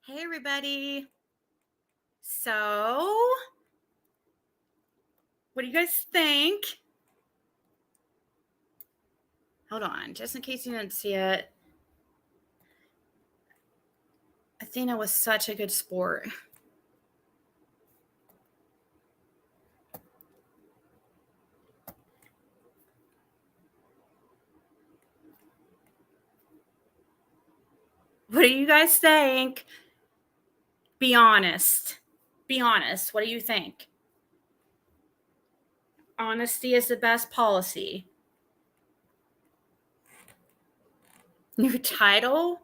Hey, everybody. So, what do you guys think? Hold on, just in case you didn't see it. Athena was such a good sport. What do you guys think? Be honest. Be honest. What do you think? Honesty is the best policy. New title?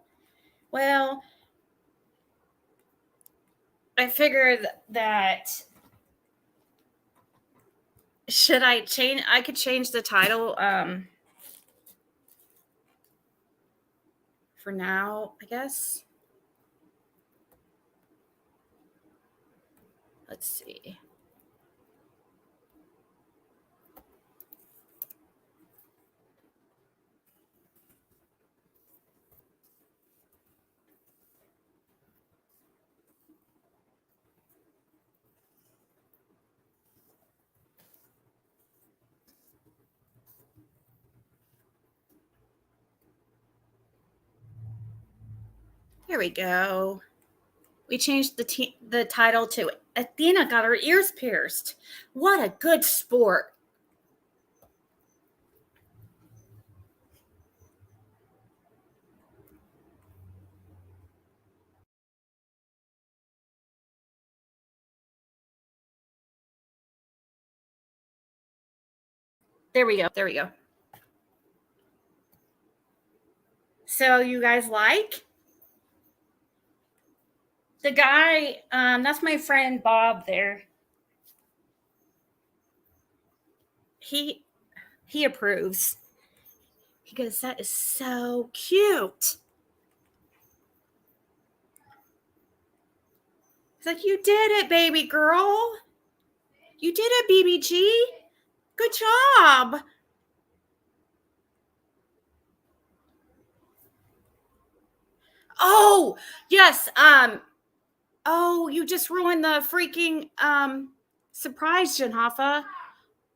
Well, I figured that should I change? I could change the title for now, I guess. Let's see. Here we go. We changed the title to Athena got her ears pierced. What a good sport. There we go. There we go. So you guys like? The guy, that's my friend Bob there. He approves. He goes, that is so cute. He's like, you did it, baby girl. You did it, BBG. Good job. Oh, yes. Oh, you just ruined the freaking surprise, Janhafa.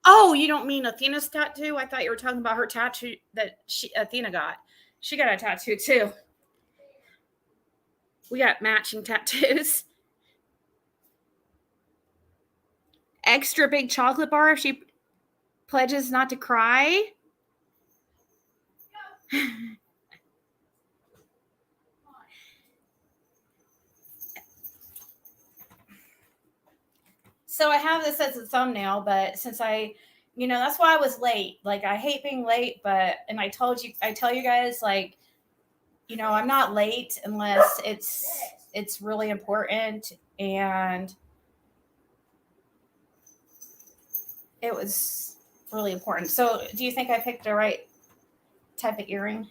Oh, you don't mean Athena's tattoo? I thought you were talking about her tattoo that Athena got. She got a tattoo too. We got matching tattoos. Extra big chocolate bar if she pledges not to cry. So I have this as a thumbnail, but since that's why I was late. Like, I hate being late, and I tell you guys, like, I'm not late unless it's really important, and it was really important. So do you think I picked the right type of earring?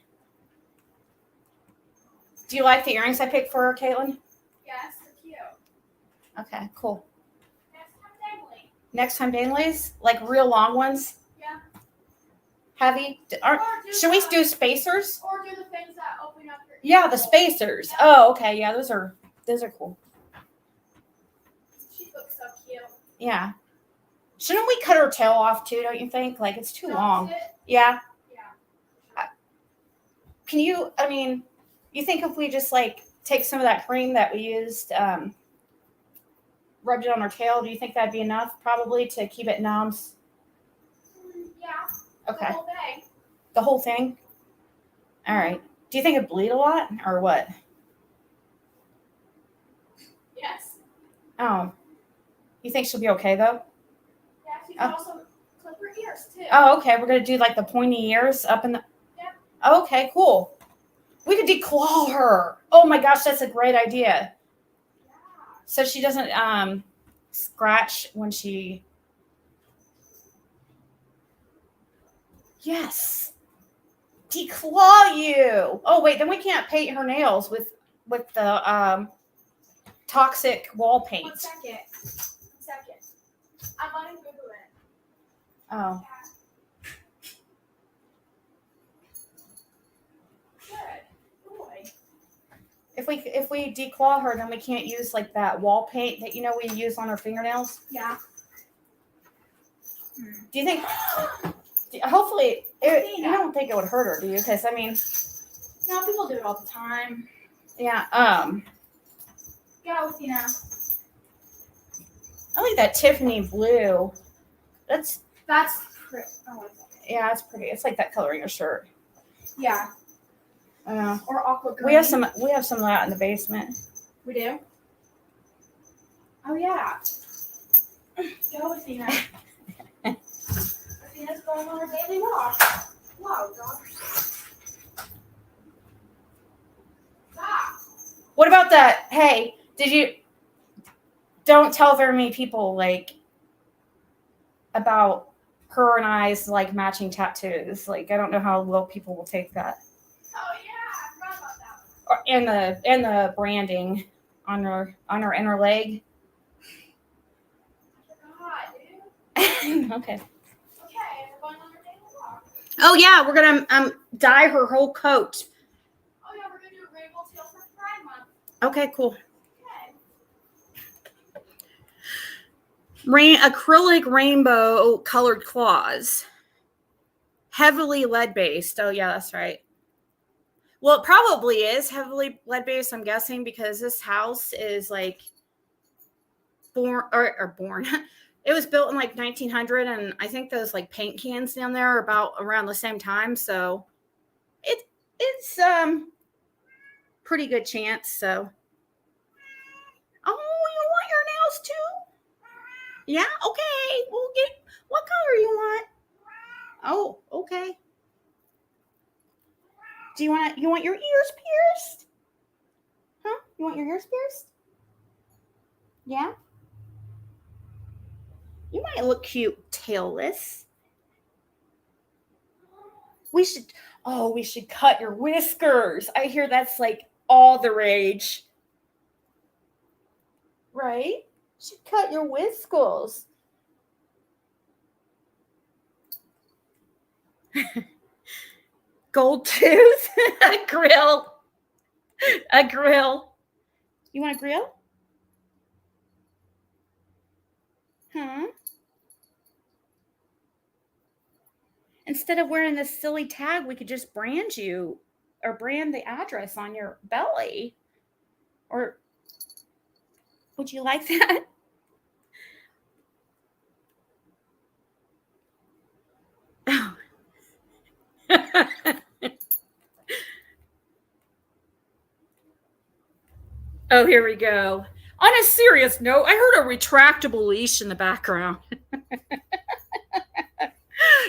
Do you like the earrings I picked for her, Caitlin? Yes, they're cute. Okay, cool. Next time dangly. Next time danglies? Like real long ones? Yeah. Heavy? Should we do spacers? Or do the things that open up your Yeah, the spacers. Yeah. Oh, okay. Yeah, those are cool. She looks so cute. Yeah. Shouldn't we cut her tail off too, don't you think? Like, it's too long. Yeah. Yeah. Can you, you think if we just like take some of that cream that we used, rubbed it on her tail, do you think that'd be enough probably to keep it numb? Yeah. Okay. The whole thing. The whole thing? All right. Do you think it'd bleed a lot or what? Yes. Oh. You think she'll be okay though? Yeah, she can also clip her ears too. Oh, okay. We're gonna do like the pointy ears up in the. Yeah. Okay, cool. We could declaw her. Oh my gosh, that's a great idea. Yeah. So she doesn't scratch when she. Yes. Declaw you. Oh wait, then we can't paint her nails with the toxic wall paint. 1 second. 1 second. I'm gonna Google it. Oh. Good boy. If we declaw her, then we can't use like that wall paint that we use on our fingernails. Yeah. Do you think? Hopefully, you don't think it would hurt her, do you? Because I mean, No, people do it all the time. yeah. Go, Athena. I like that Tiffany blue. That's pretty. Oh, yeah, it's pretty. It's like that color in your shirt. yeah. Or aqua green. We have some of that in the basement. We do? Oh, yeah. Go, Athena. Athena's going on her daily walk. Wow, dog. Stop. What about that? Hey, don't tell very many people like about her and I's like matching tattoos. Like I don't know how well people will take that. Oh, yeah. I forgot about that. And the branding on her inner leg. I forgot, dude. Okay. Okay, we're going on our daily walk. Oh yeah, we're gonna dye her whole coat. Oh, yeah, we're going to do a rainbow tail for Pride Month. Okay, cool. Okay. Acrylic rainbow colored claws. Heavily lead based. Oh yeah, that's right. Well, it probably is heavily lead based, I'm guessing, because this house is like born. It was built in like 1900, and I think those like paint cans down there are about around the same time. So it's pretty good chance. So, oh, you want your nails too? Yeah, okay. We'll get what color you want. Oh, okay. Do you want your ears pierced? Huh? You want your ears pierced? Yeah. You might look cute tailless. We should cut your whiskers. I hear that's like all the rage. Right? Should cut your whiskers. Gold tooth, a grill. You want a grill? Huh? Instead of wearing this silly tag, we could just brand you or brand the address on your belly. Or would you like that? Oh. Oh, here we go. On a serious note, I heard a retractable leash in the background.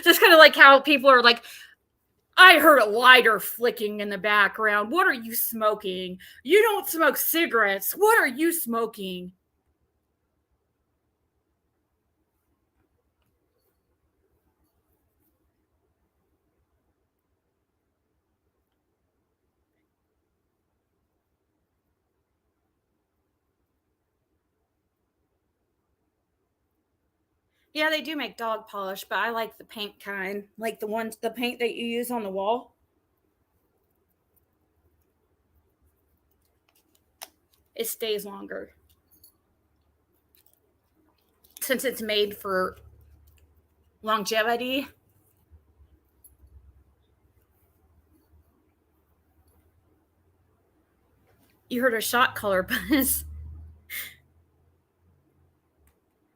Just kind of like how people are like, I heard a lighter flicking in the background. What are you smoking? You don't smoke cigarettes. What are you smoking? Yeah, they do make dog polish, but I like the paint kind, like the paint that you use on the wall. It stays longer. Since it's made for longevity. You heard a shot color buzz.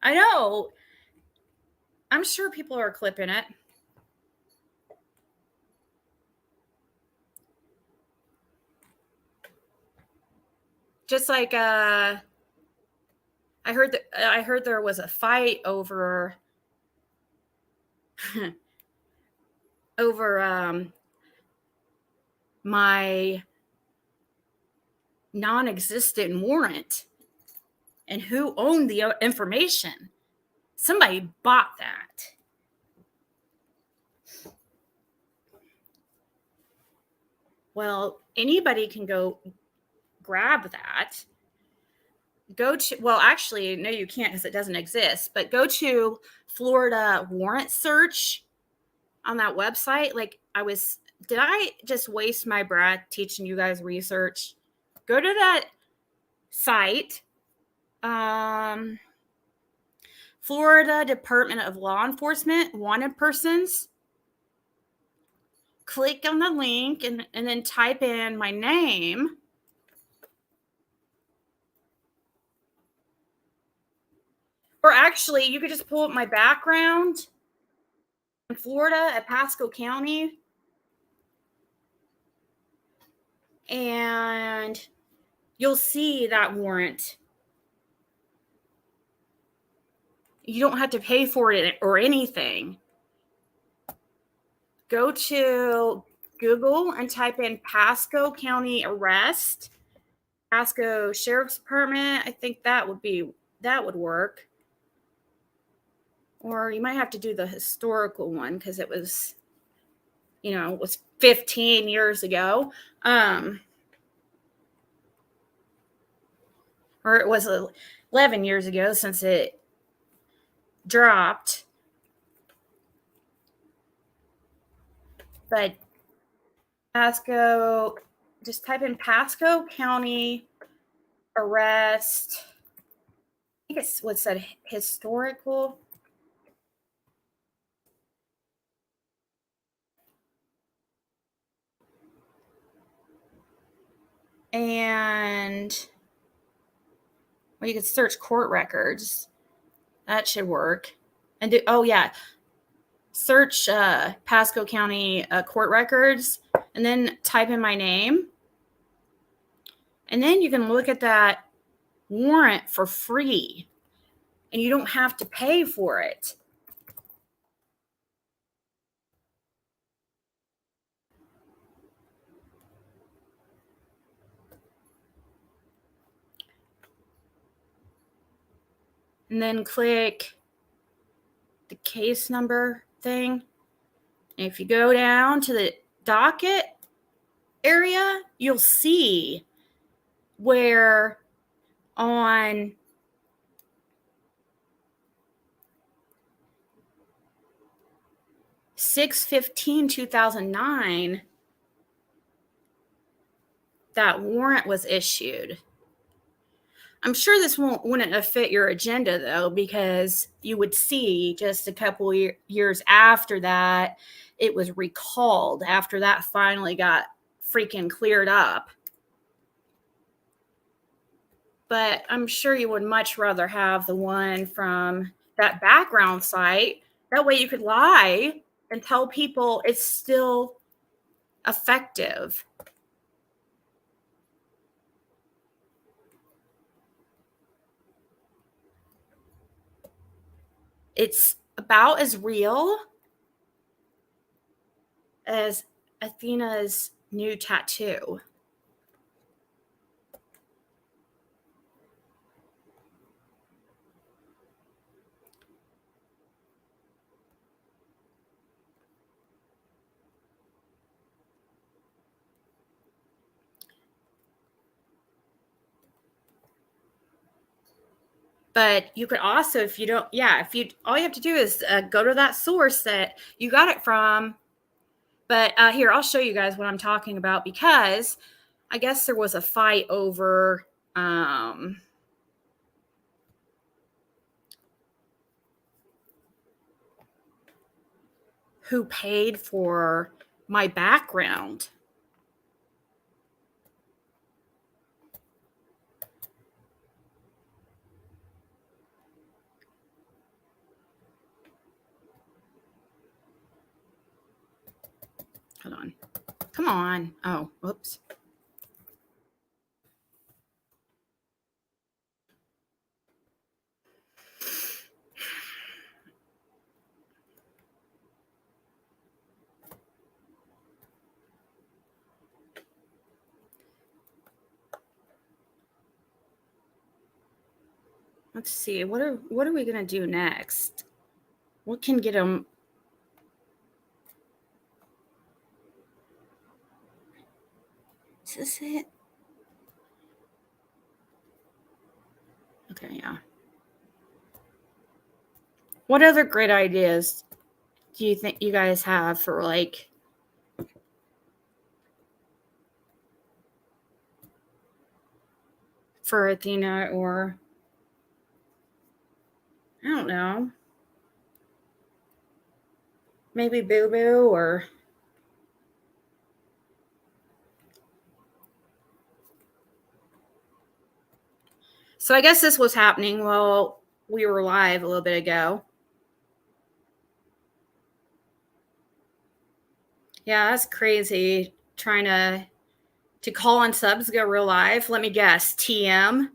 I know. I'm sure people are clipping it. Just like I heard there was a fight over my non-existent warrant and who owned the information. Somebody bought that. Well, anybody can go grab that. Actually, no, you can't because it doesn't exist, but go to Florida warrant search on that website. Did I just waste my breath teaching you guys research? go to that site, Florida Department of Law Enforcement, wanted persons. Click on the link and then type in my name. Or actually, you could just pull up my background in Florida at Pasco County. And you'll see that warrant. You don't have to pay for it or anything. Go to Google and type in Pasco County arrest, Pasco Sheriff's Department. I think that would work. Or you might have to do the historical one because it was, it was 15 years ago. Or it was 11 years ago since it dropped. But Pasco, just type in Pasco County arrest. I think it's what said historical. And you could search court records. That should work. And search Pasco County court records and then type in my name. And then you can look at that warrant for free. And you don't have to pay for it. And then click the case number thing. And if you go down to the docket area, you'll see where on (6/15/2009) that warrant was issued. I'm sure this wouldn't have fit your agenda, though, because you would see just a couple years after that, it was recalled after that finally got freaking cleared up. But I'm sure you would much rather have the one from that background site. That way you could lie and tell people it's still effective. It's about as real as Athena's new tattoo. But you could also, all you have to do is go to that source that you got it from. But here, I'll show you guys what I'm talking about, because I guess there was a fight over who paid for my background. Hold on. Come on. Oh, whoops. Let's see. What are we gonna do next? What can get them? Is this it? Okay, yeah. What other great ideas do you think you guys have for like for Athena, or I don't know, maybe Boo Boo, or so I guess this was happening while we were live a little bit ago. Yeah, that's crazy. Trying to call on subs, go real live. Let me guess, TM.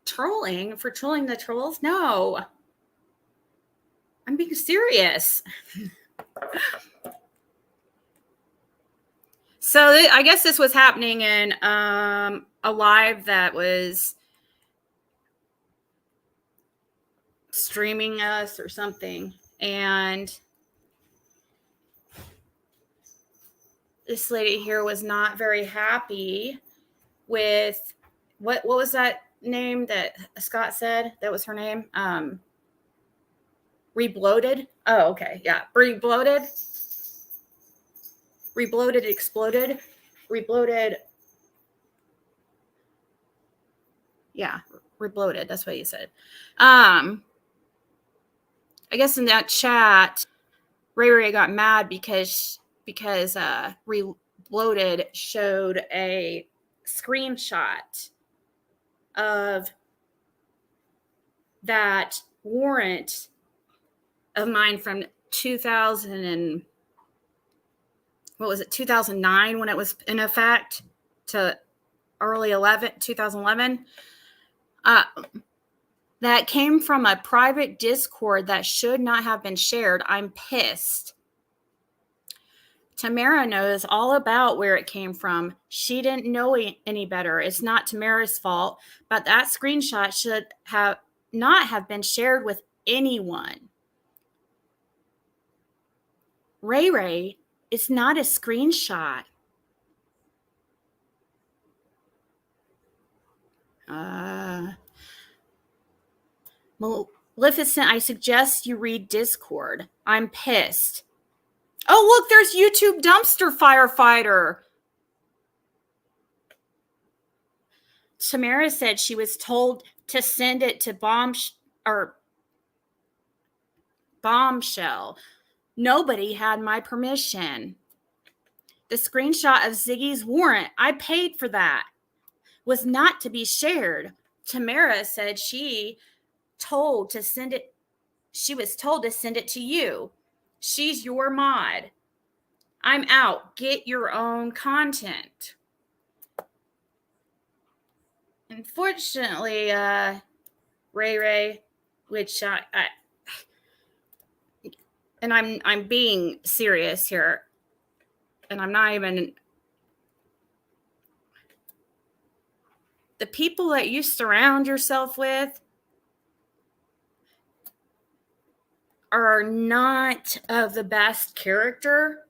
Trolling? For trolling the trolls? No. I'm being serious. So I guess this was happening in a live that was streaming us or something. And this lady here was not very happy with what was that name that Scott said? That was her name? Rebloated? Oh, okay. Yeah. Rebloated. Rebloated, exploded. Rebloated. Yeah, rebloated. That's what you said. I guess in that chat, Ray got mad because Rebloated showed a screenshot of that warrant of mine from 2000 and what was it, 2009, when it was in effect, to early 2011. That came from a private Discord that should not have been shared. I'm pissed. Tamara knows all about where it came from. She didn't know any better. It's not Tamara's fault, but that screenshot should have not have been shared with anyone. Ray, it's not a screenshot. Maleficent, I suggest you read Discord. I'm pissed. Oh, look, there's YouTube Dumpster Firefighter. Tamara said she was told to send it to Bombshell. Nobody had my permission. The screenshot of Ziggy's warrant, I paid for that, was not to be shared. Tamara said she was told to send it to you. She's your mod. I'm out. Get your own content. Unfortunately, Ray, which and I'm being serious here, and I'm not even. The people that you surround yourself with are not of the best character.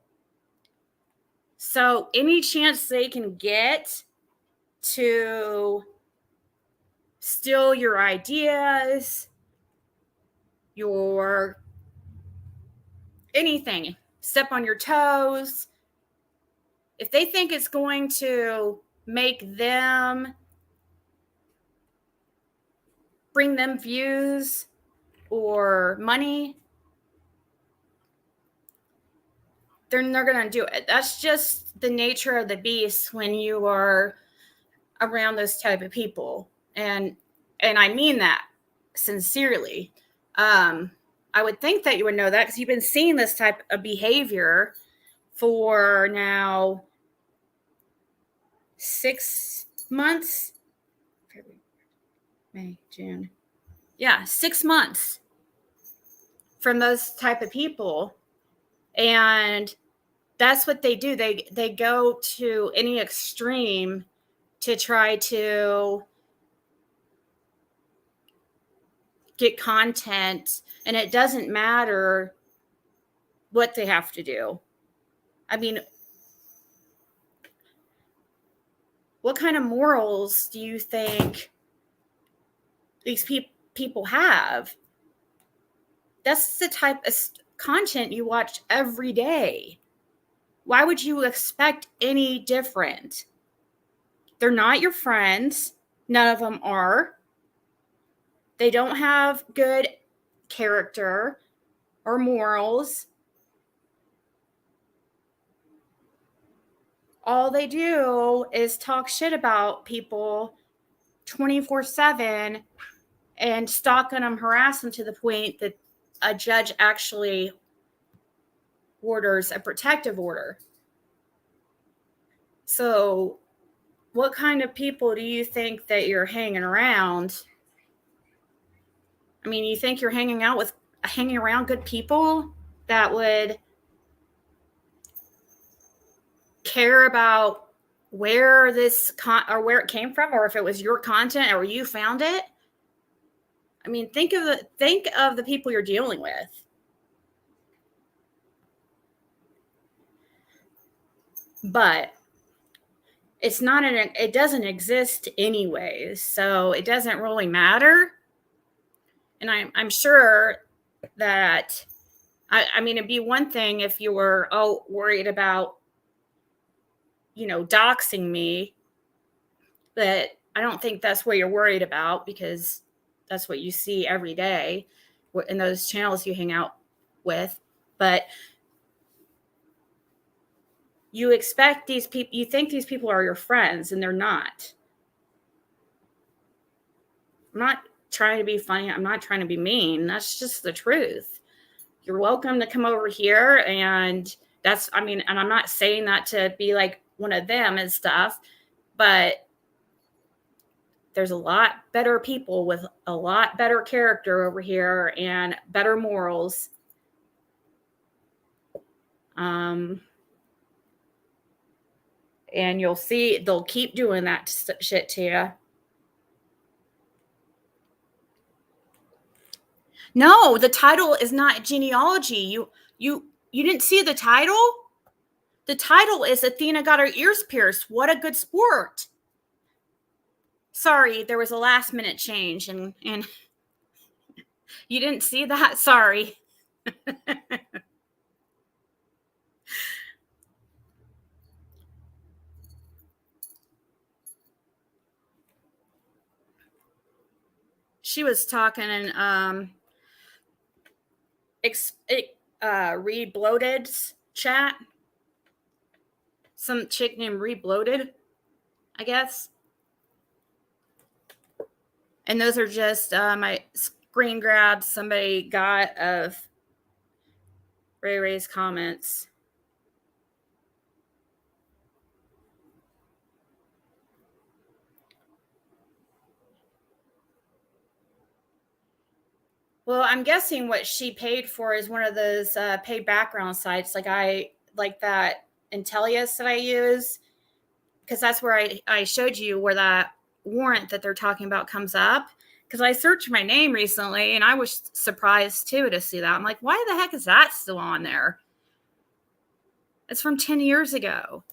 So any chance they can get to steal your ideas, your anything, step on your toes, if they think it's going to make them, bring them views or money, they're going to do it. That's just the nature of the beast when you are around those type of people. And I mean that sincerely. I would think that you would know that because you've been seeing this type of behavior for now 6 months. May, June. Yeah, 6 months from those type of people. And that's what they do. They go to any extreme to try to get content, and it doesn't matter what they have to do. I mean, what kind of morals do you think these people, people have. That's the type of content you watch every day. Why would you expect any different? They're not your friends. None of them are. They don't have good character or morals. All they do is talk shit about people 24/7 and stalk them, harass them to the point that a judge actually orders a protective order. So what kind of people do you think that you're hanging around? I mean, you think you're hanging around good people that would care about where or where it came from, or if it was your content or you found it? I mean, think of the people you're dealing with. But it doesn't exist anyways, so it doesn't really matter. And I'm sure that I mean, it'd be one thing if you were worried about, doxing me, but I don't think that's what you're worried about, because that's what you see every day in those channels you hang out with. But you expect these people, you think these people are your friends, and they're not. I'm not trying to be funny. I'm not trying to be mean. That's just the truth. You're welcome to come over here, and and I'm not saying that to be like one of them and stuff, but there's a lot better people with a lot better character over here and better morals. And you'll see they'll keep doing that shit to you. No, the title is not genealogy. You didn't see the title? The title is Athena got her ears pierced. What a good sport. Sorry, there was a last minute change and you didn't see that? Sorry. She was talking in Reed Bloated's chat. Some chick named Reed Bloated, I guess. And those are just my screen grabs somebody got of Ray Ray's comments. Well, I'm guessing what she paid for is one of those paid background sites, like that Intellius that I use, because that's where I showed you where that warrant that they're talking about comes up. Because I searched my name recently, and I was surprised too to see that. I'm like, why the heck is that still on there? It's from 10 years ago.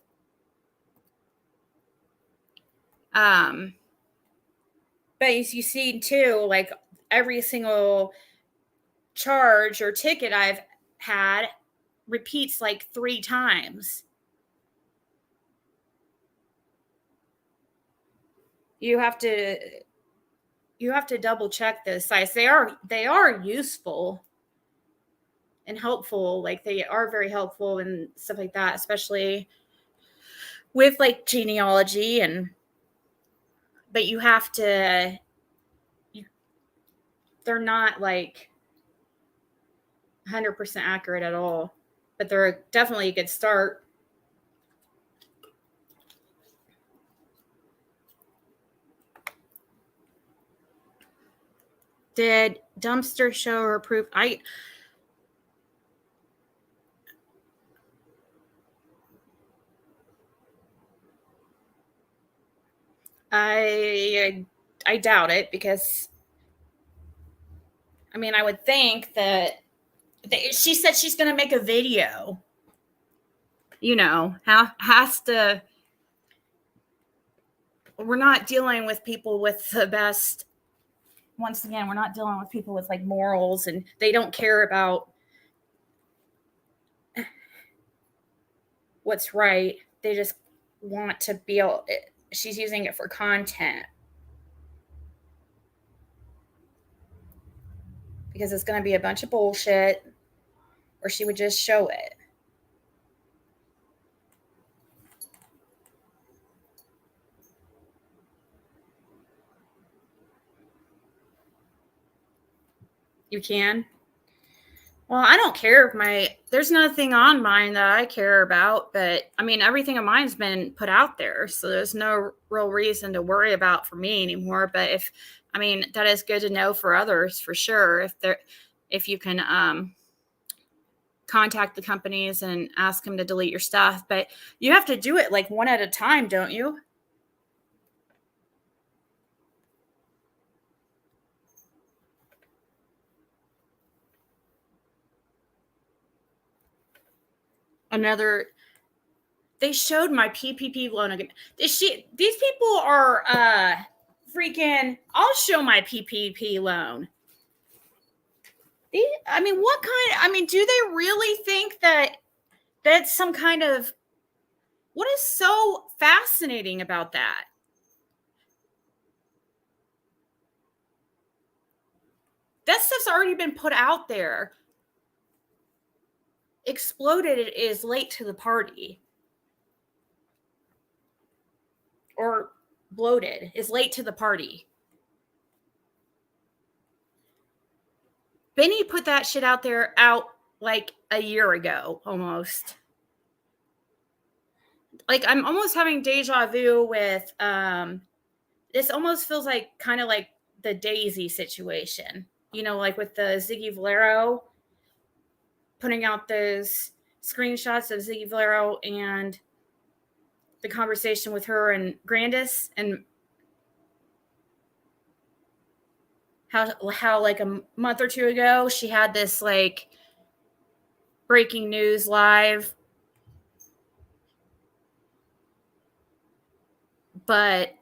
But as you see too, like every single charge or ticket I've had repeats like 3 times. You have to double check the sites. They are useful and helpful. Like they are very helpful and stuff like that, especially with like genealogy but you have to, they're not like 100% accurate at all, but they're definitely a good start. Did Dumpster show her proof? I doubt it, because I mean, I would think that she said she's going to make a video. Has to. We're not dealing with people with the best once again, we're not dealing with people with like morals, and they don't care about what's right. They just want to be able, she's using it for content because it's going to be a bunch of bullshit, or she would just show it. You can? Well, I don't care if there's nothing on mine that I care about, but I mean, everything of mine's been put out there. So there's no real reason to worry about for me anymore. But that is good to know for others for sure. If you can, contact the companies and ask them to delete your stuff, but you have to do it like one at a time, don't you? They showed my PPP loan again. These people are freaking. I'll show my PPP loan. What kind? Do they really think that that's some kind of? What is so fascinating about that? That stuff's already been put out there. Exploded is late to the party. Or bloated is late to the party. Benny put that shit out like a year ago almost. Like I'm almost having deja vu with this almost feels like kind of like the Daisy situation. Like with the Ziggy Valero putting out those screenshots of Ziggy Valero and the conversation with her and Grandis, and how like a month or two ago she had this like breaking news live, but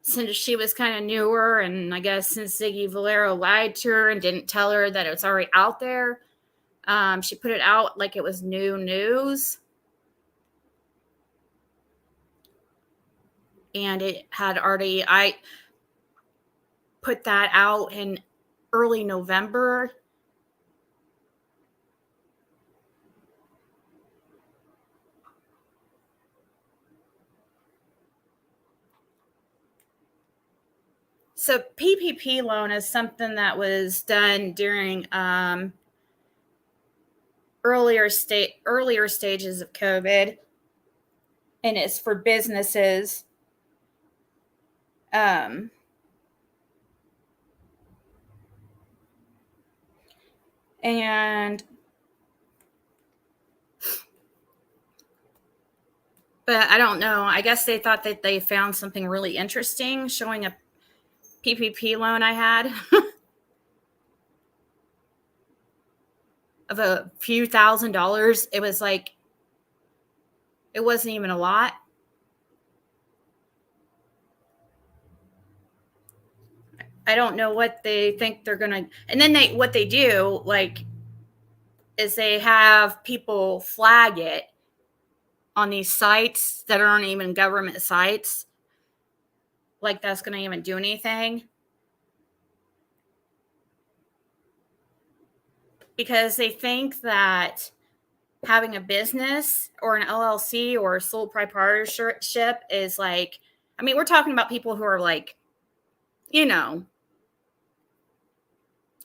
since she was kind of newer, and I guess since Ziggy Valero lied to her and didn't tell her that it was already out there, she put it out like it was new news. And I put that out in early November. So PPP loan is something that was done during earlier stages of COVID, and it's for businesses. But I don't know. I guess they thought that they found something really interesting showing a PPP loan I had of a few $1,000s. It was like, it wasn't even a lot. I don't know what they think they're going to, and then what they do, like, is they have people flag it on these sites that aren't even government sites. Like that's going to even do anything. Because they think that having a business or an LLC or a sole proprietorship is like, we're talking about people who are like,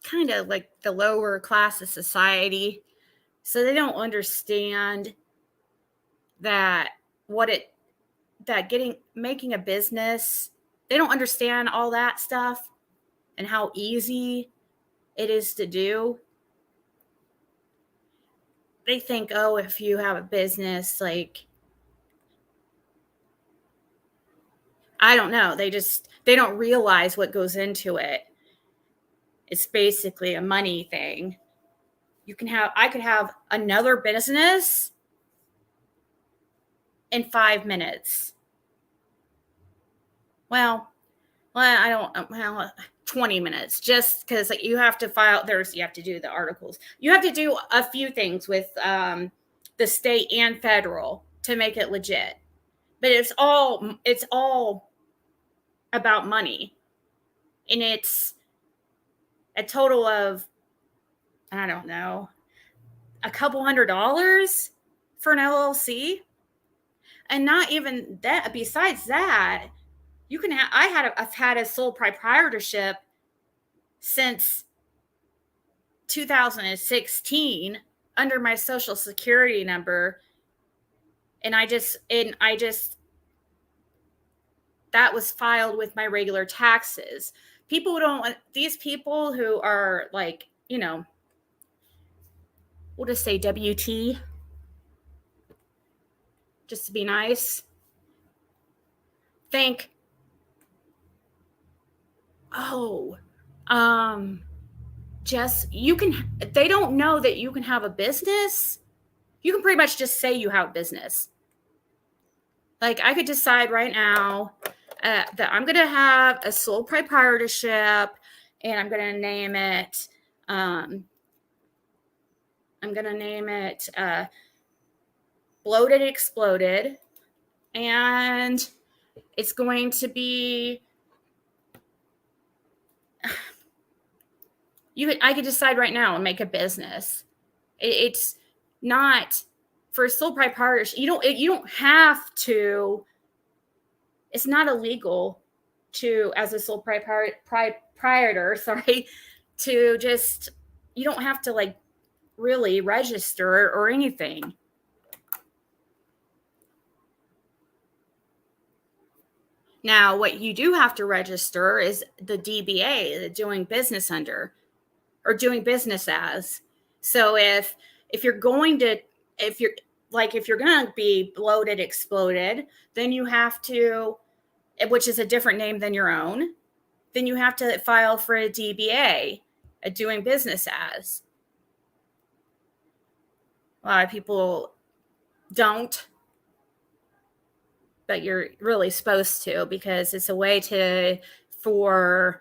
kind of like the lower class of society. So they don't understand that making a business, they don't understand all that stuff and how easy it is to do. They think, oh, if you have a business, like, I don't know. They don't realize what goes into it. It's basically a money thing. I could have another business in 5 minutes. Well, I don't, 20 minutes, just because like you have to file you have to do the articles. You have to do a few things with the state and federal to make it legit. But it's all about money. And it's a total of, I don't know, a couple $100 for an LLC. And not even that, besides that, you can have, I've had a sole proprietorship since 2016 under my social security number. And I just that was filed with my regular taxes. These people who are like, we'll just say WT, just to be nice, think, they don't know that you can have a business. You can pretty much just say you have a business. Like I could decide right now that I'm going to have a sole proprietorship and I'm going to name it, Bloated Exploded. And it's going to be, I could decide right now and make a business. It's not for a sole proprietorship. You don't have to. It's not illegal to, as a sole proprietor, to just, you don't have to like really register or anything. Now, what you do have to register is the DBA, the doing business under, or doing business as. So if you're going to be Bloated Exploded, then you have to, which is a different name than your own, then you have to file for a DBA, a doing business as. A lot of people don't, but you're really supposed to, because it's a way for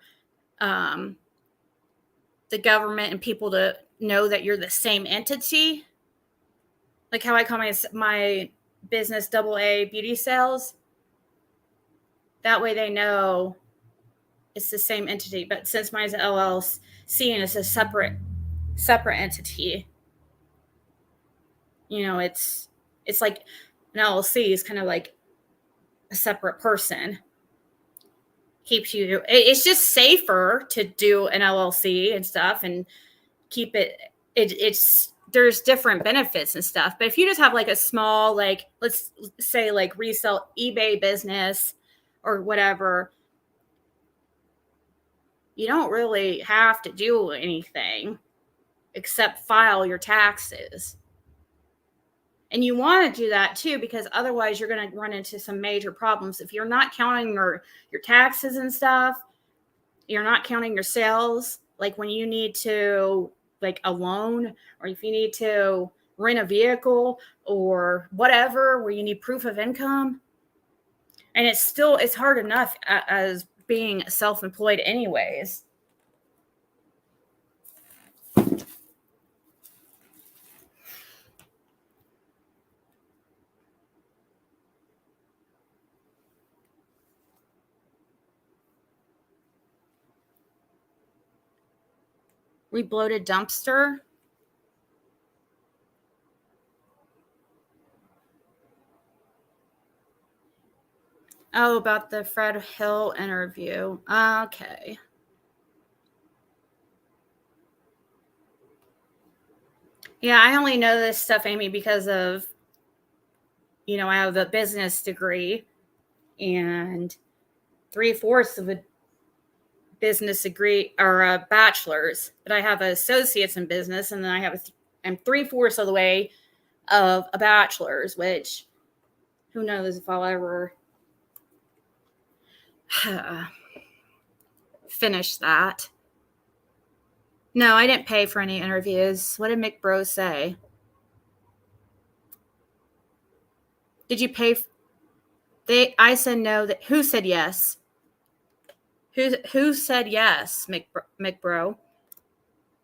the government and people to know that you're the same entity. Like how I call my business AA Beauty Sales. That way they know it's the same entity. But since mine's an LLC and it's a separate entity, it's like an LLC is kind of like a separate person. It's just safer to do an LLC and stuff and keep there's different benefits and stuff. But if you just have like a small, like, let's say like resell eBay business or whatever, you don't really have to do anything except file your taxes. And you want to do that too, because otherwise you're going to run into some major problems. If you're not counting your taxes and stuff, you're not counting your sales, like when you need to, like a loan, or if you need to rent a vehicle or whatever, where you need proof of income. And it's hard enough as being self-employed anyways. Rebloated dumpster. Oh, about the Fred Hill interview. Okay. Yeah, I only know this stuff, Amy, because of, I have a business degree and 3/4 of a business degree or a bachelor's, but I have an associate's in business, and then I'm 3/4 of the way of a bachelor's, which who knows if I'll ever finish that. No, I didn't pay for any interviews. What did McBro say? Did you pay? I said no. Who said yes? Who said yes, McBro?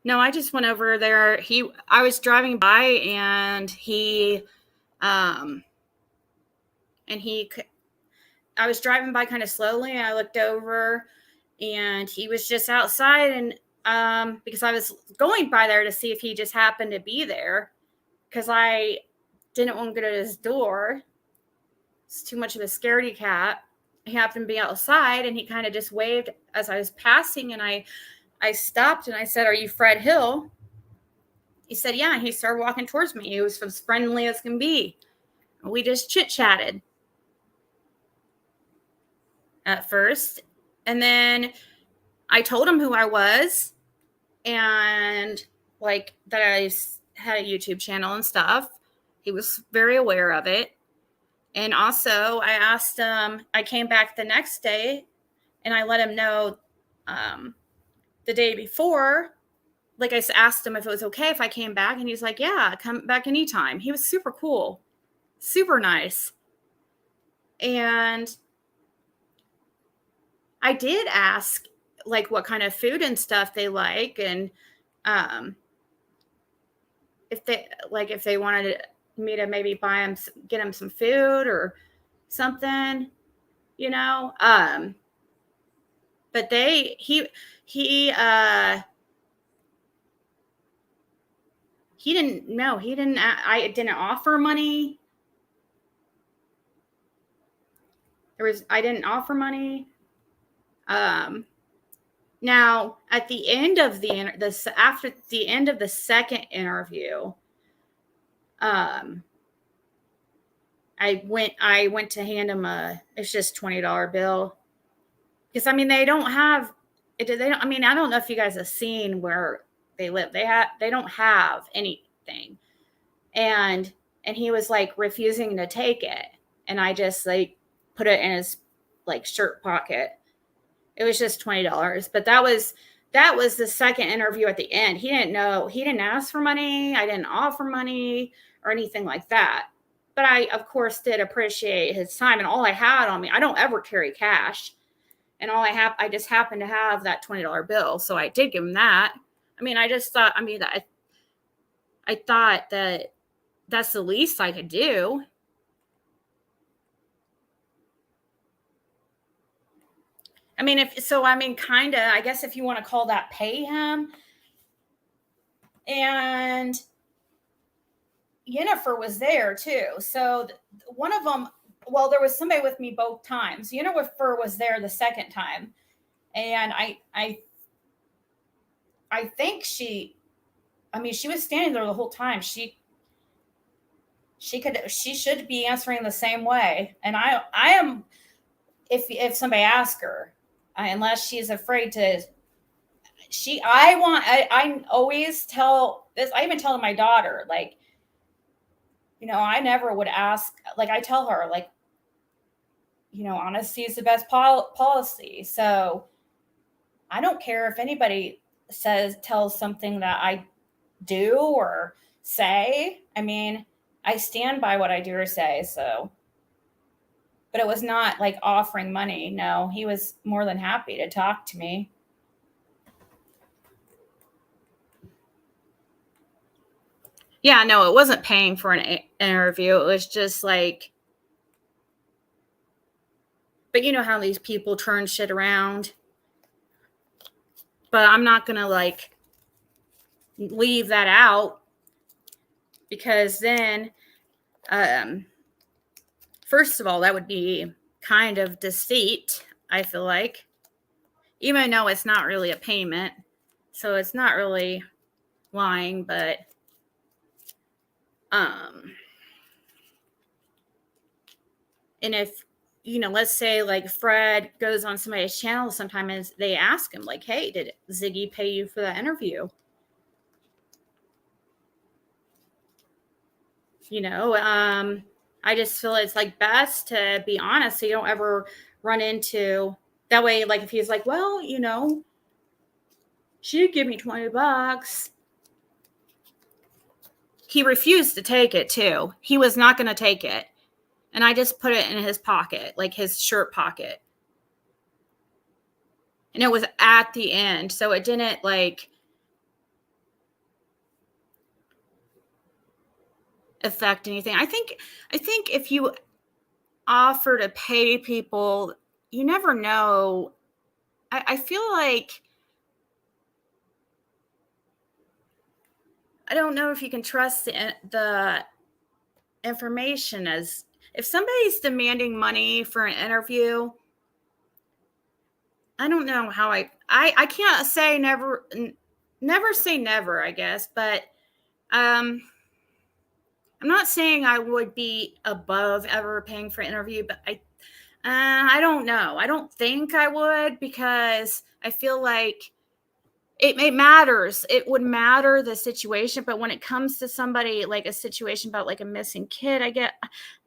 No, I just went over there. I was driving by and I was driving by kind of slowly and I looked over and he was just outside and because I was going by there to see if he just happened to be there because I didn't want to go to his door. It's too much of a scaredy cat. He happened to be outside and he kind of just waved as I was passing and I stopped and I said, "Are you Fred Hill?" He said, "Yeah." He started walking towards me. He was as friendly as can be. We just chit-chatted at first. And then I told him who I was and like that I had a YouTube channel and stuff. He was very aware of it. And also I asked him, I came back the next day and I let him know the day before, like I asked him if it was okay if I came back. And he's like, "Yeah, come back anytime." He was super cool, super nice. And I did ask like what kind of food and stuff they like. And if they wanted me to maybe get them some food or something, you know, but he I didn't offer money. I didn't offer money. Now at the end of after the end of the second interview, I went to hand him it's just $20 bill. Because I mean, they don't, I don't know if you guys have seen where they live. They don't have anything. And he was like refusing to take it. And I just like put it in his like shirt pocket. It was just $20. But that was the second interview at the end. He didn't ask for money. I didn't offer money or anything like that. But I, of course, did appreciate his time. And all I had on me, I don't ever carry cash. And I just happened to have that $20 bill. So I did give him that. I mean, I just thought, I thought that that's the least I could do. I mean, kind of, I guess if you want to call that pay him. And Yennefer was there too. So one of them, well, there was somebody with me both times. Yennefer was there the second time. And I think she was standing there the whole time. She should be answering the same way. And I am, if somebody asks her, unless she's afraid to, I always tell this. I even tell my daughter, like, I never would ask, like, I tell her, like, honesty is the best policy. So I don't care if anybody tells something that I do or say. I mean, I stand by what I do or say. So, but it was not like offering money. No, he was more than happy to talk to me. Yeah, no, it wasn't paying for an interview. It was just like, but you know how these people turn shit around. But I'm not going to like leave that out because then, first of all, that would be kind of deceit, I feel like, even though it's not really a payment. So it's not really lying, but and if, let's say like Fred goes on somebody's channel sometimes they ask him like, "Hey, did Ziggy pay you for that interview?" I just feel it's like best to be honest so you don't ever run into that way. Like if he's like, "Well, she'd give me $20. He refused to take it too. He was not going to take it. And I just put it in his pocket, like his shirt pocket. And it was at the end. So it didn't like affect anything. I think if you offer to pay people, you never know. I feel like I don't know if you can trust the information. As if somebody's demanding money for an interview, I don't know how I can't say never say never, I guess, but I'm not saying I would be above ever paying for an interview, but I don't know. I don't think I would, because I feel like it matters. It would matter the situation, but when it comes to somebody like a situation about like a missing kid,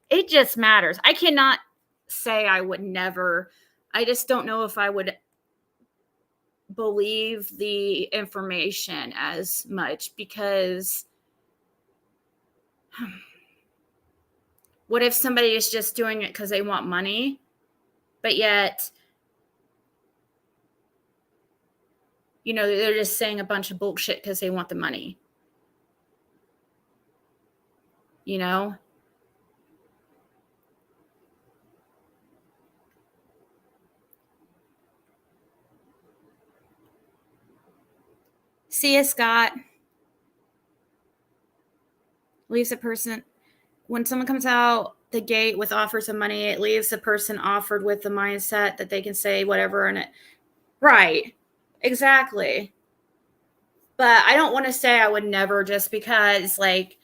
it just matters. I cannot say I would never. I just don't know if I would believe the information as much, because what if somebody is just doing it because they want money, but yet, you know, they're just saying a bunch of bullshit because they want the money, you know? See ya, Scott. Leaves a person, when someone comes out the gate with offers of money, it leaves the person offered with the mindset that they can say whatever. And it, right, exactly. But I don't want to say I would never, just because like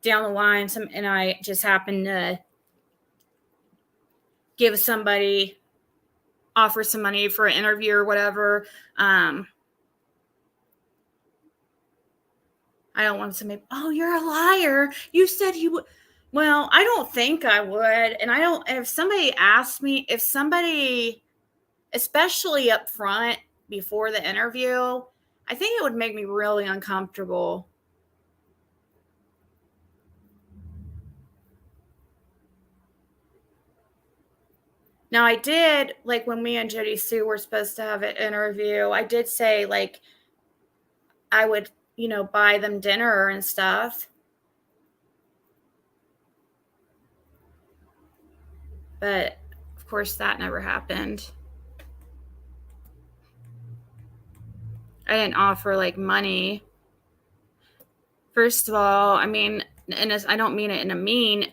down the line, and I just happen to give somebody, offer some money for an interview or whatever. I don't want somebody, oh, you're a liar. You said you would. Well, I don't think I would. And I don't, if somebody asked me, if somebody, especially up front before the interview, I think it would make me really uncomfortable. Now, I did, like when me and Jody Sue were supposed to have an interview, I did say like I would, you know, buy them dinner and stuff. But of course, that never happened. I didn't offer like money. First of all, I mean, and I don't mean it in a mean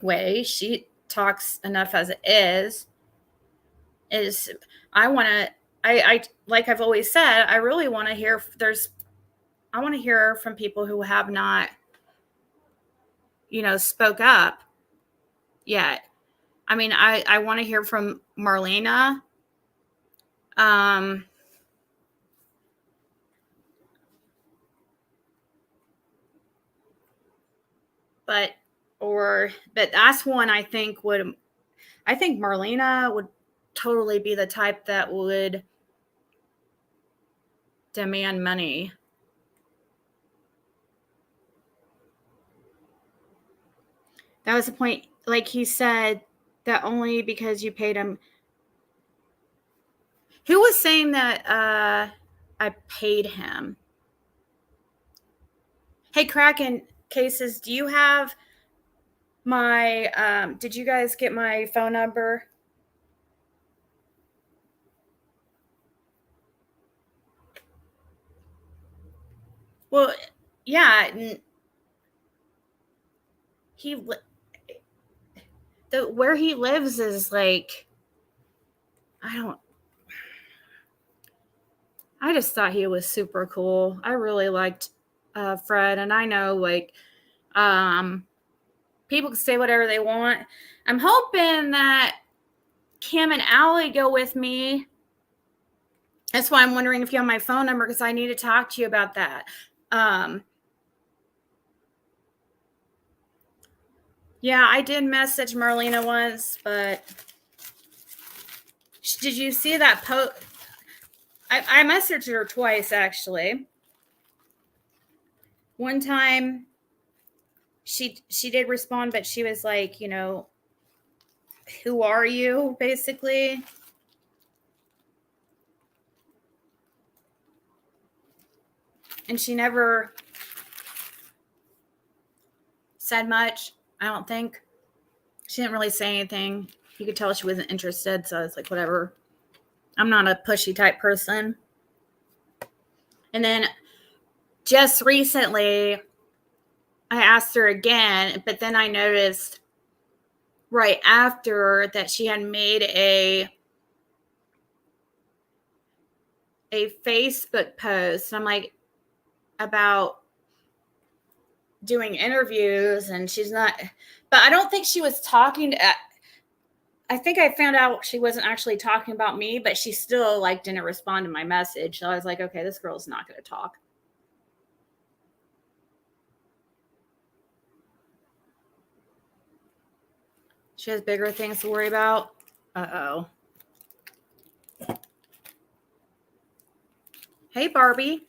way. She talks enough as it is. I want to, I like I've always said, I really want to hear, I want to hear from people who have not, you know, spoke up yet. I mean, I want to hear from Marlena. But that's one I think Marlena would totally be the type that would demand money. That was the point. Like he said, that only because you paid him. Who was saying that I paid him? Hey, Kraken Cases, do you have my, did you guys get my phone number? Well, yeah, where he lives is like, I just thought he was super cool. I really liked Fred, and I know like people can say whatever they want. I'm hoping that Kim and Allie go with me. That's why I'm wondering if you have my phone number, because I need to talk to you about that. Yeah, I did message Marlena once, but did you see that post? I messaged her twice, actually. One time she did respond, but she was like, you know, who are you, basically? And she never said much, I don't think. She didn't really say anything. You could tell she wasn't interested, so I was like, whatever. I'm not a pushy type person. And then just recently, I asked her again, but then I noticed right after that she had made a Facebook post. I'm like, about doing interviews, and she's not, but I don't think she was talking to, I think I found out she wasn't actually talking about me, but she still like didn't respond to my message. So I was like, okay, this girl's not going to talk. She has bigger things to worry about. Uh-oh. Hey, Barbie.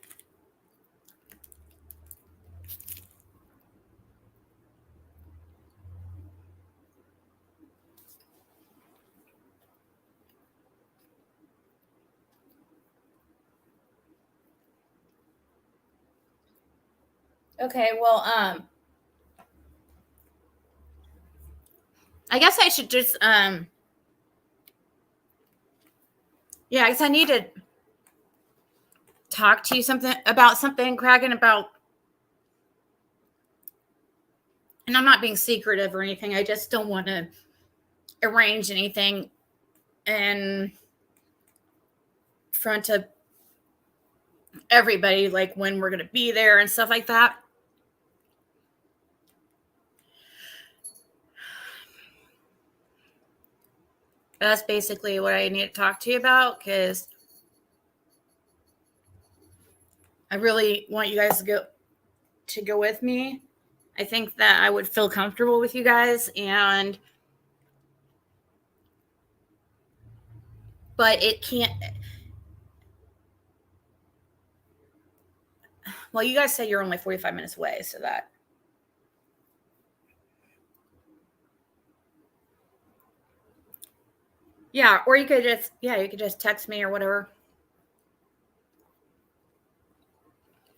Okay, well, I guess I should just, yeah, I guess I need to talk to you about something, Kraken, about, and I'm not being secretive or anything. I just don't want to arrange anything in front of everybody, like when we're going to be there and stuff like that. That's basically what I need to talk to you about, because I really want you guys to go with me. I think that I would feel comfortable with you guys, but it can't. Well, you guys said you're only 45 minutes away, so that. Yeah, or you could just text me or whatever.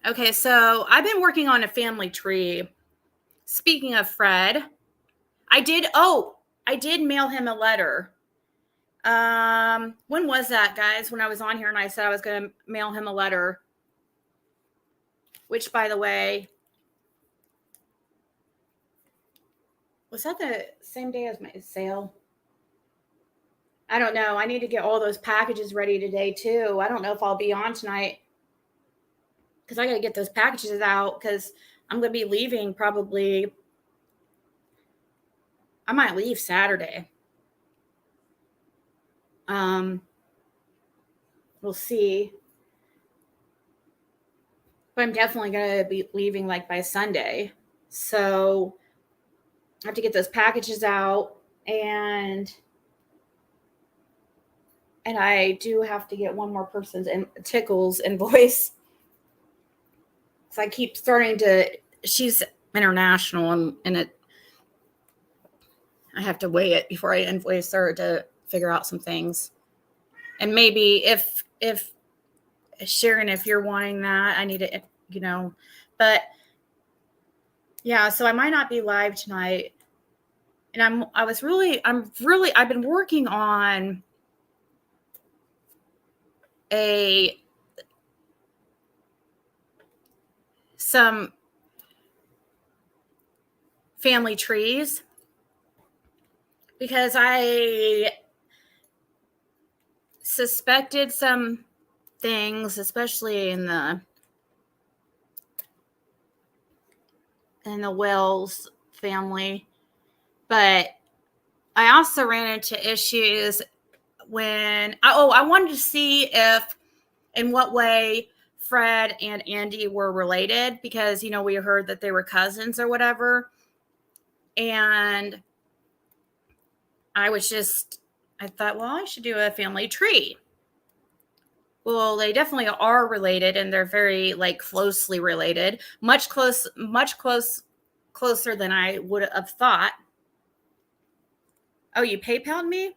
Okay, so I've been working on a family tree. Speaking of Fred, I did mail him a letter. When was that, guys? When I was on here and I said I was going to mail him a letter, which, by the way, was that the same day as my sale? I don't know. I need to get all those packages ready today too. I don't know if I'll be on tonight because I got to get those packages out, because I'm going to be leaving probably. I might leave Saturday. We'll see. But I'm definitely going to be leaving like by Sunday. So I have to get those packages out, and I do have to get one more person's Tickles invoice. So I keep starting to, she's international, and I have to weigh it before I invoice her to figure out some things. And maybe if Sharon, if you're wanting that, I need to, but yeah, so I might not be live tonight. And I've been working on some family trees, because I suspected some things, especially in the Wells family. But I also ran into issues when I wanted to see if, in what way Fred and Andy were related, because we heard that they were cousins or whatever. And I thought, well, I should do a family tree. Well, they definitely are related, and they're very closely related, much closer than I would have thought. Oh, you PayPal'd me?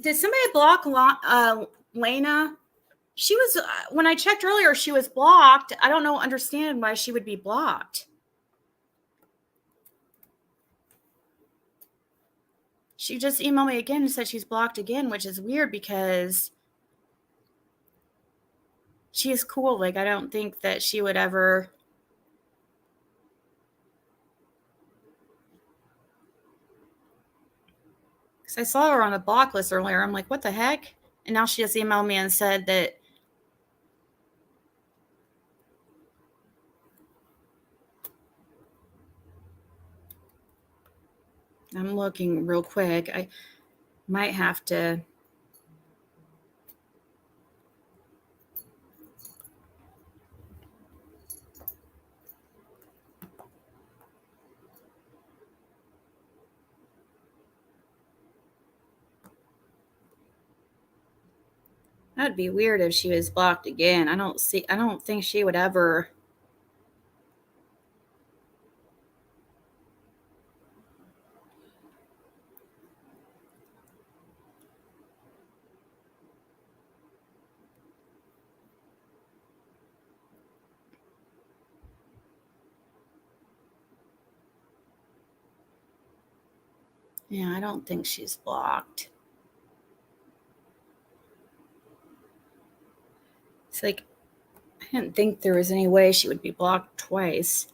Did somebody block Lena? She was, when I checked earlier, she was blocked. I don't understand why she would be blocked. She just emailed me again and said she's blocked again, which is weird because she is cool. Like, I don't think that she would ever. Because I saw her on a block list earlier. I'm like, what the heck? And now she just emailed me and said that. I'm looking real quick. I might have to. That'd be weird if she was blocked again. I don't think she would ever. Yeah, I don't think she's blocked. It's like, I didn't think there was any way she would be blocked twice.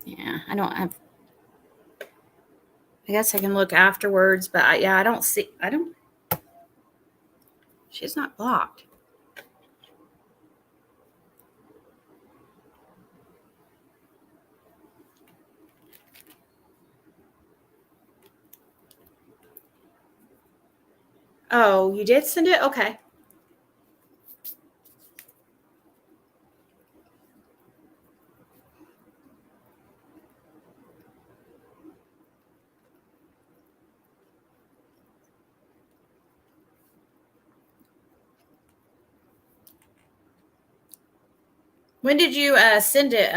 Yeah, I don't have. I guess I can look afterwards, but I don't see. She's not blocked. Oh, you did send it? Okay. When did you send it?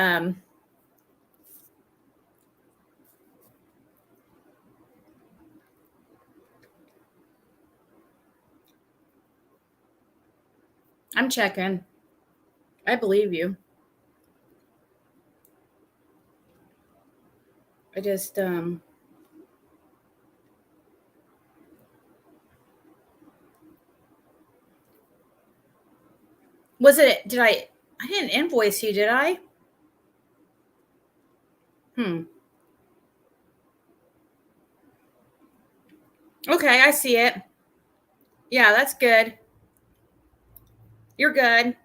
I'm checking. I believe you. I just was it? Did I didn't invoice you, did I? Okay, I see it. Yeah, that's good. You're good.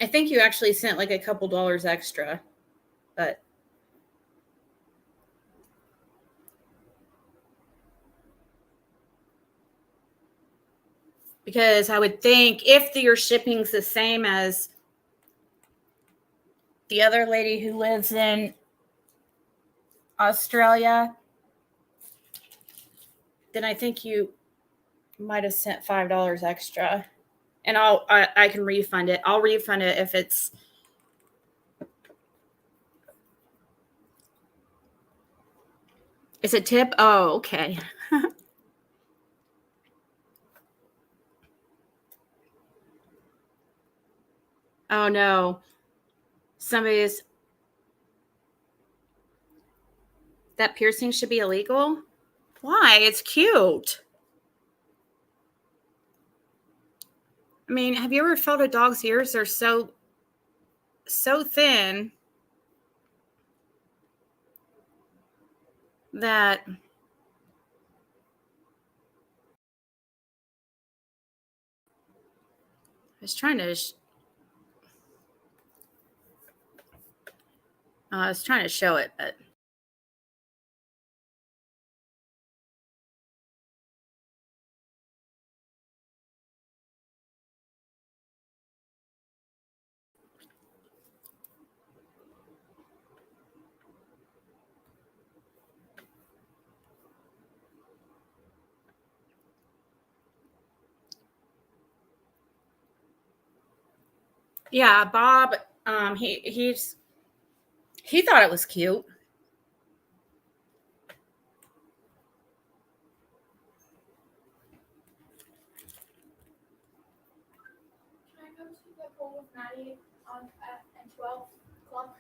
I think you actually sent like a couple dollars extra, but because I would think if your shipping's the same as the other lady who lives in Australia, then I think you might have sent $5 extra, and I can refund it. I'll refund it if it's. Is it tip? Oh, okay. Oh no, somebody's. That piercing should be illegal. Why? It's cute. I mean, have you ever felt a dog's ears? They're so thin that I was trying to show it, but Yeah, Bob, he thought it was cute. Can I go to the pool with Maddie at 12 o'clock?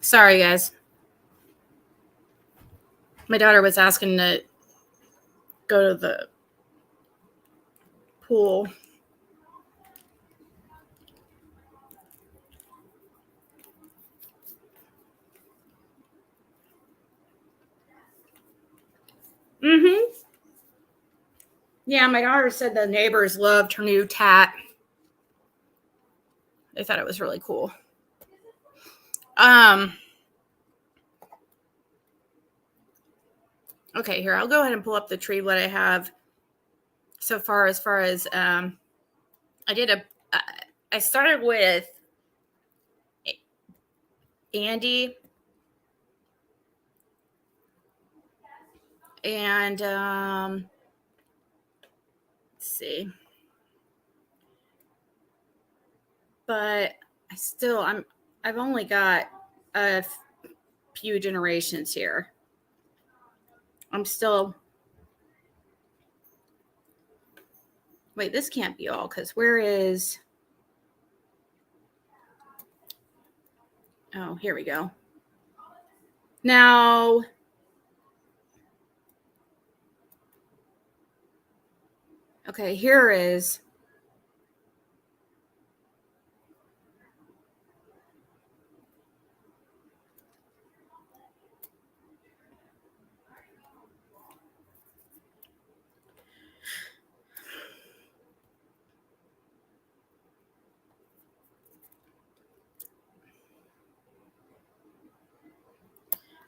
Sorry, guys. My daughter was asking to go to the pool. Mm-hmm. Yeah, my daughter said the neighbors loved her new tat. They thought it was really cool. Okay, here, I'll go ahead and pull up the tree what I have so far as I started with Andy and let's see. But I've only got a few generations here. I'm still wait, this can't be all because where is oh, here we go. Now okay, here is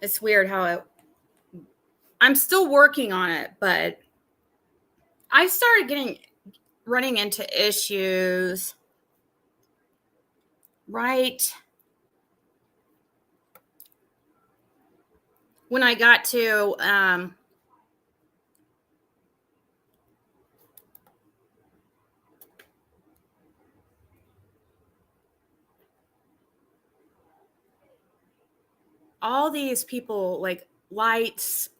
it's weird how I'm still working on it, but I started running into issues right when I got to all these people like Lights,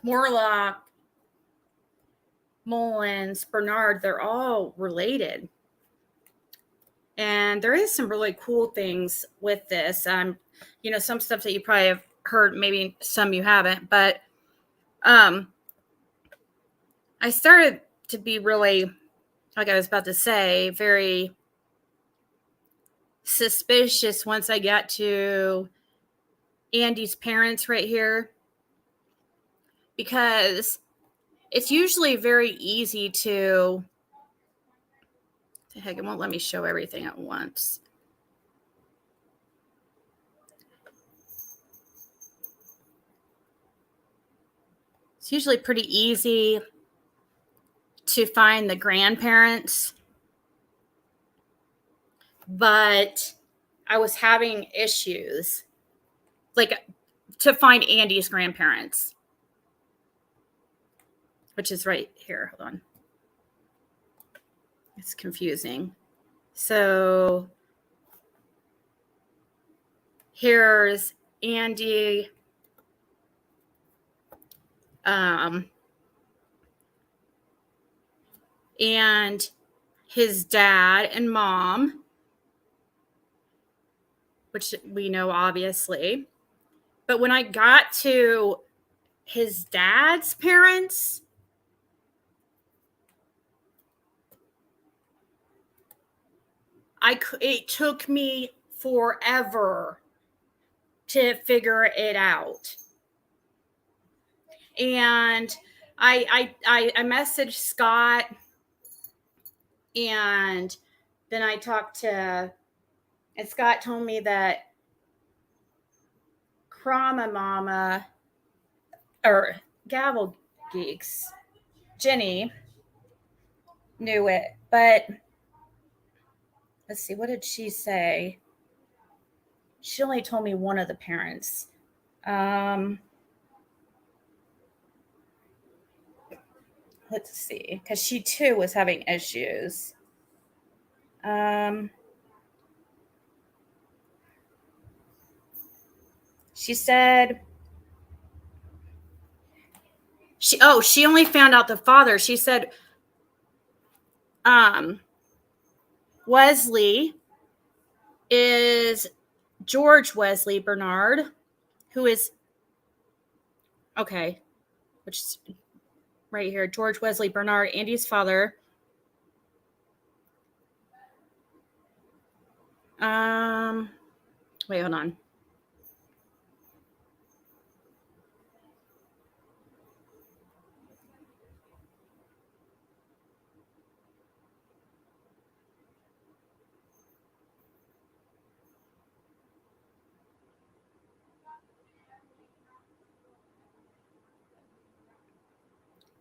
Morlock, Mullins, Bernard, they're all related. And there is some really cool things with this. Some stuff that you probably have heard, maybe some you haven't, but I started to be really, like I was about to say, very suspicious once I got to Andy's parents right here, because it's usually very easy to the heck, it won't let me show everything at once. It's usually pretty easy to find the grandparents, but I was having issues like to find Andy's grandparents, which is right here. Hold on. It's confusing. So here's Andy. And his dad and mom, which we know obviously. But when I got to his dad's parents, it took me forever to figure it out. And I messaged Scott, and then I talked to, and Scott told me that Krama Mama, or Gavel Geeks, Jenny knew it. But let's see, what did she say? She only told me one of the parents. Let's see, because she too was having issues. She said she only found out the father. She said Wesley is George Wesley Bernard, who is which is right here, George Wesley Bernard, Andy's father. Wait, hold on.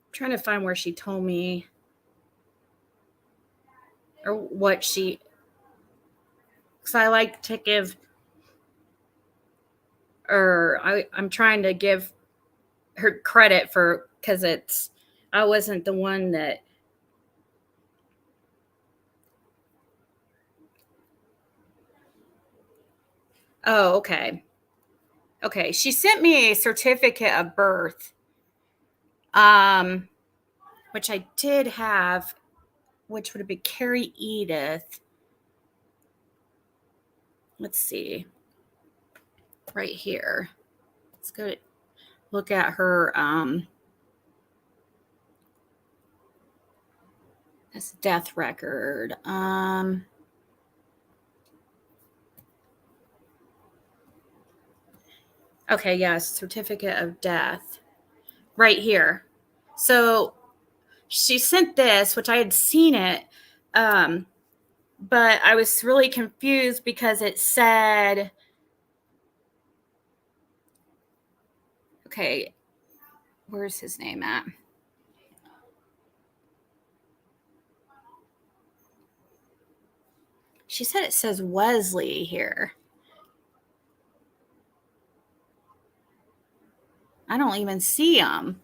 I'm trying to find where she told me, or what she, because I like to give, or I'm trying to give her credit for, because I wasn't the one that, oh, okay. Okay, she sent me a certificate of birth, which I did have, which would have been Carrie Edith. Let's see. Right here. Let's go look at her this death record. Okay, yes, certificate of death. Right here. So she sent this, which I had seen it, but I was really confused because it said, okay, where's his name at? She said it says Wesley here. I don't even see him.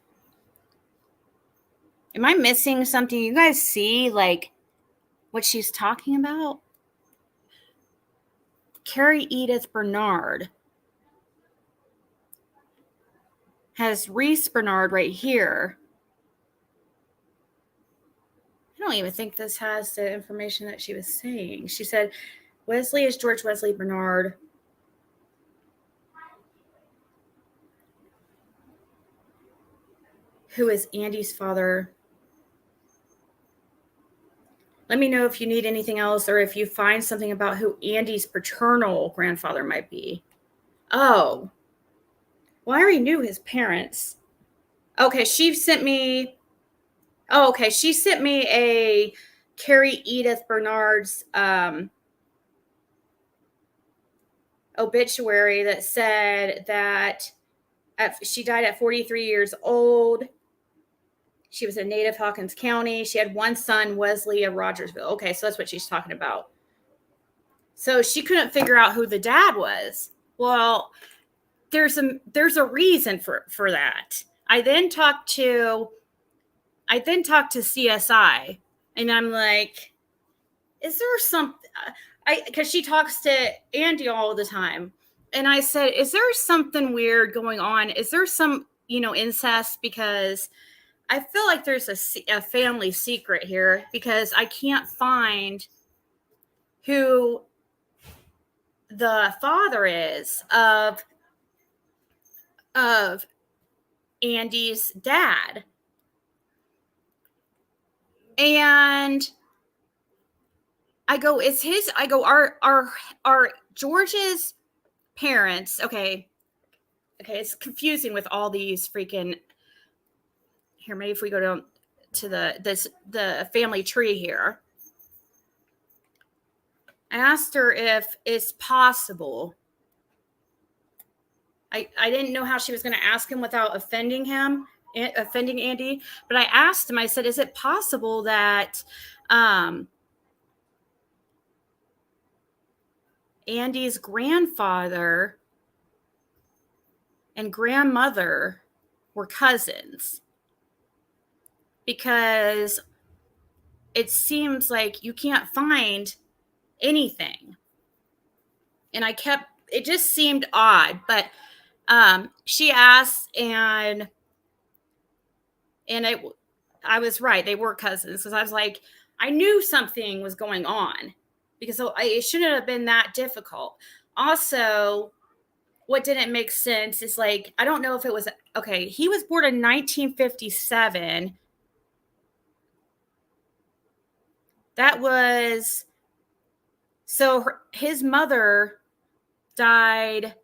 Am I missing something? You guys see like what she's talking about? Carrie Edith Bernard has Reese Bernard right here. I don't even think this has the information that she was saying. She said Wesley is George Wesley Bernard. Who is Andy's father. Let me know if you need anything else, or if you find something about who Andy's paternal grandfather might be. Oh. Well, I already knew his parents. Okay, she sent me. Oh, okay. She sent me a Carrie Edith Bernard's obituary that said that she died at 43 years old. She was a native of Hawkins County. She had one son, Wesley of Rogersville. Okay, so that's what she's talking about. So she couldn't figure out who the dad was. Well, there's a reason for that. I then talked to CSI, and I'm like, is there something? Because she talks to Andy all the time, and I said, is there something weird going on? Is there some incest? Because I feel like there's a family secret here, because I can't find who the father is of of Andy's dad. And I go, are George's parents, okay, it's confusing with all these freaking, here, maybe if we go to the family tree here. I asked her if it's possible. I didn't know how she was going to ask him without offending Andy, but I asked him, I said, is it possible that Andy's grandfather and grandmother were cousins? Because it seems like you can't find anything. And it just seemed odd, but she asked, and I was right. They were cousins, because I was like, I knew something was going on, because it shouldn't have been that difficult. Also, what didn't make sense is, like, I don't know if it was, okay, he was born in 1957. That was, so his mother died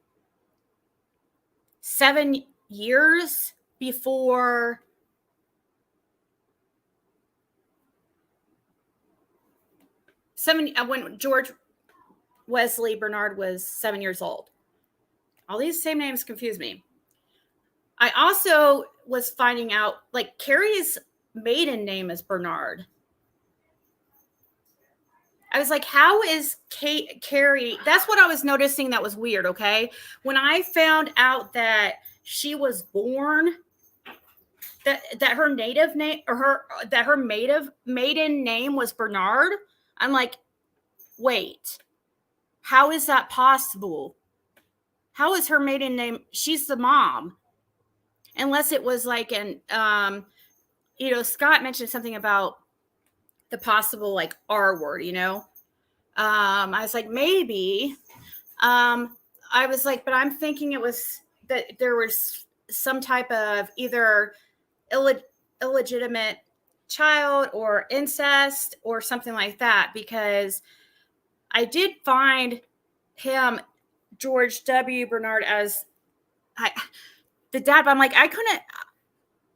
7 years before when George Wesley Bernard was 7 years old. All these same names confuse me. I also was finding out, like, Carrie's maiden name is Bernard. I was like, how is Carrie? That's what I was noticing that was weird, okay? When I found out that she was born, that her native name, or her maiden name was Bernard, I'm like, wait, how is that possible? How is her maiden name? She's the mom. Unless it was like Scott mentioned something about the possible, like, R word, I was like, maybe. I was like, but I'm thinking it was that there was some type of either illegitimate child or incest or something like that, because I did find him, George W. Bernard, as the dad, but I'm like, I couldn't,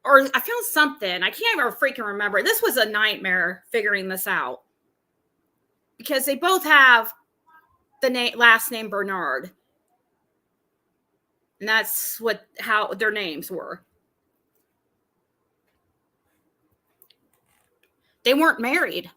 or I found something. I can't even freaking remember. This was a nightmare figuring this out, because they both have the last name Bernard. And that's how their names were. They weren't married.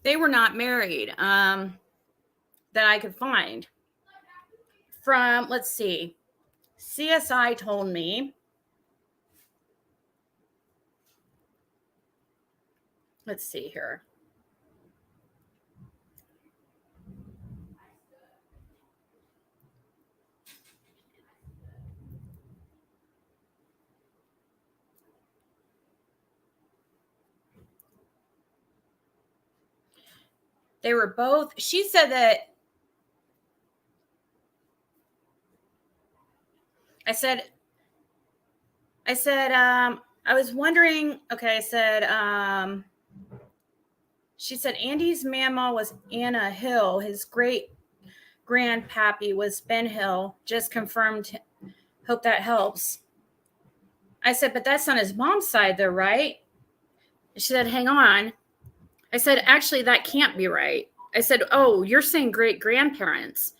They were not married, that I could find. From, let's see, CSI told me. Let's see here. They were both, she said that, I said, I was wondering, okay, I said, she said Andy's mama was Anna Hill. His great grandpappy was Ben Hill. Just confirmed. Hope that helps. I said, but that's on his mom's side though, right? She said, hang on. I said, actually, that can't be right. I said, oh, you're saying great grandparents.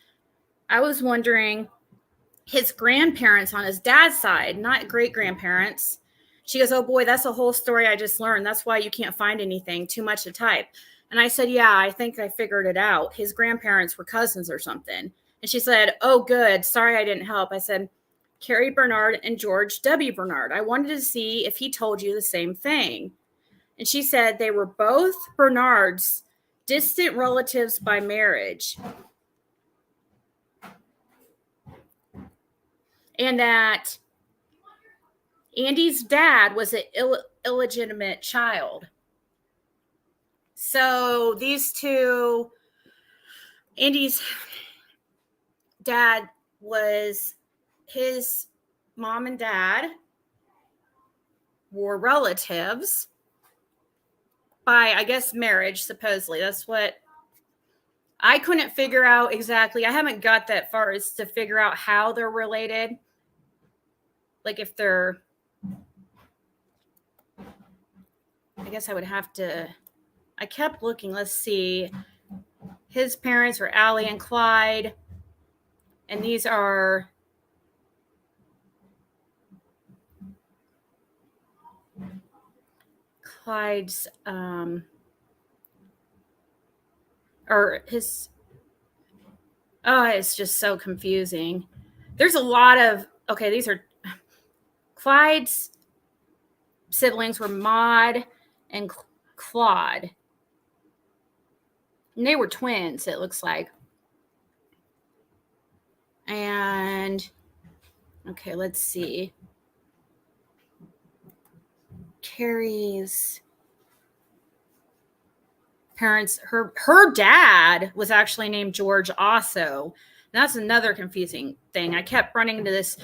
I was wondering his grandparents on his dad's side, not great grandparents. She goes, oh boy, that's a whole story I just learned. That's why you can't find anything, too much to type. And I said, yeah, I think I figured it out. His grandparents were cousins or something. And she said, oh, good. Sorry I didn't help. I said, Carrie Bernard and George W. Bernard. I wanted to see if he told you the same thing. And she said they were both Bernards, distant relatives by marriage. and that Andy's dad was an illegitimate child. So these two, Andy's dad was, his mom and dad were relatives by, I guess, marriage, supposedly. That's what I couldn't figure out exactly. I haven't got that far as to figure out how they're related. Like if they're, I guess I would have to, I kept looking. Let's see. His parents were Allie and Clyde. And these are Clyde's, or his, oh, it's just so confusing. There's a lot of, okay, these are Clyde's siblings were Maud and Claude. And they were twins, it looks like. And, okay, let's see. Carrie's parents, her dad was actually named George also. And that's another confusing thing. I kept running into this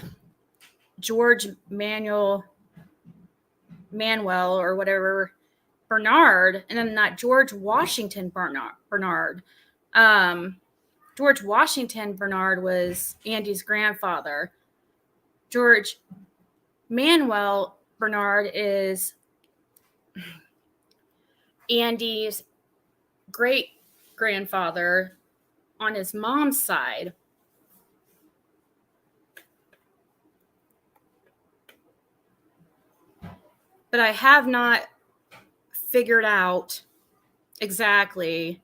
George Manuel or whatever Bernard, and then that George Washington Bernard. George Washington Bernard was Andy's grandfather. George Manuel Bernard is Andy's great grandfather on his mom's side. But I have not figured out exactly.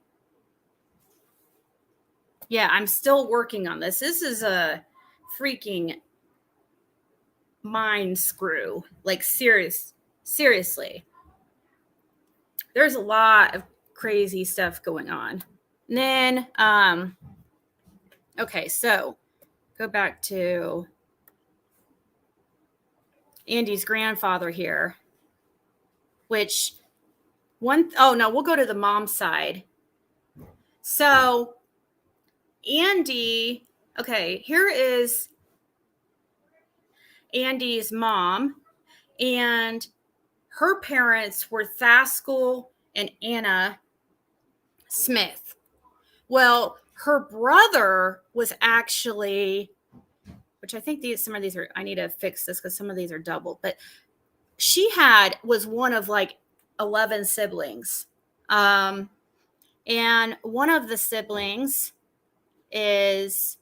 Yeah, I'm still working on this. This is a freaking mind screw. Like seriously. There's a lot of crazy stuff going on. And then, okay, so go back to Andy's grandfather here, which we'll go to the mom's side. So Andy, okay, here is Andy's mom, and her parents were Thaskell and Anna Smith. Well, her brother was actually, which I think some of these are, I need to fix this because some of these are double, but was one of like 11 siblings. And one of the siblings is,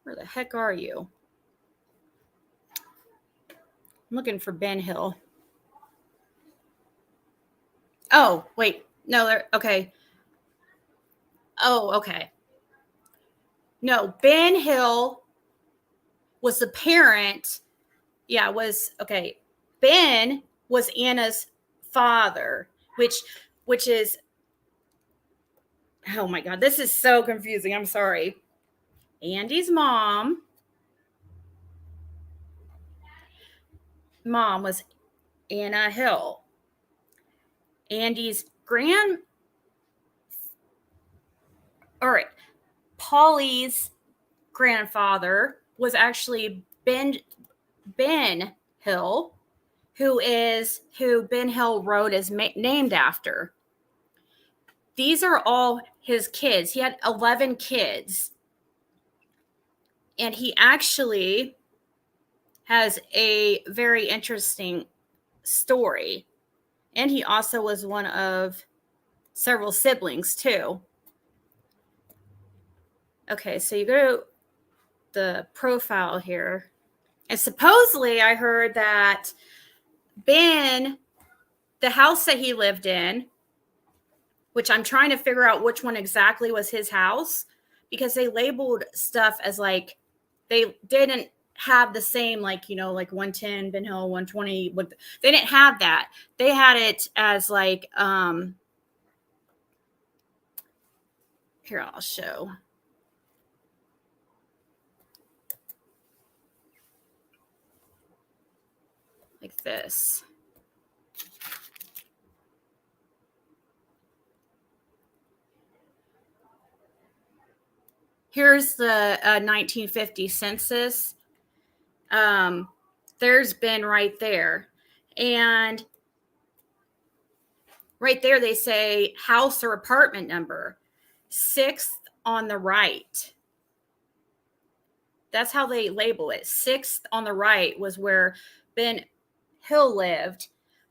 where the heck are you? I'm looking for Ben Hill. Oh, wait. No, okay. Oh, okay. No, Ben Hill was the parent. Yeah, okay. Ben was Anna's father, which is, oh my God, this is so confusing. I'm sorry. Andy's mom was Anna Hill. Andy's Polly's grandfather was actually Ben Hill, who Ben Hill Road is named after. These are all his kids. He had 11 kids. And he actually has a very interesting story. And he also was one of several siblings, too. Okay, so you go to the profile here. And supposedly I heard that Ben, the house that he lived in, which I'm trying to figure out which one exactly was his house, because they labeled stuff as like, they didn't have the same, like, like 110 Ben Hill, 120. They didn't have that. They had it as like, here, I'll show. like this. Here's the 1950 census. There's Ben right there. And right there, they say house or apartment number, 6th on the right. That's how they label it. 6th on the right was where Ben Hill lived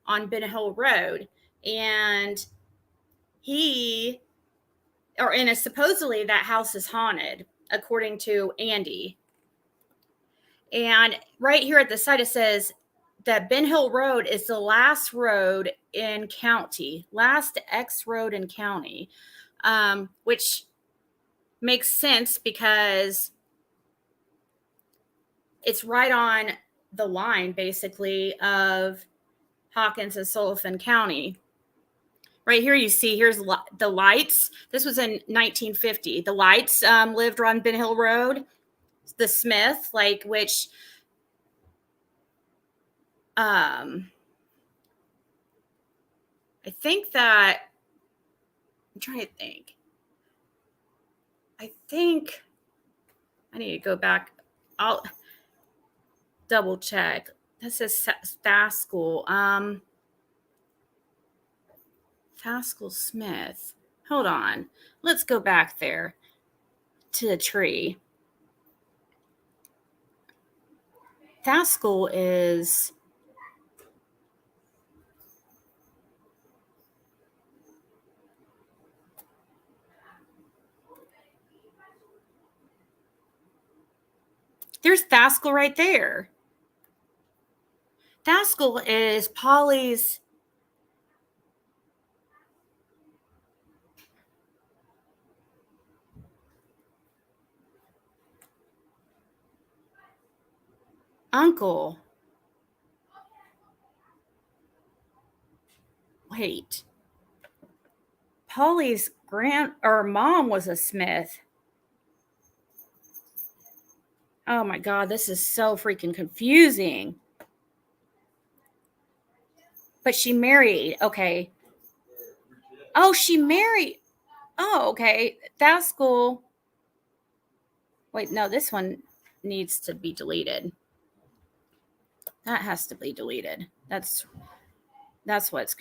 on Ben Hill Road. And supposedly that house is haunted, according to Andy. And right here at the side, it says that Ben Hill Road is the last road in county, last X road in county, which makes sense because it's right on the line, basically, of Hawkins and Sullivan County. Right here, you see, here's the lights. This was in 1950. The lights lived on Ben Hill Road. The Smith, which I think that, I'm trying to think. I think I need to go back. I'll double check. This is Thaskell. Thaskell Smith. Hold on. Let's go back there to the tree. Thaskell is... There's Thaskell right there. Thaskell is Polly's uncle. Wait. Polly's mom was a Smith. Oh my God, this is so freaking confusing. But she married. Okay. Oh, she married. Oh, okay. Thaskell. Wait, no, this one needs to be deleted. That has to be deleted. That's what's...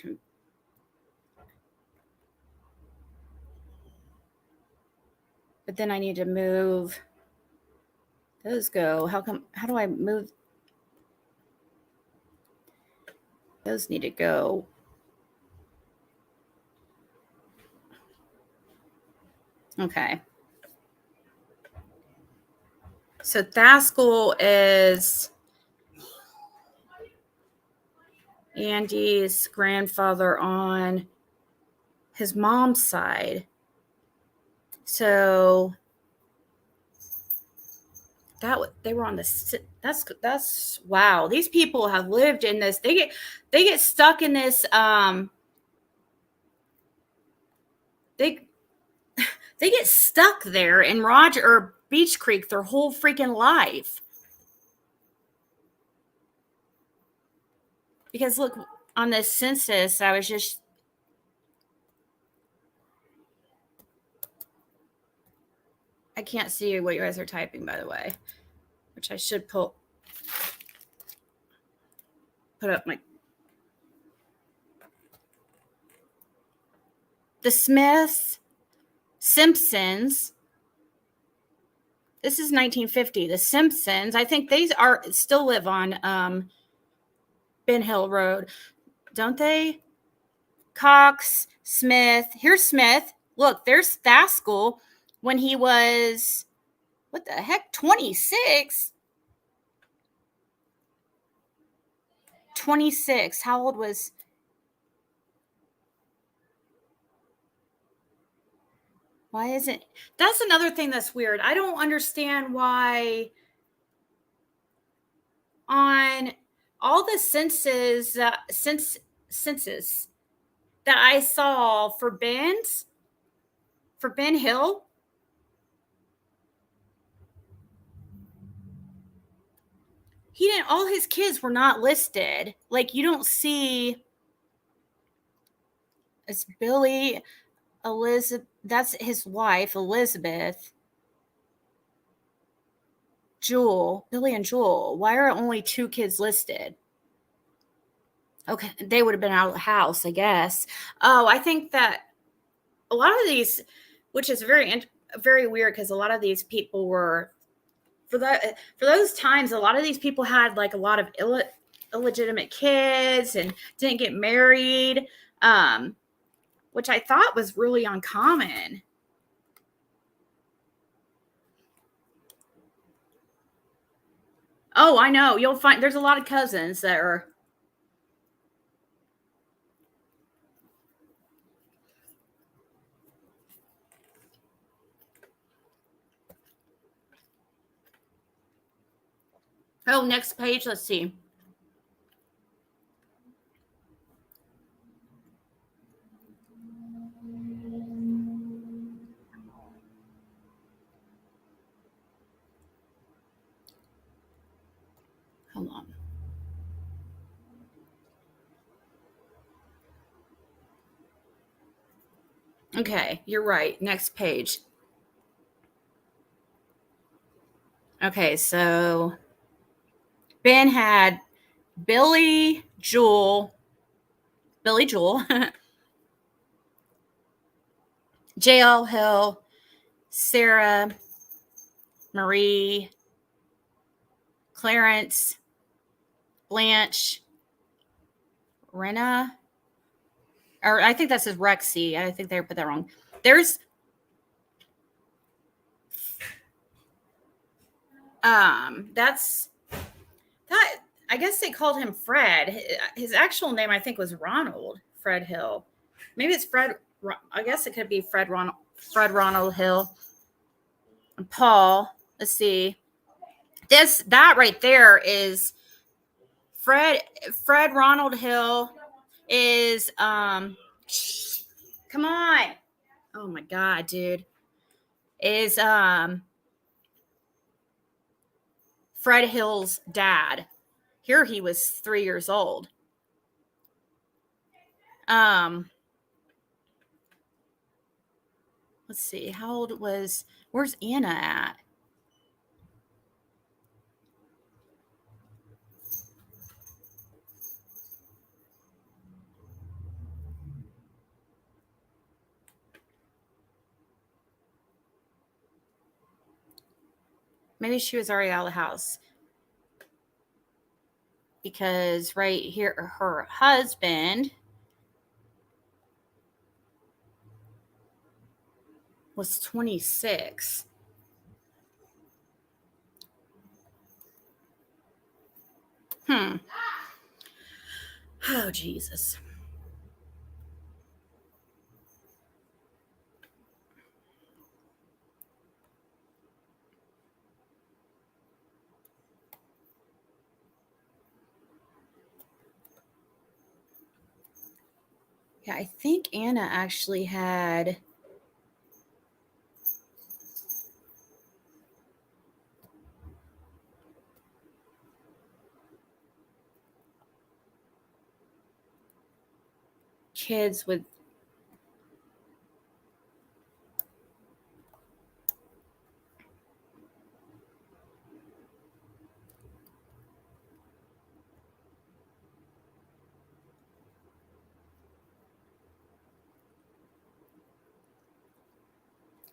But then I need to move. Those go. How do I move? Those need to go. Okay. So Thaskell is Andy's grandfather on his mom's side. So they were on that's wow. These people have lived in this. They get stuck in this. They get stuck there in Beach Creek their whole freaking life. Because look, on this census, I can't see what you guys are typing, by the way, which I should put up the Smiths, Simpsons. This is 1950. The Simpsons, I think they still live on Ben Hill Road, don't they? Cox, Smith. Here's Smith. Look, there's Thaskell when he was, what the heck, 26? 26. How old was... Why isn't... That's another thing that's weird. I don't understand why on all the census that I saw for Ben Hill, he didn't, all his kids were not listed. Like, you don't see, it's Billy, Elizabeth, that's his wife, Elizabeth, Jewel, Billy and Jewel. Why are only 2 kids listed? Okay, they would have been out of the house, I guess. Oh, I think that a lot of these, which is very weird, because a lot of these people were, for those times, a lot of these people had like a lot of illegitimate kids and didn't get married, which I thought was really uncommon. Oh, I know. You'll find there's a lot of cousins that are. Oh, next page. Let's see. Hold on. Okay, you're right. Next page. Okay, so Ben had Billy Jewel, J.L. Hill, Sarah, Marie, Clarence, Blanche, Rena, or I think that says Rexy. I think they put that wrong. There's that's that. I guess they called him Fred. His actual name, I think, was Ronald Fred Hill. Maybe it's Fred. I guess it could be Fred Ronald Hill. Paul. Let's see. That right there is Fred Ronald Hill is come on. Oh my god, dude. Is Fred Hill's dad. Here he was 3 years old. Let's see. How old where's Anna at? Maybe she was already out of the house. Because right here, her husband was 26. Oh, Jesus. Yeah, I think Anna actually had kids with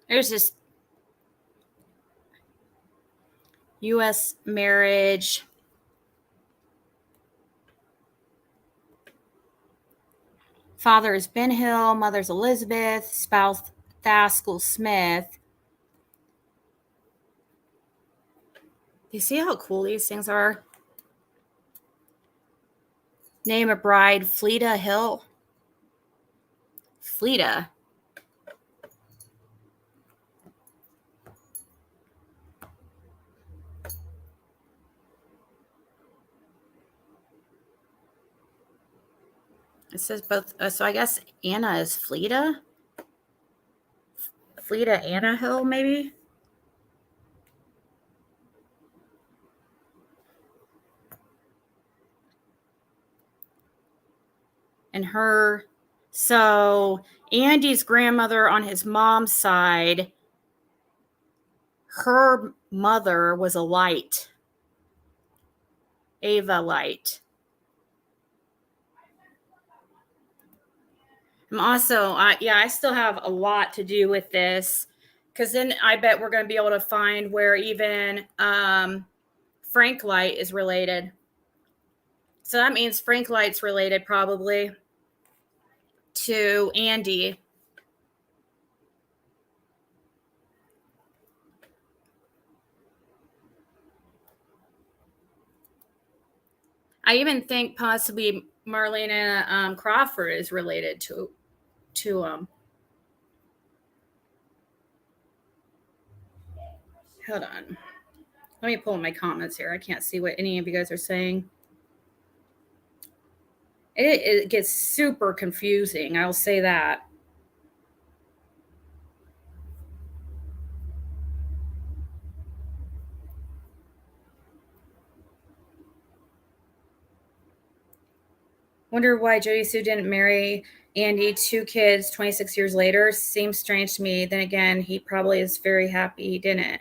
there's this U.S. marriage. Father is Ben Hill, mother's Elizabeth, spouse Thaskell Smith. Do you see how cool these things are? Name of bride, Fleta Hill. Fleta. It says both. So I guess Anna is Fleta. Fleta Anna Hill, maybe. and her. So Andy's grandmother on his mom's side, her mother was a Light, Ava Light. I'm also, I still have a lot to do with this, because then I bet we're going to be able to find where even Frank Light is related. So that means Frank Light's related probably to Andy. I even think possibly Marlena Crawford is related to him. Hold on. Let me pull my comments here. I can't see what any of you guys are saying. It gets super confusing. I'll say that. Wonder why Jody Sue didn't marry Andy, 2 kids, 26 years later. Seems strange to me. Then again, he probably is very happy he didn't.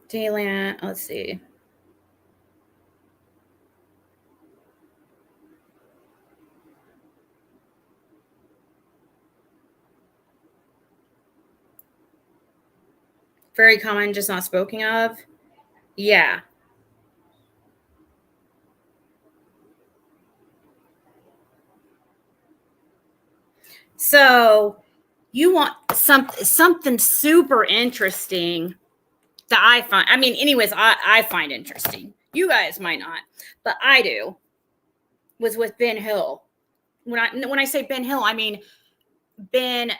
Dayland, let's see. Very common, just not spoken of. Yeah. So you want something super interesting that I find, anyways, I find interesting. You guys might not, but I do, was with Ben Hill. When I say Ben Hill, I mean Ben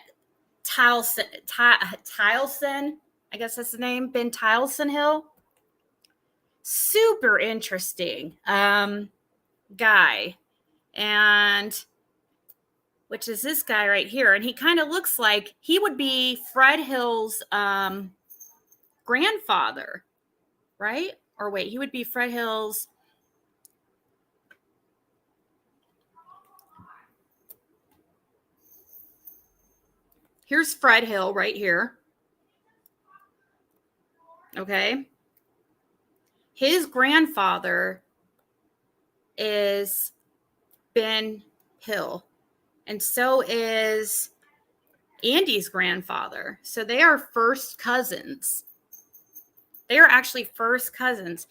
Tilson, I guess that's the name, Ben Tilson Hill. Super interesting guy. And which is this guy right here. And he kind of looks like he would be Fred Hill's grandfather, right? Or wait, he would be Fred Hill's. Here's Fred Hill right here. Okay. His grandfather is Ben Hill. And so is Andy's grandfather. So they are first cousins. They are actually first cousins.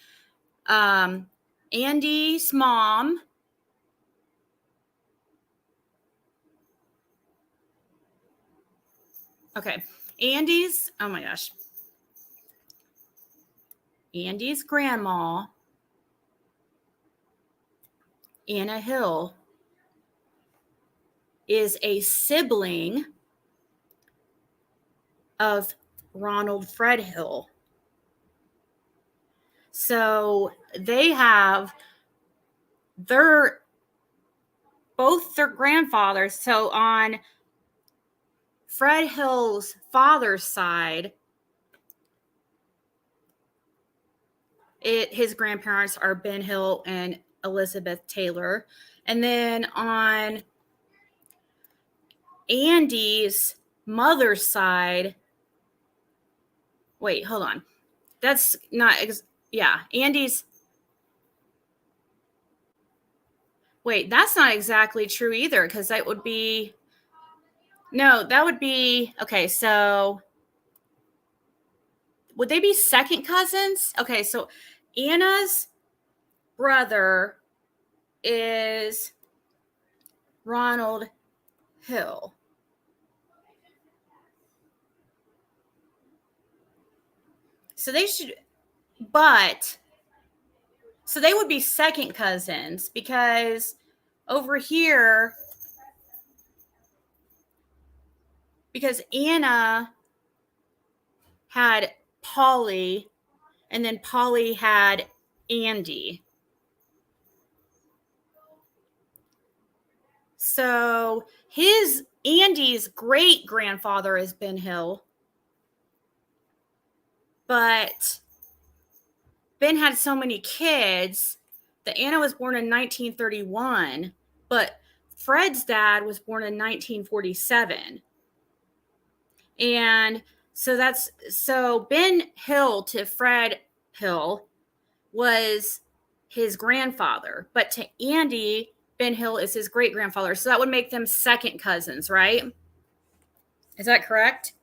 Andy's mom. Okay. Oh my gosh. Andy's grandma, Anna Hill, is a sibling of Ronald Fred Hill. So they have both their grandfathers. So on Fred Hill's father's side, his grandparents are Ben Hill and Elizabeth Taylor. And then on Andy's mother's side, wait, hold on. That's not, Andy's. Wait, that's not exactly true either, because that would be, okay, so would they be second cousins? Okay, so Anna's brother is Ronald Hill. So they would be second cousins, because over here, because Anna had Polly, and then Polly had Andy. So Andy's great grandfather is Ben Hill, but Ben had so many kids that Anna was born in 1931, but Fred's dad was born in 1947. And so Ben Hill to Fred Hill was his grandfather, but to Andy, Ben Hill is his great grandfather. So that would make them second cousins, right? Is that correct?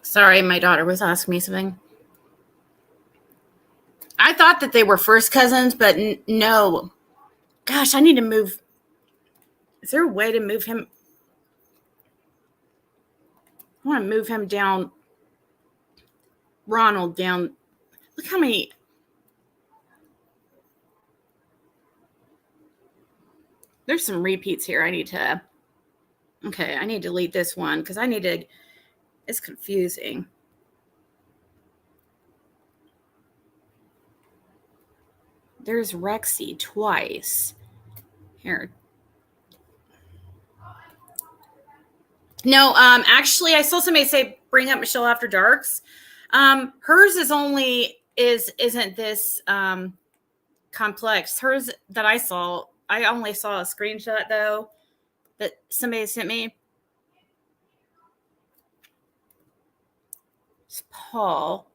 Sorry, my daughter was asking me something. I thought that they were first cousins, but no. Gosh, I need to move. Is there a way to move him? I want to move him down. Ronald down. Look how many. There's some repeats here. I need to delete this one because it's confusing. There's Rexy twice. Here. No, actually, I saw somebody say bring up Michelle After Darks. Hers isn't this complex. Hers that I saw, I only saw a screenshot though that somebody sent me. It's Paul.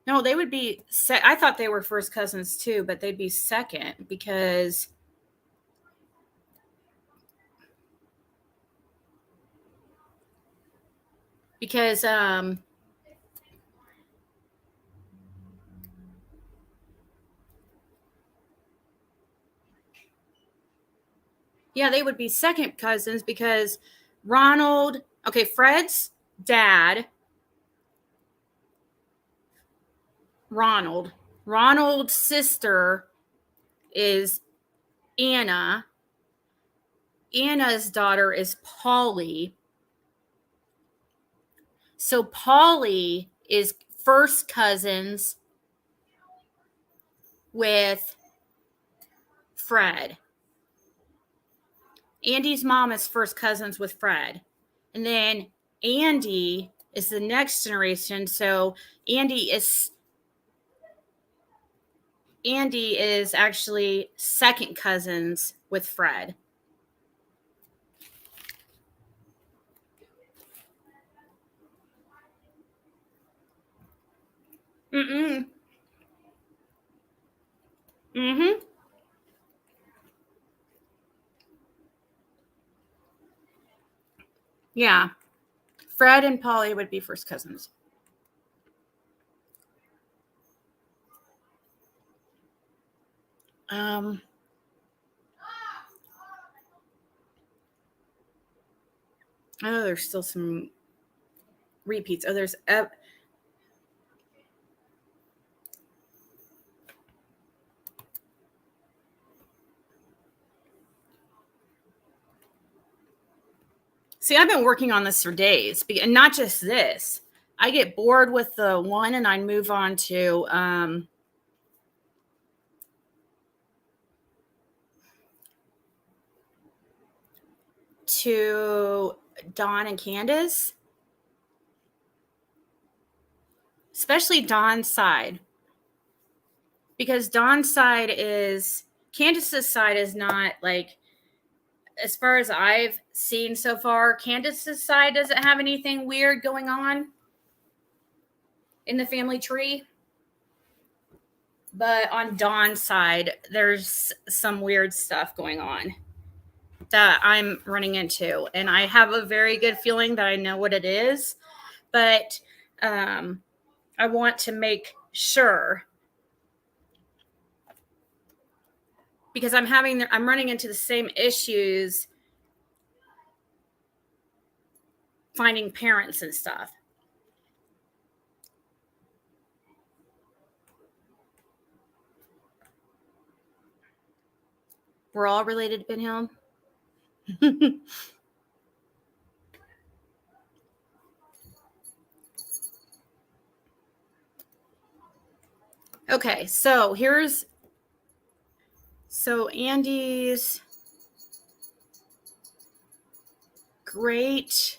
No, they would be. I thought they were first cousins too, but they'd be second because yeah, they would be second cousins because Fred's dad, Ronald's sister is Anna. Anna's daughter is Polly. So Polly is first cousins with Fred. Andy's mom is first cousins with Fred. And then Andy is the next generation. So Andy is actually second cousins with Fred. Mm-mm. Mm-hmm. Yeah. Fred and Polly would be first cousins. I know there's still some repeats. Oh, there's See, I've been working on this for days, and not just this. I get bored with the one and I move on to Dawn and Candace, especially Dawn's side, because Dawn's side is Candace's side is not like, as far as I've seen so far, Candace's side doesn't have anything weird going on. in the family tree. But on Dawn's side, there's some weird stuff going on that I'm running into. And I have a very good feeling that I know what it is. But I want to make sure, because I'm running into the same issues finding parents and stuff. We're all related to Ben Hill. Okay, so Andy's great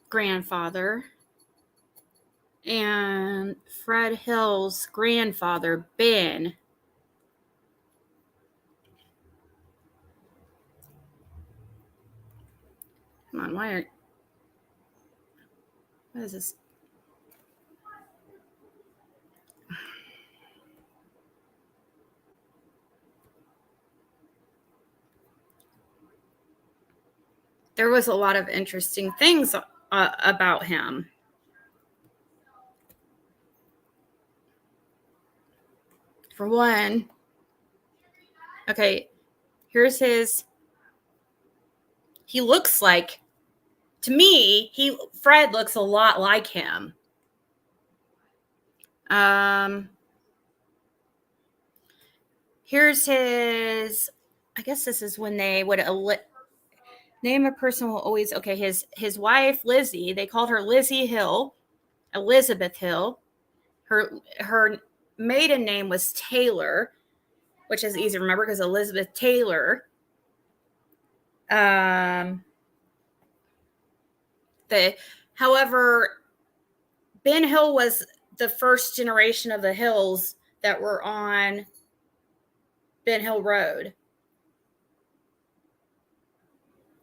grandfather and Fred Hill's grandfather, Ben. Come on, what is this? There was a lot of interesting things about him. For one, okay, here's he looks like, to me, Fred looks a lot like him. Here's his, I guess this is when they would name a person will always, okay, his wife, Lizzie, they called her Lizzie Hill, Elizabeth Hill. Her maiden name was Taylor, which is easy to remember because Elizabeth Taylor. However, Ben Hill was the first generation of the Hills that were on Ben Hill Road,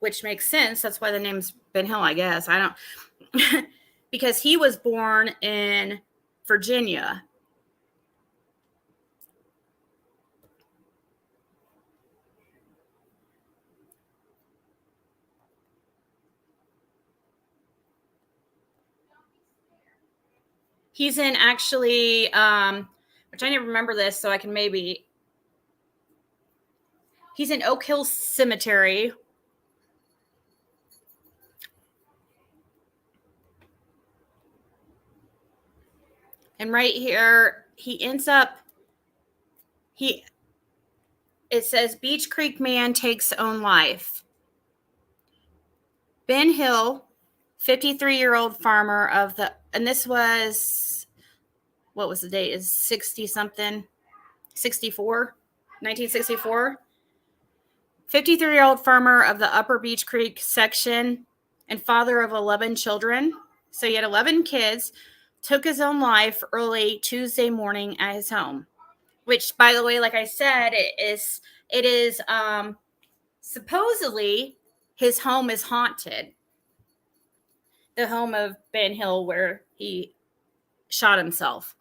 which makes sense. That's why the name's Ben Hill, I guess. I don't, because he was born in Virginia. He's in actually, which I didn't remember this, so I can maybe. He's in Oak Hill Cemetery. And right here, he ends up, it says Beach Creek man takes own life. Ben Hill, 53-year-old farmer and this was, what was the date? Is 60 something? 64? 1964? 53-year-old farmer of the Upper Beach Creek section and father of 11 children. So he had 11 kids, took his own life early Tuesday morning at his home, which, by the way, like I said, it is supposedly his home is haunted. The home of Ben Hill where he shot himself.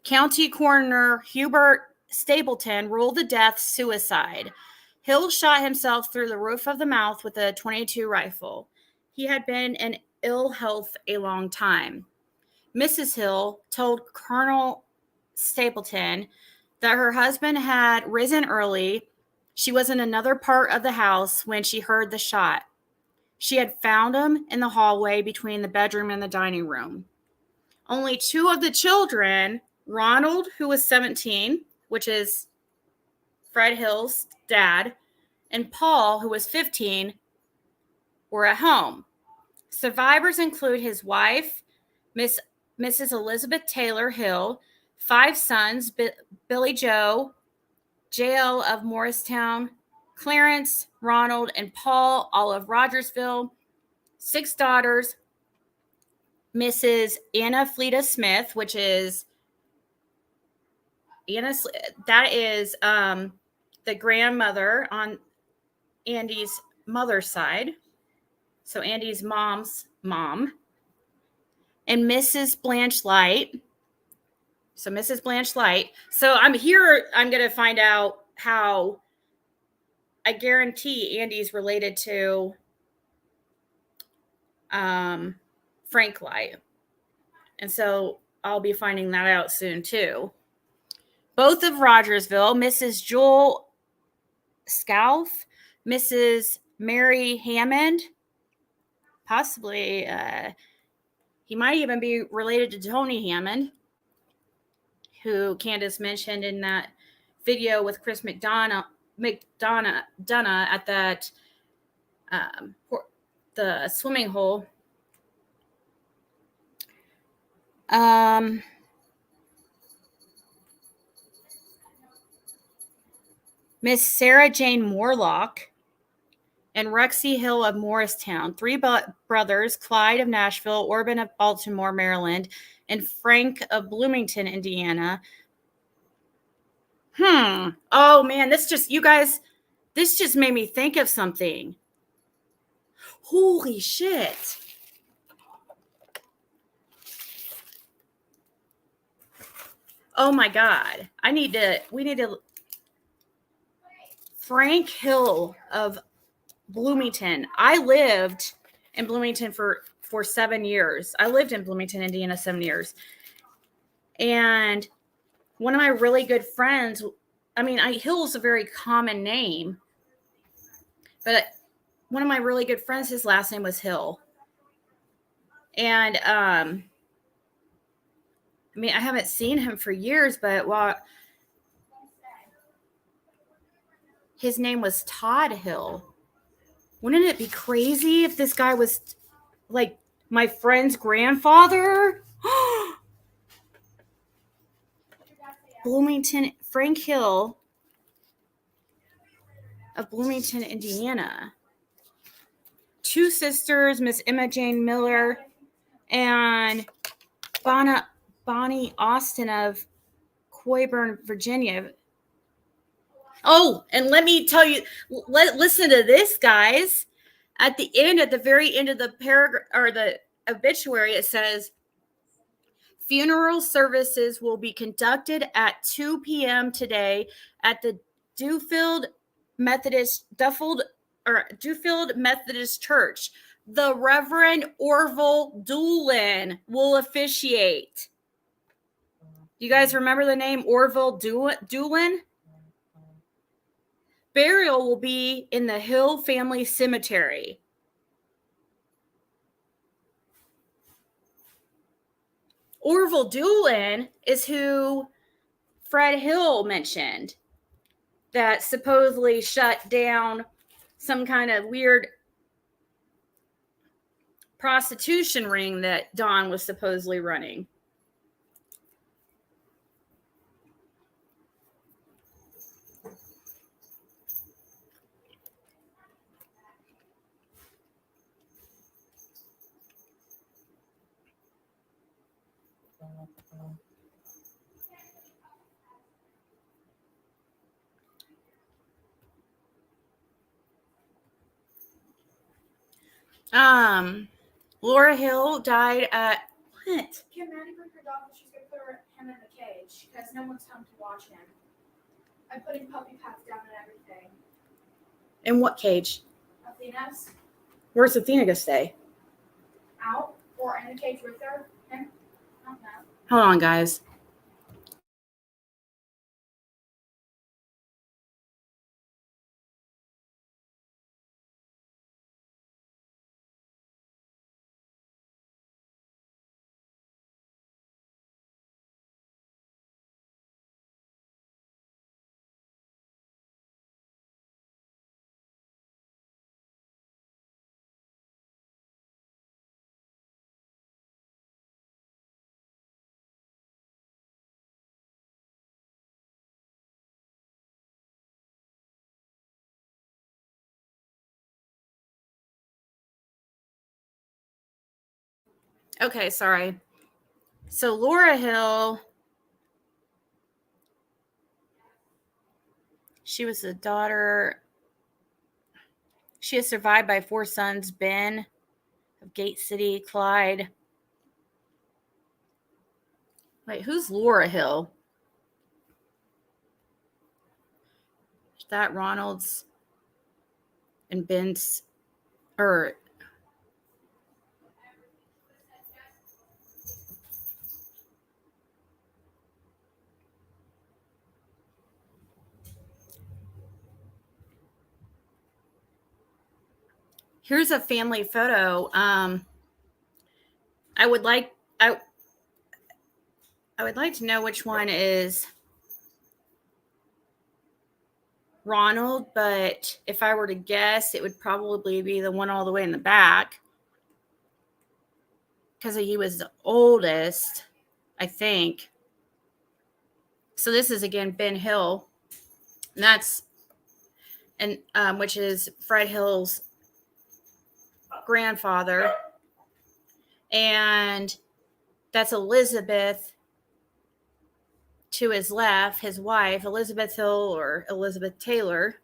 County Coroner Hubert Stapleton ruled the death suicide. Hill shot himself through the roof of the mouth with a .22 rifle. He had been in ill health a long time. Mrs. Hill told Colonel Stapleton that her husband had risen early. She was in another part of the house when she heard the shot. She had found him in the hallway between the bedroom and the dining room. Only two of the children, Ronald, who was 17, which is Fred Hill's dad, and Paul, who was 15, were at home. Survivors include his wife, Mrs. Elizabeth Taylor Hill, 5 sons, Billy Joe, J.L. of Morristown, Clarence, Ronald, and Paul, all of Rogersville, 6 daughters, Mrs. Anna Fleta Smith, which is that is the grandmother on Andy's mother's side. So Andy's mom's mom. And Mrs. Blanche Light. So Mrs. Blanche Light. So I'm going to find out how I guarantee Andy's related to Frank Light. And so I'll be finding that out soon too. Both of Rogersville, Mrs. Joel Scalf, Mrs. Mary Hammond, possibly he might even be related to Tony Hammond, who Candace mentioned in that video with Chris McDonough at that the swimming hole. Miss Sarah Jane Morlock and Rexy Hill of Morristown, 3 brothers, Clyde of Nashville, Orban of Baltimore, Maryland, and Frank of Bloomington, Indiana. Oh man, this just made me think of something. Holy shit. Oh my God. We need to Frank Hill of Bloomington. I lived in Bloomington for 7 years. I lived in Bloomington, Indiana, 7 years. And one of my really good friends, Hill is a very common name, but one of my really good friends, his last name was Hill. And, I haven't seen him for years, but his name was Todd Hill. Wouldn't it be crazy if this guy was like my friend's grandfather? Bloomington, Frank Hill of Bloomington, Indiana. 2 sisters, Miss Emma Jane Miller and Bonnie Austin of Coyburn, Virginia. Oh, and let me tell you, listen to this, guys. At the very end of the paragraph or the obituary, it says, funeral services will be conducted at 2 p.m. today at the Duffield Methodist Church. The Reverend Orville Doolin will officiate. You guys remember the name Orville Doolin? Burial will be in the Hill Family Cemetery. Orville Doolin is who Fred Hill mentioned that supposedly shut down some kind of weird prostitution ring that Don was supposedly running. Laura Hill died at what? Can Maddie bring her dog? She's gonna put him in the cage because no one's home to watch him. I'm putting puppy pads down and everything. In what cage? Athena's. Where's Athena gonna stay? Out or in the cage with her? Him? I don't know. Hold on, guys. Okay, sorry. So Laura Hill, she was the daughter. She is survived by 4 sons: Ben of Gate City, Clyde. Wait, who's Laura Hill? Is that Ronald's and Ben's, or here's a family photo. I would like to know which one is Ronald, but if I were to guess, it would probably be the one all the way in the back because he was the oldest, I think. So this is again Ben Hill, and that's which is Fred Hill's grandfather, and that's Elizabeth to his left, his wife, Elizabeth Hill or Elizabeth Taylor.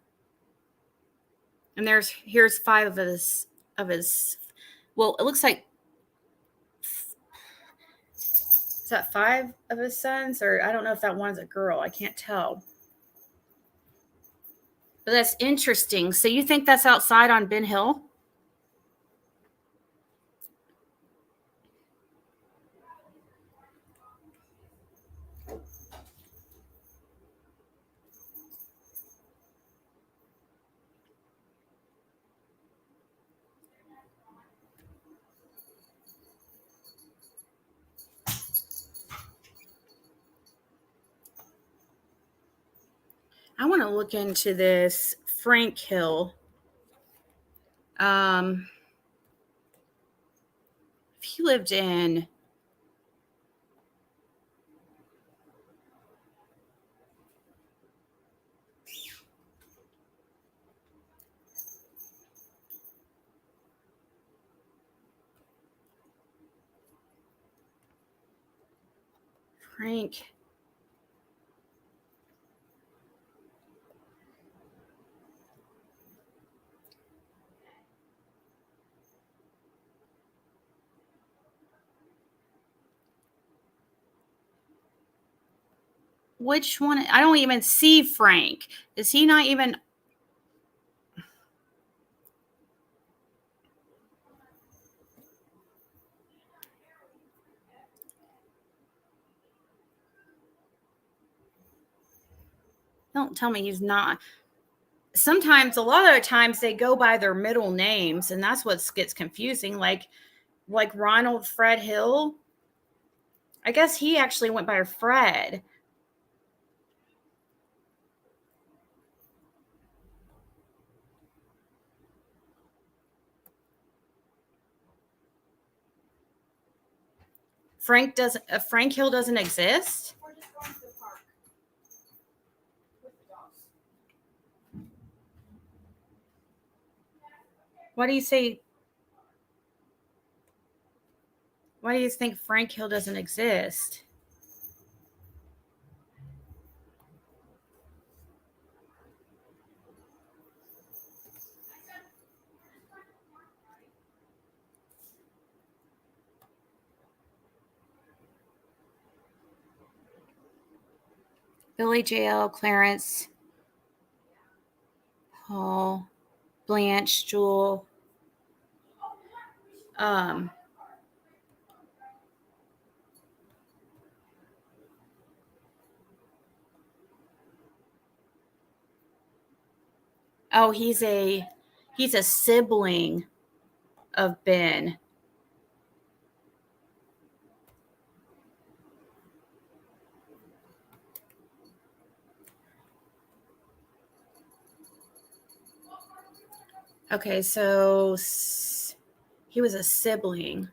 And here's 5 of his well, it looks like, is that 5 of his sons, or I don't know if that one's a girl, I can't tell. But that's interesting. So you think that's outside on Ben Hill? I want to look into this Frank Hill. He lived in Frank. Which one? I don't even see Frank. Is he not even? Don't tell me he's not. Sometimes, a lot of the times, they go by their middle names, and that's what gets confusing. Like Ronald Fred Hill. I guess he actually went by Fred. Frank Hill doesn't exist. We're just going to the park with the dogs. Why do you say? Why do you think Frank Hill doesn't exist? Billy J.L., Clarence, Paul, Blanche, Jewel. Oh, he's a sibling of Ben. Okay, so he was a sibling.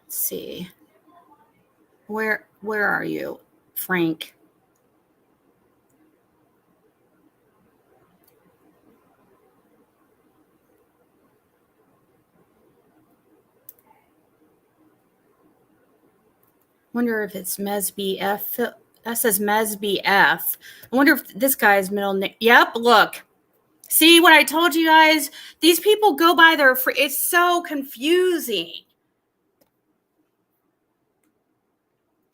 Let's see. Where are you, Frank? Wonder if it's Mesby F. That says Mesby F. I wonder if this guy's middle name. Yep, look. See what I told you guys? These people go by their it's so confusing.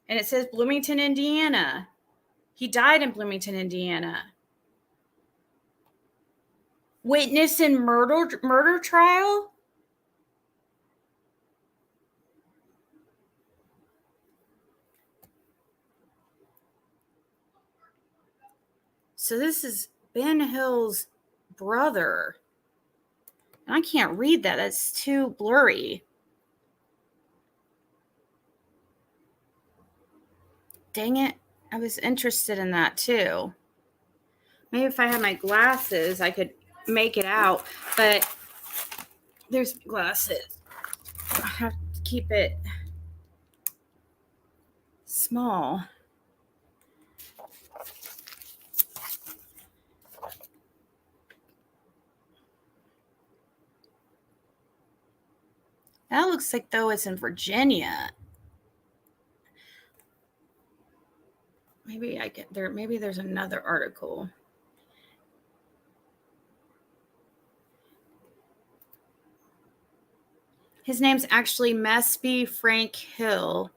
And it says Bloomington, Indiana. He died in Bloomington, Indiana. Witness in murder trial? So this is Ben Hill's brother. I can't read that. That's too blurry. Dang it. I was interested in that too. Maybe if I had my glasses, I could make it out. But there's glasses. I have to keep it small. That looks like though it's in Virginia. Maybe I get there. Maybe there's another article. His name's actually Mesby Frank Hill.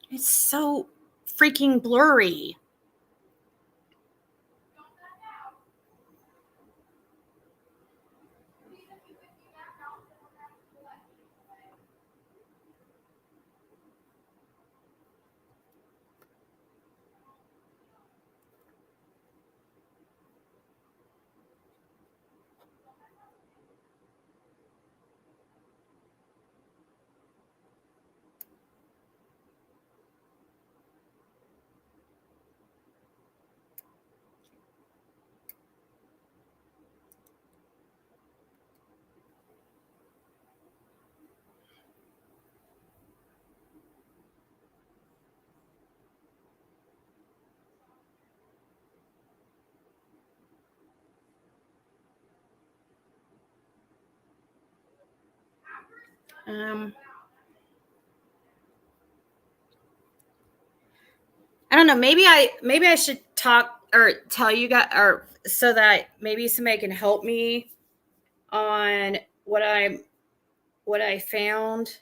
It's so freaking blurry. I don't know. Maybe I should talk or tell you guys, or so that maybe somebody can help me on what I found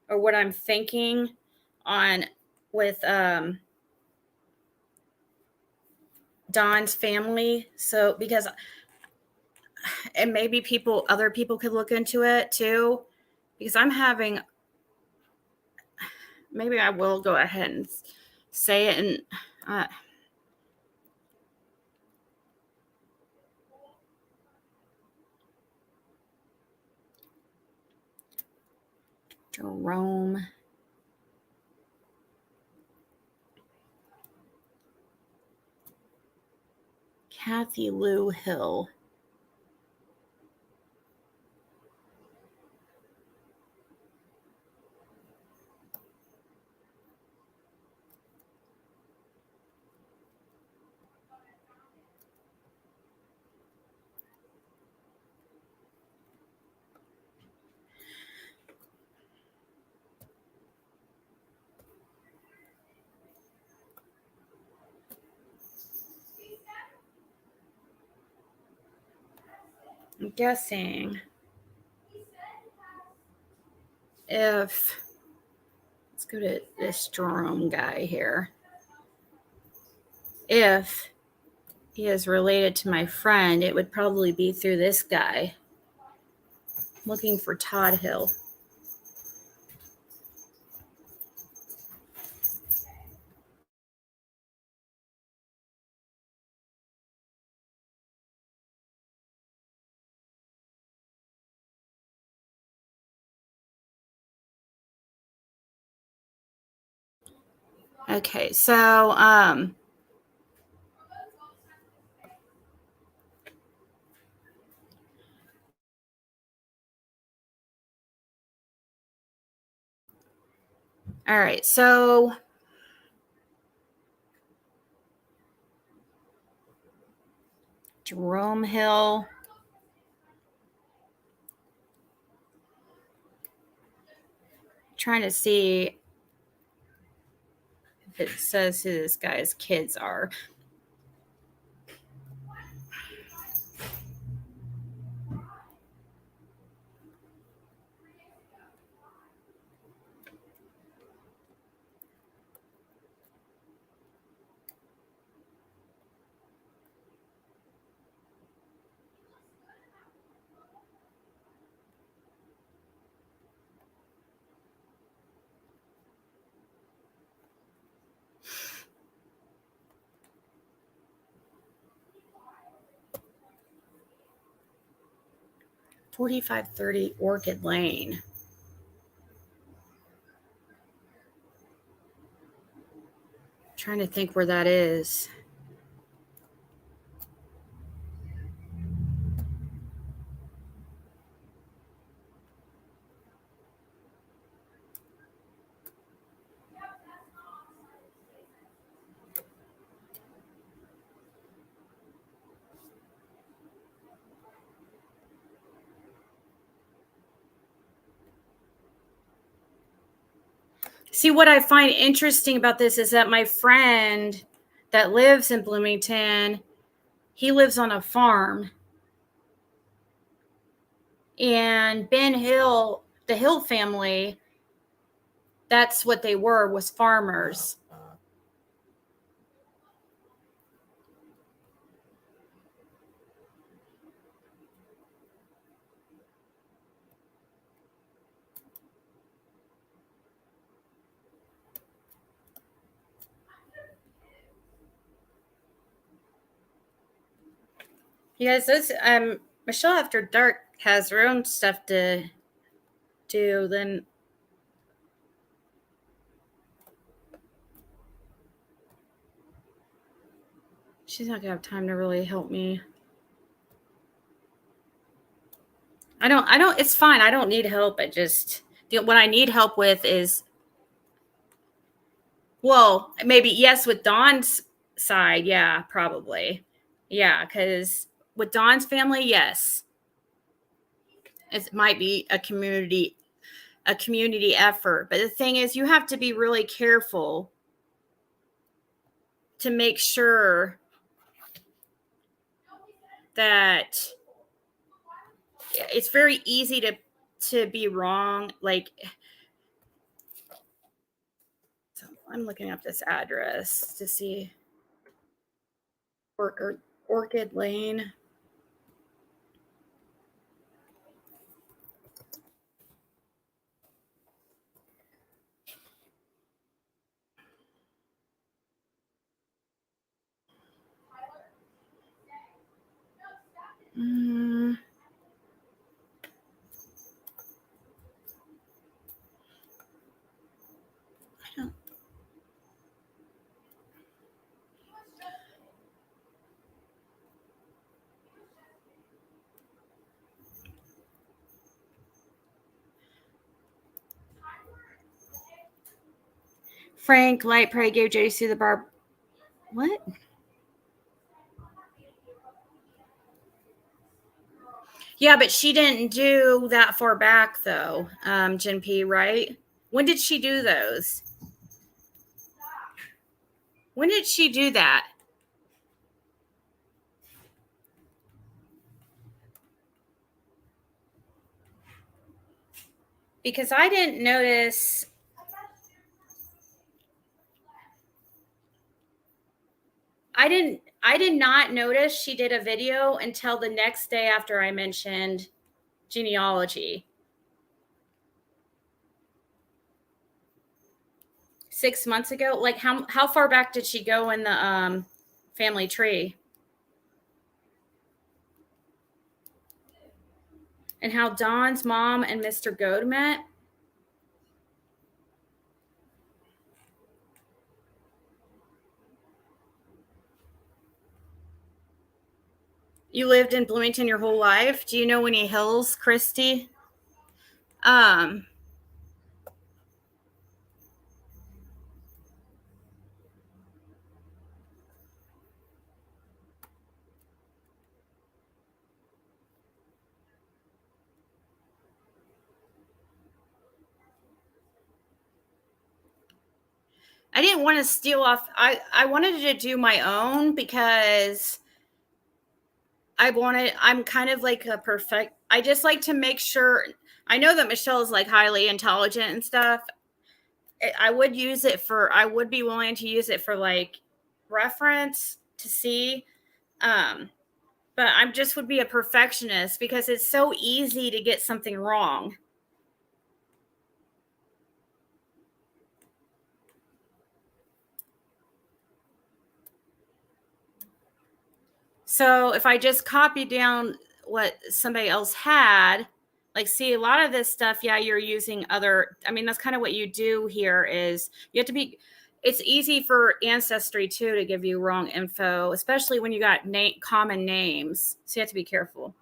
or what I'm thinking on with Don's family. So because and maybe other people could look into it too, because I'm having. Maybe I will go ahead and say it and. Jerome. Kathy Lou Hill. I'm guessing if let's go to this Jerome guy here. If he is related to my friend, it would probably be through this guy. Looking for Todd Hill. Okay, so all right, so Jerome Hill. Trying to see if it says who this guy's kids are. $4530 Orchid Lane. Trying to think where that is. See, what I find interesting about this is that my friend that lives in Bloomington, he lives on a farm. And Ben Hill, the Hill family, that's what they were, was farmers. You guys, this Michelle After Dark has her own stuff to do. Then she's not gonna have time to really help me. I don't. It's fine. I don't need help. It just what I need help with is, well, maybe yes with Dawn's side. Yeah, probably. Yeah, because with Dawn's family, yes, it might be a community effort. But the thing is, you have to be really careful to make sure that it's very easy to be wrong. Like, so I'm looking up this address to see Orchid Lane. Frank Light Prey gave JC the barb. What? Yeah, but she didn't do that far back though, Jen P, right? When did she do those? When did she do that? Because I didn't notice. I did not notice she did a video until the next day after I mentioned genealogy. 6 months ago. Like how far back did she go in the family tree? And how Dawn's mom and Mr. Goad met? You lived in Bloomington your whole life? Do you know any hills, Christy? I didn't want to steal off. I wanted to do my own because I'm kind of like a perfect, I just like to make sure. I know that Michelle is like highly intelligent and stuff. I would use it for, I would be willing to use it for like reference to see. But I just would be a perfectionist because it's so easy to get something wrong. So if I just copy down what somebody else had, like, see, a lot of this stuff, yeah, you're using other, I mean, that's kind of what you do here is you have to be, it's easy for Ancestry too to give you wrong info, especially when you got common names. So you have to be careful.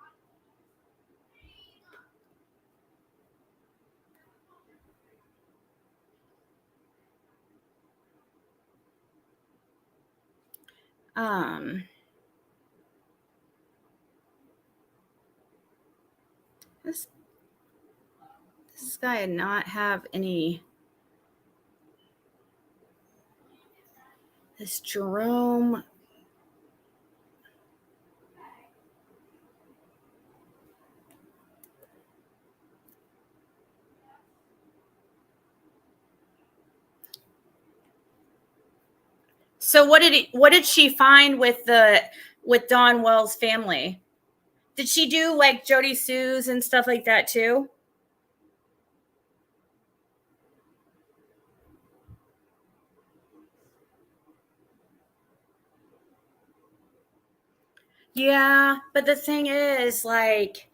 This guy did not have any. This Jerome. So what did she find with Don Wells' family? Did she do like Jody Sue's and stuff like that too? Yeah, but the thing is, like,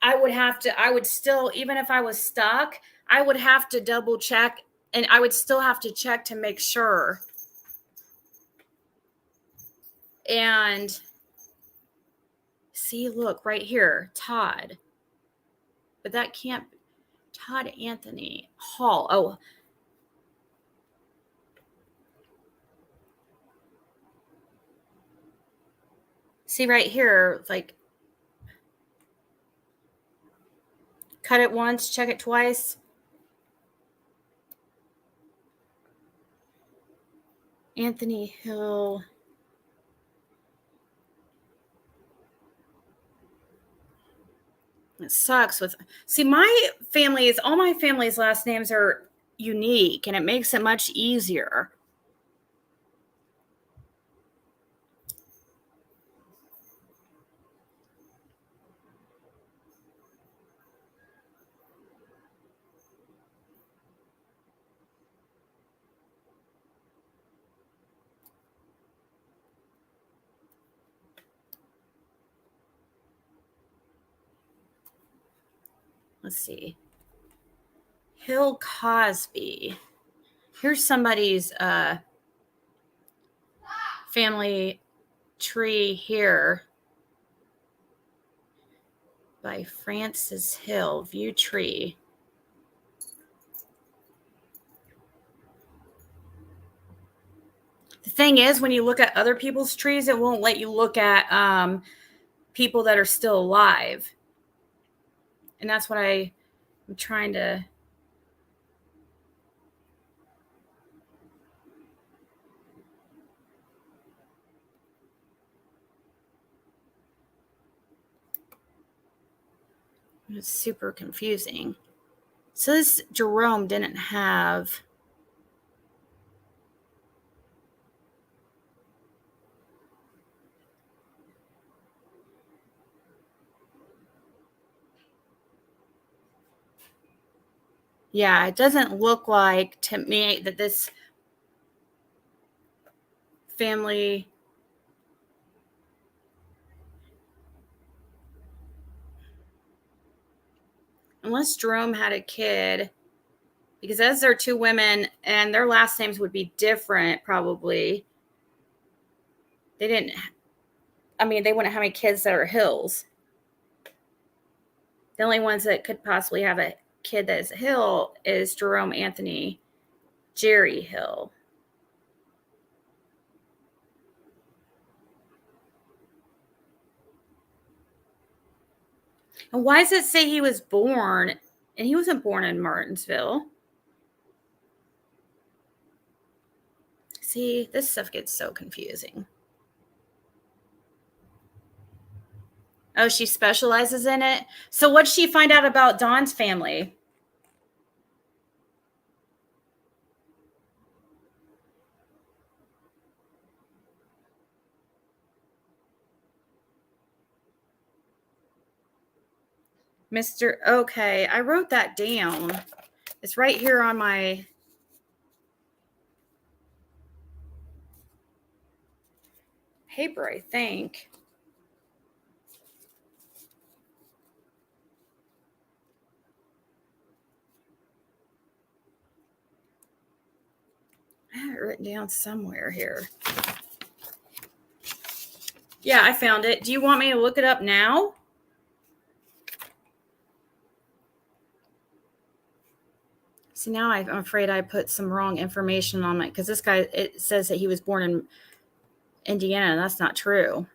I would still, even if I was stuck, I would have to double check and I would still have to check to make sure. And see, look right here, Todd. But that can't, Todd Anthony Hall. Oh, see right here, like, cut it once, check it twice. Anthony Hill. It sucks with, see, my family's, all my family's last names are unique and it makes it much easier. Let's see. Hill Cosby. Here's somebody's family tree here by Francis Hill, view tree. The thing is, when you look at other people's trees, it won't let you look at people that are still alive. And that's what I'm trying to. It's super confusing. So this Jerome didn't have. Yeah, it doesn't look like to me that this family. Unless Jerome had a kid, because as they're two women and their last names would be different, probably. They didn't. I mean, they wouldn't have any kids that are Hills. The only ones that could possibly have a kid that is a Hill is Jerome Anthony, Jerry Hill. And why does it say he was born? And he wasn't born in Martinsville. See, this stuff gets so confusing. Oh, she specializes in it? So what'd she find out about Dawn's family? Okay, I wrote that down. It's right here on my paper, I think. I have it written down somewhere here. Yeah, I found it. Do you want me to look it up now? See, now I'm afraid I put some wrong information on it because this guy, it says that he was born in Indiana, and that's not true.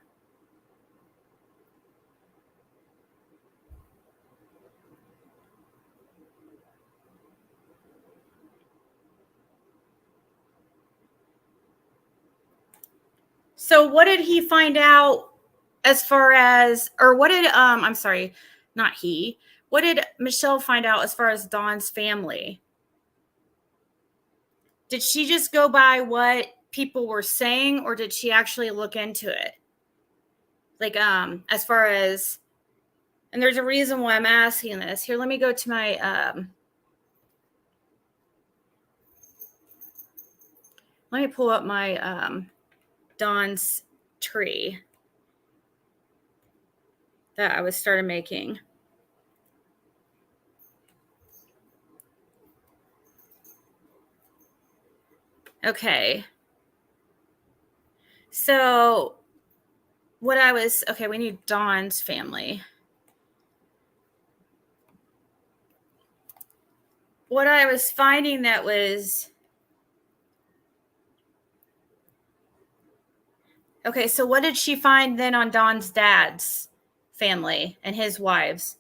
So what did he find out as far as, or what did, I'm sorry, not he, what did Michelle find out as far as Dawn's family? Did she just go by what people were saying, or did she actually look into it? Like, as far as, and there's a reason why I'm asking this. Here, let me go to my, let me pull up my, Dawn's tree that I was started making. Okay. So what I was, okay, we need Dawn's family. What I was finding that was, okay, so what did she find then on Dawn's dad's family and his wives?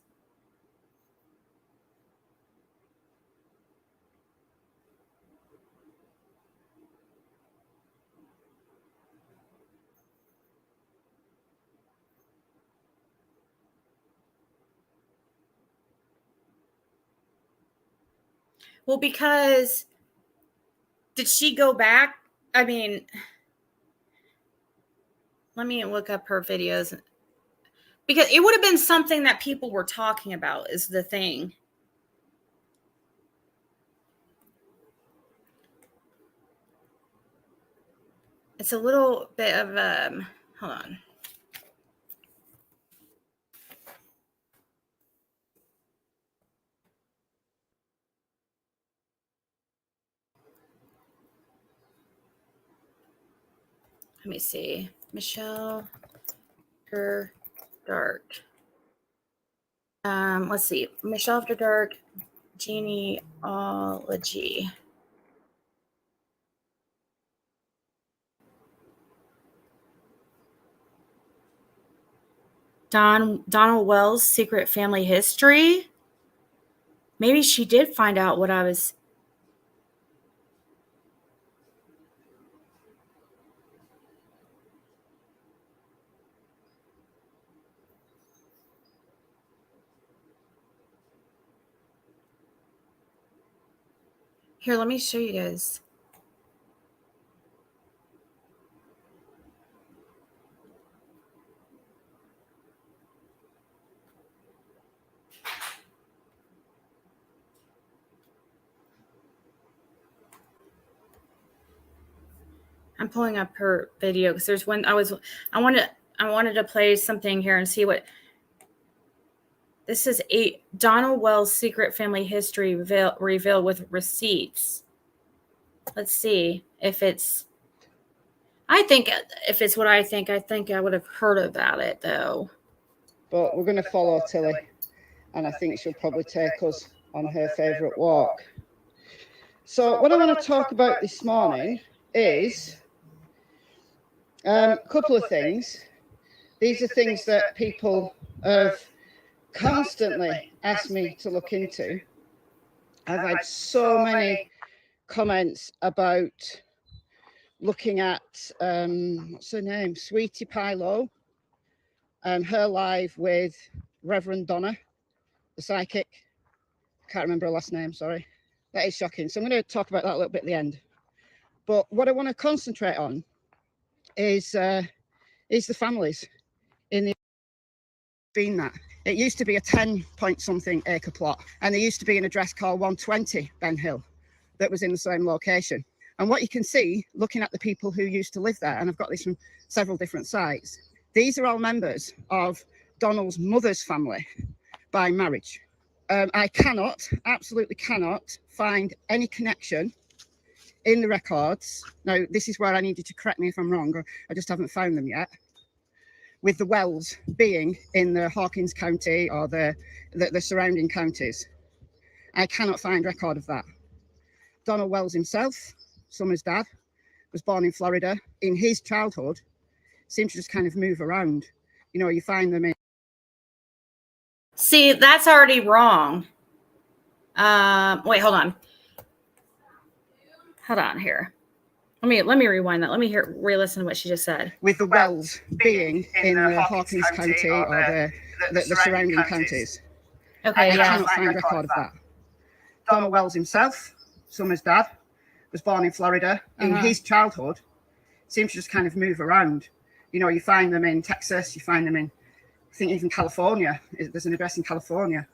Well, because did she go back? I mean, let me look up her videos. Because it would have been something that people were talking about is the thing. It's a little bit of, hold on. Let me see. Michelle After Dark. Let's see. Michelle After Dark genealogy. Donald Wells' secret family history. Maybe she did find out what I was. Here, let me show you guys. I'm pulling up her video because there's one I wanted to play something here and see what this is. Donald Wells' secret family history revealed with receipts. Let's see if it's I think if it's what I think I would have heard about it, though. But we're going to follow Tilly, and I think she'll probably take us on her favourite walk. So what I want to talk about this morning is a couple of things. These are things that people have constantly asked me to look into. I've had so many comments about looking at, what's her name? Sweetie Pilo, and her live with Reverend Donna, the psychic. Can't remember her last name, sorry. That is shocking. So I'm going to talk about that a little bit at the end. But what I want to concentrate on is the families in the been that. It used to be a 10-point-something acre plot, and there used to be an address called 120 Ben Hill that was in the same location. And what you can see, looking at the people who used to live there, and I've got this from several different sites, these are all members of Donald's mother's family by marriage. I absolutely cannot find any connection in the records. Now, this is where I need you to correct me if I'm wrong, or I just haven't found them yet, with the wells being in the Hawkins County or the surrounding counties. I cannot find record of that. Donald Wells himself, Summer's dad, was born in Florida. In his childhood, seemed to just kind of move around. You know, you find them in. See, that's already wrong. Wait, hold on. Hold on here. Let me rewind that. Let me re-listen to what she just said. With the wells being in the Hawkins County or the surrounding counties. Okay, I yeah. cannot find record of that. Donald Wells himself, Summer's dad, was born in Florida. In his childhood, seemed to just kind of move around. You know, you find them in Texas, you find them in, I think even California. There's an address in California.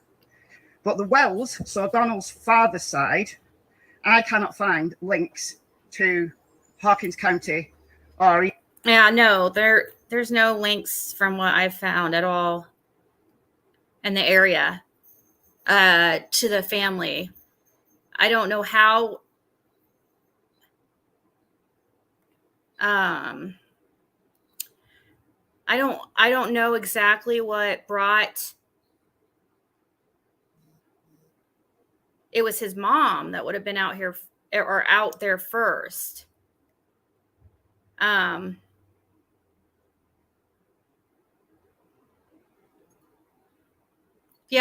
But the Wells, so Donald's father's side, I cannot find links to Hawkins County or... Yeah, no, there's no links from what I've found at all in the area to the family. I don't know how I don't know exactly what brought. It was his mom that would have been out here or out there first. Yeah,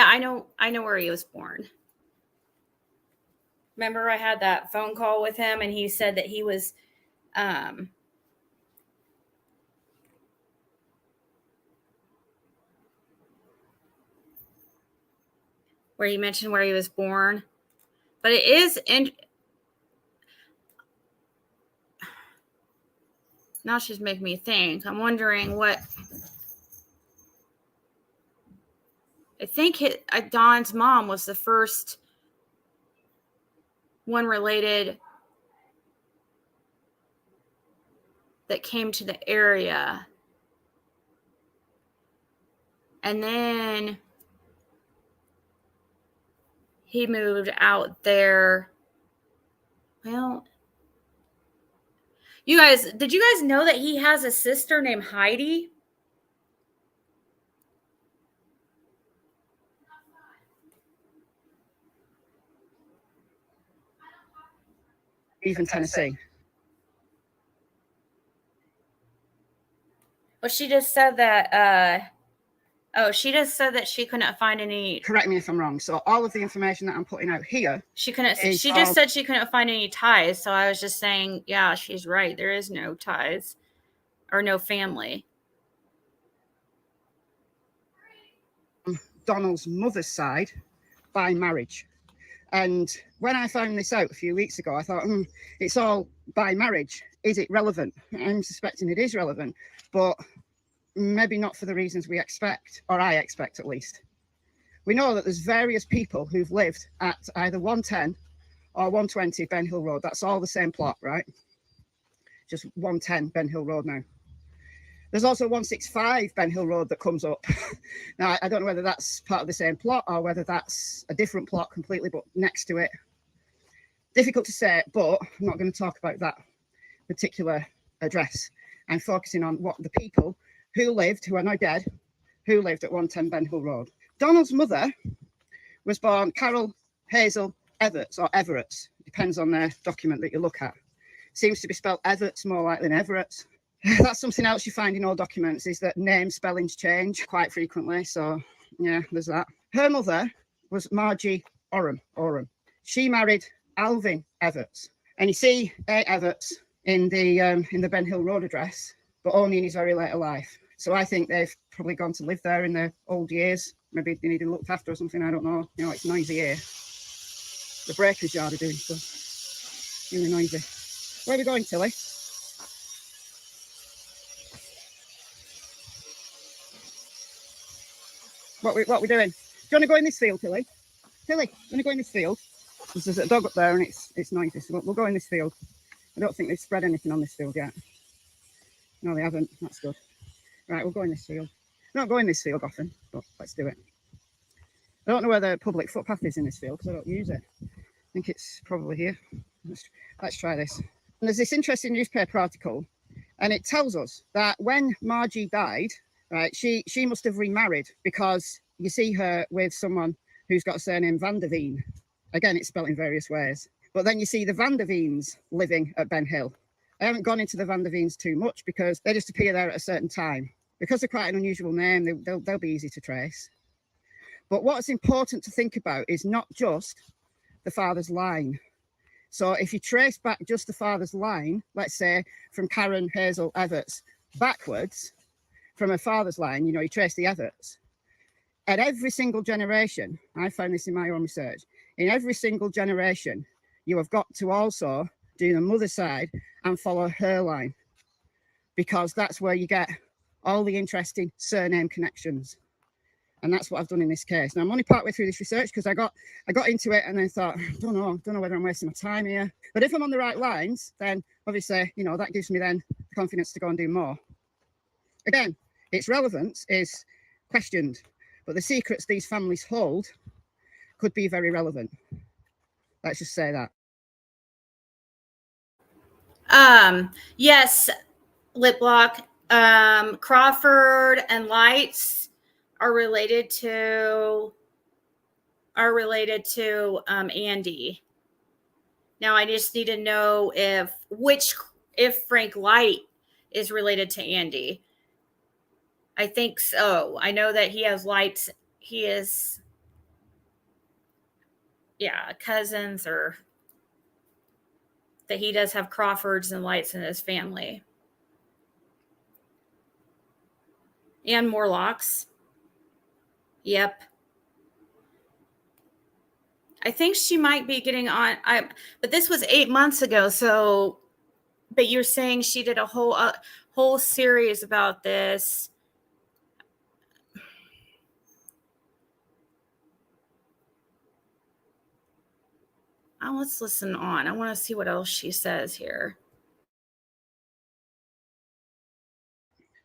I know where he was born. Remember, I had that phone call with him, and he said that he was, where he mentioned where he was born. But it is now she's making me think. I'm wondering what. I think Don's mom was the first one related that came to the area. And then he moved out there. Well, did you guys know that he has a sister named Heidi? Even Tennessee. Well, she just said that, she just said that she couldn't find any. Correct me if I'm wrong. So all of the information that I'm putting out here. She just said she couldn't find any ties. So I was just saying, yeah, she's right. There is no ties or no family. Donald's mother's side by marriage. And when I found this out a few weeks ago, I thought, it's all by marriage. Is it relevant? I'm suspecting it is relevant, but maybe not for the reasons we expect, or I expect at least. We know that there's various people who've lived at either 110 or 120 Ben Hill Road. That's all the same plot, right? Just 110 Ben Hill Road now. There's also 165 Ben Hill Road that comes up. Now, I don't know whether that's part of the same plot or whether that's a different plot completely, but next to it. Difficult to say, but I'm not going to talk about that particular address. I'm focusing on what the people who lived, who are now dead, who lived at 110 Ben Hill Road. Donald's mother was born Carol Hazel Everts, or Everetts, depends on the document that you look at. Seems to be spelled Everts more likely than Everett. That's something else you find in all documents, is that name spellings change quite frequently. So yeah, there's that. Her mother was Margie Oram. She married Alvin Everts, and you see A. Everts in the Ben Hill Road address, but only in his very later life. So I think they've probably gone to live there in their old years. Maybe they needed looked after or something. I don't know. You know, it's noisy here. The breakers yard are doing stuff. Really noisy. Where are we going, Tilly? What we doing? Do you want to go in this field, Tilly? Tilly, you want to go in this field? There's a dog up there and it's noisy, so we'll go in this field. I don't think they've spread anything on this field yet. No, they haven't. That's good. Right, we'll go in this field. We don't go in this field often, but let's do it. I don't know where the public footpath is in this field because I don't use it. I think it's probably here. Let's try this. And there's this interesting newspaper article, and it tells us that when Margie died, right, she must have remarried, because you see her with someone who's got a surname Van der Veen. Again, it's spelled in various ways. But then you see the Van der Veens living at Ben Hill. I haven't gone into the Van der Veens too much because they just appear there at a certain time. Because they're quite an unusual name, they'll be easy to trace. But what's important to think about is not just the father's line. So if you trace back just the father's line, let's say from Karen Hazel Everts backwards, from her father's line, you know, you trace the Everts. At every single generation, I found this in my own research, in every single generation, you have got to also do the mother's side and follow her line, because that's where you get all the interesting surname connections. And that's what I've done in this case. Now I'm only partway through this research because I got into it and then thought, don't know whether I'm wasting my time here. But if I'm on the right lines, then obviously, you know, that gives me then confidence to go and do more. Again, its relevance is questioned, but the secrets these families hold could be very relevant. Let's just say that. Yes, Liplock. Crawford and Lights are related to Andy. Now I just need to know if Frank Light is related to Andy. I think so. I know that he has Lights. He is, cousins, or that he does have Crawfords and Lights in his family. And Morlocks. Yep. I think she might be getting on. But this was 8 months ago. So, but you're saying she did a whole series about this. Let's listen on. I want to see what else she says here.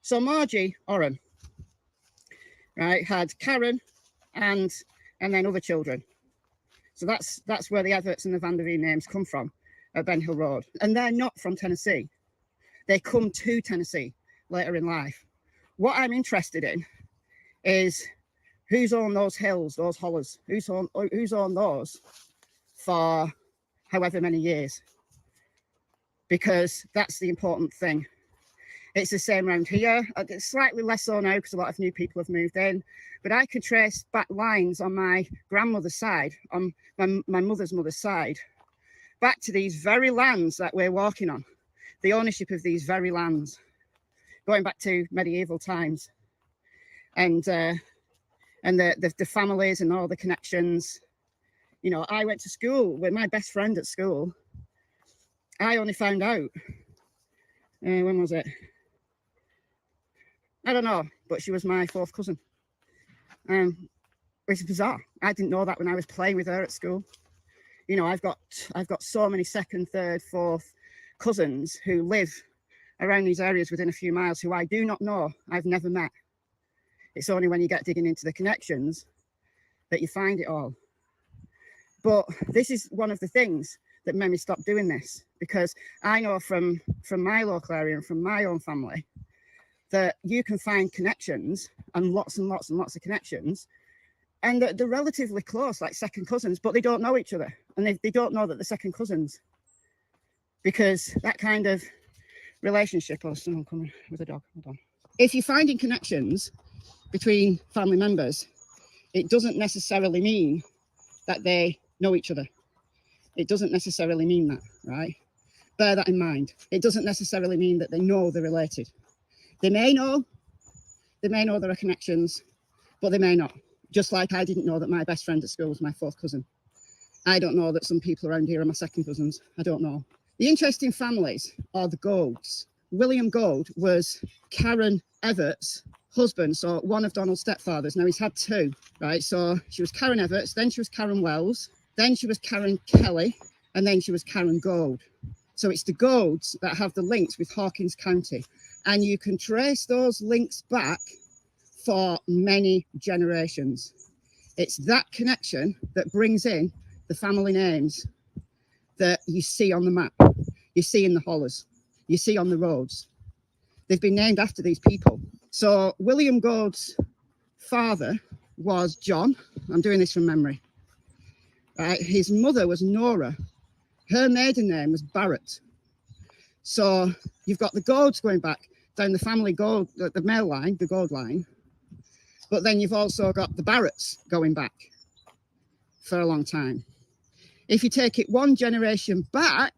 So Margie Oram, right, had Karen and then other children. So that's where the Everts and the Van der Veen names come from at Ben Hill Road. And they're not from Tennessee. They come to Tennessee later in life. What I'm interested in is who's on those hills, those hollers, who's on those for however many years, because that's the important thing. It's the same around here. It's slightly less so now because a lot of new people have moved in, but I can trace back lines on my grandmother's side, on my mother's side, back to these very lands that we're walking on, the ownership of these very lands, going back to medieval times, and the families and all the connections. You know, I went to school with my best friend at school. I only found out, when was it? I don't know, but she was my fourth cousin. It's bizarre. I didn't know that when I was playing with her at school. You know, I've got so many second, third, fourth cousins who live around these areas within a few miles who I do not know. I've never met. It's only when you get digging into the connections that you find it all. But this is one of the things that made me stop doing this, because I know from my local area and from my own family that you can find connections, and lots and lots and lots of connections, and they're relatively close, like second cousins, but they don't know each other, and they don't know that they're second cousins, because that kind of relationship. Oh, someone coming with a dog. Hold on. If you're finding connections between family members, it doesn't necessarily mean that they know each other. It doesn't necessarily mean that, right? Bear that in mind. It doesn't necessarily mean that they know they're related. They may know there are connections, but they may not. Just like I didn't know that my best friend at school was my fourth cousin. I don't know that some people around here are my second cousins. I don't know. The interesting families are the Golds. William Gold was Karen Everett's husband, so one of Donald's stepfathers. Now he's had two, right? So she was Karen Everett, then she was Karen Wells, then she was Karen Kelly, and then she was Karen Gold. So it's the Golds that have the links with Hawkins County. And you can trace those links back for many generations. It's that connection that brings in the family names that you see on the map, you see in the hollers, you see on the roads. They've been named after these people. So William Gold's father was John. I'm doing this from memory. Right? His mother was Nora. Her maiden name was Barrett. So you've got the Golds going back down the family Gold, the male line, the Gold line. But then you've also got the Barretts going back for a long time. If you take it one generation back,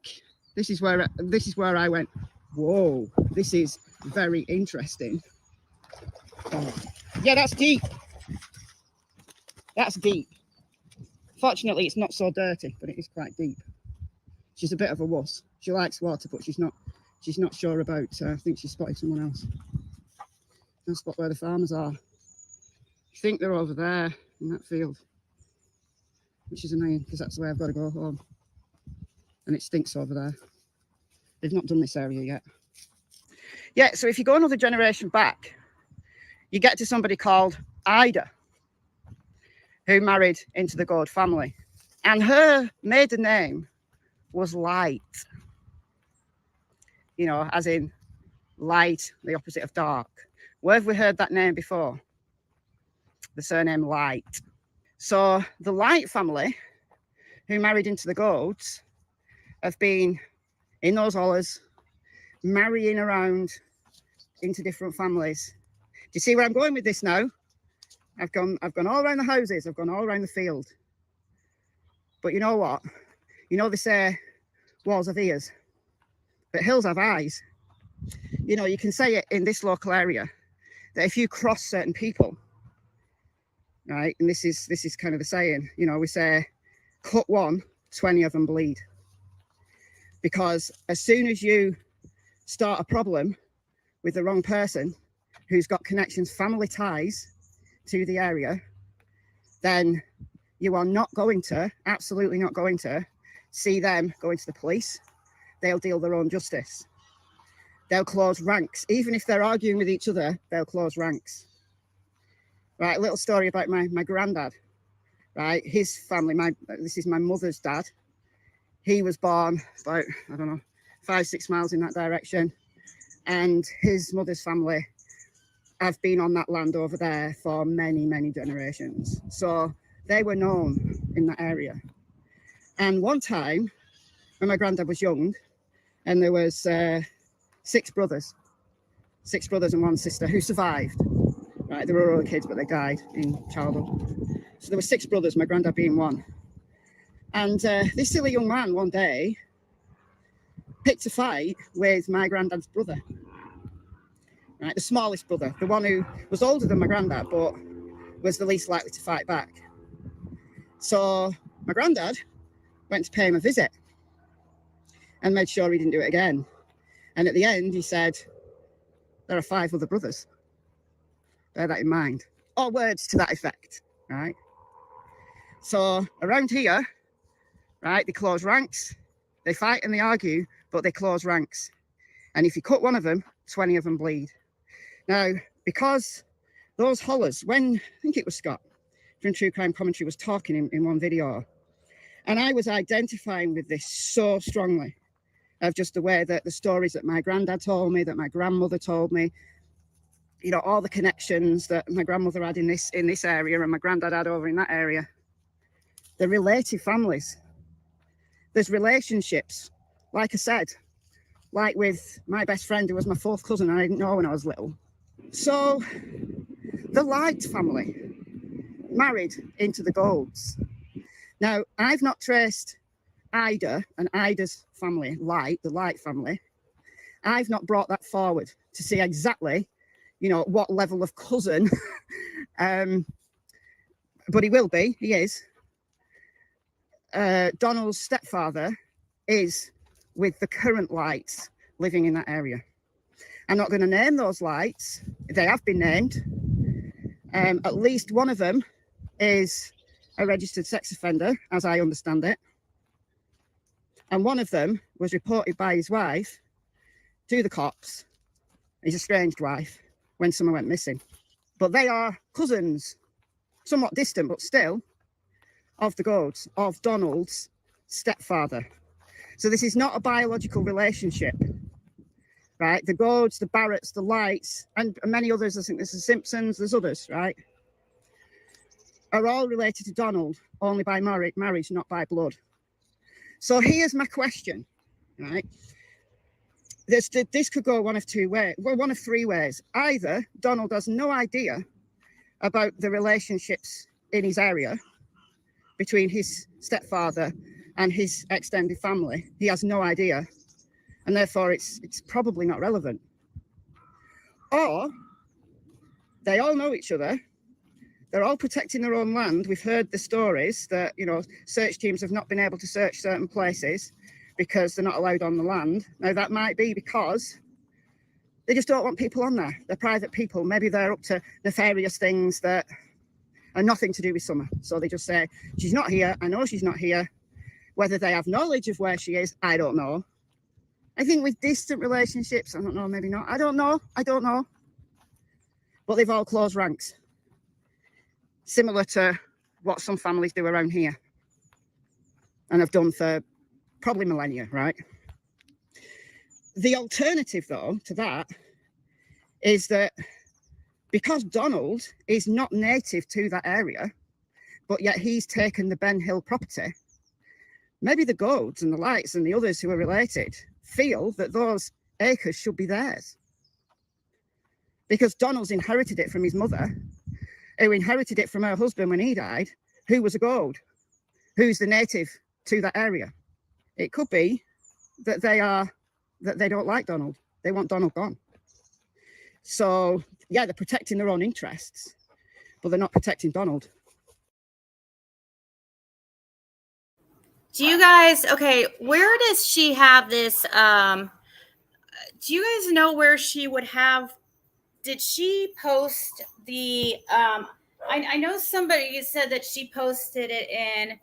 this is where I went, whoa, this is very interesting. Yeah, that's deep. That's deep. Fortunately, it's not so dirty, but it is quite deep. She's a bit of a wuss. She likes water, but she's not sure about, I think she spotted someone else. I'll spot where the farmers are. I think they're over there in that field, which is annoying because that's the way I've got to go home. And it stinks over there. They've not done this area yet. Yeah, so if you go another generation back, you get to somebody called Ida, who married into the Gold family. And her maiden name was Light. You know, as in light, the opposite of dark. Where have we heard that name before? The surname Light. So the Light family, who married into the Golds, have been in those hollers, marrying around into different families. Do you see where I'm going with this now? I've gone all around the houses, I've gone all around the field. But you know what? You know they say walls have ears, but hills have eyes. You know, you can say it in this local area that if you cross certain people, right, and this is kind of the saying, you know, we say cut one, 20 of them bleed. Because as soon as you start a problem with the wrong person who's got connections, family ties to the area, then you are not going to, absolutely not going to, see them going to the police. They'll deal their own justice. They'll close ranks. Even if they're arguing with each other, they'll close ranks. Right, a little story about my granddad. Right, his family, this is my mother's dad. He was born about, I don't know, 5-6 miles in that direction. And his mother's family have been on that land over there for many, many generations. So they were known in that area. And one time, when my granddad was young, and there was 6 brothers and 1 sister who survived. Right, they were all kids, but they died in childhood. So there were 6 brothers, my granddad being one. And this silly young man one day picked a fight with my granddad's brother. Right, the smallest brother, the one who was older than my granddad, but was the least likely to fight back. So my granddad went to pay him a visit and made sure he didn't do it again. And at the end, he said, there are 5 other brothers. Bear that in mind. Or words to that effect, right? So around here, right, they close ranks. They fight and they argue, but they close ranks. And if you cut one of them, 20 of them bleed. Now, because those hollers, when, I think it was Scott from True Crime Commentary was talking in one video And I was identifying with this so strongly, of just the way that the stories that my granddad told me, that my grandmother told me, you know, all the connections that my grandmother had in this area and my granddad had over in that area. They're related families. There's relationships, like I said, like with my best friend who was my fourth cousin and I didn't know when I was little. So the Light family married into the Golds. Now, I've not traced Ida and Ida's family, Light, the Light family. I've not brought that forward to see exactly, you know, what level of cousin, but he will be, he is. Donald's stepfather is with the current Lights living in that area. I'm not going to name those Lights. They have been named. At least one of them is a registered sex offender, as I understand it. And one of them was reported by his wife to the cops, his estranged wife, when someone went missing. But they are cousins, somewhat distant, but still, of the Golds, of Donald's stepfather. So this is not a biological relationship, right? The Golds, the Barretts, the Lights, and many others, I think there's the Simpsons, there's others, right? Are all related to Donald, only by marriage, not by blood. So here's my question, right? This could go one of two ways, well, one of three ways. Either Donald has no idea about the relationships in his area between his stepfather and his extended family. He has no idea, and therefore it's probably not relevant. Or they all know each other. They're all protecting their own land. We've heard the stories that, you know, search teams have not been able to search certain places because they're not allowed on the land. Now, that might be because they just don't want people on there. They're private people. Maybe they're up to nefarious things that are nothing to do with Summer. So they just say, she's not here. I know she's not here. Whether they have knowledge of where she is, I don't know. I think with distant relationships, I don't know, maybe not. I don't know. But they've all closed ranks. Similar to what some families do around here and have done for probably millennia, right? The alternative, though, to that is that because Donald is not native to that area, but yet he's taken the Ben Hill property, maybe the Golds and the Lights and the others who are related feel that those acres should be theirs. Because Donald's inherited it from his mother, who inherited it from her husband when he died, who was a Gold, who's the native to that area. It could be that they don't like Donald. They want Donald gone. So, yeah, they're protecting their own interests, but they're not protecting Donald. Do you guys, okay, where does she have this? Do you guys know where she would have? Did she post the I know somebody said that she posted it in,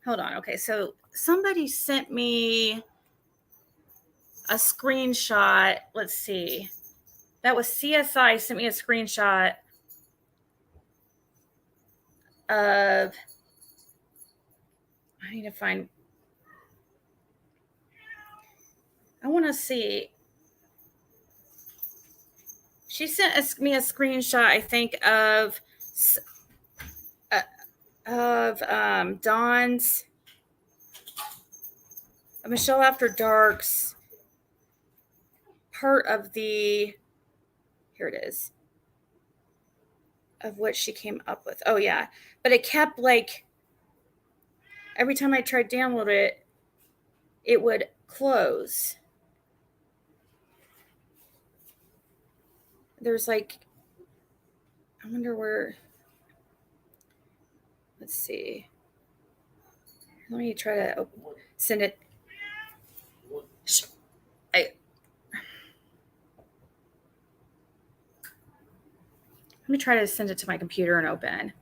hold on, okay, so somebody sent me a screenshot. Let's see, that was CSI sent me a screenshot of, I need to find, I want to see. She sent me a screenshot, I think, of Dawn's, Michelle After Dark's part of the, here it is, of what she came up with. Oh, yeah. But it kept, like, every time I tried to download it, it would close. There's, like, I wonder where, let's see. Let me try to send it. Let me try to send it to my computer and open.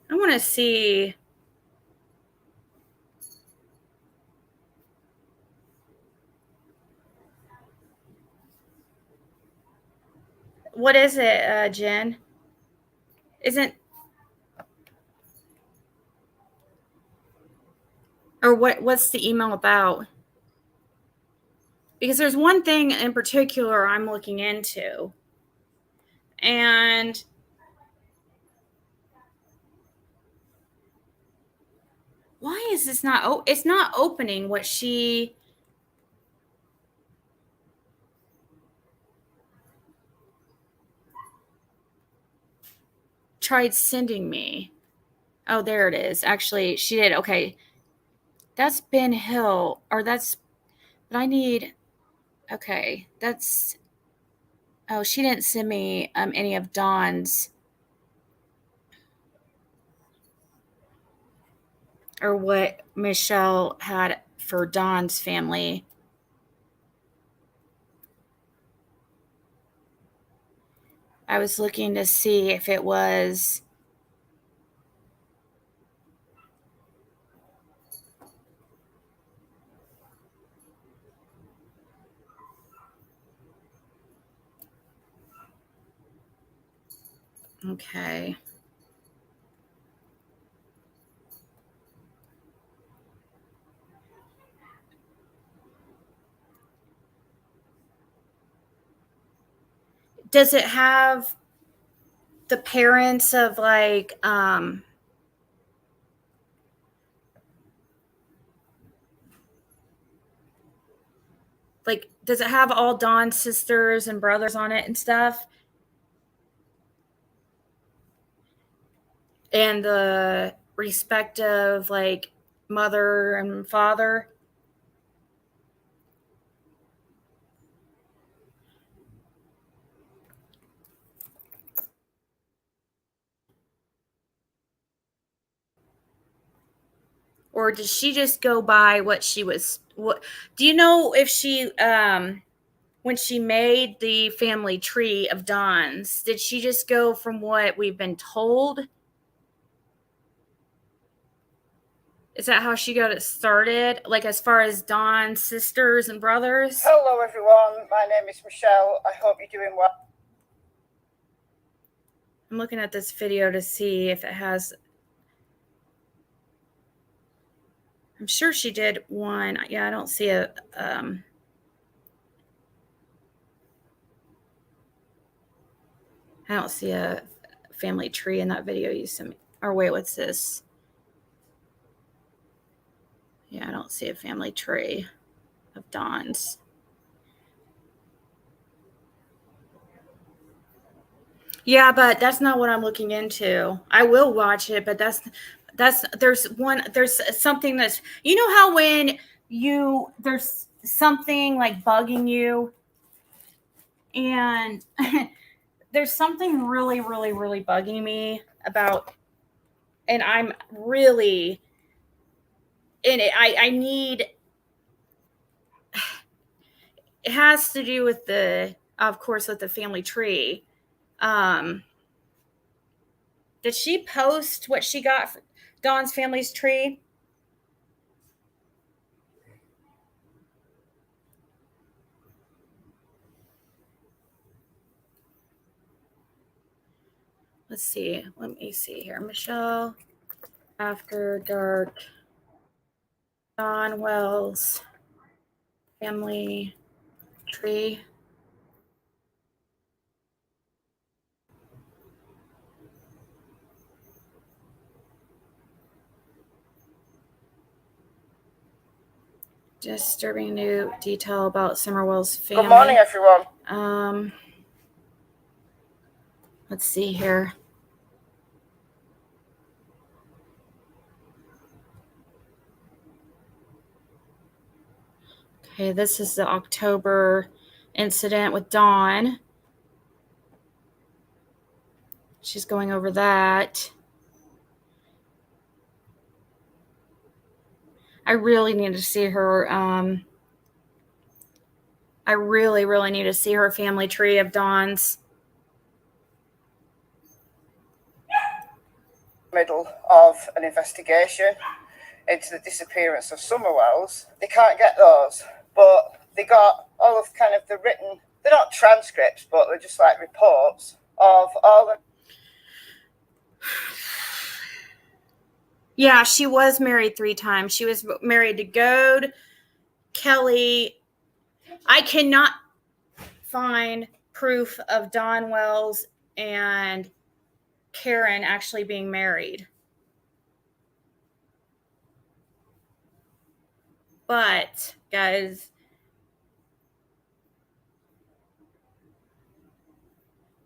I want to see. What is it, Jen? Isn't. Or what's the email about? Because there's one thing in particular I'm looking into. And why is this not it's not opening what she tried sending me? Oh, there it is. Actually, she did. Okay. That's Ben Hill. Or that's, but I need, okay. That's, oh, she didn't send me any of Dawn's, or what Michelle had for Dawn's family. I was looking to see if it was, okay. Does it have the parents of like does it have all Dawn's sisters and brothers on it and stuff? And the respective like mother and father? Or did she just go by what she was? What do you know if she when she made the family tree of Dawn's, did she just go from what we've been told? Is that how she got it started? Like as far as Dawn's sisters and brothers? Hello everyone, my name is Michelle. I hope you're doing well. I'm looking at this video to see if it has. I'm sure she did one. Yeah, I don't see a I don't see a family tree in that video you sent me. Or wait, what's this? Yeah, I don't see a family tree of Dawn's. Yeah, but that's not what I'm looking into. I will watch it, but there's something that's, you know how when there's something like bugging you, and there's something really, really, really bugging me about, and I'm really in it. I need, it has to do with of course, with the family tree. Did she post what she got for Dawn's family's tree? Let's see. Let me see here. Michelle, After Dark, Dawn Wells, family tree. Disturbing new detail about Summerwell's family. Good morning, everyone. Let's see here. Okay, this is the October incident with Dawn. She's going over that. I really need to see her. I really, really need to see her family tree of Dawn's. Middle of an investigation into the disappearance of Summerwells. They can't get those, but they got all of kind of the written, they're not transcripts, but they're just like reports of all the. Yeah, she was married 3 times. She was married to Goad, Kelly. I cannot find proof of Don Wells and Karen actually being married. But, guys,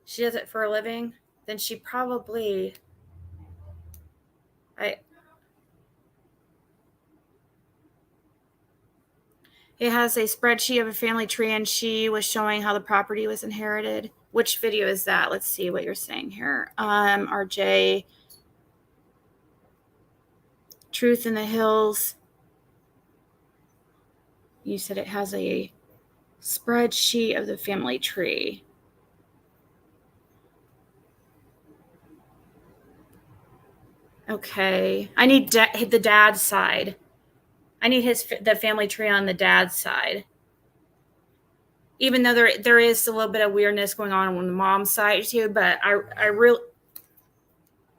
she does it for a living, then she probably... It has a spreadsheet of a family tree, and she was showing how the property was inherited. Which video is that? Let's see what you're saying here. RJ. Truth in the Hills. You said it has a spreadsheet of the family tree. Okay. I need the dad's side. I need the family tree on the dad's side. Even though there is a little bit of weirdness going on the mom's side too, but I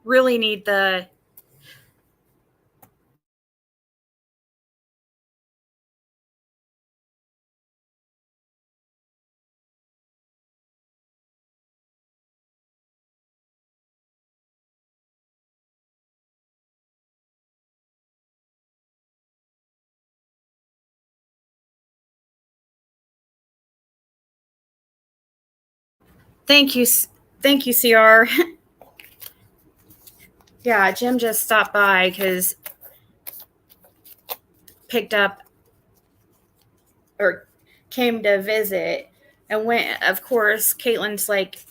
really need the... Thank you, CR. Yeah, Jim just stopped by because picked up or came to visit and went. Of course, Caitlin's like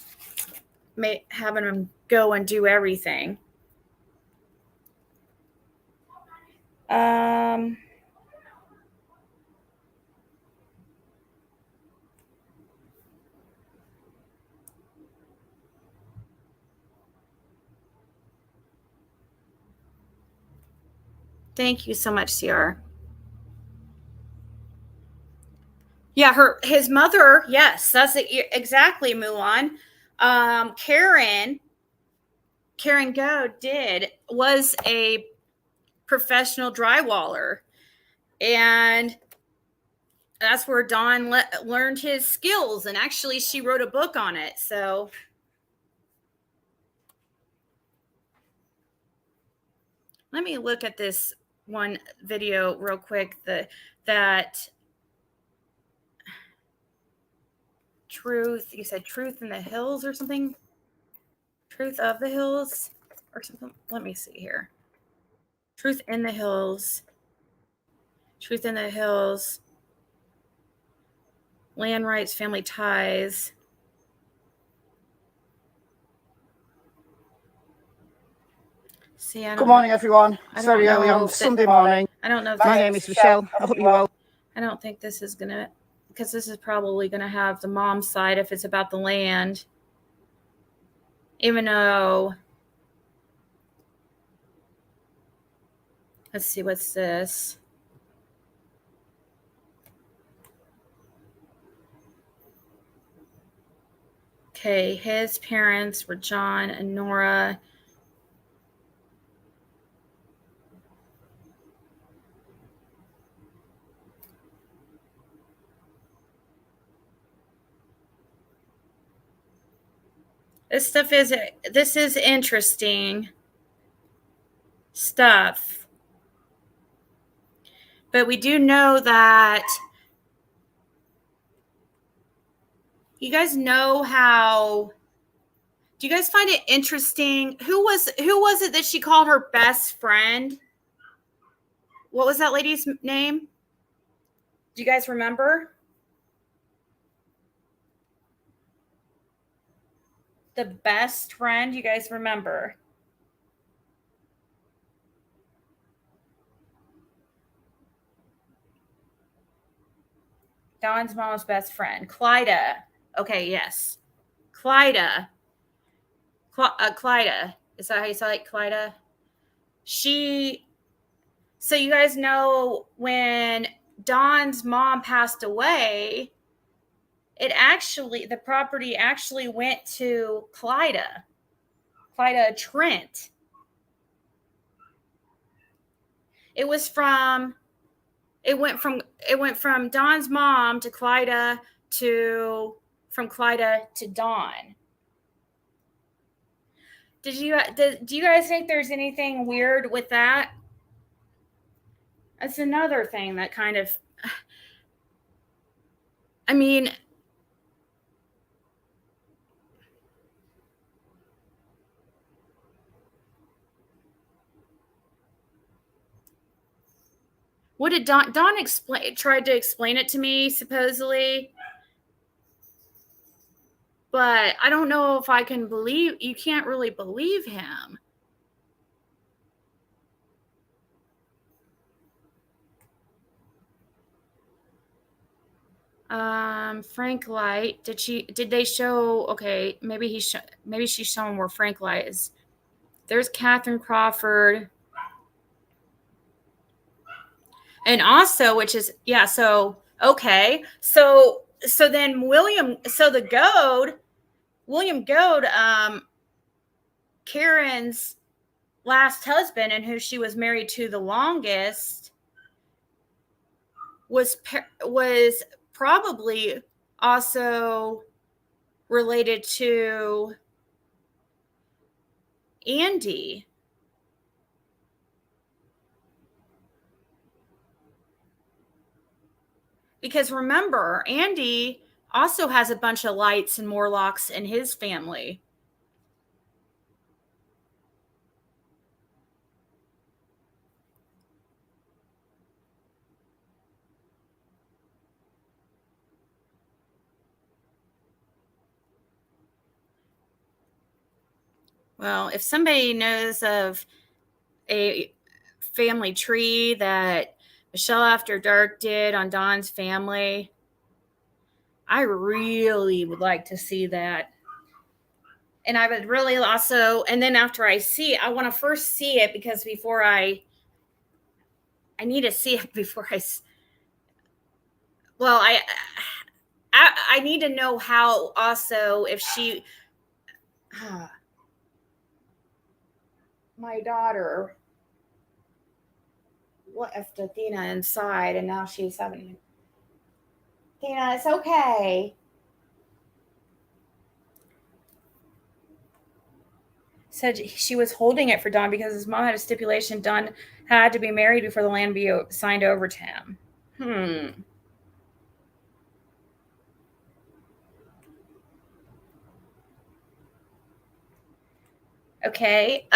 having him go and do everything. Thank you so much, CR. Yeah, his mother, yes, that's exactly, Mulan. Karen Go was a professional drywaller, and that's where Don learned his skills, and actually she wrote a book on it. So let me look at this one video real quick. That truth, you said Truth in the Hills or something? Truth of the Hills or something? Let me see here. Truth in the Hills. Truth in the Hills. Land rights, family ties. See, Good morning, everyone. It's very early on Sunday morning. I don't know if my name is Michelle. I hope you're well. I don't think this is gonna, because this is probably gonna have the mom's side if it's about the land. Even though, let's see, what's this? Okay, his parents were John and Nora. This is interesting stuff. But we do know that, you guys know how, do you guys find it interesting? Who was it that she called her best friend? What was that lady's name? Do you guys remember? The best friend, you guys remember? Don's mom's best friend, Clyda. Okay, yes. Clyda. Clyda. Is that how you say it, Clyda? So you guys know when Don's mom passed away, the property actually went to Clyda Trent. It went from Dawn's mom to Clyda from Clyda to Dawn. Do you guys think there's anything weird with that? That's another thing that kind of, I mean, what did Dawn tried to explain it to me, supposedly. But I don't know if I can believe, you can't really believe him. Frank Light, did they show, okay, maybe she's showing where Frank Light is. There's Catherine Crawford. And also, which is, yeah, so, okay. So then William Goad, Karen's last husband and who she was married to the longest, was probably also related to Andy. Because remember, Andy also has a bunch of Lights and Morlocks in his family. Well, if somebody knows of a family tree that Michelle After Dark did on Dawn's family, I really would like to see that. And I would really also, and then after I want to first see it, because before I need to see it before I need to know how also if she, my daughter left Athena inside and now she's having, Athena, it's okay. Said she was holding it for Don because his mom had a stipulation Don had to be married before the land be signed over to him. Okay.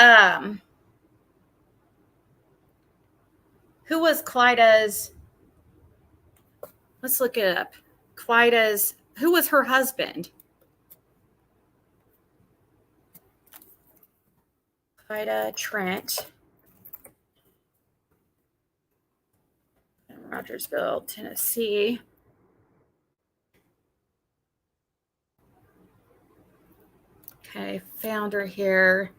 Who was Clyda's? Let's look it up. Who was her husband? Clyda Trent. Rogersville, Tennessee. Okay, found her here.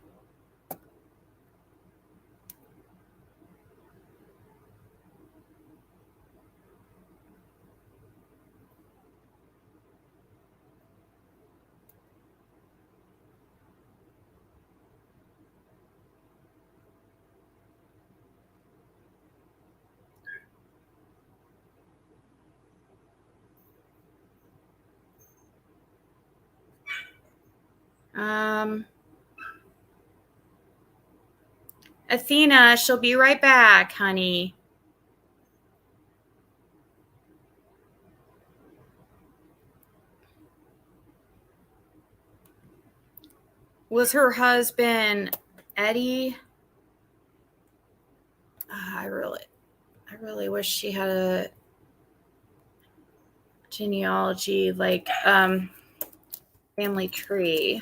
Athena, she'll be right back, honey. Was her husband Eddie? I really wish she had a genealogy like family tree.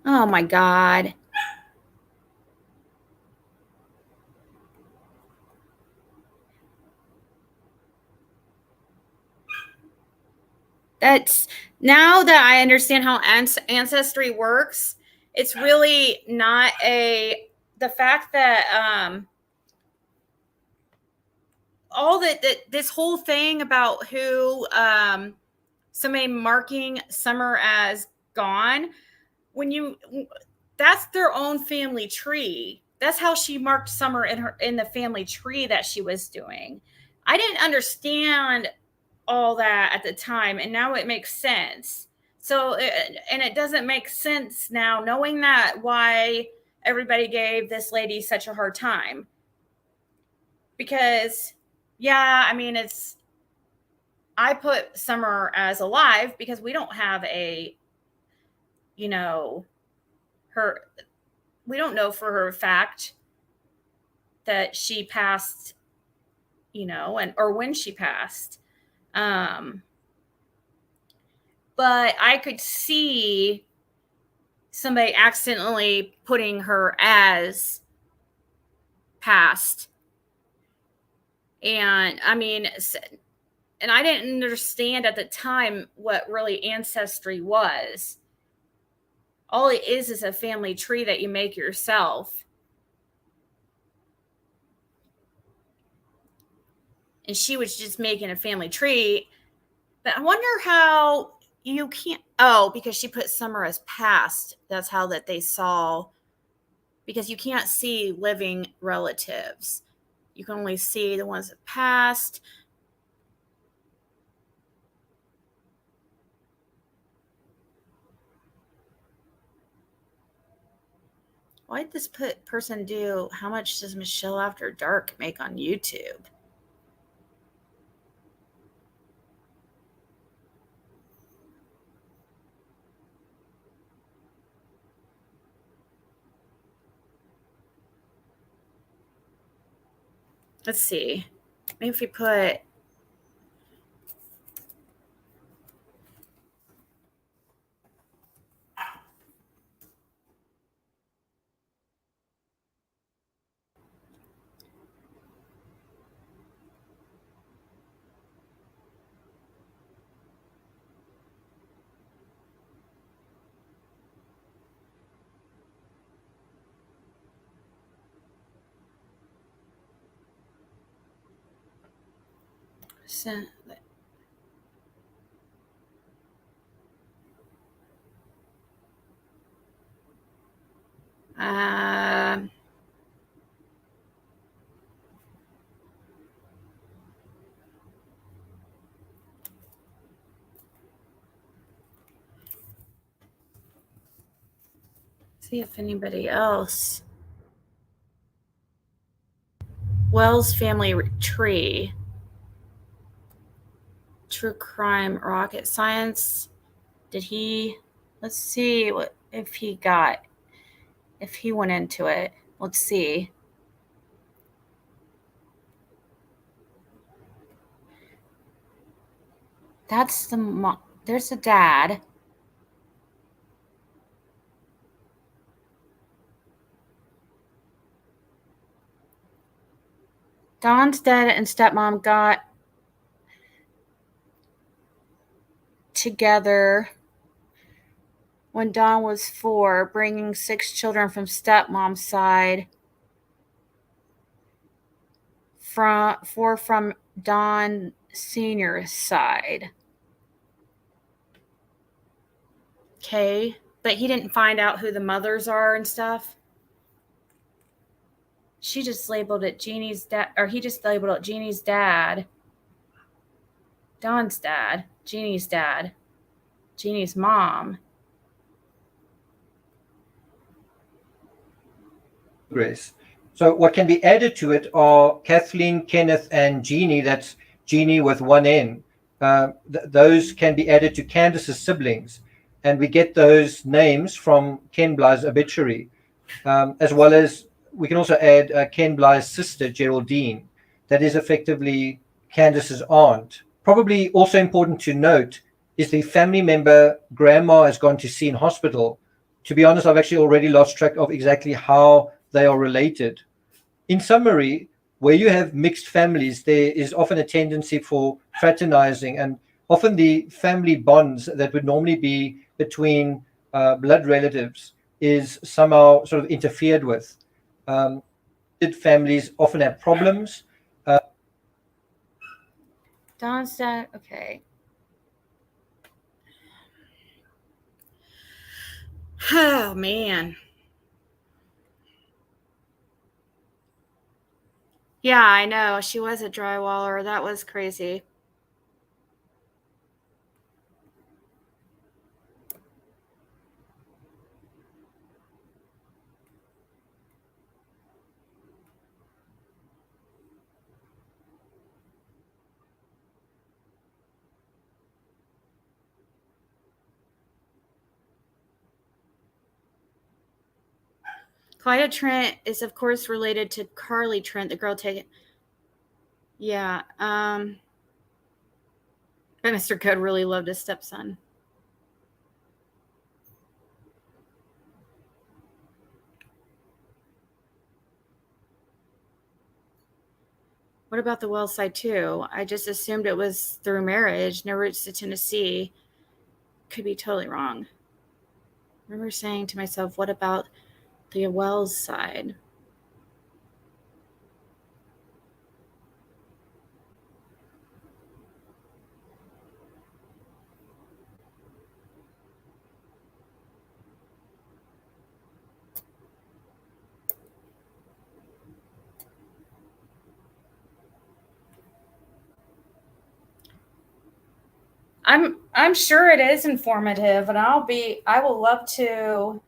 Oh my God. That's, now that I understand how ancestry works, it's really not the fact that all that this whole thing about who somebody marking Summer as gone, that's their own family tree. That's how she marked Summer in the family tree that she was doing. I didn't understand all that at the time, and now it makes sense. So, and it doesn't make sense now, knowing that, why everybody gave this lady such a hard time. Because, yeah, I mean, I put Summer as alive because we don't have we don't know for her fact that she passed, or when she passed. But I could see somebody accidentally putting her as passed. And I mean, and I didn't understand at the time what really ancestry was. All it is a family tree that you make yourself. And she was just making a family tree. But I wonder how you can't. Oh, because she put Summer as past. That's how that they saw. Because you can't see living relatives. You can only see the ones that passed. Why did this person do? How much does Michelle After Dark make on YouTube? Let's see. Maybe if we put. See if anybody else. Wells family tree. True crime, rocket science. Did he? Let's see if he went into it. Let's see. That's the mom. There's the dad. Don's dad and stepmom got together when Don was 4, bringing 6 children from stepmom's side, 4 from Don Sr.'s side. Okay, but he didn't find out who the mothers are and stuff. She just labeled it Jeannie's dad, or he just labeled it Jeannie's dad, Don's dad, Jeannie's mom. Grace. So what can be added to it are Kathleen, Kenneth, and Jeannie. That's Jeannie with one N. Those can be added to Candace's siblings. And we get those names from Ken Bly's obituary, as well as we can also add Ken Bly's sister, Geraldine. That is effectively Candace's aunt. Probably also important to note is the family member grandma has gone to see in hospital. To be honest, I've actually already lost track of exactly how they are related. In summary, where you have mixed families, there is often a tendency for fraternizing, and often the family bonds that would normally be between blood relatives is somehow sort of interfered with. Families often have problems. Don's dad, okay. Oh, man. Yeah, I know. She was a drywaller. That was crazy. Clyda Trent is, of course, related to Carly Trent, the girl taken. Yeah. But Mr. Code really loved his stepson. What about the Wells side, too? I just assumed it was through marriage, no roots to Tennessee. Could be totally wrong. I remember saying to myself, what about the Wells side? I'm sure it is informative, and I will love to.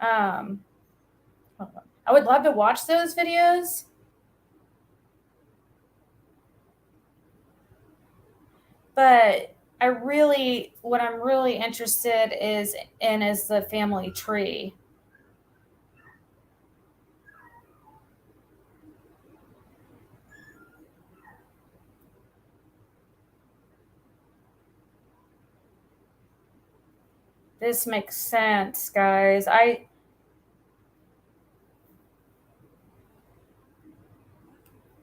I would love to watch those videos. But what I'm really interested is the family tree. This makes sense, guys.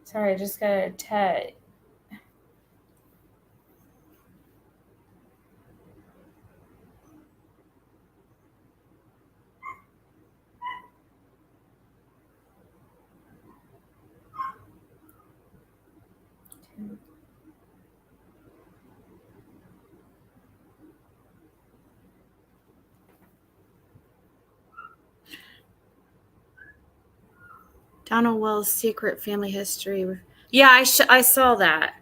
Sorry, I just got a text. Donald Wells' secret family history. Yeah, I saw that.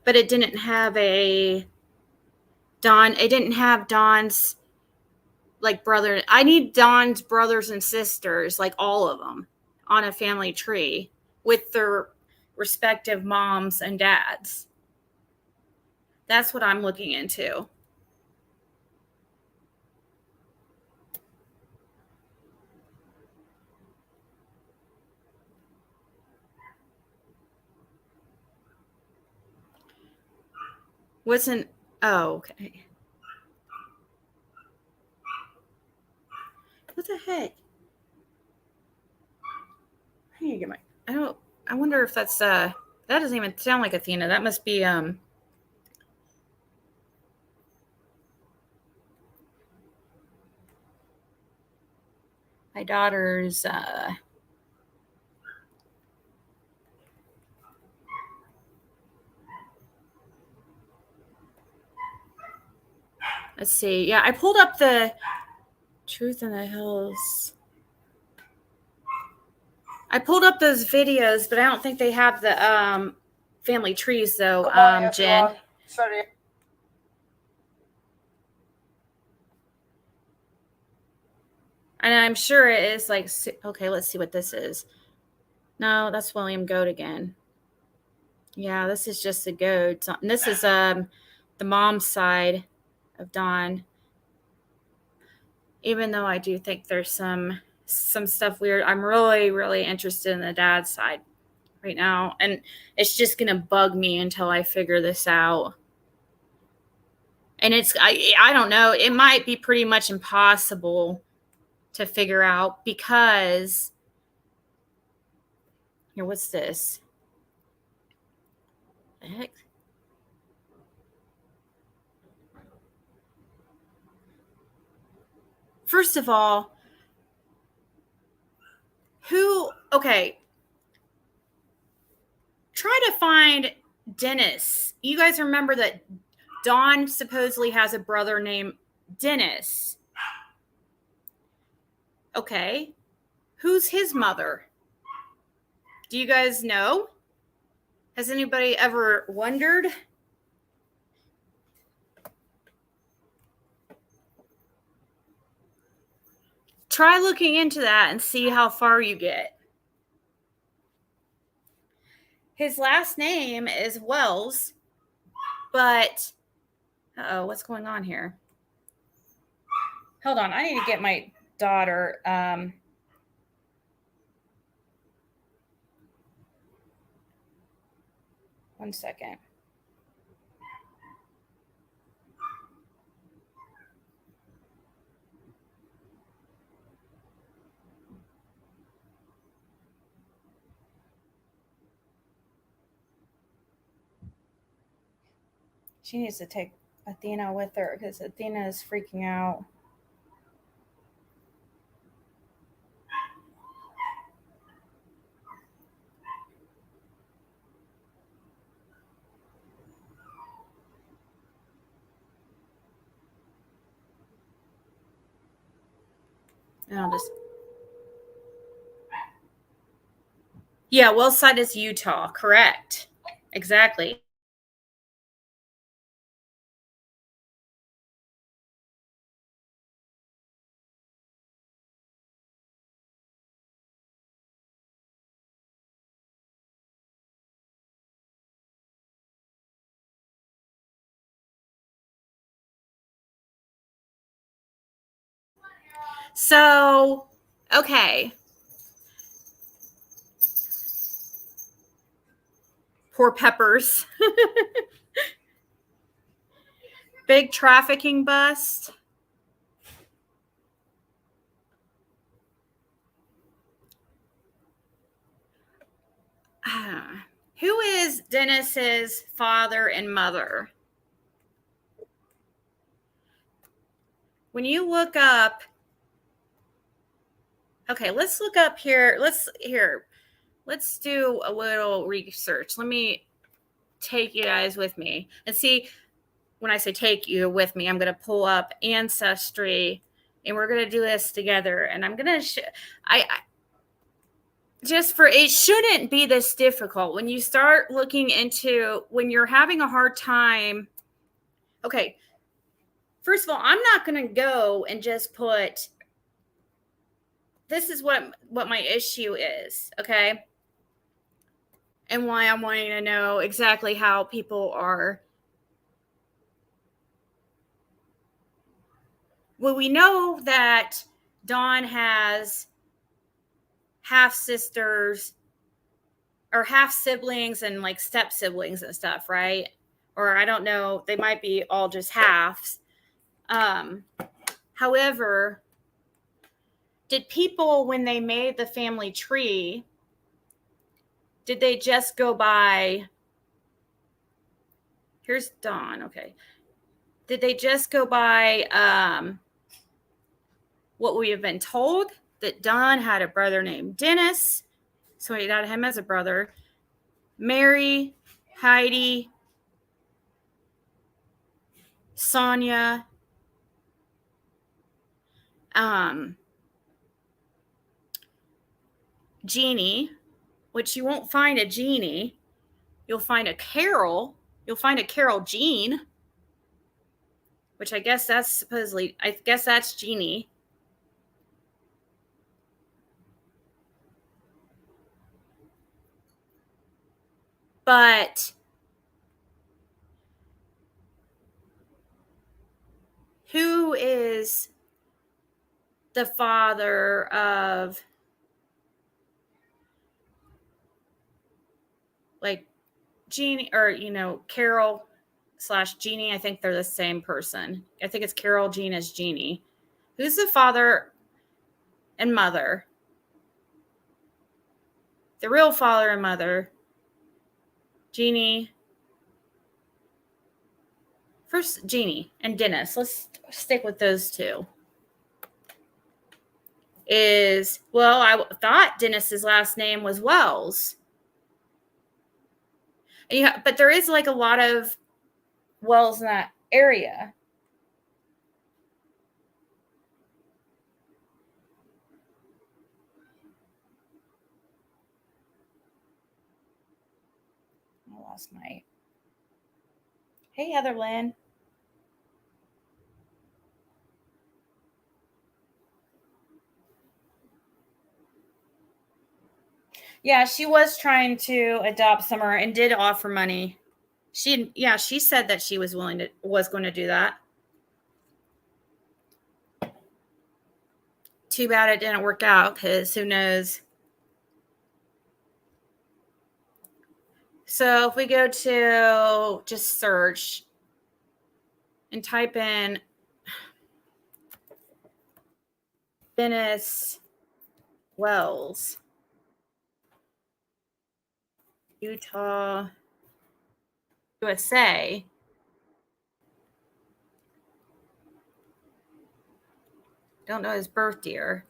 But it didn't have it didn't have Don's like brother. I need Don's brothers and sisters, like all of them, on a family tree with their respective moms and dads. That's what I'm looking into. Oh, okay. What the heck? I need to get I wonder if that's that doesn't even sound like Athena. That must be my daughter's let's see. Yeah, I pulled up the Truth in the Hills. I pulled up those videos, but I don't think they have the family trees though, Jen. Sorry. And I'm sure it is like, okay, let's see what this is. No, that's William Goat again. Yeah, this is just the goat. And this is the mom's side of Dawn. Even though I do think there's some stuff weird, I'm really, really interested in the dad's side right now. And it's just going to bug me until I figure this out. And I don't know, it might be pretty much impossible to figure out because here, what's this? The heck? First of all, Okay. Try to find Dennis. You guys remember that Dawn supposedly has a brother named Dennis. Okay. Who's his mother? Do you guys know? Has anybody ever wondered? Try looking into that and see how far you get. His last name is Wells, but uh-oh, what's going on here? Hold on, I need to get my daughter. 1 second. She needs to take Athena with her because Athena is freaking out. And I'll just. Yeah, Wells side is Utah. Correct. Exactly. So, okay. Poor Peppers. Big trafficking bust. Who is Dennis's father and mother? When you look up, okay, let's look up here. Let's do a little research. Let me take you guys with me and see. When I say take you with me, I'm going to pull up Ancestry and we're going to do this together. And I'm going to, it shouldn't be this difficult when you start looking into, when you're having a hard time. Okay. First of all, I'm not going to go and just put, this is what my issue is. Okay. And why I'm wanting to know exactly how people are. Well, we know that Dawn has half sisters or half siblings and like step siblings and stuff, right? Or I don't know, they might be all just halves. However, did people, when they made the family tree, did they just go by, here's Dawn, okay. Did they just go by what we have been told, that Dawn had a brother named Dennis, so he got him as a brother, Mary, Heidi, Sonia, Jeannie, which you won't find a Jeannie. You'll find a Carol. You'll find a Carol Jean, which I guess that's Jeannie. But who is the father of, like, Jeannie, or, Carol / Jeannie? I think they're the same person. I think it's Carol Jean as Jeannie. Who's the father and mother? The real father and mother. Jeannie. First, Jeannie and Dennis. Let's stick with those two. is, well, I thought Dennis's last name was Wells. Yeah, but there is like a lot of wells in that area. I lost my. Hey, Heather Lynn. Yeah, she was trying to adopt Summer and did offer money. She said that she was going to do that. Too bad it didn't work out, because who knows. So if we go to just search and type in Dennis Wells, Utah, USA. Don't know his birth year.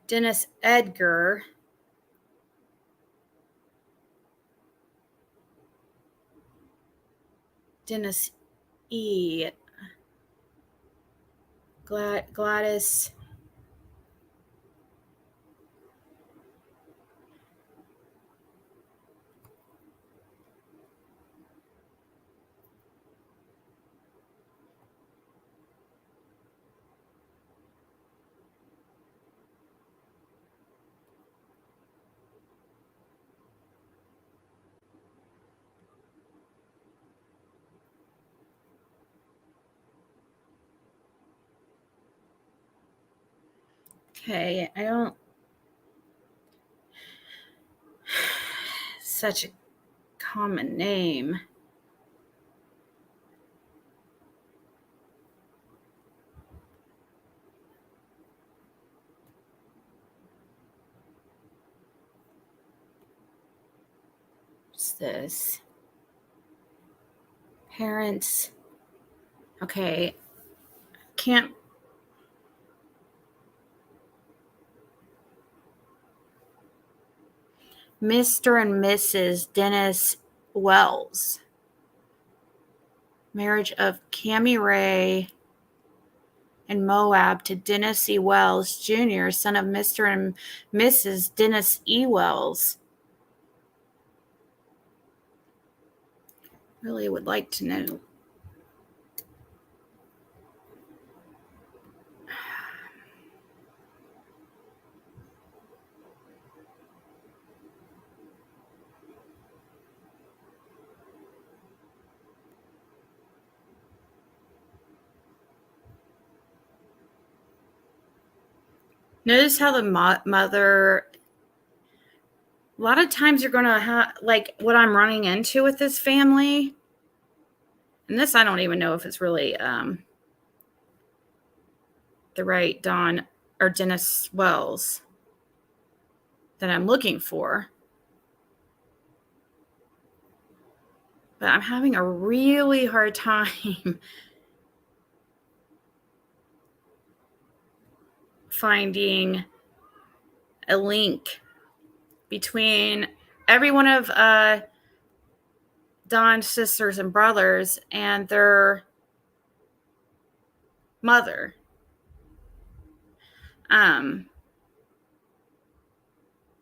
Dennis Edgar. Dennis E. Gladys. Okay, I don't. Such a common name. What's this? Parents. Okay. Can't. Mr. and Mrs. Dennis Wells. Marriage of Cammie Ray and Moab to Dennis E. Wells Jr., son of Mr. and Mrs. Dennis E. Wells. Really would like to know. Notice how the mother, a lot of times you're going to have, like what I'm running into with this family, and this I don't even know if it's really the right Don or Dennis Wells that I'm looking for. But I'm having a really hard time finding a link between every one of Don's sisters and brothers and their mother.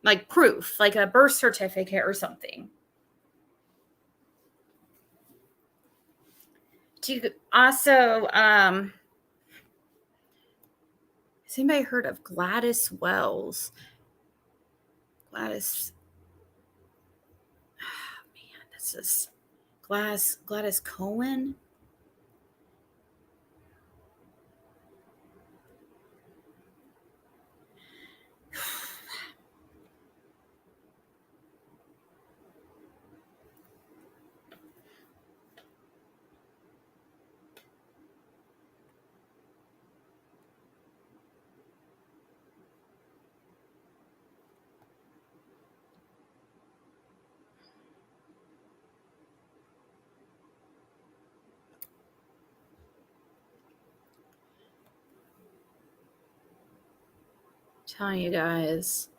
Like proof, like a birth certificate or something. Also, has anybody heard of Gladys Wells? Gladys, oh man, this is Gladys Cohen. telling you guys,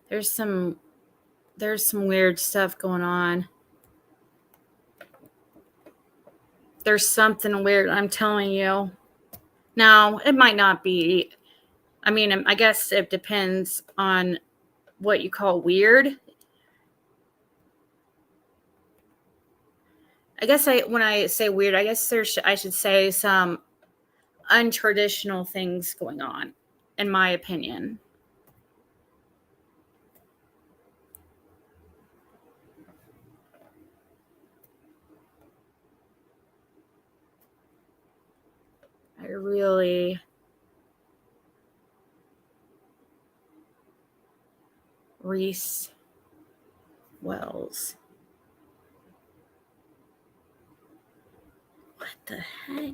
there's some weird stuff going on. There's something weird, I'm telling you. Now, it might not be. I mean, I guess it depends on what you call weird. I guess when I say weird, I guess I should say some untraditional things going on, in my opinion. I really Reese Wells. What the heck?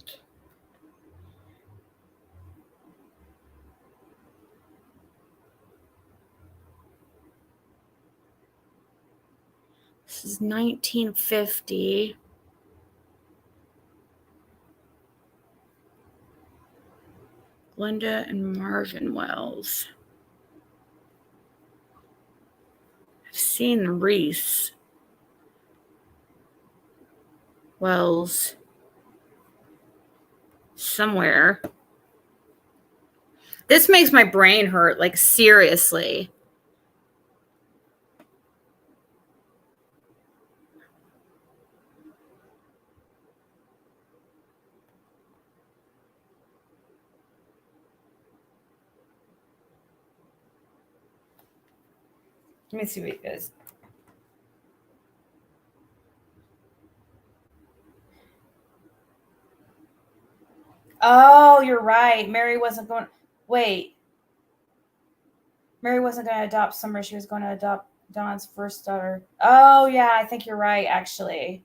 This is 1950. Linda and Marvin Wells. I've seen Reese Wells somewhere. This makes my brain hurt, like seriously. Let me see what it is. Oh, you're right. Mary wasn't going. Wait. Mary wasn't going to adopt Summer. She was going to adopt Dawn's first daughter. Oh, yeah. I think you're right, actually.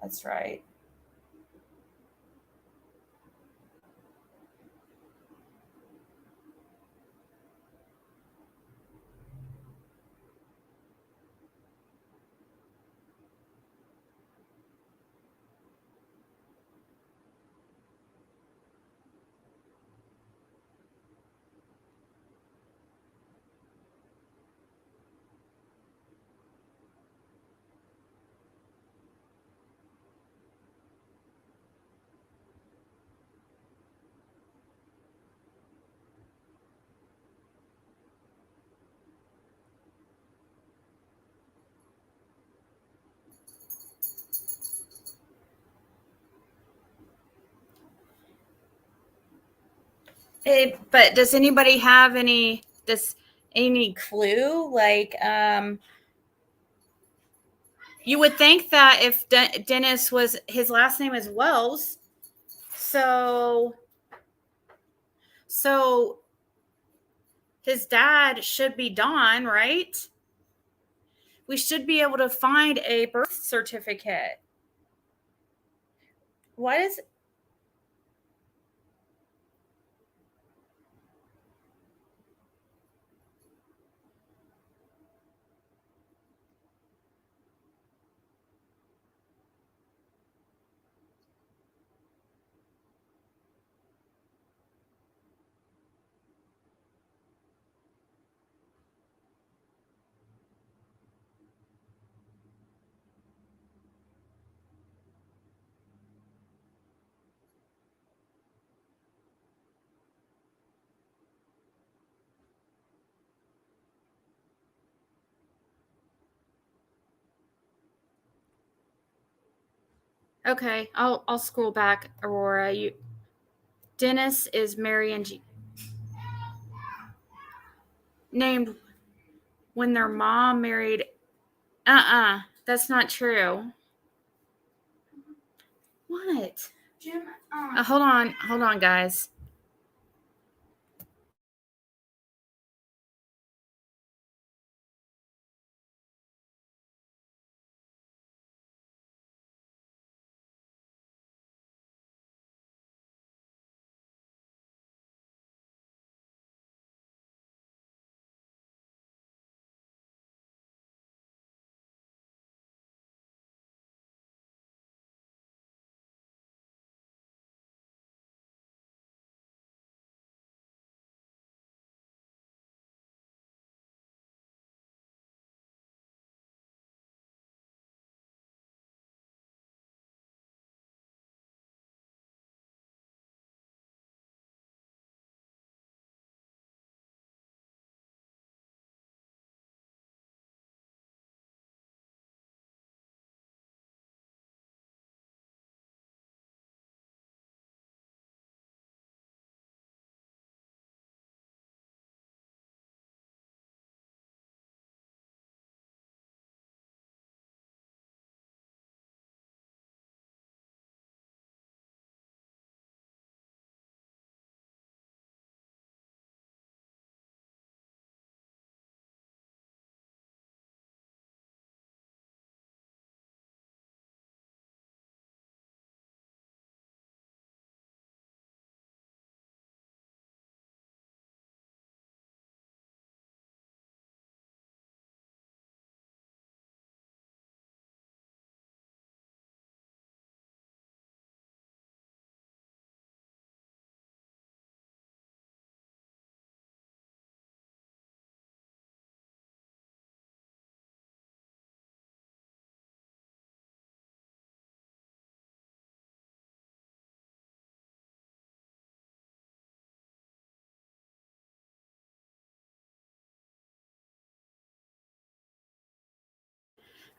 That's right. But does anybody have any clue? Like, you would think that if Dennis was, his last name is Wells, so his dad should be Don, right? We should be able to find a birth certificate. What is? Okay, I'll scroll back, Aurora. Dennis is Mary and named when their mom married. That's not true. What? Jim, Hold on, guys.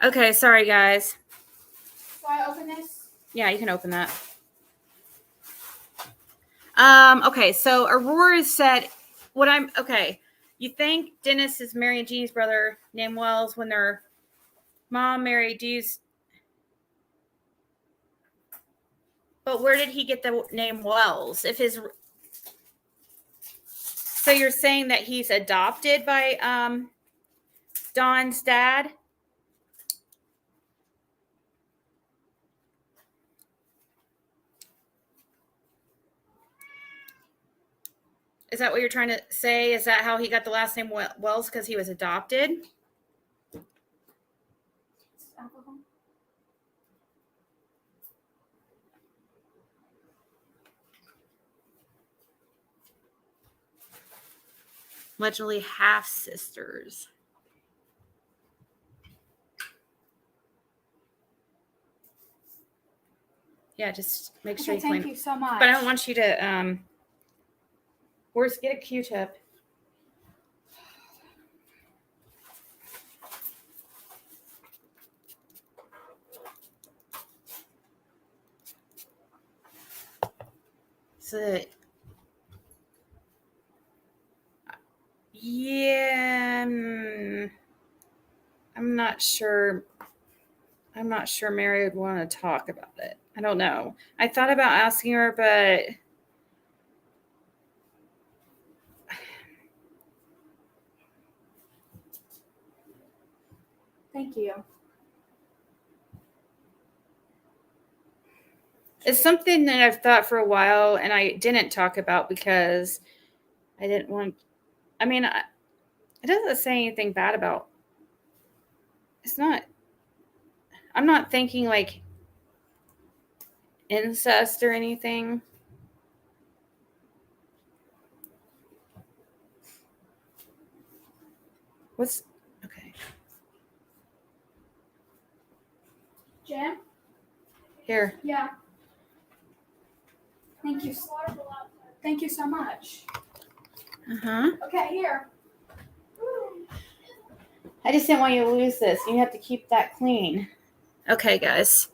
Okay, sorry guys. So I open this. Yeah, you can open that. Okay, so Aurora said you think Dennis is Mary and Jeannie's brother named Wells when their mom married Dee's. But where did he get the name Wells? So you're saying that he's adopted by Dawn's dad? Is that what you're trying to say? Is that how he got the last name Wells, because he was adopted? Alcohol. Allegedly half sisters. Yeah, just make sure Okay, you clean. thank you so much. But I don't want you to get a Q-tip. So yeah, I'm not sure. I'm not sure Mary would want to talk about it. I don't know. I thought about asking her, but Thank you. it's something that I've thought for a while, and I didn't talk about because I didn't want. I mean, it doesn't say anything bad about. It's not. I'm not thinking like incest or anything. What's okay? Jam? Here. Yeah. Thank you. Thank you so much. Uh-huh. Okay, here. I just didn't want you to lose this. You have to keep that clean. Okay, guys.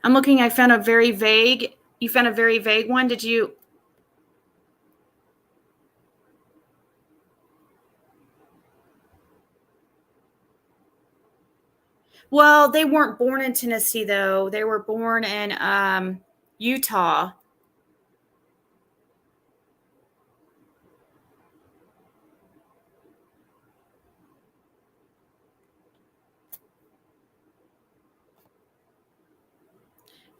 I'm looking. I found a very vague. You found a very vague one. Did you? Well, they weren't born in Tennessee, though. They were born in Utah.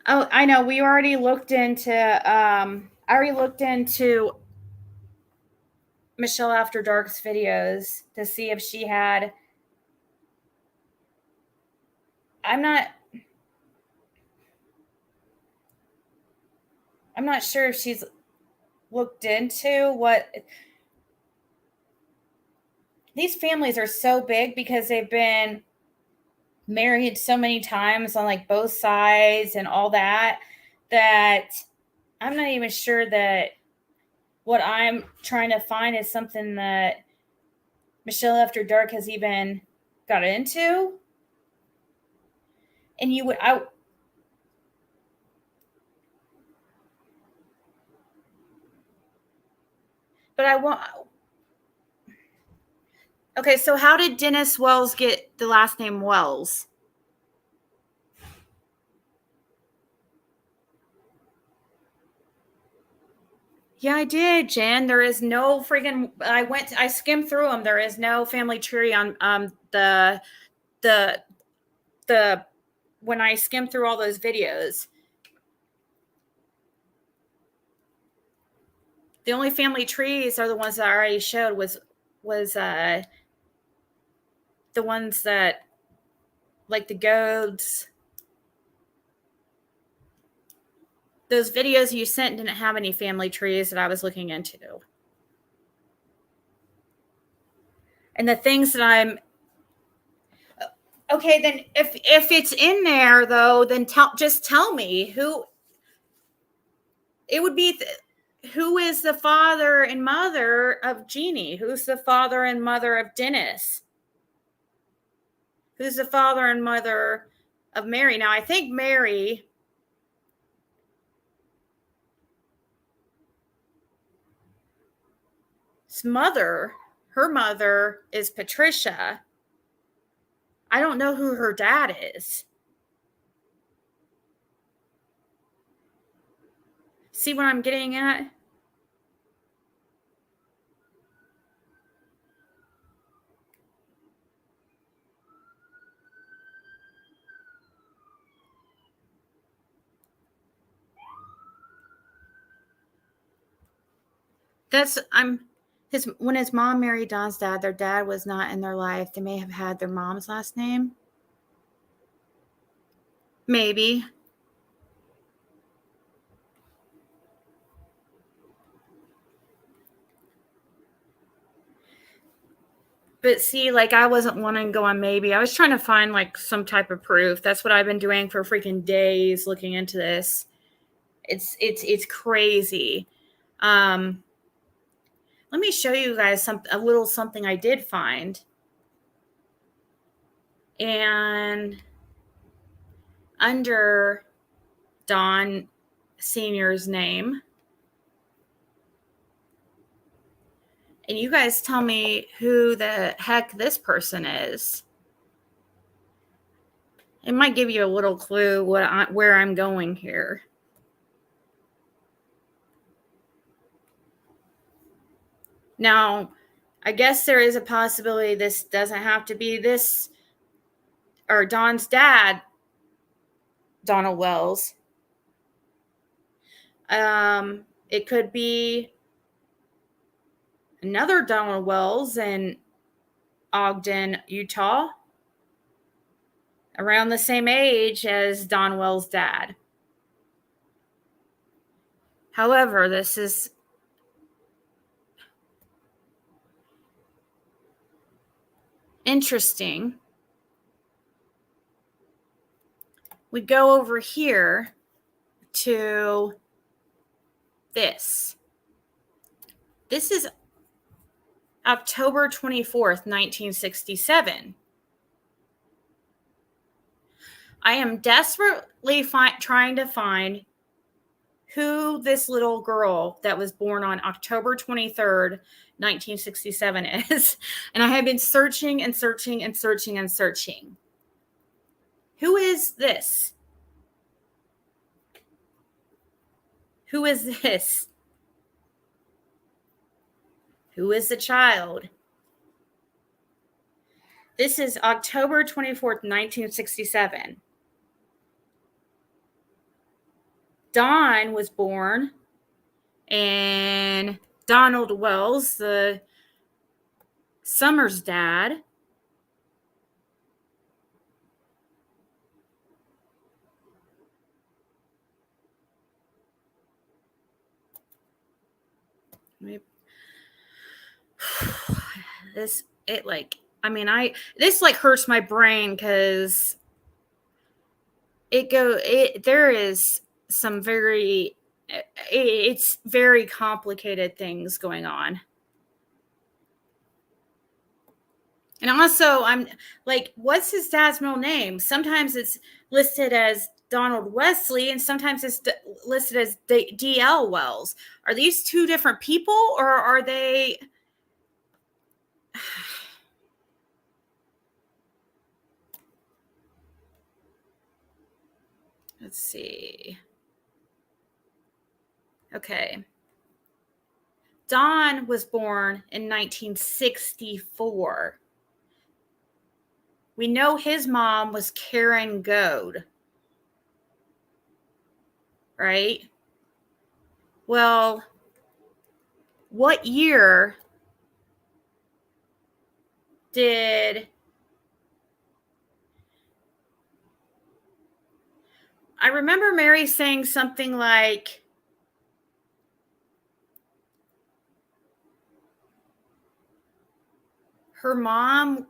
Oh, I know. We already looked into. I already looked into Michelle After Dark's videos to see if she had. I'm not sure if she's looked into what. These families are so big because they've been married so many times on like both sides and all that I'm not even sure that what I'm trying to find is something that Michelle After Dark has even got into. And you would but I want. Okay, so how did Dennis Wells get the last name Wells? Yeah, I did, Jen. There is no freaking. I skimmed through them. There is no family tree on the when I skimmed through all those videos. The only family trees are the ones that I already showed was the ones that like the goats. Those videos you sent didn't have any family trees that I was looking into. And the things that I'm okay, then if it's in there though, then just tell me who it would be. who is the father and mother of Jeannie? Who's the father and mother of Dennis? Who's the father and mother of Mary? Now, I think Mary's mother, her mother is Patricia. I don't know who her dad is. See what I'm getting at? When his mom married Don's dad, their dad was not in their life. They may have had their mom's last name. Maybe. But see, like, I wasn't wanting to go on maybe. I was trying to find like some type of proof. That's what I've been doing for freaking days looking into this. It's crazy. Let me show you guys a little something I did find. And under Don Sr.'s name, and you guys tell me who the heck this person is. It might give you a little clue where I'm going here. Now, I guess there is a possibility this doesn't have to be this or Don's dad, Donald Wells. It could be another Donald Wells in Ogden, Utah, around the same age as Don Wells' dad. However, this is interesting. We go over here to this. This is October 24th, 1967. I am desperately trying to find who this little girl that was born on October 23rd, 1967 is. And I have been searching and searching and searching and searching. Who is this? Who is this? Who is the child? This is October 24th, 1967. Don was born, and Donald Wells, the Summers' dad, this hurts my brain because there is some it's very complicated things going on. And also, I'm like, what's his dad's middle name? Sometimes it's listed as Donald Wesley, and sometimes it's listed as D.L. Wells. Are these two different people, or are they? Let's see. Okay. Don was born in 1964. We know his mom was Karen Goad. Right? Well, what year did I remember Mary saying something like, her mom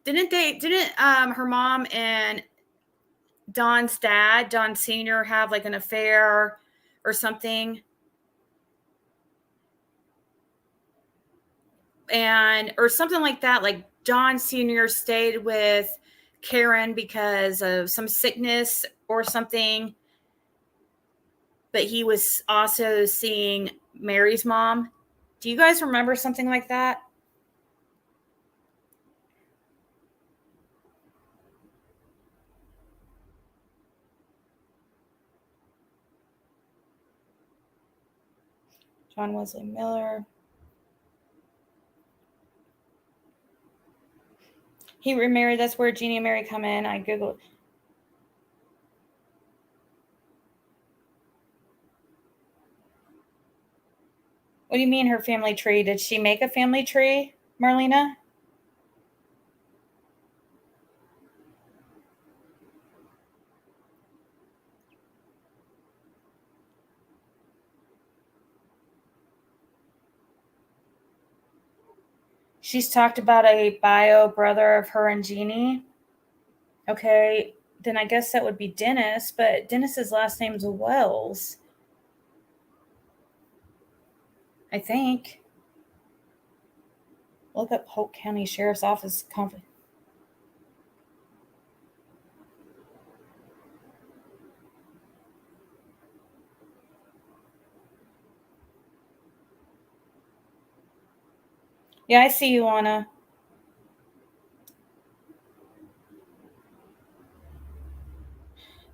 didn't her mom and Don's dad, Don Sr., have like an affair or something. Or something like that. Like Don Sr. stayed with Karen because of some sickness or something. But he was also seeing Mary's mom. Do you guys remember something like that? John Wesley Miller. He remarried. That's where Jeannie and Mary come in. I Googled. What do you mean her family tree? Did she make a family tree, Marlena? She's talked about a bio brother of her and Jeannie. Okay, then I guess that would be Dennis, but Dennis's last name's Wells. I think. Look up Polk County Sheriff's Office conference. Yeah, I see you, Anna.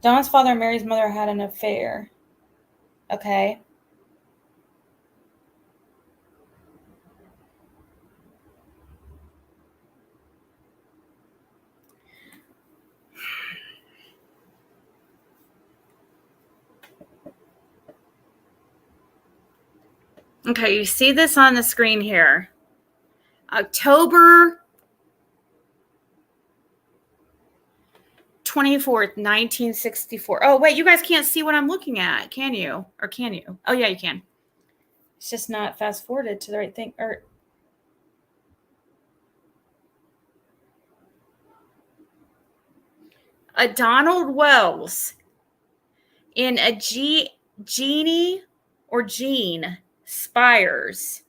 Don's father and Mary's mother had an affair. Okay. Okay, you see this on the screen here. October 24th, 1964. Oh, wait, you guys can't see what I'm looking at, can you? Or can you? Oh, yeah, you can. It's just not fast forwarded to the right thing. Or a Donald Wells in a Jeannie or Jean Spires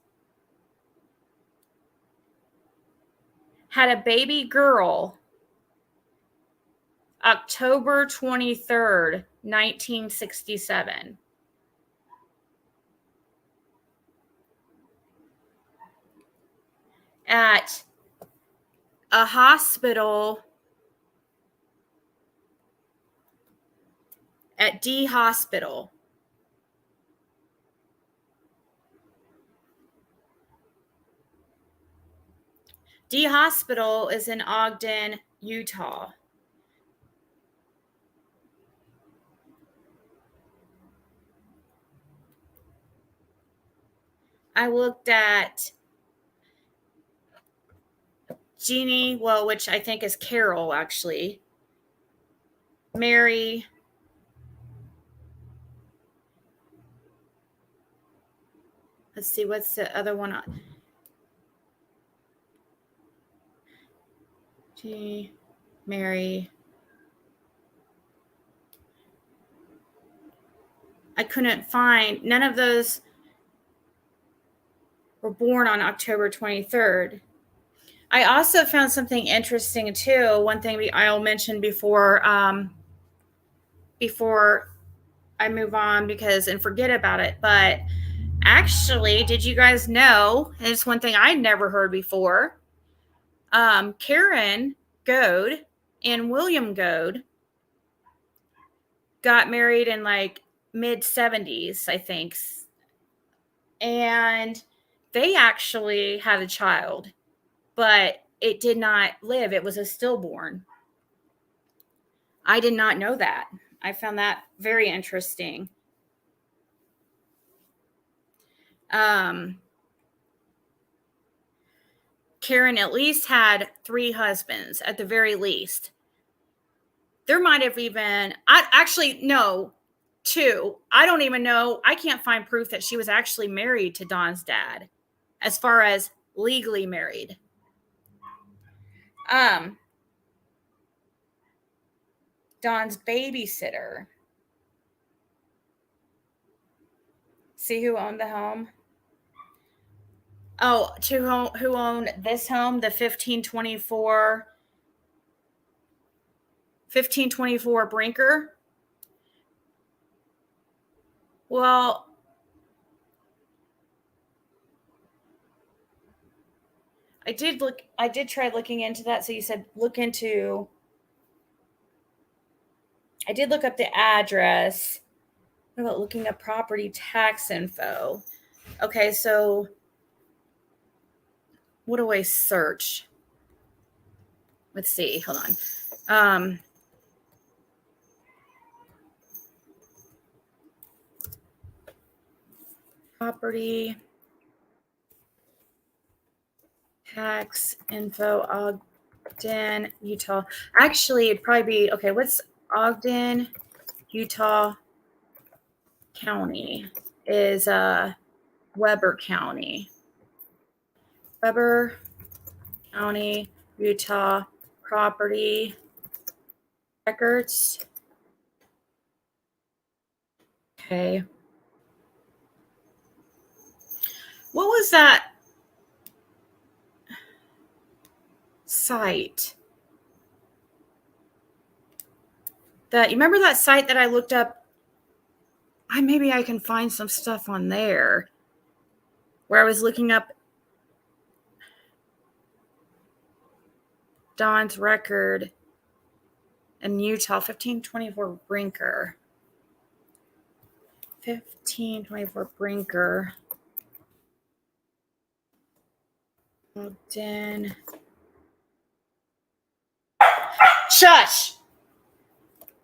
had a baby girl October 23rd, 1967. At a hospital at D Hospital. D Hospital is in Ogden, Utah. I looked at Jeannie, well, which I think is Carol, actually. Mary. Let's see, what's the other one? G. Mary. I couldn't find, none of those were born on October 23rd. I also found something interesting too. One thing I'll mention before I move on and forget about it. But actually, did you guys know? And it's one thing I never heard before. Karen Goad and William Goad got married in like mid 70s, I think. And they actually had a child, but it did not live. It was a stillborn. I did not know that. I found that very interesting. Karen at least had 3 husbands at the very least. There might have even, no, 2. I don't even know. I can't find proof that she was actually married to Don's dad, as far as legally married. Don's babysitter. See who owned the home. Oh, who owned this home? The 1524 Brinker. Well, I did try looking into that. So you said I did look up the address. What about looking up property tax info? Okay, so what do I search? Let's see. Hold on. Property tax info, Ogden, Utah. Actually, it'd probably be okay. What's Ogden, Utah County? Is Weber County. Weber County, Utah property records. Okay. What was that site? You remember that site that I looked up? Maybe I can find some stuff on there where I was looking up Don's record in Utah, 1524 Brinker. 1524 Brinker. Ogden. Shush!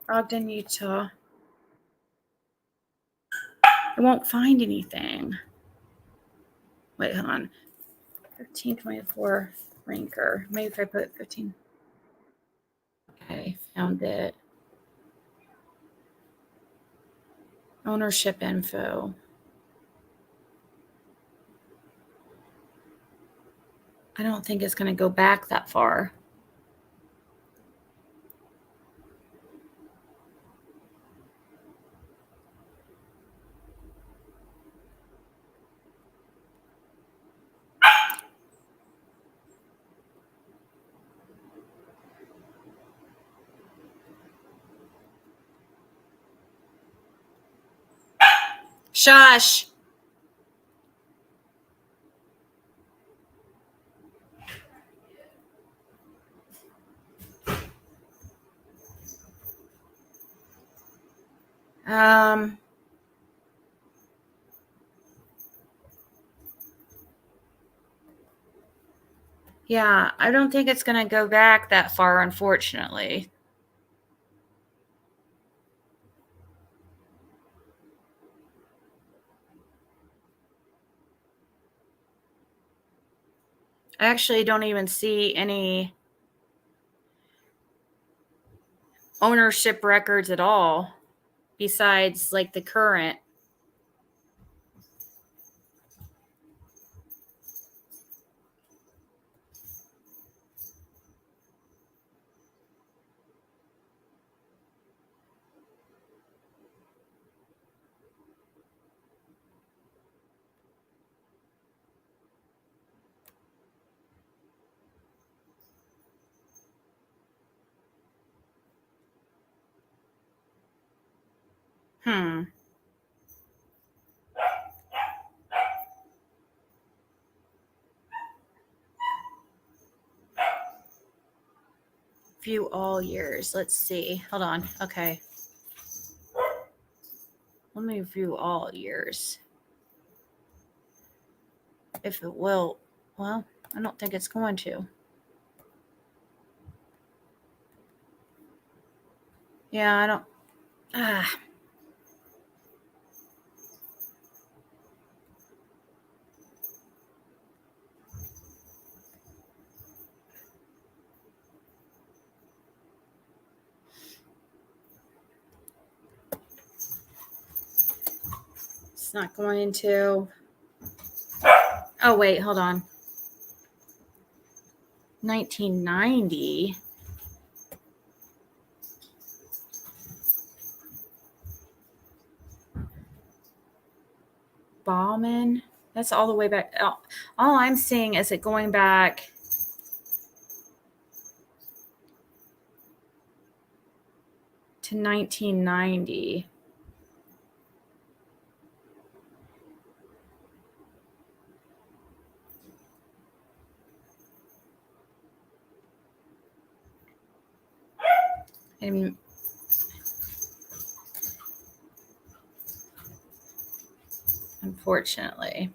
Ogden, Utah. I won't find anything. Wait, hold on. 1524 Brinker. Maybe if I put 15. Okay, found it. Ownership info. I don't think it's going to go back that far. Shush. Yeah, I don't think it's going to go back that far, unfortunately. I actually don't even see any ownership records at all besides like the current. View all years. Let's see. Hold on. Okay. Let me view all years. If it will. Well, I don't think it's going to. Yeah, I don't. It's not going to. Oh, wait, hold on. 1990. Bauman. That's all the way back. All I'm seeing is it going back to 1990. And unfortunately,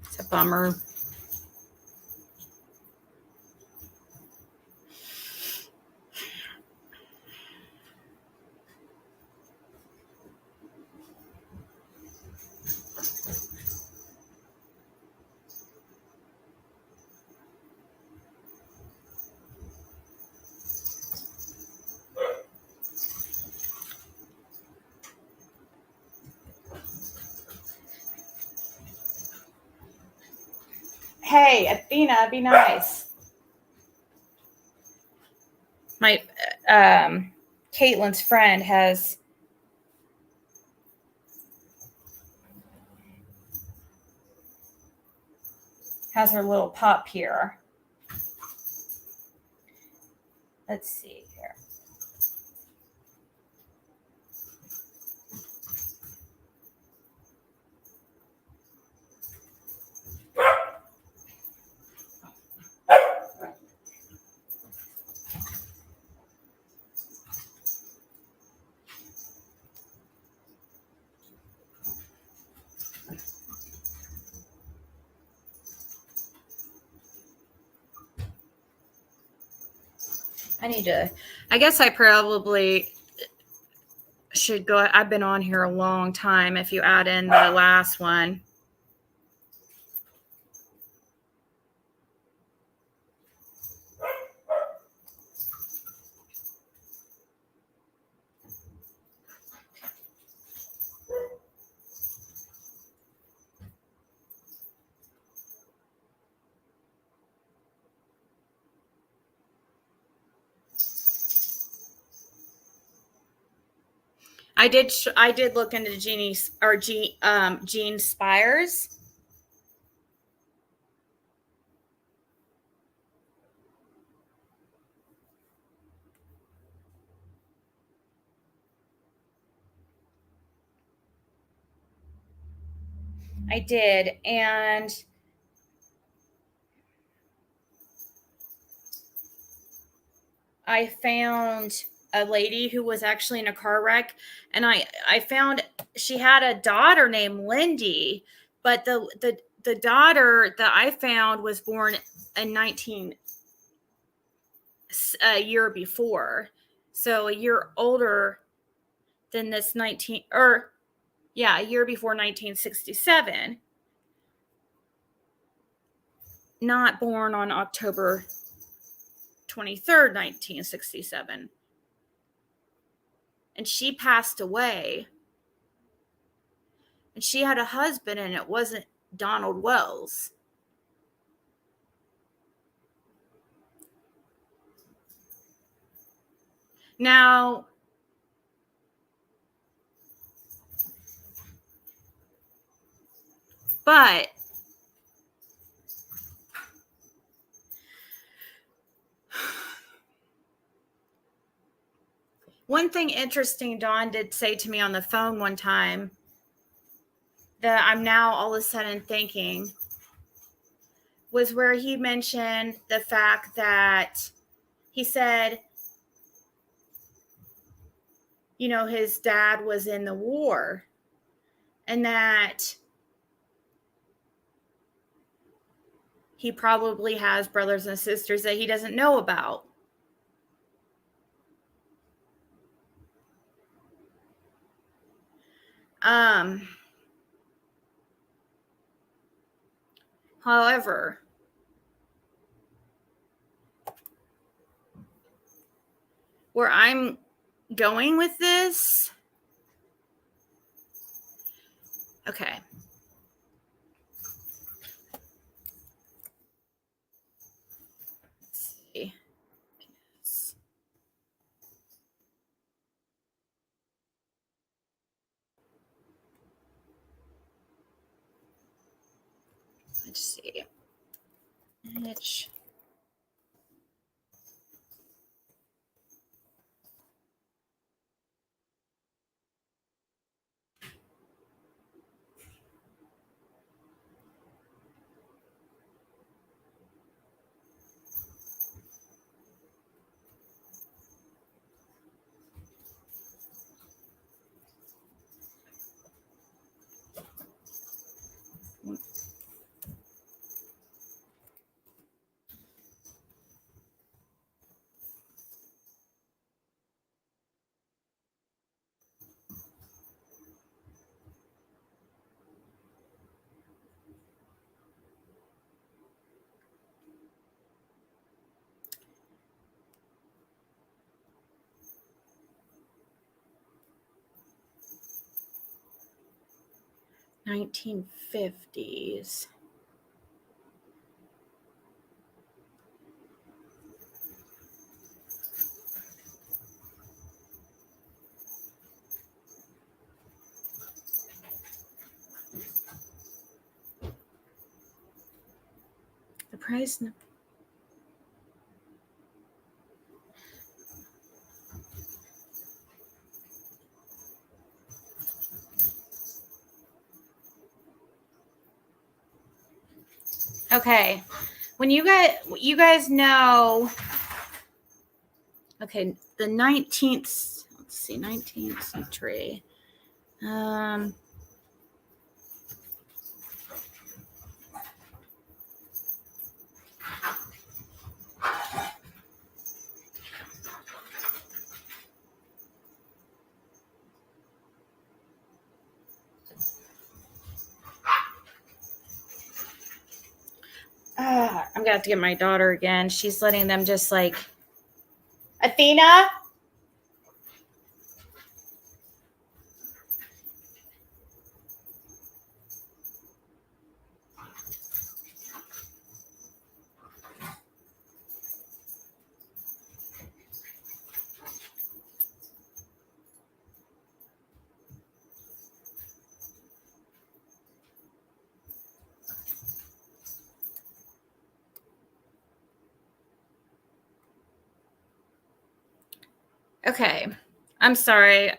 it's a bummer. Hey, Athena, be nice. My Caitlin's friend has her little pup here. Let's see here. I guess I probably should go. I've been on here a long time. If you add in the last one. I did look into Gene Spires. I did, and I found a lady who was actually in a car wreck, and I found she had a daughter named Lindy, but the daughter that I found was born in a year before, so a year older than this a year before 1967. Not born on October 23rd, 1967. And she passed away. And she had a husband, and it wasn't Donald Wells. Now, but one thing interesting Don did say to me on the phone one time that I'm now all of a sudden thinking was where he mentioned the fact that he said, you know, his dad was in the war and that he probably has brothers and sisters that he doesn't know about. However, where I'm going with this, okay. Let's see. Bitch. $1950s. The price. Okay, when you guys know, okay, the 19th, let's see, 19th century. I'm gonna have to get my daughter again. She's letting them just like, Athena. Okay, I'm sorry.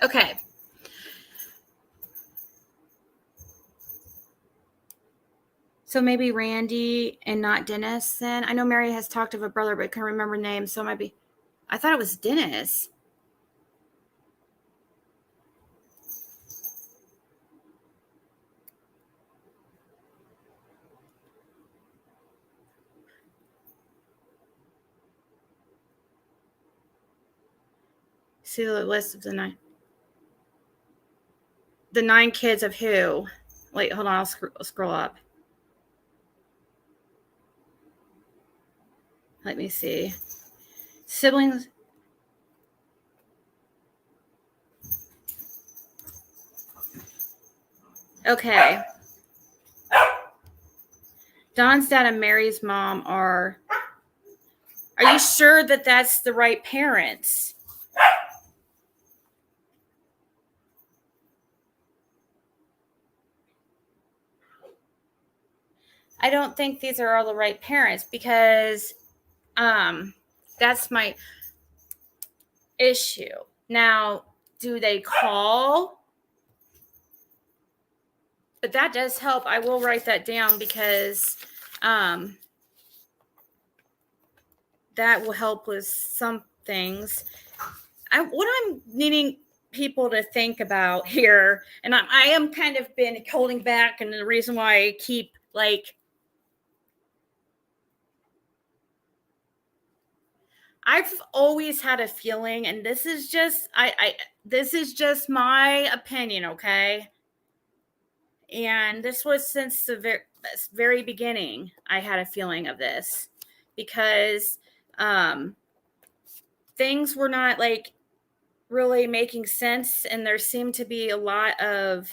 Okay. So maybe Randy and not Dennis then. I know Mary has talked of a brother, but I can't remember the name. So it might be, I thought it was Dennis. See the list of the 9. The 9 kids of who? Wait, hold on. I'll scroll up. Let me see. Siblings. Okay. Don's dad and Mary's mom are you sure that that's the right parents? I don't think these are all the right parents because that's my issue. Now, do they call? But that does help. I will write that down because that will help with some things. What I'm needing people to think about here, and I am kind of been holding back, and the reason why I keep like I've always had a feeling, and this is just this is just my opinion, okay? And this was since the very beginning. I had a feeling of this because things were not like really making sense, and there seemed to be a lot of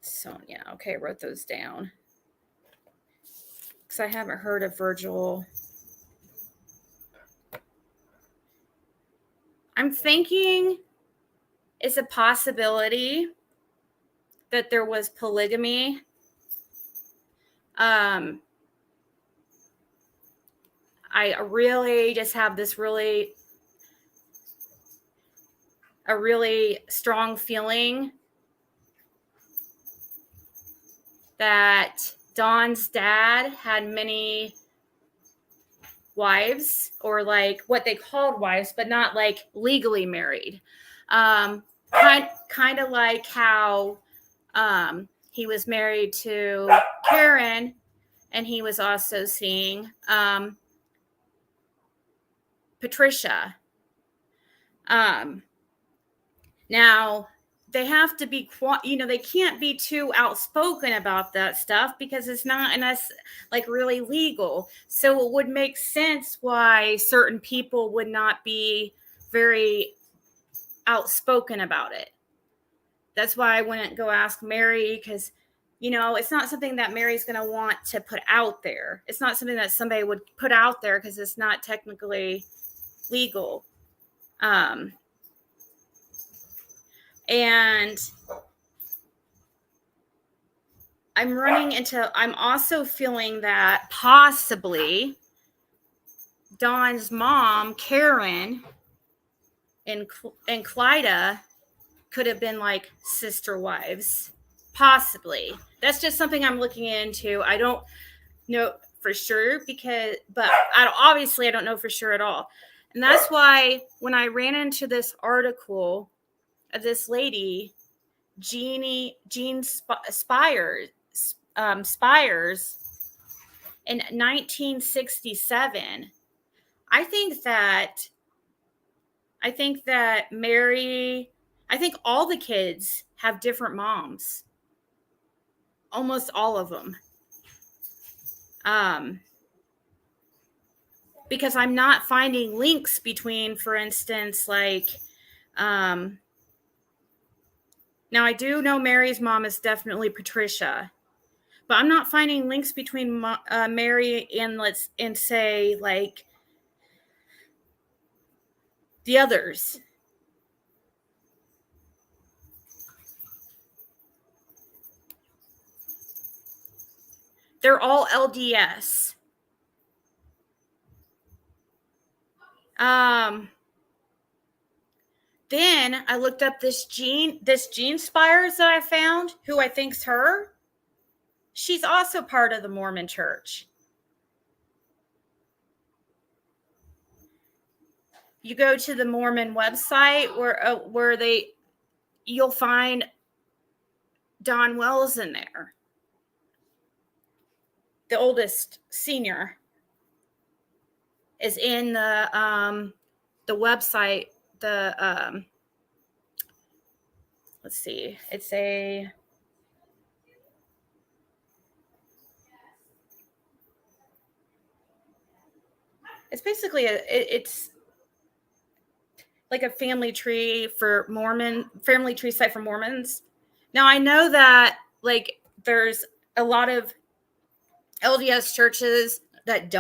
Sonia. Okay, I wrote those down because I haven't heard of Virgil. I'm thinking it's a possibility that there was polygamy. I really just have this a really strong feeling that Dawn's dad had many wives, or like what they called wives, but not like legally married. Kind of like how he was married to Karen, and he was also seeing Patricia. Now they have to be, they can't be too outspoken about that stuff because it's not like really legal. So it would make sense why certain people would not be very outspoken about it. That's why I wouldn't go ask Mary, because it's not something that Mary's going to want to put out there. It's not something that somebody would put out there because it's not technically legal. And I'm also feeling that possibly Dawn's mom, Karen, and Clyda could have been like sister wives. Possibly. That's just something I'm looking into. I don't know for sure but obviously I don't know for sure at all. And that's why when I ran into this article of this lady, Jean Spires, in 1967, I think all the kids have different moms. Almost all of them. Because I'm not finding links between, for instance, like, now I do know Mary's mom is definitely Patricia, but I'm not finding links between Mary and say like the others. They're all LDS. Then I looked up this Jean Spires that I found, who I think's her. She's also part of the Mormon Church. You go to the Mormon website where you'll find Don Wells in there. The oldest senior is in the website. Let's see. It's basically it's like a family tree site for Mormons. Now I know that like there's a lot of LDS churches that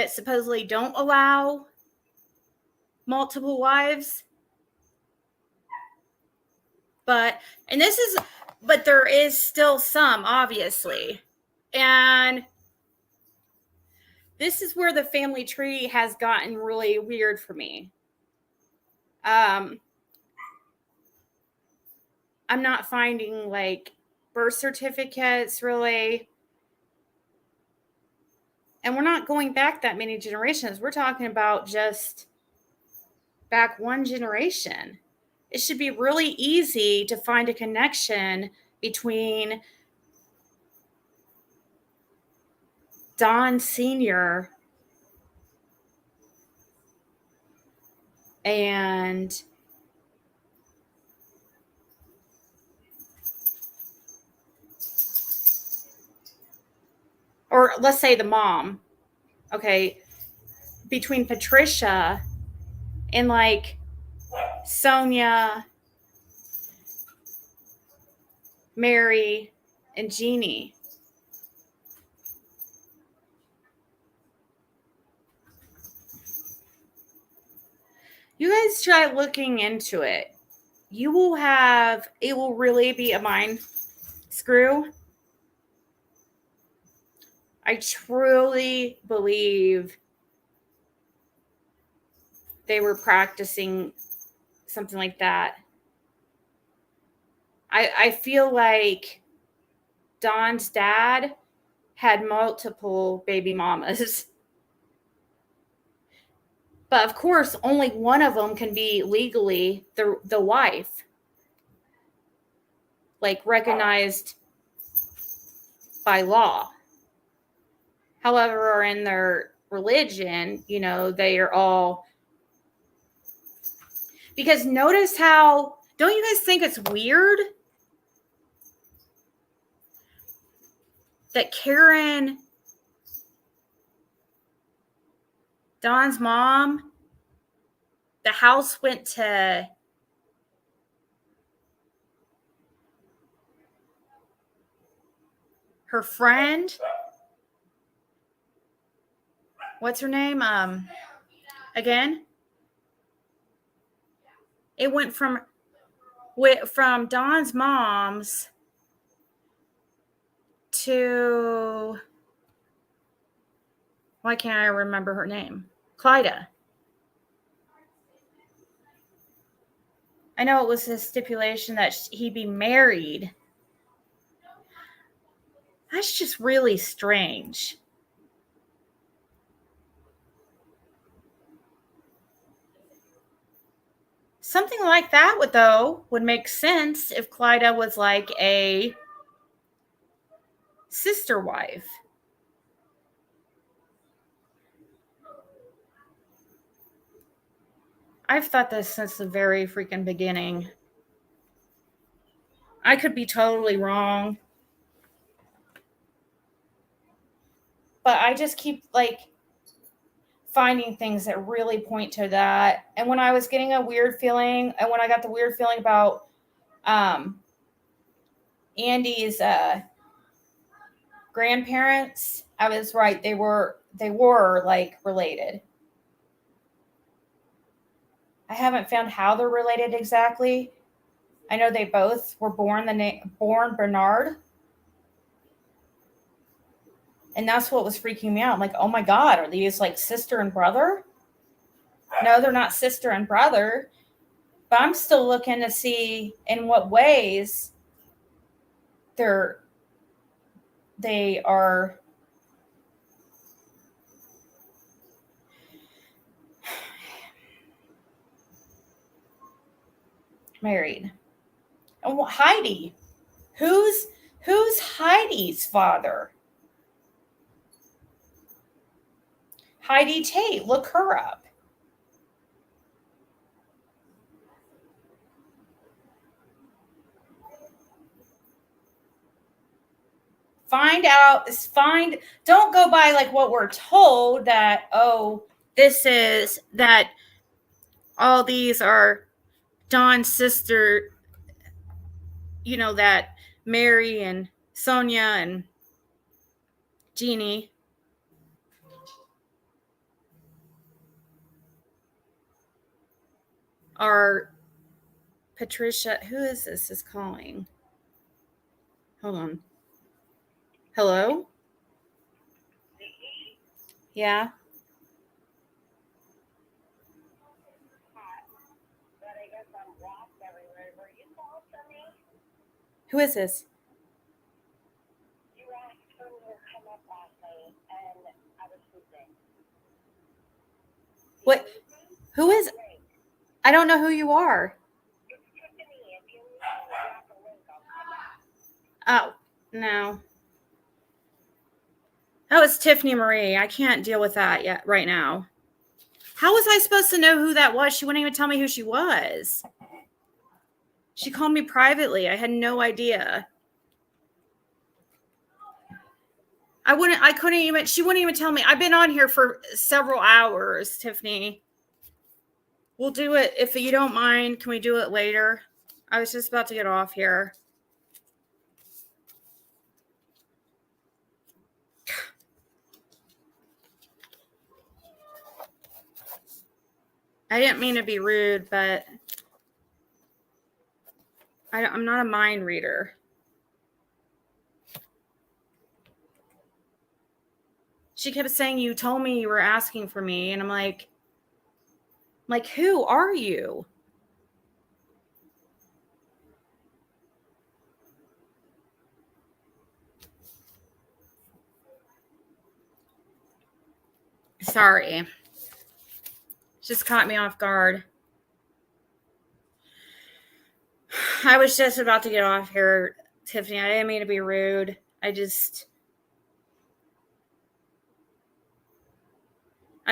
supposedly don't allow multiple wives. But there is still some, obviously. And this is where the family tree has gotten really weird for me. I'm not finding like birth certificates really. And we're not going back that many generations. We're talking about just back one generation. It should be really easy to find a connection between Don Sr. and or let's say the mom, okay, between Patricia and like Sonia, Mary, and Jeannie. You guys try looking into it. It will really be a mind screw. I truly believe they were practicing something like that. I feel like Don's dad had multiple baby mamas. But of course, only one of them can be legally the wife, like recognized by law. However, in their religion, they are all. Because notice how, don't you guys think it's weird that Karen, Don's mom, the house went to her friend? What's her name? Again? It went from Don's mom's to, why can't I remember her name? Clyda. I know it was a stipulation that he be married. That's just really strange. Something like that would make sense if Clyda was like a sister wife. I've thought this since the very freaking beginning. I could be totally wrong. But I just keep finding things that really point to that. And when I was getting a weird feeling, and when I got the weird feeling about Andy's grandparents, I was right. They were related. I haven't found how they're related exactly. I know they both were born Bernard. And that's what was freaking me out. I'm like, oh my God, are these like sister and brother? No, they're not sister and brother. But I'm still looking to see in what ways they are married. And Heidi, who's Heidi's father? Heidi Tate, look her up. Don't go by like what we're told that, this is that all these are Dawn's sister, that Mary and Sonia and Jeannie are Patricia. Who is this is calling? Hold on. Hello? Yeah. Who is this? You asked for me to come up last night, and I was sleeping. What? Who is? I don't know who you are. It's Tiffany. If you need me to drop a link, I'll come back. Oh, no. That was Tiffany Marie. I can't deal with that yet right now. How was I supposed to know who that was? She wouldn't even tell me who she was. She called me privately. I had no idea. She wouldn't even tell me. I've been on here for several hours, Tiffany. We'll do it. If you don't mind, can we do it later? I was just about to get off here. I didn't mean to be rude, but I'm not a mind reader. She kept saying, you told me you were asking for me. And I'm like, who are you? Sorry. Just caught me off guard. I was just about to get off here, Tiffany. I didn't mean to be rude. I've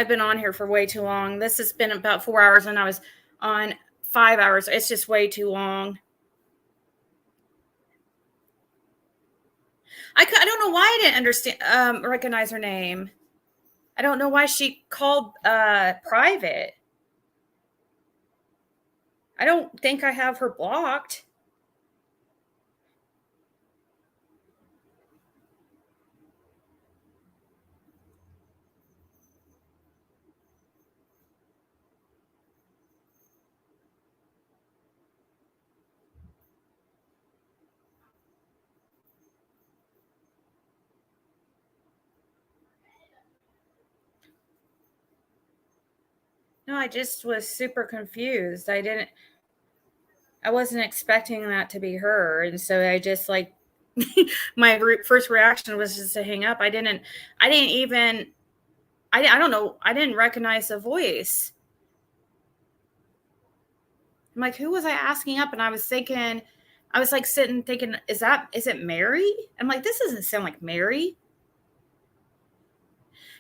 been on here for way too long. This has been about 4 hours and I was on 5 hours. It's just way too long. I don't know why I didn't recognize her name. I don't know why she called private. I don't think I have her blocked. No, I just was super confused. I wasn't expecting that to be her. And so I just like, my first reaction was just to hang up. I don't know. I didn't recognize the voice. I'm like, who was I asking up? And I was thinking, I was like sitting thinking, is it Mary? I'm like, this doesn't sound like Mary.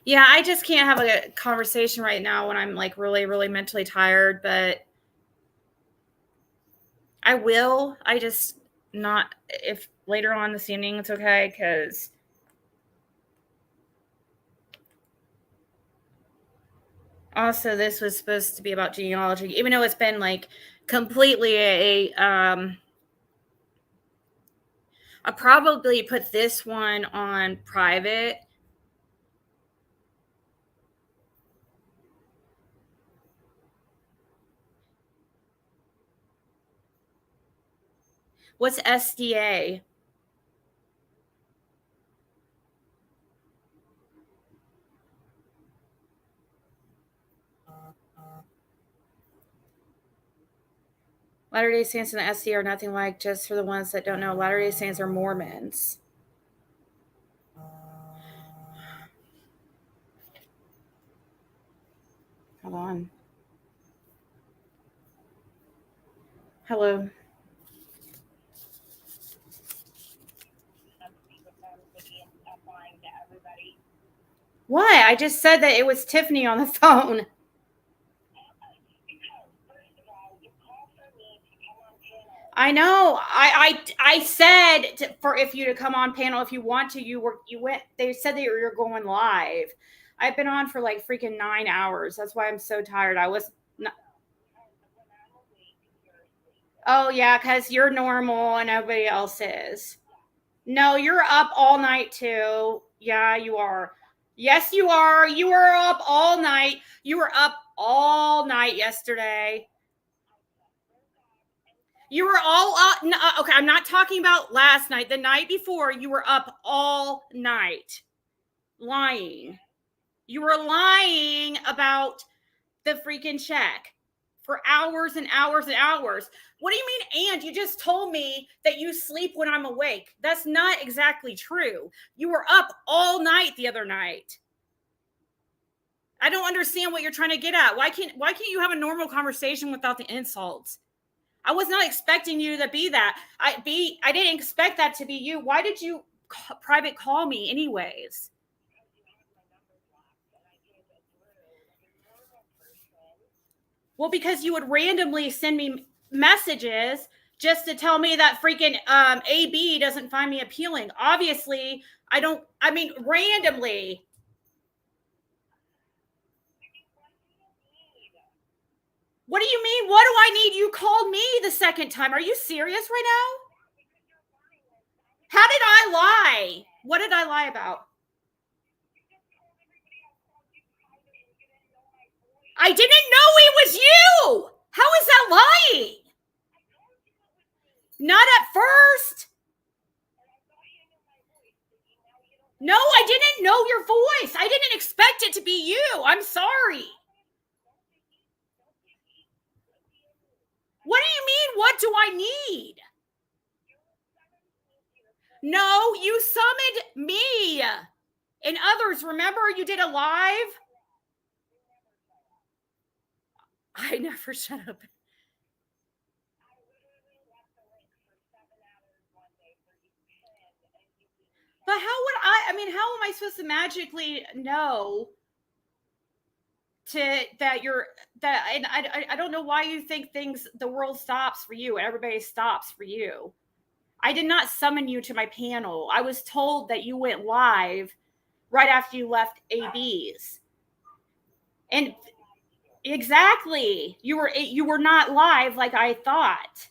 Yeah, I just can't have a conversation right now when I'm like really, really mentally tired, but I will. I just not, if later on this evening it's okay, because also this was supposed to be about genealogy, even though it's been like completely I'll probably put this one on private. What's SDA? Latter-day Saints and the SDA are nothing like. Just for the ones that don't know, Latter-day Saints are Mormons. Hold on. Hello. What? I just said that it was Tiffany on the phone. I know. I said for if you to come on panel if you want to. You went. They said that you're going live. I've been on for like freaking 9 hours. That's why I'm so tired. I was not. Oh yeah, because you're normal and everybody else is. No, you're up all night too. Yeah, you are. Yes, you are. You were up all night. You were up all night yesterday. You were all up. No, okay, I'm not talking about last night. The night before, you were up all night lying. You were lying about the freaking check for hours and hours and hours. What do you mean? And you just told me that you sleep when I'm awake. That's not exactly true. You were up all night the other night. I don't understand what you're trying to get at. Why can't you have a normal conversation without the insults? I was not expecting you to be that. I didn't expect that to be you. Why did you private call me anyways? Well, because you would randomly send me messages just to tell me that freaking AB doesn't find me appealing. Obviously, randomly. What do you mean? What do I need? You called me the second time. Are you serious right now? How did I lie? What did I lie about? I didn't know it was you. How is that lying? Not at first. No, I didn't know your voice. I didn't expect it to be you. I'm sorry. What do you mean? What do I need? No, you summoned me and others. Remember, you did a live? I never shut up. But how would how am I supposed to magically know I don't know why you think the world stops for you and everybody stops for you. I did not summon you to my panel. I was told that you went live right after you left AB's. And exactly, you were not live like I thought.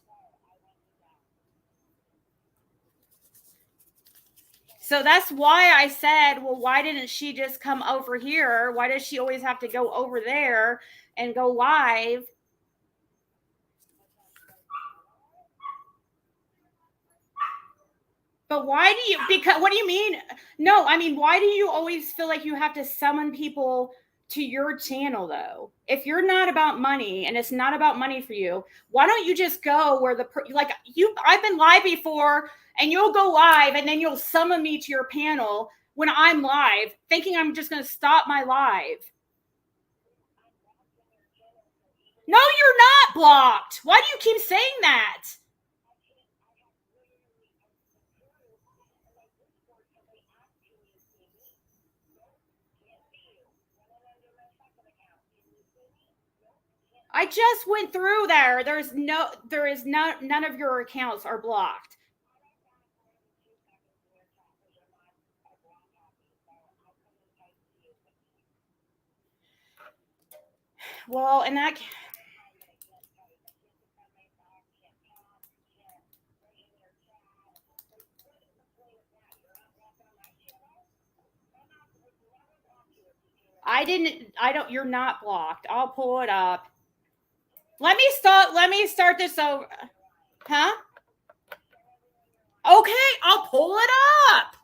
So that's why I said, well, why didn't she just come over here? Why does she always have to go over there and go live? But what do you mean? No, why do you always feel like you have to summon people to your channel though? If you're not about money and it's not about money for you, why don't you just go where I've been live before and you'll go live and then you'll summon me to your panel when I'm live thinking I'm just going to stop my live. No, you're not blocked. Why do you keep saying that? I just went through there. None of your accounts are blocked. Well, and that you're not blocked. I'll pull it up. Let me start this over. Huh? Okay, I'll pull it up.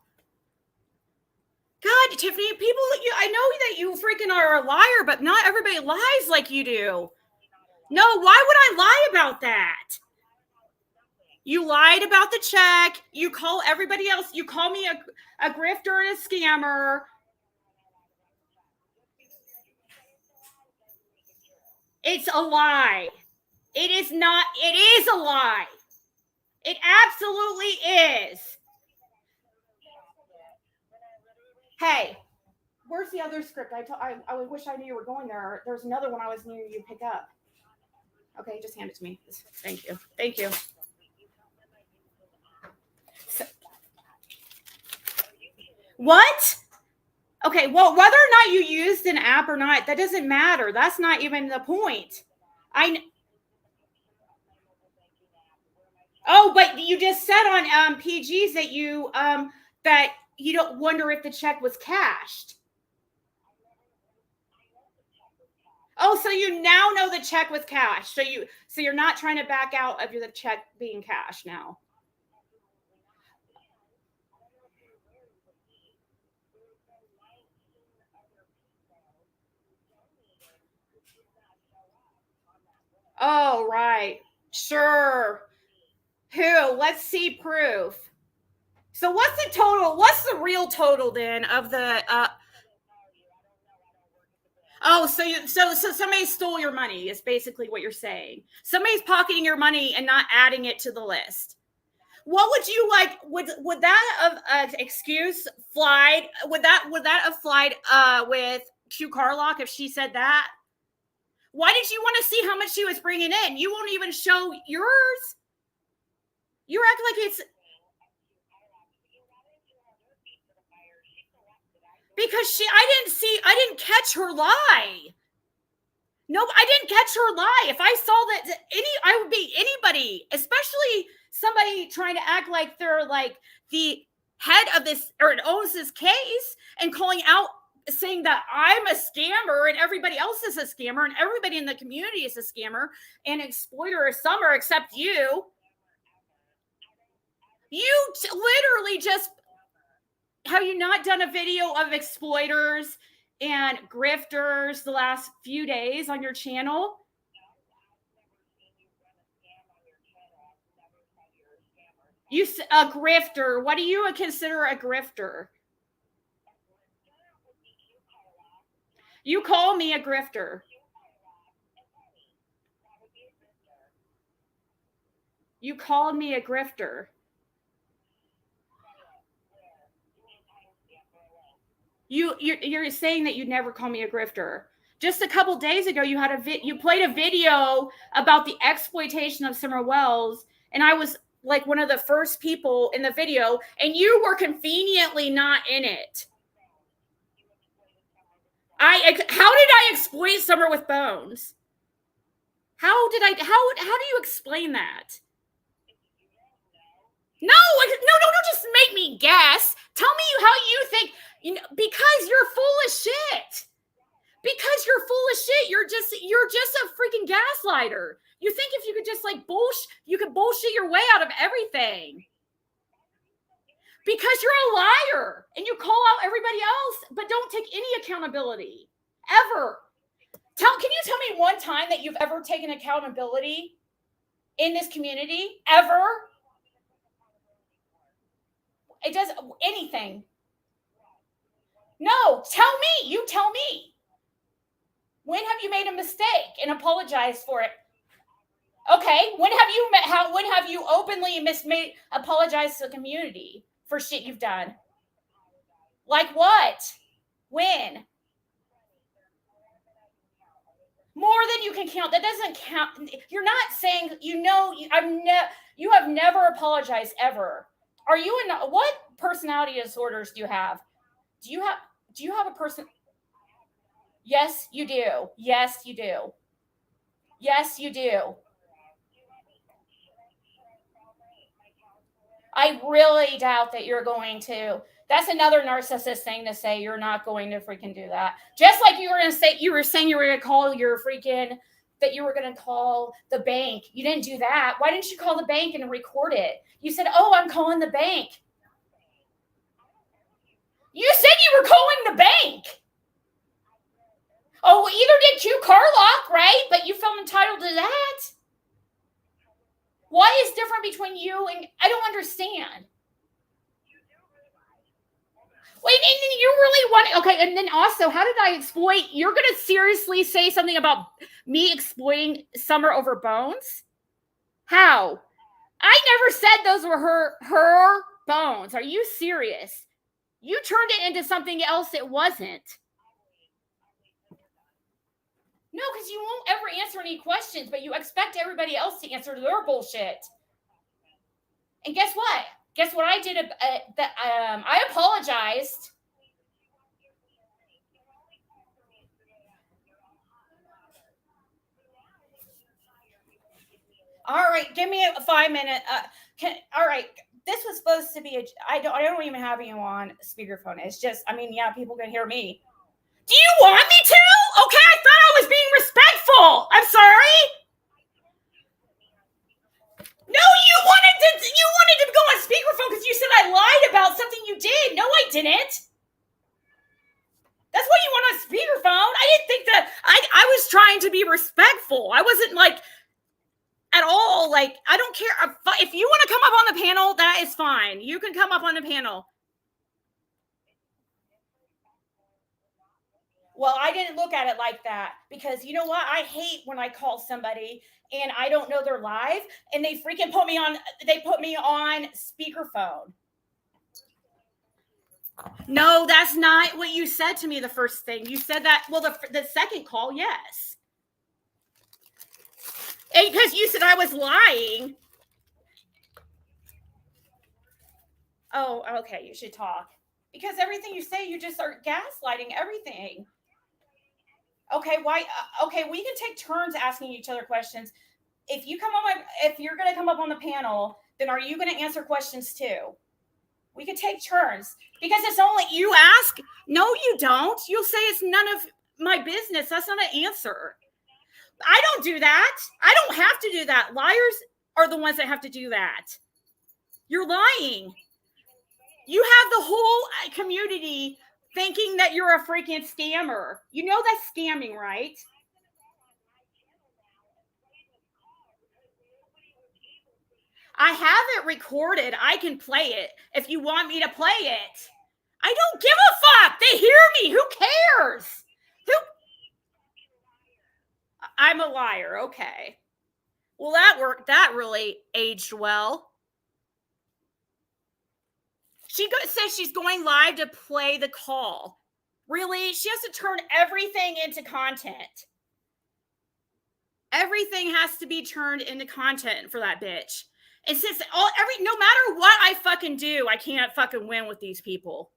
God, Tiffany, I know that you freaking are a liar, but not everybody lies like you do. No, why would I lie about that? You lied about the check. You call everybody else. You call me a grifter and a scammer. It's a lie. It is not. It is a lie. It absolutely is. Hey, where's the other script? I wish I knew you were going there. There's another one I was near you pick up. Okay, just hand it to me. Thank you. Thank you. What? Okay, well, whether or not you used an app or not, that doesn't matter. That's not even the point. Oh, but you just said on PGs that you don't wonder if the check was cashed. Oh, so you now know the check was cashed. So you're not trying to back out of the check being cashed now. Oh, right. Sure. Who? Let's see proof. So what's the total? What's the real total then of the Oh, so somebody stole your money is basically what you're saying. Somebody's pocketing your money and not adding it to the list. What would you like? Would that excuse fly? Would that have flied with Q Carlock if she said that? Why did you want to see how much she was bringing in? You won't even show yours. You act like it's because I didn't catch her lie. No, I didn't catch her lie. If I saw that I would be anybody, especially somebody trying to act like they're like the head of this or owns this case and calling out saying that I'm a scammer and everybody else is a scammer and everybody in the community is a scammer and exploiter of summer except you. You literally just have you not done a video of exploiters and grifters the last few days on your channel? You a grifter. What do you consider a grifter? You call me a grifter. You called me a grifter. You're saying that you'd never call me a grifter. Just a couple days ago, you had you played a video about the exploitation of Summer Wells, and I was like one of the first people in the video, and you were conveniently not in it. How did I exploit Summer with Bones? How do you explain that? No, don't just make me guess. Tell me how you think, because you're full of shit. Because you're full of shit. You're just a freaking gaslighter. You think if you could just you could bullshit your way out of everything. Because you're a liar and you call out everybody else, but don't take any accountability ever. Can you tell me one time that you've ever taken accountability in this community ever? It does anything. No, tell me. You tell me. When have you made a mistake and apologized for it? Okay. When have you openly apologized to the community for shit you've done? Like what? When? More than you can count. That doesn't count. You're not saying you have never apologized ever. Are you what personality disorders do you have? Do you have a person? Yes, you do. Yes, you do. Yes, you do. I really doubt that you're going to. That's another narcissist thing to say. You're not going to freaking do that. Just like you were saying you were going to call your freaking, that you were going to call the bank. You didn't do that. Why didn't you call the bank and record it? You said, "Oh, I'm calling the bank." You said you were calling the bank. Oh, either did Q Carlock, right? But you felt entitled to that. Why is different between you and I don't understand. Wait, and then you really want okay, and then also, how did I exploit? You're gonna seriously say something about me exploiting Summer over Bones? How? I never said those were her bones. Are you serious? You turned it into something else it wasn't. No, because you won't ever answer any questions, but you expect everybody else to answer their bullshit. And guess what? Guess what I did? I apologized. All right, give me a 5-minute. All right, this was supposed to be I don't even have you on speakerphone. It's just, yeah, people can hear me. Do you want me to? Okay, I thought I was being respectful. I'm sorry. No, you wanted to go on speakerphone because you said I lied about something you did. No, I didn't. That's what you want on speakerphone. I didn't think that I was trying to be respectful. I wasn't at all I don't care. If you want to come up on the panel, that is fine. You can come up on the panel. Well, I didn't look at it like that because you know what? I hate when I call somebody and I don't know they're live and they freaking put me on speakerphone. No, that's not what you said to me the first thing. You said that, well, the second call, yes. Because you said I was lying. Oh, okay, you should talk. Because everything you say, you just are gaslighting everything. Okay, why? Okay, we can take turns asking each other questions. If you're going to come up on the panel, then are you going to answer questions too? We could take turns because it's only you ask. No, you don't. You'll say it's none of my business. That's not an answer. I don't do that. I don't have to do that. Liars are the ones that have to do that. You're lying. You have the whole community thinking that you're a freaking scammer. You know that's scamming, right? I have it recorded. I can play it if you want me to play it. I don't give a fuck. They hear me. Who cares? I'm a liar. Okay. Well, that worked. That really aged well. She says she's going live to play the call. Really? She has to turn everything into content. Everything has to be turned into content for that bitch. And since no matter what I fucking do, I can't fucking win with these people.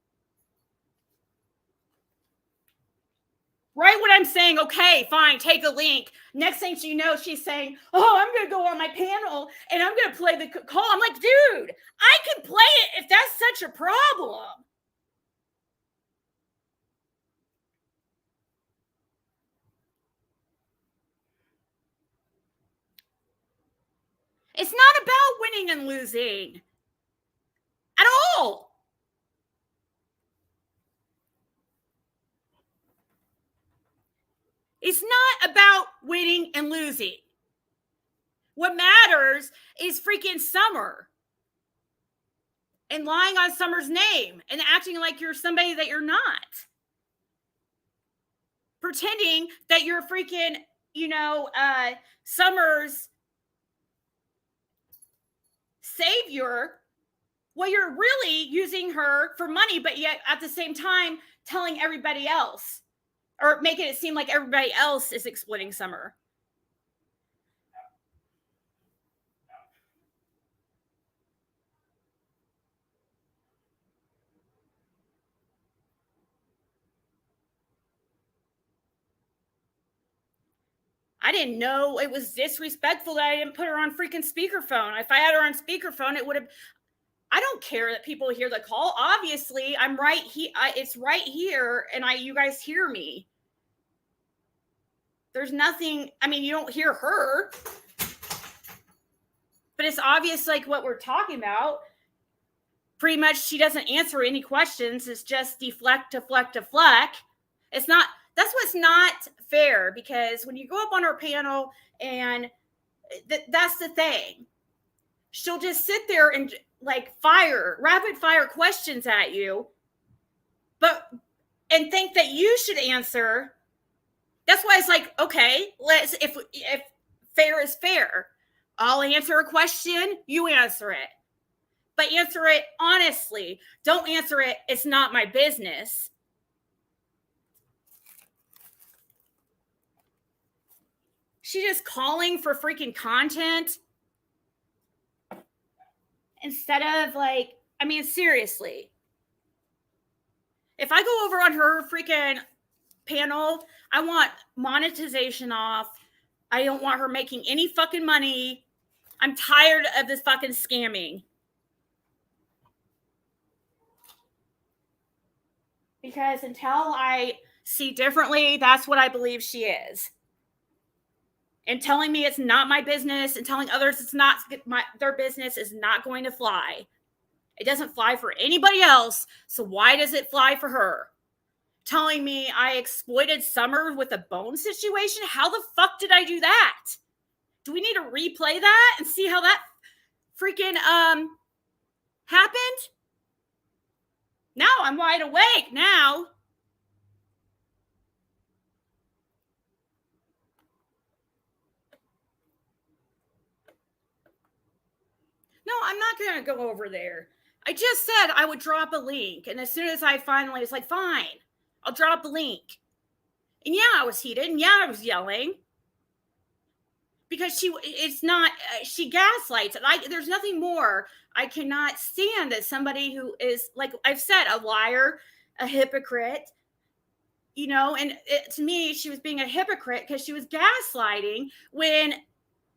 Right when I'm saying, okay, fine, take the link. Next thing she knows, she's saying, oh, I'm going to go on my panel and I'm going to play the call. I'm like, dude, I can play it if that's such a problem. It's not about winning and losing at all. It's not about winning and losing. What matters is freaking Summer and lying on Summer's name and acting like you're somebody that you're not. Pretending that you're freaking, Summer's savior. Well, you're really using her for money, but yet at the same time telling everybody else or making it seem like everybody else is exploiting Summer. I didn't know it was disrespectful that I didn't put her on freaking speakerphone. If I had her on speakerphone, it would have. I don't care that people hear the call. Obviously, I'm right here. It's right here, and you guys hear me. There's nothing. I mean, you don't hear her, but it's obvious, like what we're talking about. Pretty much, she doesn't answer any questions. It's just deflect. It's not. That's what's not fair, because when you go up on her panel and that's the thing, she'll just sit there and like rapid fire questions at you, and think that you should answer. That's why it's like, okay, if fair is fair, I'll answer a question, you answer it, but answer it honestly. Don't answer it, it's not my business. She's just calling for freaking content instead of seriously. If I go over on her freaking panel, I want monetization off. I don't want her making any fucking money. I'm tired of this fucking scamming. Because until I see differently, that's what I believe she is. And telling me it's not my business and telling others it's not their business is not going to fly. It doesn't fly for anybody else, so why does it fly for her? Telling me I exploited Summer with a bone situation? How the fuck did I do that? Do we need to replay that and see how that freaking happened? Now I'm wide awake now. I'm not going to go over there. I just said I would drop a link. And as soon as I finally was like, fine, I'll drop a link. And yeah, I was heated. And yeah, I was yelling. Because she gaslights. And there's nothing more I cannot stand as somebody who is, like I've said, a liar, a hypocrite. And to me, she was being a hypocrite because she was gaslighting when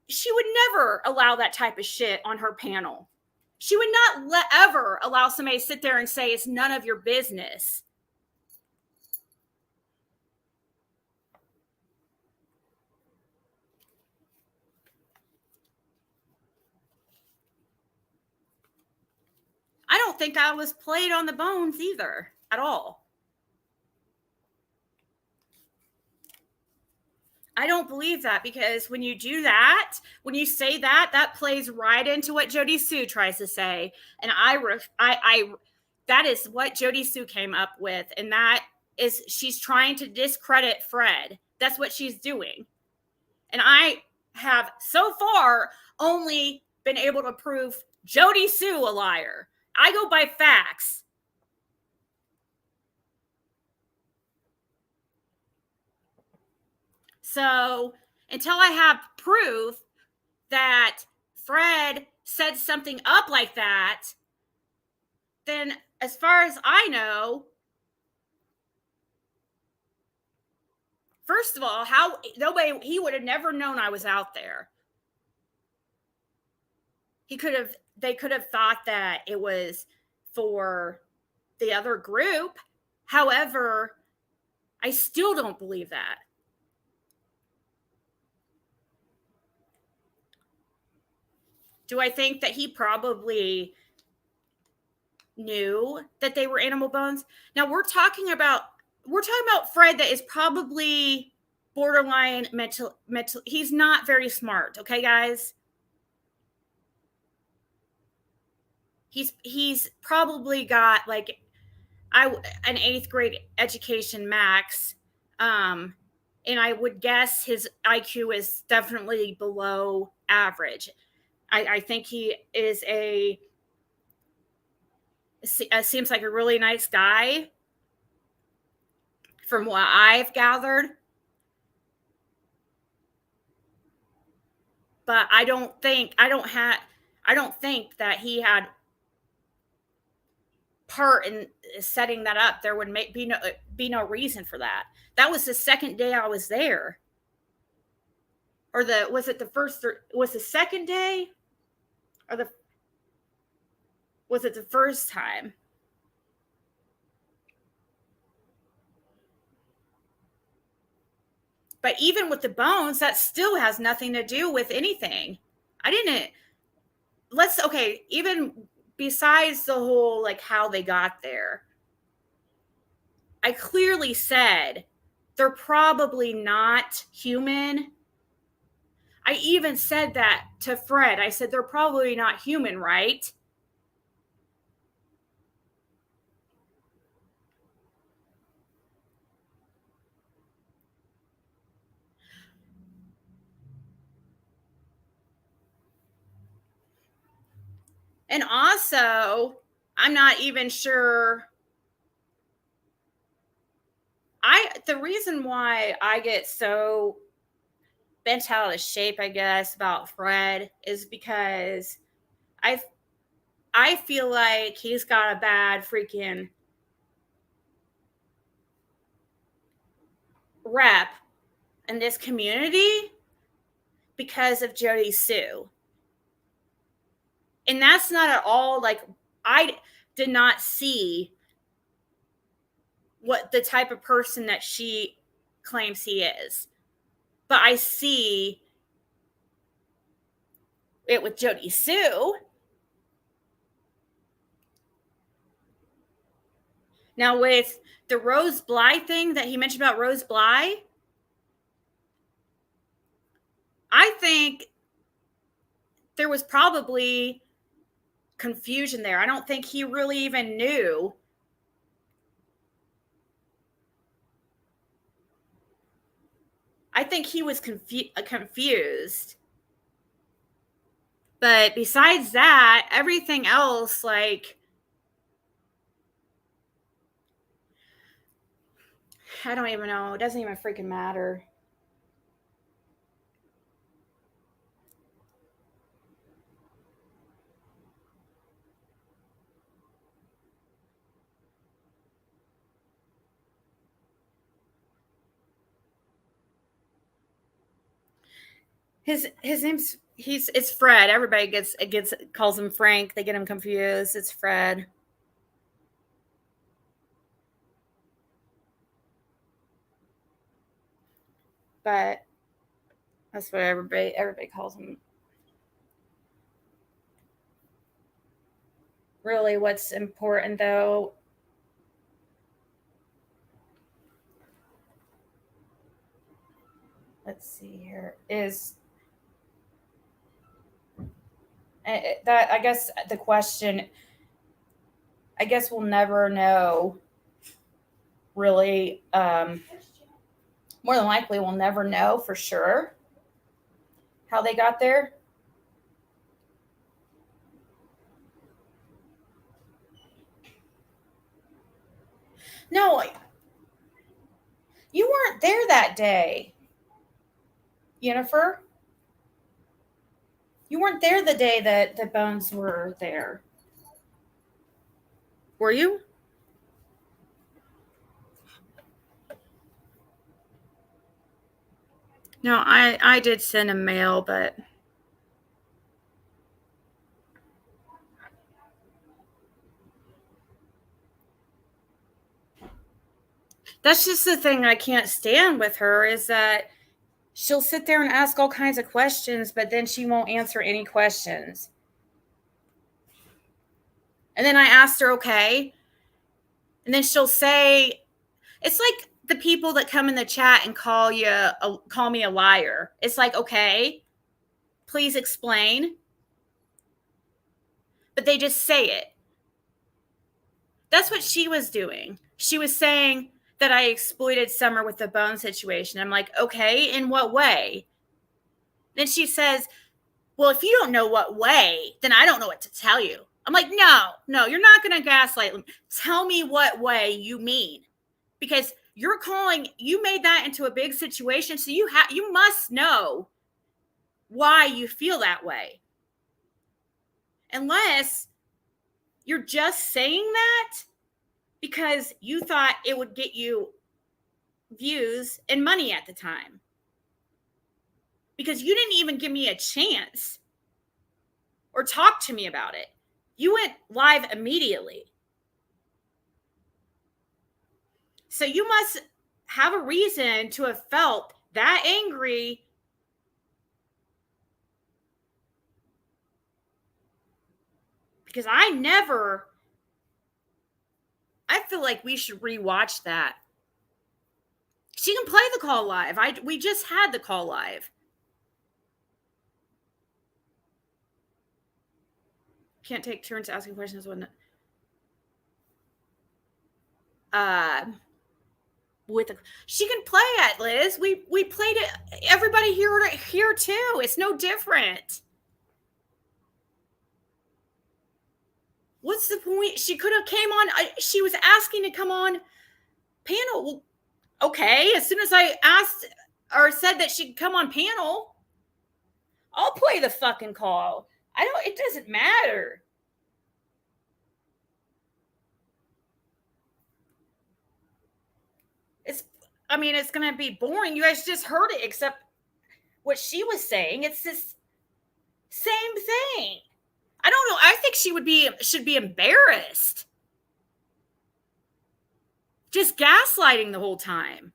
she would never allow that type of shit on her panel. She would not ever allow somebody to sit there and say it's none of your business. I don't think I was played on the bones either at all. I don't believe that, because when you do that, when you say that, that plays right into what Jody Sue tries to say. And that is what Jody Sue came up with. And that is, she's trying to discredit Fred. That's what she's doing. And I have so far only been able to prove Jody Sue a liar. I go by facts. So until I have proof that Fred set something up like that, then as far as I know, first of all, he would have never known I was out there. They could have thought that it was for the other group. However, I still don't believe that. Do I think that he probably knew that they were animal bones? Now we're talking about Fred that is probably borderline mental. He's not very smart. Okay, guys. He's probably got like an 8th grade education max. And I would guess his IQ is definitely below average. I think he is seems like a really nice guy from what I've gathered. But I don't think that he had part in setting that up. There would be no reason for that. That was the second day I was there. Or was it the second day? Or was it the first time? But even with the bones, that still has nothing to do with anything. Even besides the whole, like, how they got there, I clearly said they're probably not human. I even said that to Fred. I said, they're probably not human, right? And also, I'm not even sure. The reason why I get so bent out of shape, I guess, about Fred is because I feel like he's got a bad freaking rep in this community because of Jody Sue. And that's not at all, like, I did not see what the type of person that she claims he is. But I see it with Jody Sue. Now, with the Rose Bly thing that he mentioned about Rose Bly, I think there was probably confusion there. I don't think he really even knew. I think he was confused. But besides that, everything else, like, I don't even know. It doesn't even freaking matter. His name's it's Fred. Everybody gets calls him Frank. They get him confused. It's Fred. But that's what everybody calls him. Really, what's important though, let's see here, is that, I guess the question, I guess we'll never know really. More than likely we'll never know for sure how they got there. No, you weren't there that day, Jennifer. You weren't there the day that the bones were there. Were you? No, I did send a mail, but that's just the thing I can't stand with her, is that she'll sit there and ask all kinds of questions, but then she won't answer any questions. And then I asked her, okay. And then she'll say, it's like the people that come in the chat and call me a liar. It's like, okay, please explain. But they just say it. That's what she was doing. She was saying that I exploited Summer with the bone situation. I'm like, okay, in what way? Then she says, well, if you don't know what way, then I don't know what to tell you. I'm like, no, you're not going to gaslight me. Tell me what way you mean. Because you made that into a big situation, so you must know why you feel that way. Unless you're just saying that because you thought it would get you views and money at the time. Because you didn't even give me a chance or talk to me about it. You went live immediately. So you must have a reason to have felt that angry because I feel like we should rewatch that. She can play the call live. We just had the call live. Can't take turns asking questions when she can play it, Liz. We played it. Everybody here too. It's no different. What's the point? She could have came on. She was asking to come on panel. Well, okay, as soon as I asked or said that she could come on panel, I'll play the fucking call. It doesn't matter. It's going to be boring. You guys just heard it, except what she was saying. It's this same thing. I don't know. I think she should be embarrassed. Just gaslighting the whole time.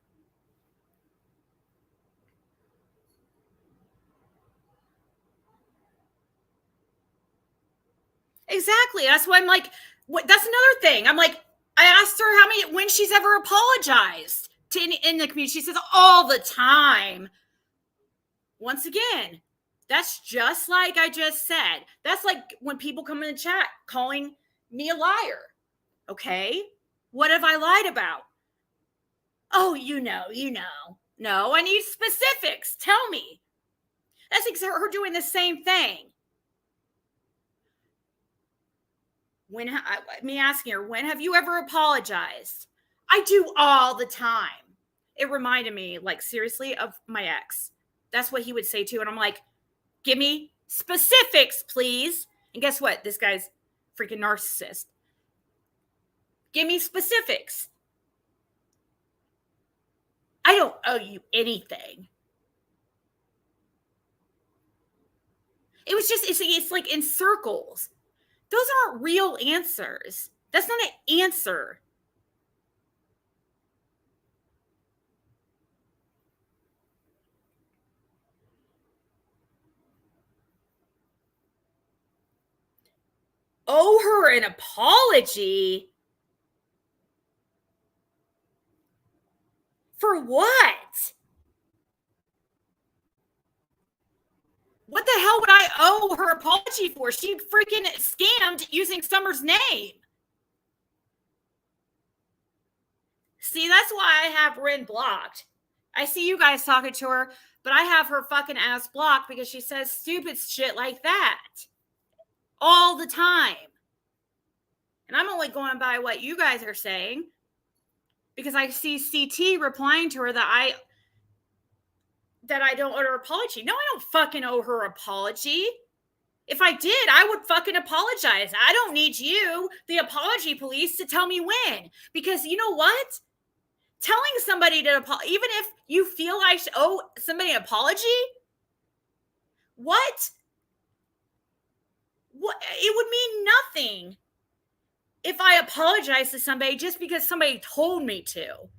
Exactly. That's why I'm like, that's another thing. I'm like, I asked her when she's ever apologized in the community. She says all the time. Once again, that's just like I just said. That's like when people come in the chat calling me a liar. Okay. What have I lied about? Oh, you know. No, I need specifics. Tell me. That's her doing the same thing. me asking her, when have you ever apologized? I do all the time. It reminded me, like, seriously, of my ex. That's what he would say too. And I'm like, give me specifics, please. And guess what? This guy's freaking narcissist. Give me specifics. I don't owe you anything. It was just, it's like in circles. Those aren't real answers. That's not an answer. Owe her an apology? For what? What the hell would I owe her apology for? She freaking scammed using Summer's name. See, that's why I have Rin blocked. I see you guys talking to her, but I have her fucking ass blocked because she says stupid shit like that all the time. And I'm only going by what you guys are saying because I see CT replying to her that I don't owe her apology. No, I don't fucking owe her apology. If I did, I would fucking apologize. I don't need you, the apology police, to tell me when. Because you know what? Telling somebody to apologize, even if you feel I should owe somebody an apology, what? It would mean nothing if I apologize to somebody just because somebody told me to.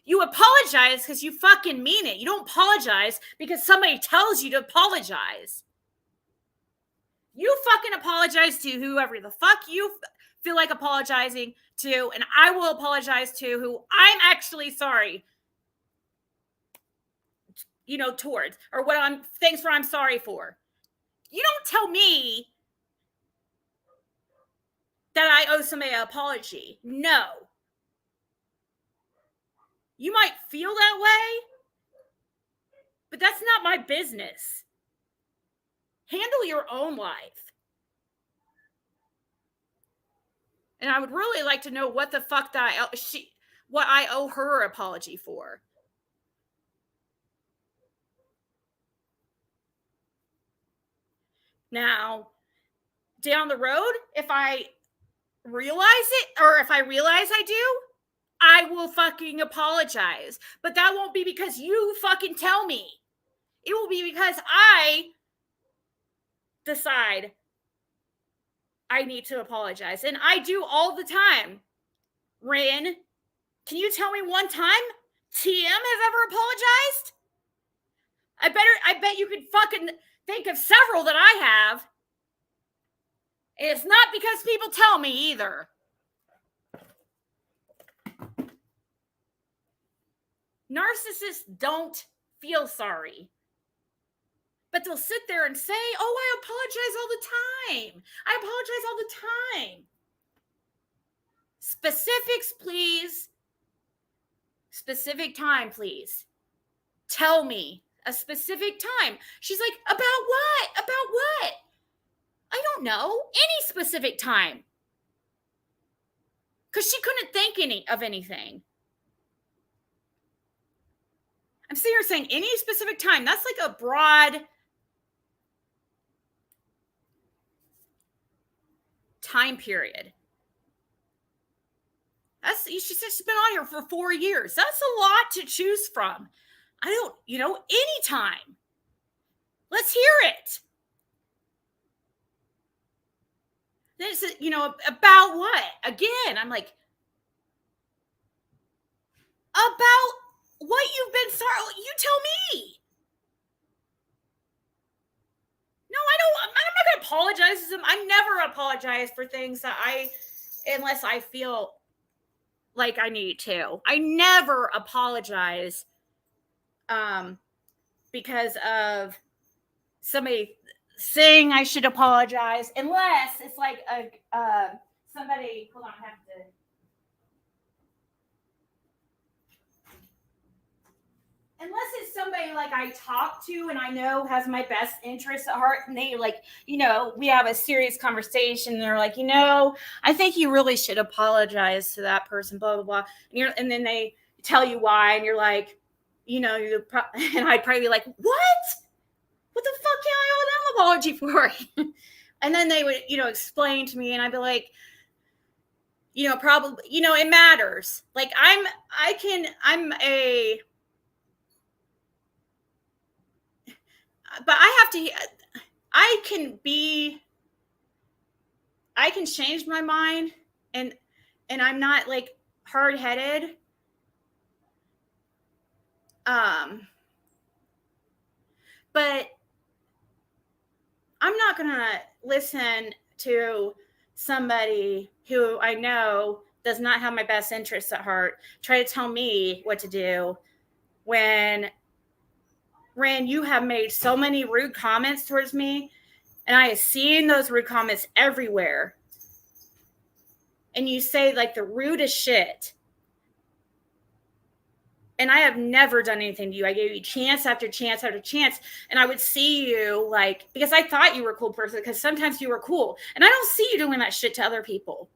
You apologize because you fucking mean it. You don't apologize because somebody tells you to apologize. You fucking apologize to whoever the fuck you feel like apologizing to, and I will apologize to who I'm actually sorry, towards, or things I'm sorry for. You don't tell me that I owe somebody an apology. No. You might feel that way, but that's not my business. Handle your own life. And I would really like to know what the fuck what I owe her an apology for. Now, down the road, if I realize it, or if I realize I do, I will fucking apologize. But that won't be because you fucking tell me. It will be because I decide I need to apologize. And I do all the time. Rin, can you tell me one time TM has ever apologized? I bet you could fucking think of several that I have. And it's not because people tell me either. Narcissists don't feel sorry. But they'll sit there and say, oh, I apologize all the time. I apologize all the time. Specifics, please. Specific time, please. Tell me a specific time. She's like, about what? About what? I don't know. Any specific time. Because she couldn't think of anything. I'm sitting here saying any specific time. That's like a broad time period. She's been on here for 4 years. That's a lot to choose from. I don't, anytime. Let's hear it. Then it's, about what? Again, I'm like, about what you've been sorry. You tell me. No, I'm not going to apologize to them. I never apologize for things unless I feel like I need to. I never apologize because of somebody saying I should apologize, unless it's like somebody. Hold on, I have to. Unless it's somebody somebody like I talk to and I know has my best interest at heart, and they like, we have a serious conversation, and they're like, I think you really should apologize to that person, blah, blah, blah. And then they tell you why, and you're like, and I'd probably be like, what? What the fuck can I owe them apology for? And then they would, explain to me, and I'd be like, probably, it matters. Like but I can change my mind, and I'm not like hard-headed. But I'm not gonna listen to somebody who I know does not have my best interests at heart try to tell me what to do when you have made so many rude comments towards me, and I have seen those rude comments everywhere, and you say like the rudest shit, and I have never done anything to you. I gave you chance after chance after chance, and I would see you like, because I thought you were a cool person, because sometimes you were cool, and I don't see you doing that shit to other people.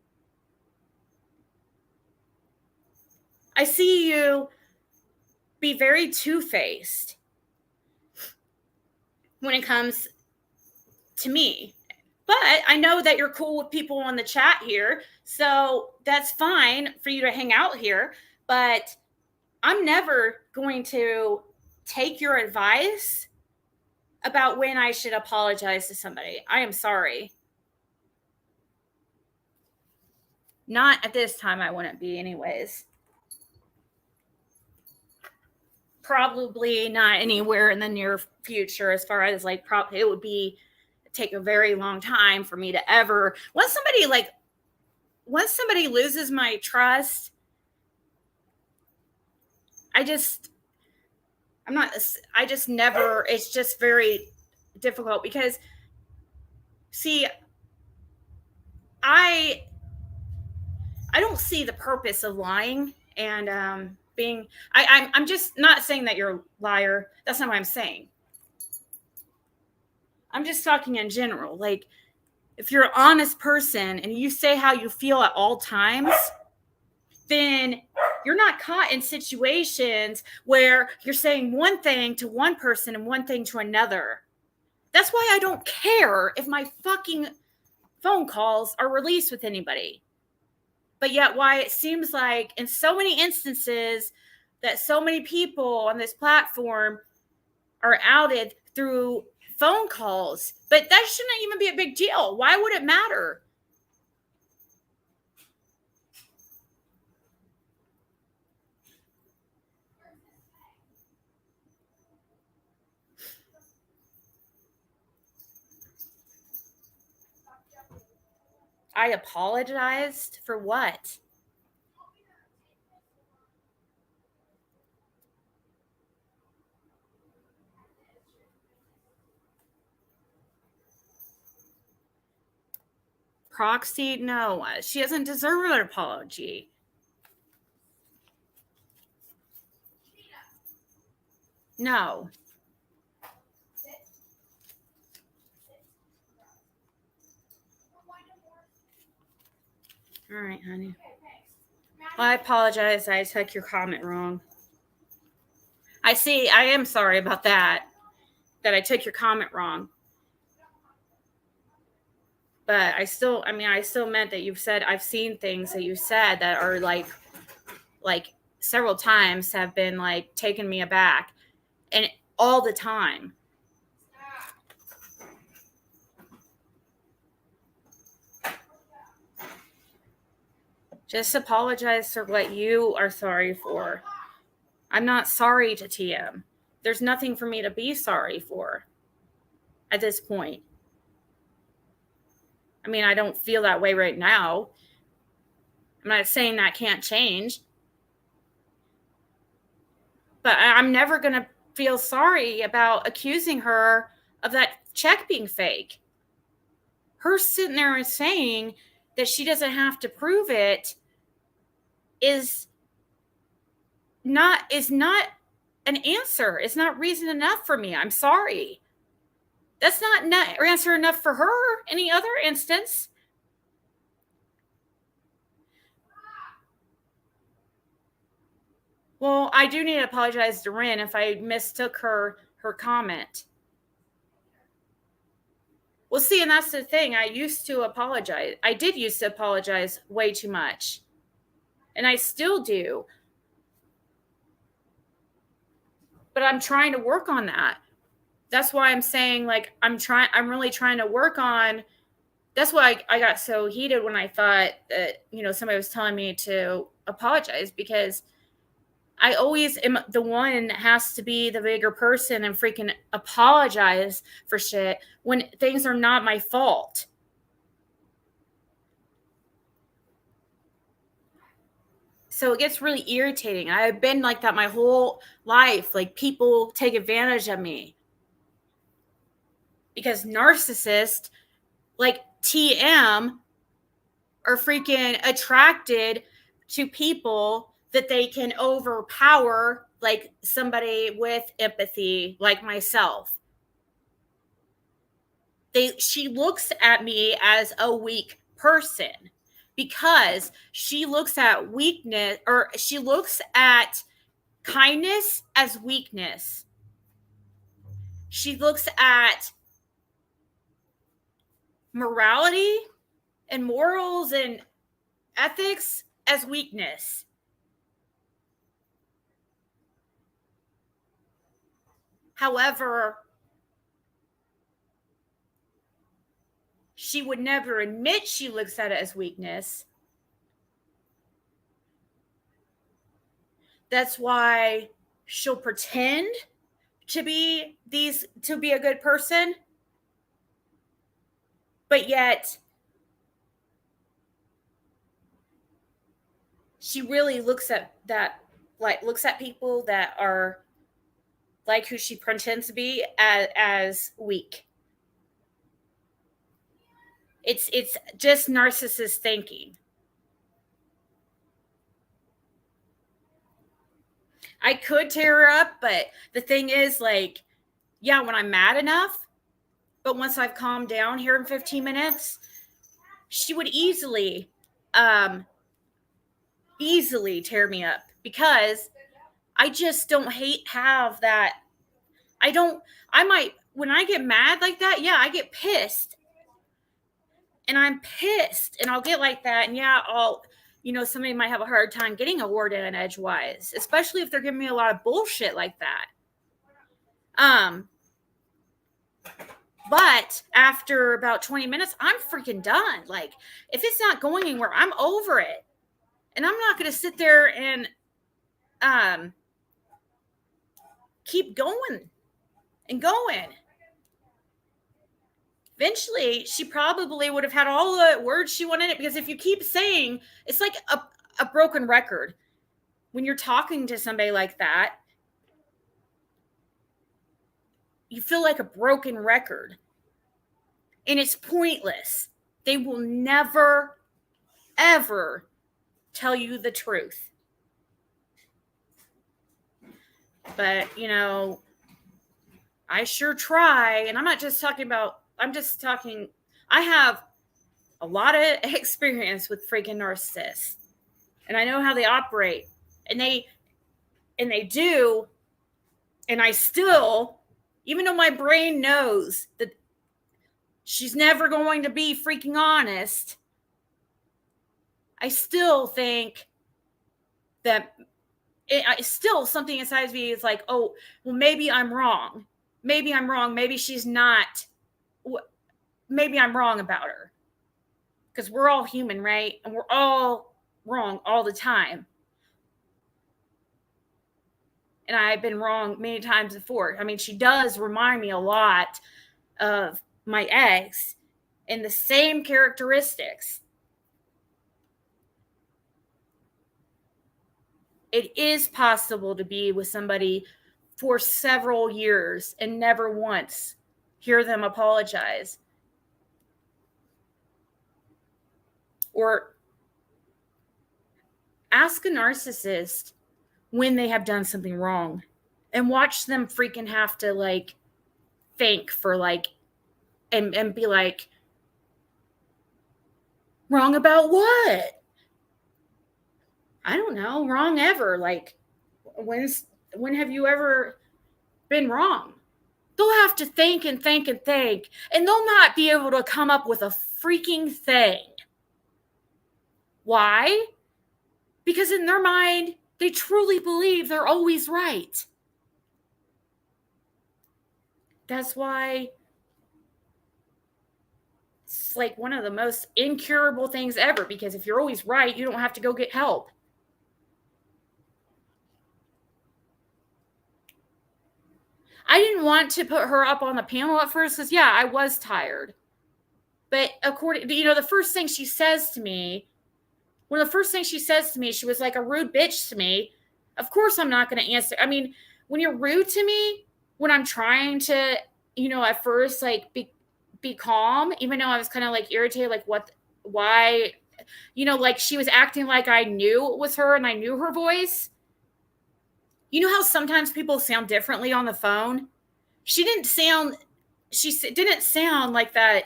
I see you be very two-faced when it comes to me. But I know that you're cool with people on the chat here, so that's fine for you to hang out here. But I'm never going to take your advice about when I should apologize to somebody. I am sorry. Not at this time, I wouldn't be anyways. Probably not anywhere in the near future, as far as like, probably it would take a very long time for me to ever, once somebody loses my trust, it's just very difficult, because see, I don't see the purpose of lying and I'm just not saying that you're a liar. That's not what I'm saying. I'm just talking in general. Like, if you're an honest person and you say how you feel at all times, then you're not caught in situations where you're saying one thing to one person and one thing to another. That's why I don't care if my fucking phone calls are released with anybody. But yet, why it seems like in so many instances that so many people on this platform are outed through phone calls. But that shouldn't even be a big deal. Why would it matter? I apologized for what? Proxy? No, she doesn't deserve an apology. No. All right, honey. Well, I apologize. I took your comment wrong. I am sorry about that I took your comment wrong. But I still meant that you've said, I've seen things that you said that are like several times have been like taking me aback, and all the time. Just apologize for what you are sorry for. I'm not sorry to TM. There's nothing for me to be sorry for at this point. I mean, I don't feel that way right now. I'm not saying that can't change. But I'm never going to feel sorry about accusing her of that check being fake. Her sitting there and saying that she doesn't have to prove it is not an answer. It's not reason enough for me. I'm sorry. That's not answer enough for her. Any other instance. Well, I do need to apologize to Rin if I mistook her comment. Well, see, and that's the thing. I used to apologize. I did used to apologize way too much. And I still do. But I'm trying to work on that. That's why I'm saying, like, I'm really trying to work on. That's why I got so heated when I thought that, somebody was telling me to apologize, because I always am the one that has to be the bigger person and freaking apologize for shit when things are not my fault. So it gets really irritating. I've been like that my whole life. Like, people take advantage of me. Because narcissists like TM are freaking attracted to people that they can overpower, like somebody with empathy like myself. She looks at me as a weak person because she looks at weakness, or she looks at kindness as weakness. She looks at morality and morals and ethics as weakness. However, she would never admit she looks at it as weakness. That's why she'll pretend to be a good person, but yet she really looks at people that are like who she pretends to be as weak. It's just narcissist thinking. I could tear her up, but the thing is, like, yeah, when I'm mad enough, but once I've calmed down here in 15 minutes, she would easily tear me up, because I just don't have that. When I get mad like that, yeah, I get pissed. And I'm pissed, and I'll get like that, and yeah, somebody might have a hard time getting a word in edgewise, especially if they're giving me a lot of bullshit like that. But after about 20 minutes, I'm freaking done. Like, if it's not going anywhere, I'm over it. And I'm not going to sit there and keep going and going. Eventually, she probably would have had all the words she wanted, because if you keep saying, it's like a broken record. When you're talking to somebody like that, you feel like a broken record. And it's pointless. They will never, ever tell you the truth. But, I sure try. And I'm just talking, I have a lot of experience with freaking narcissists. And I know how they operate. And they do. And I still, even though my brain knows that she's never going to be freaking honest, I still think that still something inside of me is like, oh, well, maybe I'm wrong. Maybe I'm wrong. Maybe she's not. Maybe I'm wrong about her. Because we're all human, right? And we're all wrong all the time. And I've been wrong many times before. I mean, she does remind me a lot of my ex in the same characteristics. It is possible to be with somebody for several years and never once hear them apologize. Or ask a narcissist when they have done something wrong and watch them freaking have to like think for like and be like, wrong about what? I don't know, wrong ever. Like, when have you ever been wrong? They'll have to think and think and think, and they'll not be able to come up with a freaking thing. Why? Because in their mind, they truly believe they're always right. That's why it's like one of the most incurable things ever, because if you're always right, you don't have to go get help. I didn't want to put her up on the panel at first because, yeah, I was tired. But according to, the first thing she says to me, she was like a rude bitch to me. Of course, I'm not going to answer. I mean, when you're rude to me, when I'm trying to, at first, like, be calm, even though I was kind of like irritated, like, why, like she was acting like I knew it was her and I knew her voice. You know how sometimes people sound differently on the phone? She didn't sound like that,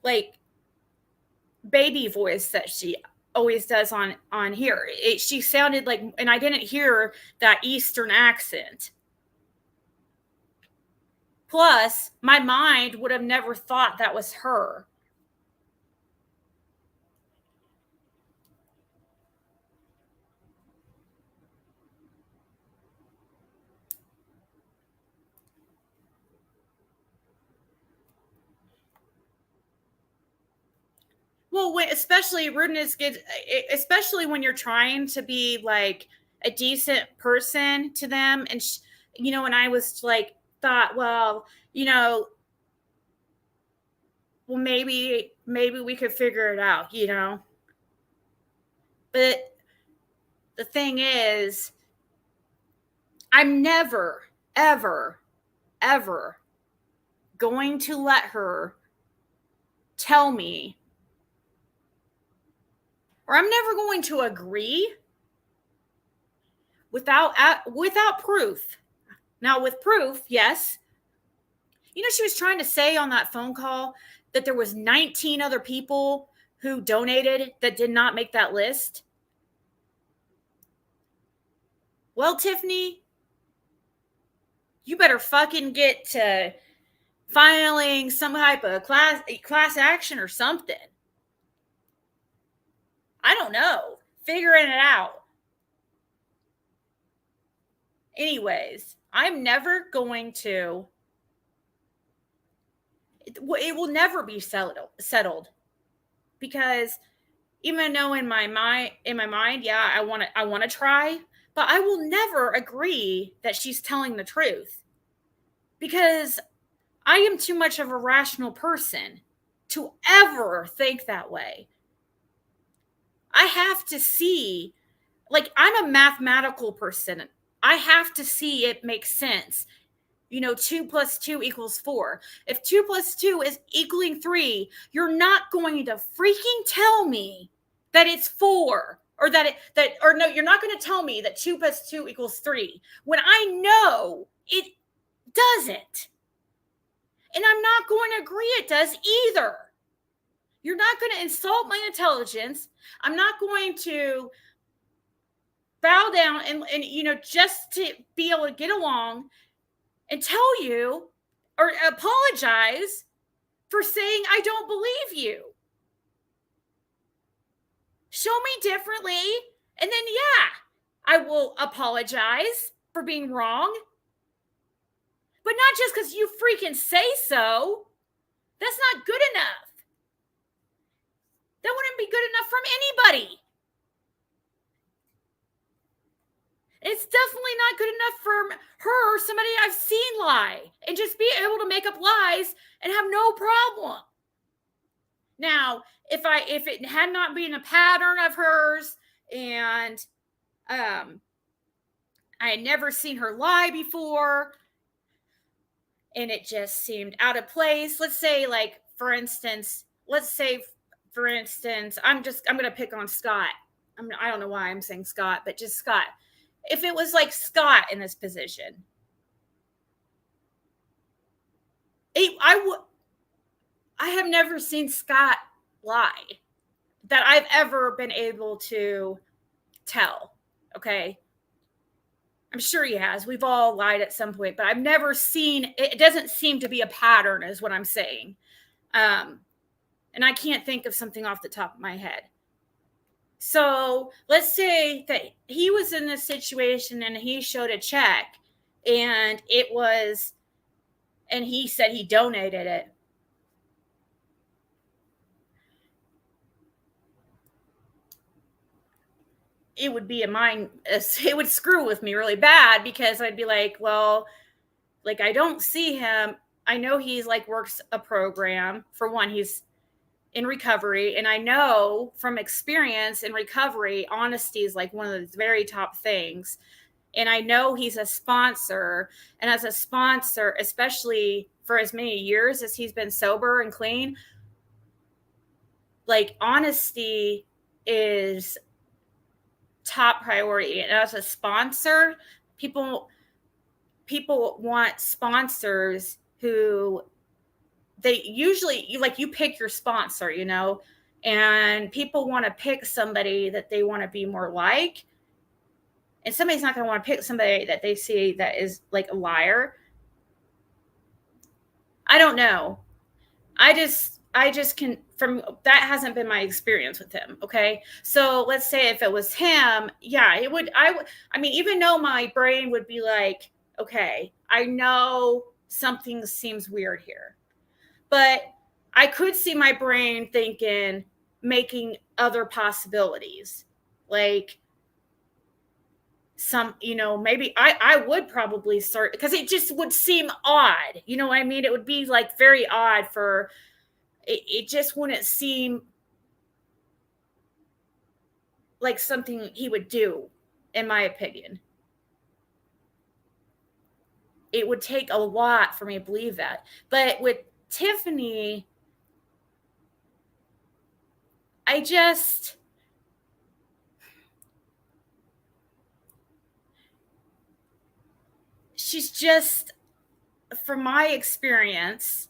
like, baby voice that she always does on here. She sounded like, and I didn't hear that Eastern accent. Plus, my mind would have never thought that was her. Well, especially rudeness gets, especially when you're trying to be like a decent person to them, and and I was like, thought, well, well, maybe we could figure it out, But the thing is, I'm never, ever, ever going to let her tell me, or I'm never going to agree without proof. Now, with proof, yes. She was trying to say on that phone call that there was 19 other people who donated that did not make that list. Well, Tiffany, you better fucking get to filing some type of class action or something. I don't know. Figuring it out. Anyways, I'm never going to. It will never be settled, because even though in my mind, yeah, I want to try, but I will never agree that she's telling the truth, because I am too much of a rational person to ever think that way. I have to see, like, I'm a mathematical person. I have to see it make sense. 2 + 2 = 4. If 2 + 2 is equaling 3, you're not going to freaking tell me that it's 4, or no, you're not going to tell me that 2 + 2 = 3 when I know it doesn't. And I'm not going to agree it does either. You're not going to insult my intelligence. I'm not going to bow down and just to be able to get along and tell you or apologize for saying I don't believe you. Show me differently, and then, yeah, I will apologize for being wrong. But not just because you freaking say so. That's not good enough. That wouldn't be good enough from anybody. It's definitely not good enough for her, somebody I've seen lie, and just be able to make up lies and have no problem. Now, if it had not been a pattern of hers, and I had never seen her lie before, and it just seemed out of place. Let's say, for instance, I'm going to pick on Scott. I don't know why I'm saying Scott, but just Scott. if it was like Scott in this position. I have never seen Scott lie that I've ever been able to tell. Okay. I'm sure he has. We've all lied at some point, but I've never seen, it doesn't seem to be a pattern is what I'm saying. And I can't think of something off the top of my head. So let's say that he was in this situation and he showed a check and and he said he donated it. It would be it would screw with me really bad because I'd be like, well, like I don't see him. I know he's like works a program. For one, he's in recovery. And I know from experience in recovery, honesty is like one of the very top things. And I know he's a sponsor. And as a sponsor, especially for as many years as he's been sober and clean, like honesty is top priority. And as a sponsor, people want sponsors who they usually you pick your sponsor, you know, and people want to pick somebody that they want to be more like. And somebody's not going to want to pick somebody that they see that is like a liar. I don't know. I just can, from that hasn't been my experience with him. Okay. So let's say if it was him, yeah, it would, I mean, even though my brain would be like, okay, I know something seems weird here, but I could see my brain thinking, making other possibilities. Like some, you know, maybe I would probably start, because it just would seem odd. You know what I mean? It would be like very odd for, it just wouldn't seem like something he would do, in my opinion. It would take a lot for me to believe that. But with Tiffany, she's just, from my experience,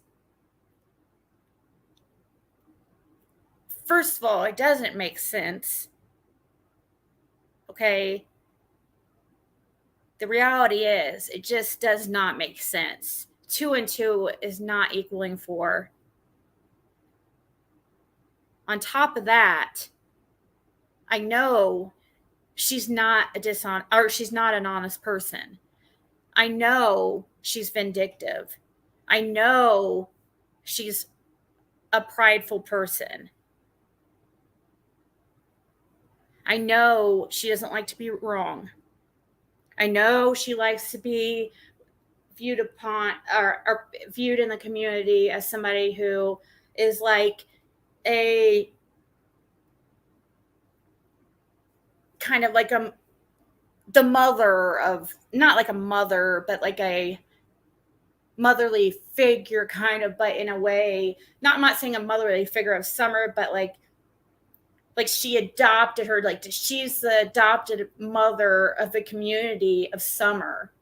first of all, it doesn't make sense. Okay. The reality is, it just does not make sense. 2 and 2 is not equaling 4. On top of that, I know she's not she's not an honest person. I know she's vindictive. I know she's a prideful person. I know she doesn't like to be wrong. I know she likes to be viewed upon or viewed in the community as somebody who is like a kind of like the mother of, not like a mother, but like a motherly figure kind of, but in a way, I'm not saying a motherly figure of Summer, but like she adopted her, like she's the adopted mother of the community of Summer.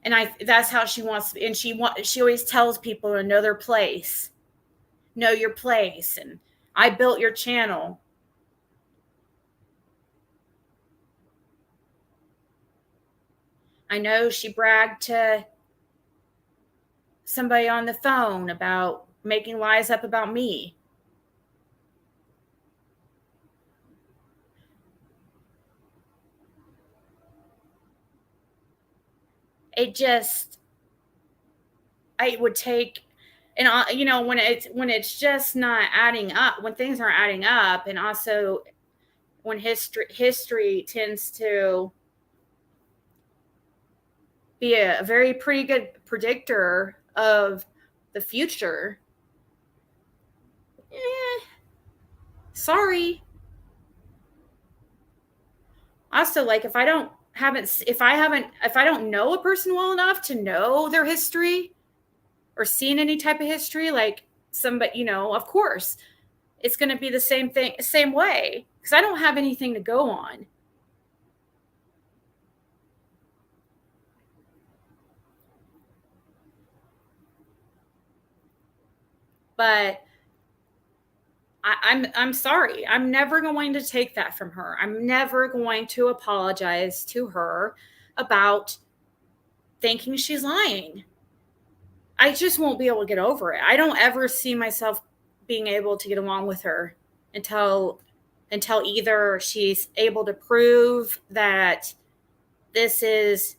And that's how she wants, and she always tells people to know their place, know your place. And I built your channel. I know she bragged to somebody on the phone about making lies up about me. It just, I would take, and you know, when it's just not adding up, when things aren't adding up, and also when history tends to be a very pretty good predictor of the future. Sorry. Also, like if I don't know a person well enough to know their history or seen any type of history, like somebody, you know, of course, it's going to be the same way, because I don't have anything to go on. But I'm sorry. I'm never going to take that from her. I'm never going to apologize to her about thinking she's lying. I just won't be able to get over it. I don't ever see myself being able to get along with her until either she's able to prove that there's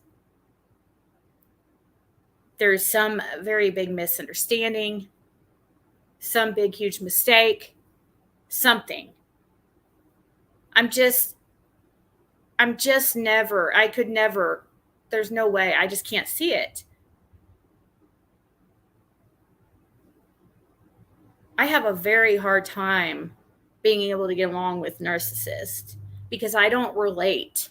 some very big misunderstanding, some big huge mistake, something. I could never, there's no way. I just can't see it. I have a very hard time being able to get along with narcissists because I don't relate.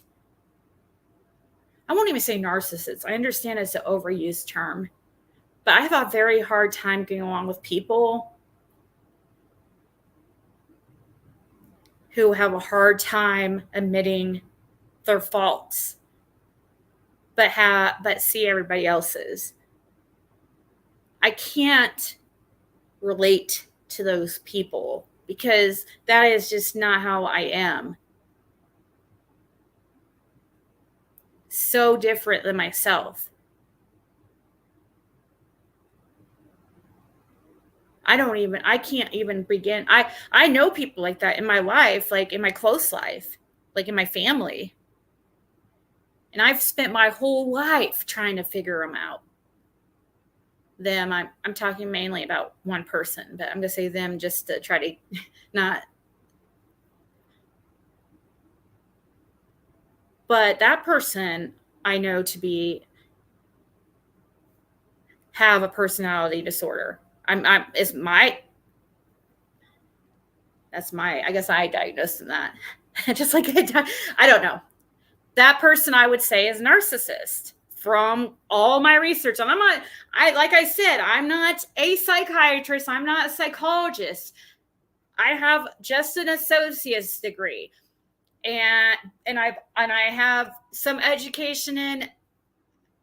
I won't even say narcissists. I understand it's an overused term, but I have a very hard time getting along with people who have a hard time admitting their faults, but see everybody else's. I can't relate to those people because that is just not how I am. So different than myself. I can't even begin. I know people like that in my life, like in my close life, like in my family. And I've spent my whole life trying to figure them out. Them, I'm talking mainly about one person, but I'm going to say them just to try to not. But that person I know to have a personality disorder. I guess I diagnosed them that. Just like I don't know. That person I would say is narcissist from all my research. And like I said, I'm not a psychiatrist. I'm not a psychologist. I have just an associate's degree. And I have some education in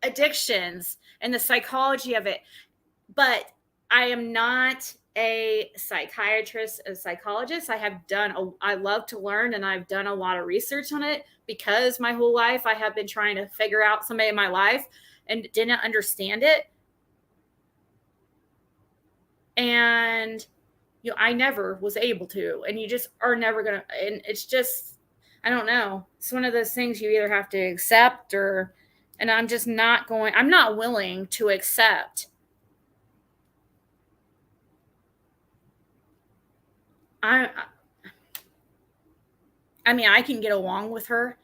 addictions and the psychology of it. But I am not a psychiatrist, a psychologist. I love to learn, and I've done a lot of research on it because my whole life I have been trying to figure out somebody in my life and didn't understand it. And I never was able to, and you just are never going to, and it's just, I don't know. It's one of those things you either have to accept and I'm not willing to accept. I mean, I can get along with her.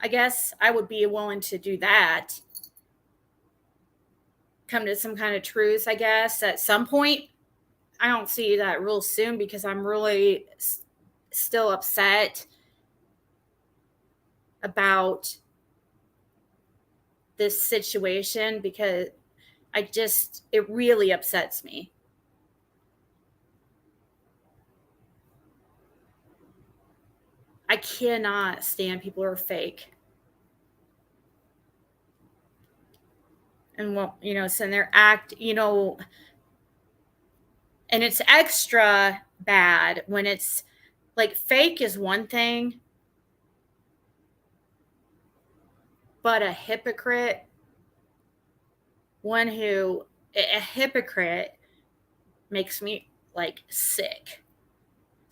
I guess I would be willing to do that. Come to some kind of truth, I guess, at some point. I don't see that real soon because I'm really still upset about this situation because it really upsets me. I cannot stand people who are fake. And sitting there and it's extra bad when it's like fake is one thing, but a hypocrite makes me like sick,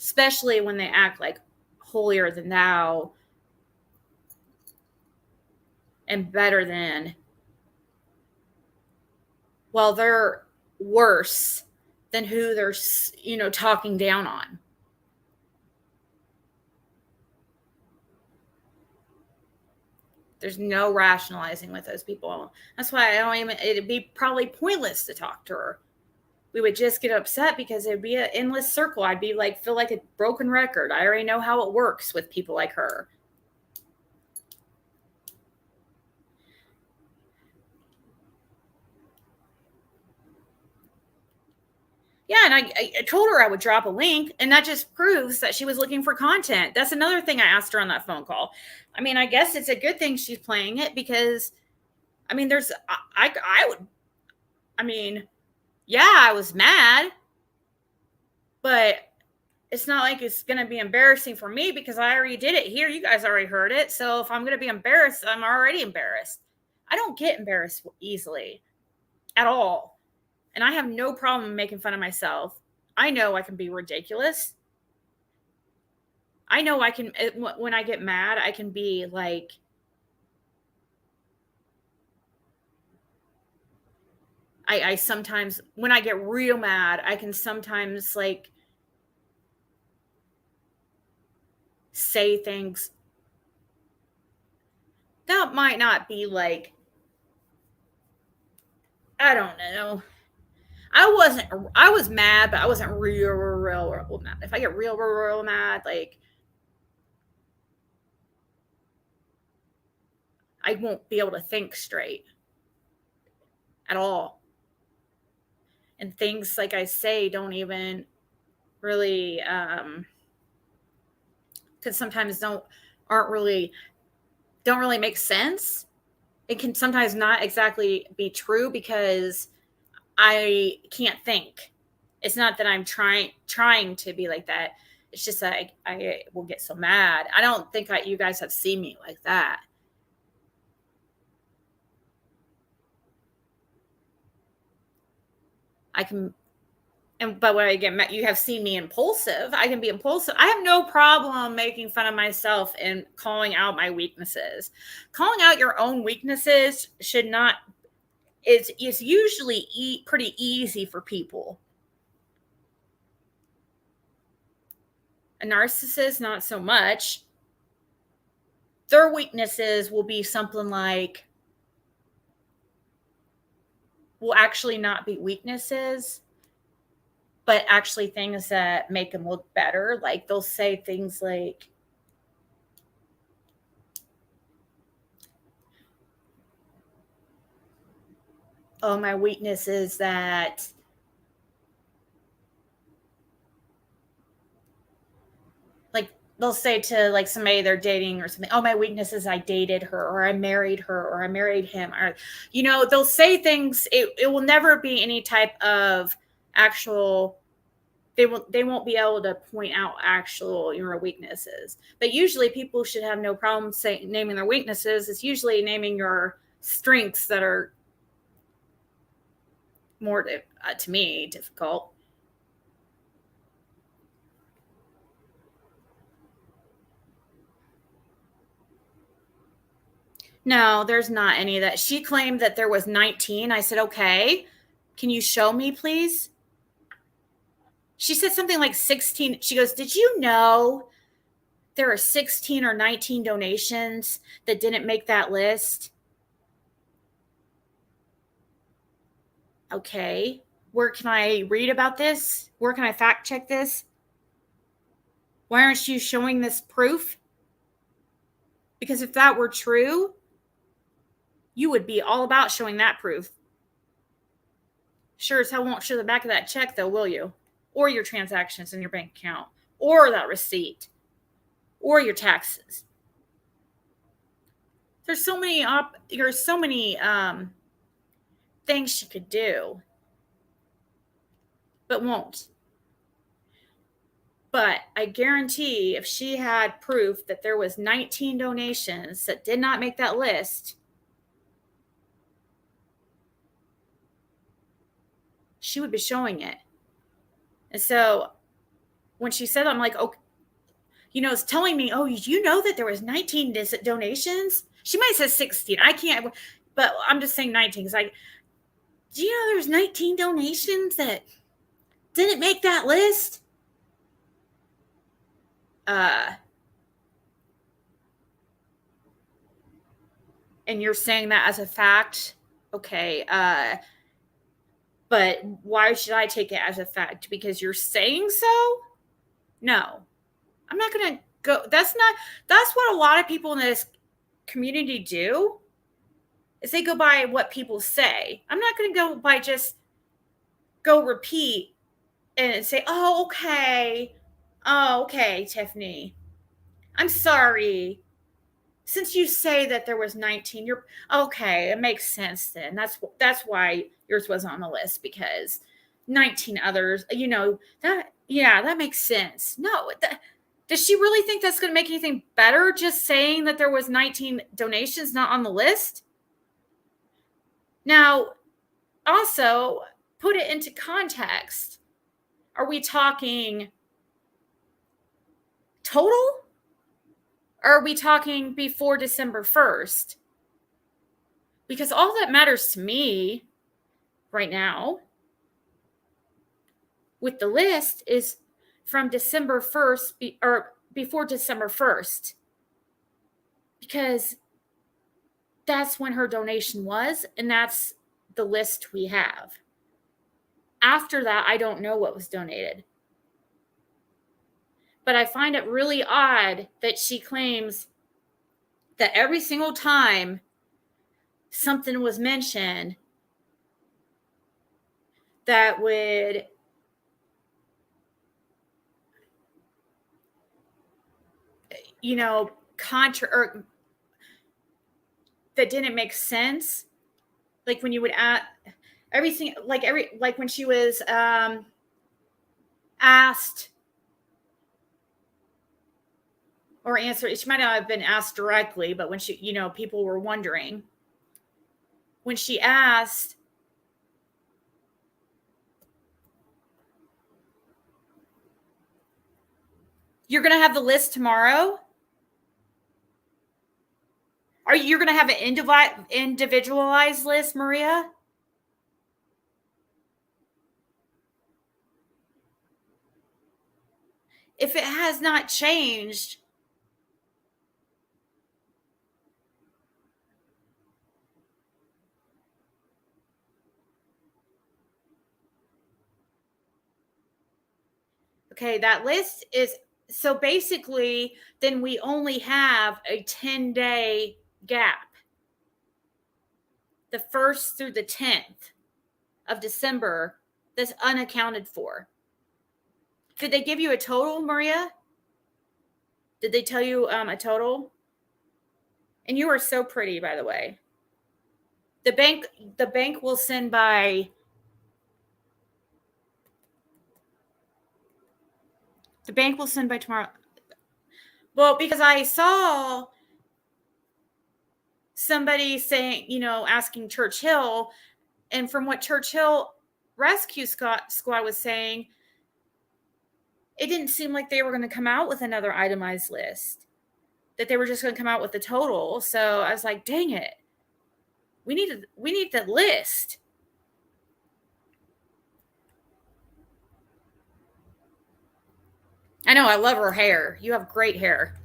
especially when they act like holier than thou and better than. Well, they're worse than who they're, talking down on. There's no rationalizing with those people. That's why it'd be probably pointless to talk to her. We would just get upset because it'd be an endless circle. I'd be like, feel like a broken record. I already know how it works with people like her. Yeah, and I told her I would drop a link, and that just proves that she was looking for content. That's another thing I asked her on that phone call. I mean, I guess it's a good thing she's playing it because, I mean, yeah, I was mad, but it's not like it's going to be embarrassing for me because I already did it here. You guys already heard it. So if I'm going to be embarrassed, I'm already embarrassed. I don't get embarrassed easily at all. And I have no problem making fun of myself. I know I can be ridiculous. I know I can, when I get mad, I can be like, I sometimes, when I get real mad, I can sometimes like say things that might not be like, I don't know. I was mad, but I wasn't real mad. If I get real mad, like, I won't be able to think straight at all. And things like I say don't even really, because sometimes don't really make sense. It can sometimes not exactly be true because I can't think. It's not that I'm trying to be like that. It's just that I will get so mad. I don't think you guys have seen me like that. I can, but when I get mad, you have seen me impulsive. I can be impulsive. I have no problem making fun of myself and calling out my weaknesses. Calling out your own weaknesses should not, is usually pretty easy for people. A narcissist, not so much. Their weaknesses will be something like, will actually not be weaknesses, but actually things that make them look better. Like they'll say things like, oh, my weakness is that they'll say to like somebody they're dating or something, oh, my weakness is I dated her or I married her or I married him, or, you know, they'll say things. It will never be any type of actual, they won't be able to point out actual your weaknesses. But usually people should have no problem naming their weaknesses. It's usually naming your strengths that are more to me difficult. No, there's not any of that. She claimed that there was 19. I said, okay, can you show me, please? She said something like 16. She goes, did you know there are 16 or 19 donations that didn't make that list? Okay, where can I read about this? Where can I fact check this? Why aren't you showing this proof? Because if that were true, you would be all about showing that proof. Sure as hell won't show the back of that check, though, will you? Or your transactions in your bank account, or that receipt, or your taxes. There's so many things she could do, but won't. But I guarantee if she had proof that there was 19 donations that did not make that list, she would be showing it. And so when she said that, I'm like, okay, you know, it's telling me, oh, you know that there was 19 donations? She might have said 16. I can't, but I'm just saying 19. It's like, do you know there's 19 donations that didn't make that list? And you're saying that as a fact? Okay. But why should I take it as a fact? Because you're saying so? No. I'm not going to go. That's what a lot of people in this community do, is they go by what people say. I'm not going to go by just go repeat and say, oh, okay. Oh, okay, Tiffany. I'm sorry. Since you say that there was 19, you're okay. It makes sense then. That's why yours was on the list, because 19 others, that makes sense. No, does she really think that's going to make anything better? Just saying that there was 19 donations not on the list? Now, also put it into context. Are we talking total? Or are we talking before December 1st? Because all that matters to me right now with the list is from December 1st or before December 1st. Because that's when her donation was, and that's the list we have. After that, I don't know what was donated. But I find it really odd that she claims that every single time something was mentioned that would that didn't make sense, like when you would add everything, like when she was asked or answered, she might not have been asked directly, but when she, people were wondering, when she asked, you're going to have the list tomorrow? Are you going to have an individualized list, Maria? If it has not changed, okay, that list is, so basically, then we only have a 10-day gap. The 1st through the 10th of December that's unaccounted for. Did they give you a total, Maria? Did they tell you a total? And you are so pretty, by the way. The bank will send by tomorrow. Well, because I saw somebody saying, asking Churchill, and from what Churchill Rescue Squad was saying, it didn't seem like they were going to come out with another itemized list, that they were just going to come out with the total. So I was like, dang it. We need the list. I know, I love her hair. You have great hair.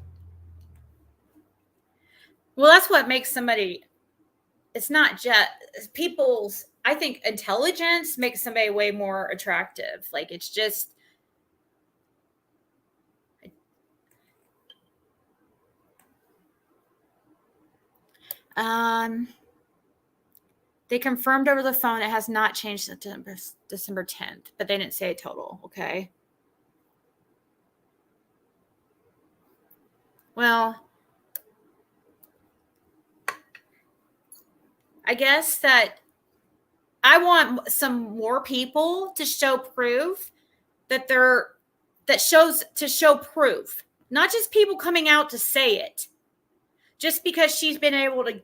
Well, that's what makes somebody, it's not just people's, I think intelligence makes somebody way more attractive. Like, it's just, they confirmed over the phone it has not changed since December 10th, but they didn't say a total, okay? Well, I guess that I want some more people to show proof that show proof, not just people coming out to say it. Just because she's been able to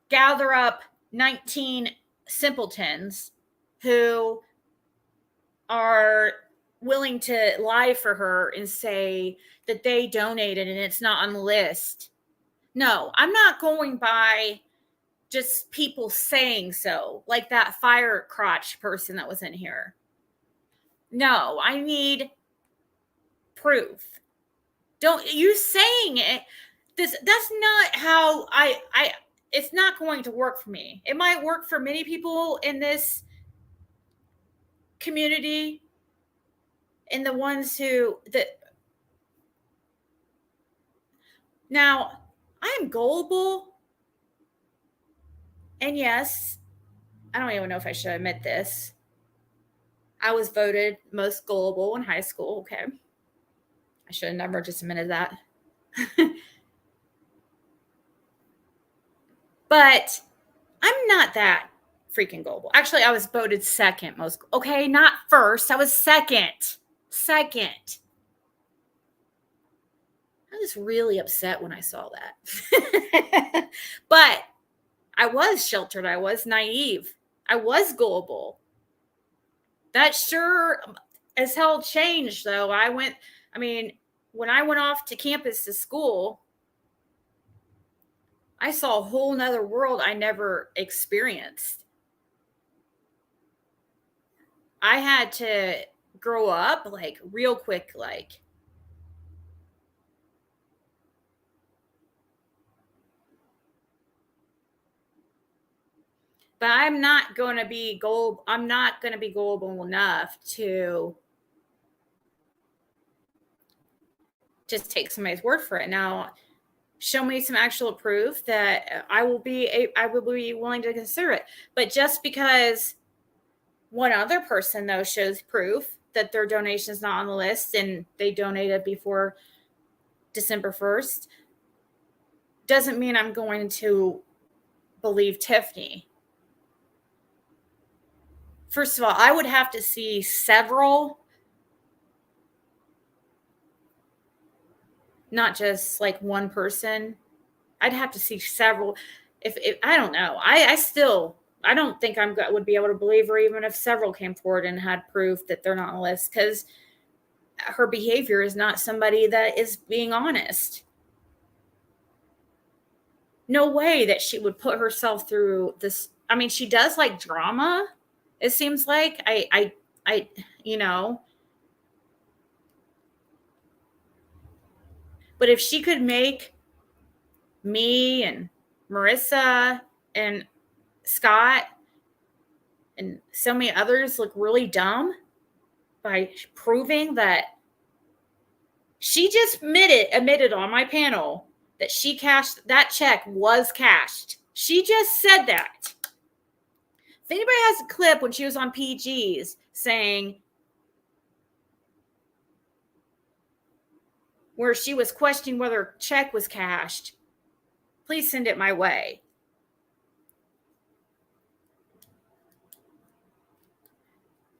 gather up 19 simpletons who are willing to lie for her and say that they donated and it's not on the list. No, I'm not going by just people saying so, like that fire crotch person that was in here. No, I need proof. Don't you saying it. That's not how I it's not going to work for me. It might work for many people in this community, and the ones now I am gullible. And yes, I don't even know if I should admit this. I was voted most gullible in high school. Okay. I should have never just admitted that. But I'm not that freaking gullible. Actually, I was voted second most. Okay, not first. I was second. Second. I was really upset when I saw that. But I was sheltered. I was naive. I was gullible. That sure as hell changed, though. When I went off to campus to school, I saw a whole nother world I never experienced. I had to grow up like real quick, like. But I'm not going to be gullible enough to just take somebody's word for it. Now, show me some actual proof that I will be willing to consider it. But just because one other person though shows proof that their donation is not on the list and they donated before December 1st doesn't mean I'm going to believe Tiffany. First of all, I would have to see several, not just like one person. I'd have to see several. If I don't know, I don't think would be able to believe her even if several came forward and had proof that they're not on the list, because her behavior is not somebody that is being honest. No way that she would put herself through this. I mean, she does like drama. It seems like I but if she could make me and Marissa and Scott and so many others look really dumb by proving that she just admitted on my panel that she cashed, that check was cashed. She just said that. If anybody has a clip when she was on PG's saying where she was questioning whether a check was cashed, please send it my way.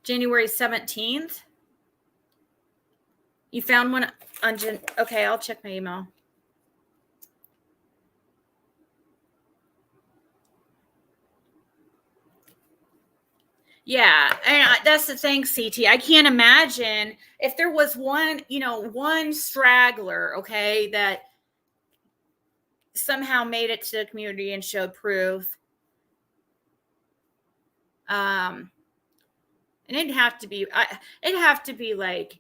January 17th. You found one on okay, I'll check my email. Yeah, and that's the thing, CT. I can't imagine if there was one straggler, okay, that somehow made it to the community and showed proof. And it'd have to be like,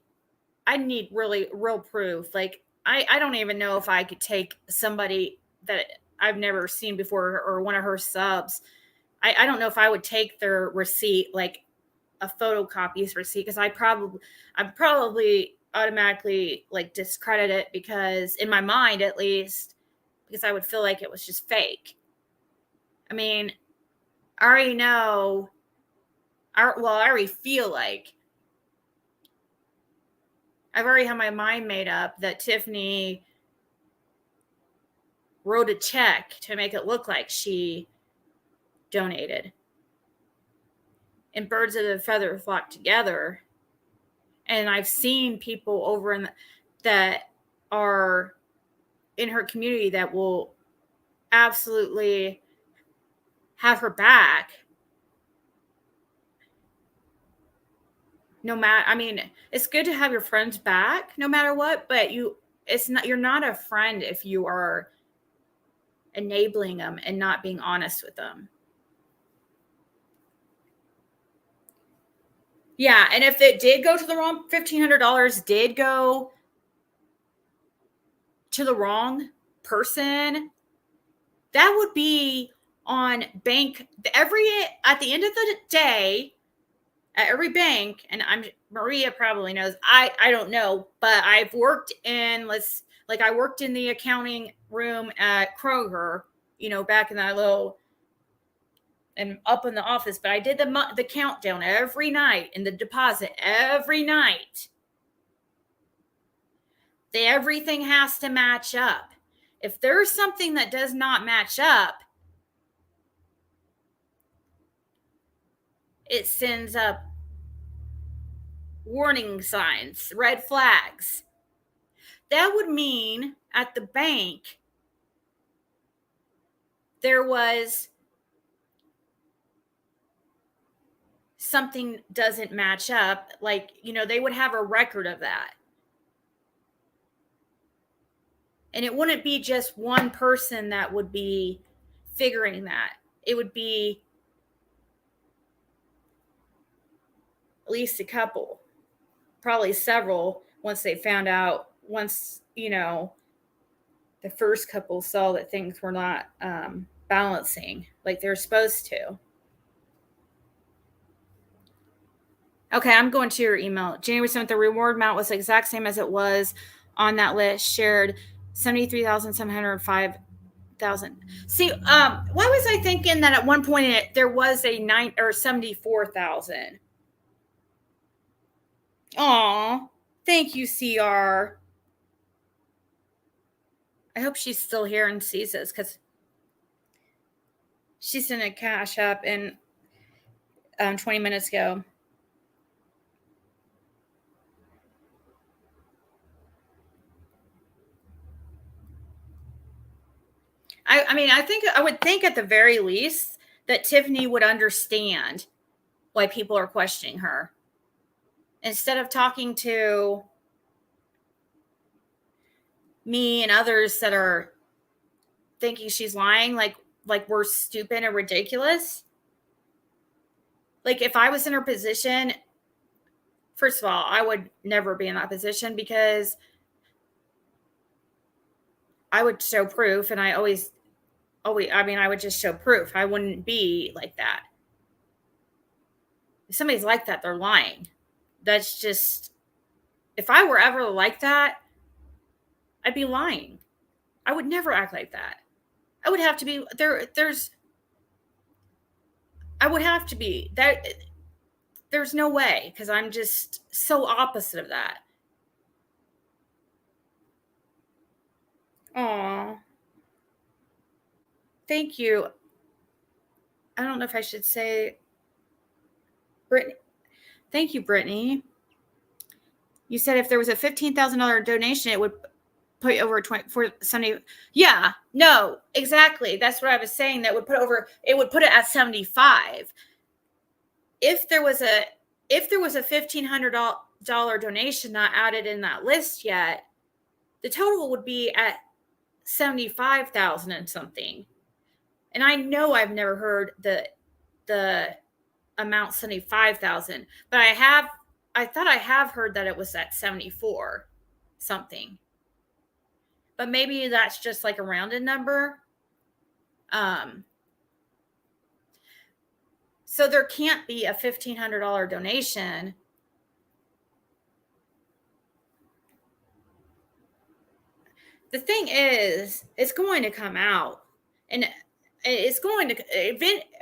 I need really real proof. Like, I don't even know if I could take somebody that I've never seen before or one of her subs. I don't know if I would take their receipt, like a photocopy's receipt, because I'd probably automatically like discredit it, because in my mind, at least, because I would feel like it was just fake. I mean, I already know. I already feel like I've already had my mind made up that Tiffany wrote a check to make it look like she donated. And birds of a feather flock together. And I've seen people over that are in her community that will absolutely have her back. No matter, I mean, it's good to have your friends back no matter what, but you're not a friend if you are enabling them and not being honest with them. Yeah, and if it did go to the wrong, $1,500 did go to the wrong person, that would be on bank at the end of the day, at every bank. And Maria probably knows, I don't know, but I've worked in, I worked in the accounting room at Kroger, back in and up in the office, but I did the countdown every night and the deposit every night. Everything has to match up. If there's something that does not match up, it sends up warning signs, red flags. That would mean at the bank there was something doesn't match up. Like, they would have a record of that. And it wouldn't be just one person that would be figuring that. It would be at least a couple, probably several, once they found out, the first couple saw that things were not balancing like they're supposed to. Okay, I'm going to your email. January 7th, the reward amount was the exact same as it was on that list, shared 73,705,000. See, why was I thinking that at one point there was a 74,000? Aw, thank you, CR. I hope she's still here and sees this, because she sent a Cashapp in 20 minutes ago. I would think at the very least that Tiffany would understand why people are questioning her. Instead of talking to me and others that are thinking she's lying, like we're stupid and ridiculous. Like, if I was in her position, first of all, I would never be in that position, because I would show proof, and I would just show proof. I wouldn't be like that. If somebody's like that, they're lying. That's just, if I were ever like that, I'd be lying. I would never act like that. I would have to be I would have to be that. There's no way, because I'm just so opposite of that. Aw. Thank you. I don't know if I should say Brittany. Thank you, Brittany. You said if there was a $15,000 donation, it would put over 70. Yeah, no, exactly. That's what I was saying. It would put it at 75. If there was a $1,500 donation not added in that list yet, the total would be at 75,000 and something. And I know I've never heard the amount 75,000, but I thought I have heard that it was at 74 something. But maybe that's just like a rounded number. So there can't be a $1,500 donation. The thing is, it's going to come out, and it's going to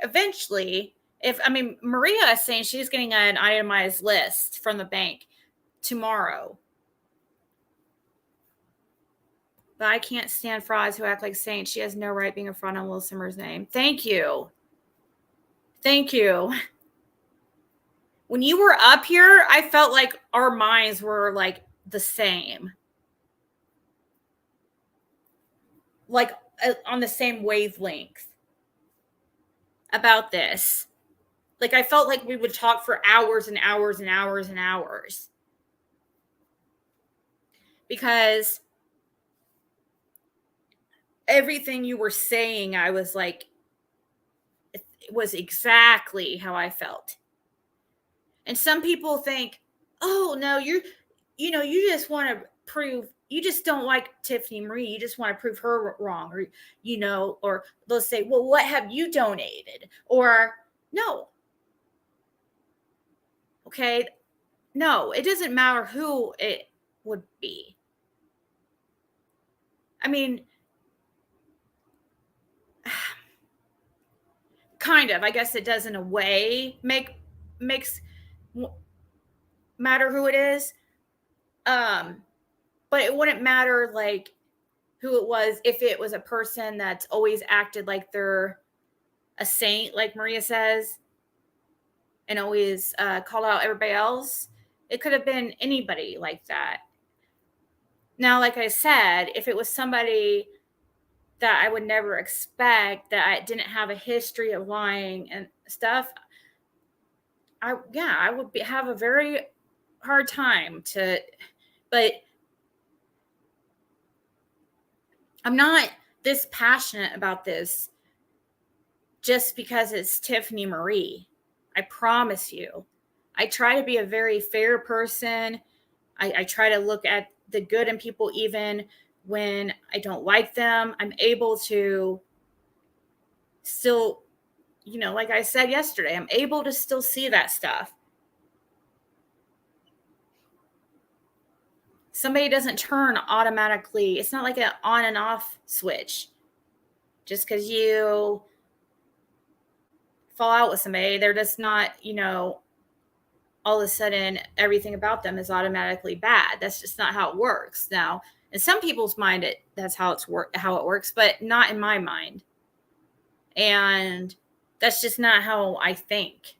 eventually. Maria is saying she's getting an itemized list from the bank tomorrow. But I can't stand frauds who act like saints. She has no right being a fraud on Will Simmer's name. Thank you. Thank you. When you were up here, I felt like our minds were like the same. Like on the same wavelength about this. Like, I felt like we would talk for hours and hours and hours and hours. Because everything you were saying, I was like, it was exactly how I felt. And some people think, oh, no, you just want to prove, you just don't like Tiffany Marie. You just want to prove her wrong. Or, or they'll say, well, what have you donated? Or, no. Okay. No, it doesn't matter who it would be. I mean, kind of, I guess it does in a way makes matter who it is. But it wouldn't matter like who it was if it was a person that's always acted like they're a saint, like Maria says, and always called out everybody else. It could have been anybody like that. Now, like I said, if it was somebody that I would never expect, that I didn't have a history of lying and stuff, I would have a very hard time to, but I'm not this passionate about this just because it's Tiffany Marie. I promise you. I try to be a very fair person. I try to look at the good in people even when I don't like them. I'm able to still, like I said yesterday, I'm able to still see that stuff. Somebody doesn't turn automatically. It's not like an on and off switch. Just because you fall out with somebody, they're just not, all of a sudden everything about them is automatically bad. That's just not how it works. Now, in some people's mind, that's how it works, but not in my mind. And that's just not how I think.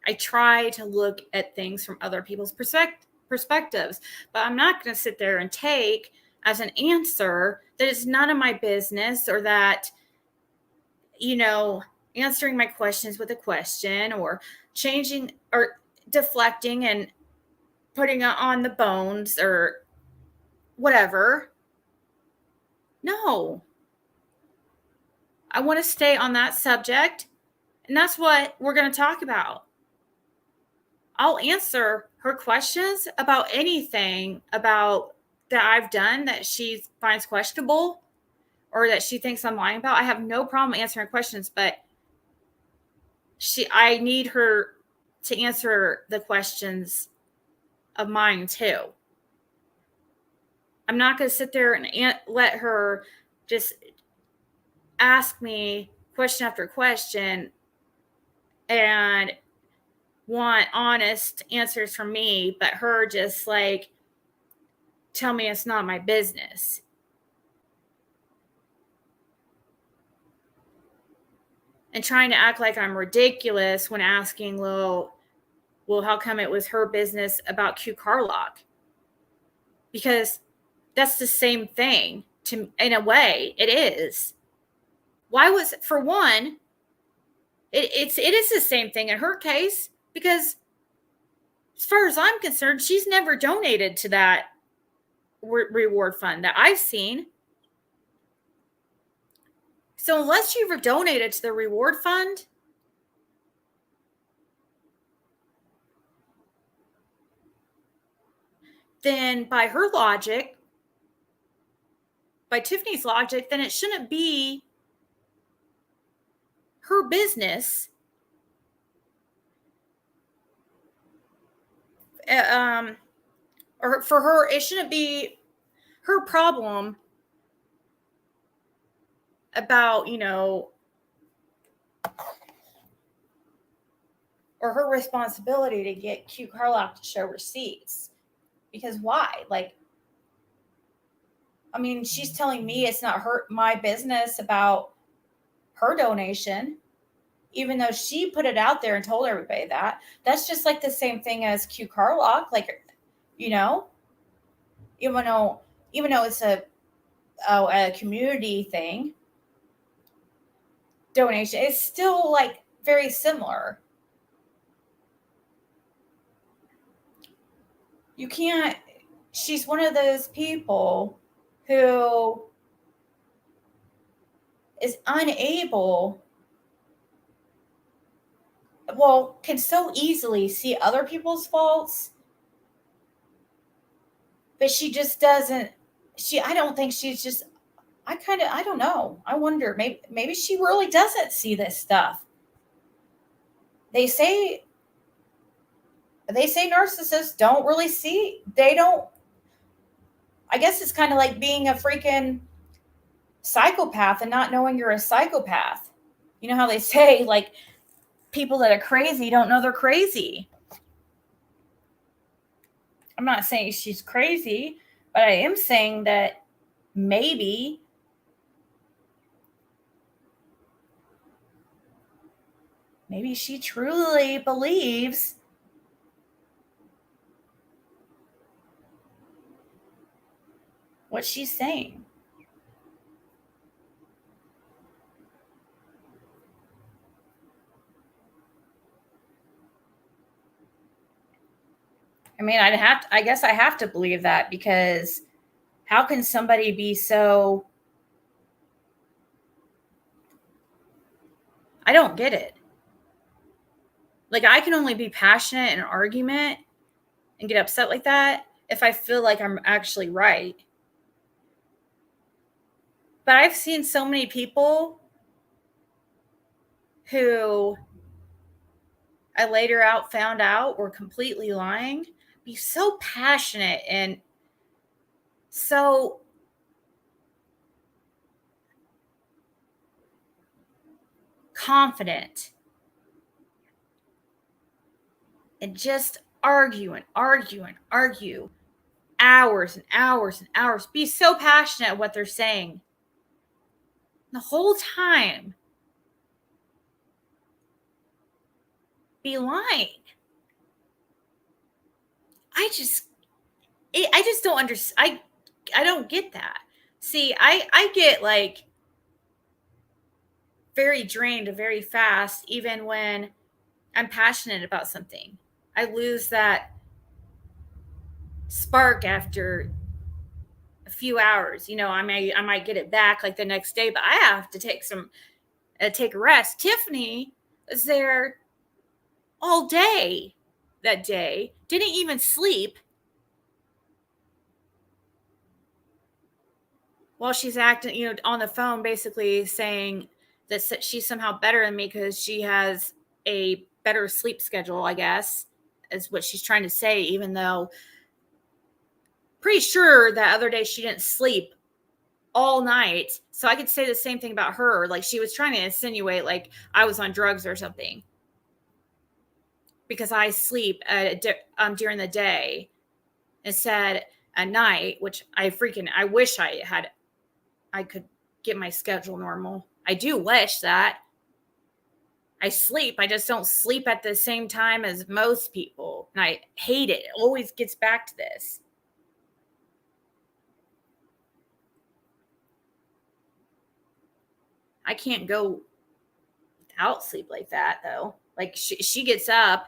I try to look at things from other people's perspectives, but I'm not going to sit there and take as an answer that it's none of my business, or that, answering my questions with a question, or changing or deflecting and putting it on the bones or whatever. No. I want to stay on that subject, and that's what we're going to talk about. I'll answer her questions about anything about that I've done that she finds questionable or that she thinks I'm lying about. I have no problem answering questions, but I need her to answer the questions of mine too. I'm not going to sit there and let her just ask me question after question and want honest answers from me, but her just like tell me it's not my business. And trying to act like I'm ridiculous when asking, well, how come it was her business about Q Carlock? Because that's the same thing. In a way, it is. Why was, for one, it is the same thing in her case, because as far as I'm concerned, she's never donated to that reward fund that I've seen. So unless you've donated to the reward fund, then by her logic, by Tiffany's logic, then it shouldn't be her business. Or for her, it shouldn't be her problem about, or her responsibility to get Q Carlock to show receipts. Because why? Like, I mean, she's telling me it's not my business about her donation, even though she put it out there and told everybody that. That's just like the same thing as Q Carlock. Like, even though it's a community thing, donation, it's still like very similar. You can't, she's one of those people who is unable, can so easily see other people's faults, but she just doesn't, I don't think she's just, I don't know. I wonder, maybe she really doesn't see this stuff. They say narcissists don't really see, I guess it's kind of like being a freaking psychopath and not knowing you're a psychopath. You know how they say, like, people that are crazy don't know they're crazy. I'm not saying she's crazy, but I am saying that maybe she truly believes what she's saying. I mean, I guess I have to believe that, because how can somebody be so, I don't get it. Like, I can only be passionate in an argument and get upset like that if I feel like I'm actually right. But I've seen so many people who I later found out were completely lying, be so passionate and so confident and just argue and argue and argue hours and hours and hours, be so passionate at what they're saying the whole time, be lying. I just don't understand. I don't get that. See, I get like very drained very fast, even when I'm passionate about something. I lose that spark after a few hours. You know, I might get it back like the next day, but I have to take a rest. Tiffany was there all day that day, didn't even sleep, while she's acting, you know, on the phone, basically saying that she's somehow better than me because she has a better sleep schedule, I guess, is what she's trying to say, even though pretty sure that other day she didn't sleep all night. So I could say the same thing about her. Like, she was trying to insinuate like I was on drugs or something because I sleep during the day instead at night, which I wish I could get my schedule normal. I do wish that. I sleep. I just don't sleep at the same time as most people. And I hate it. It always gets back to this. I can't go without sleep like that, though. Like, she gets up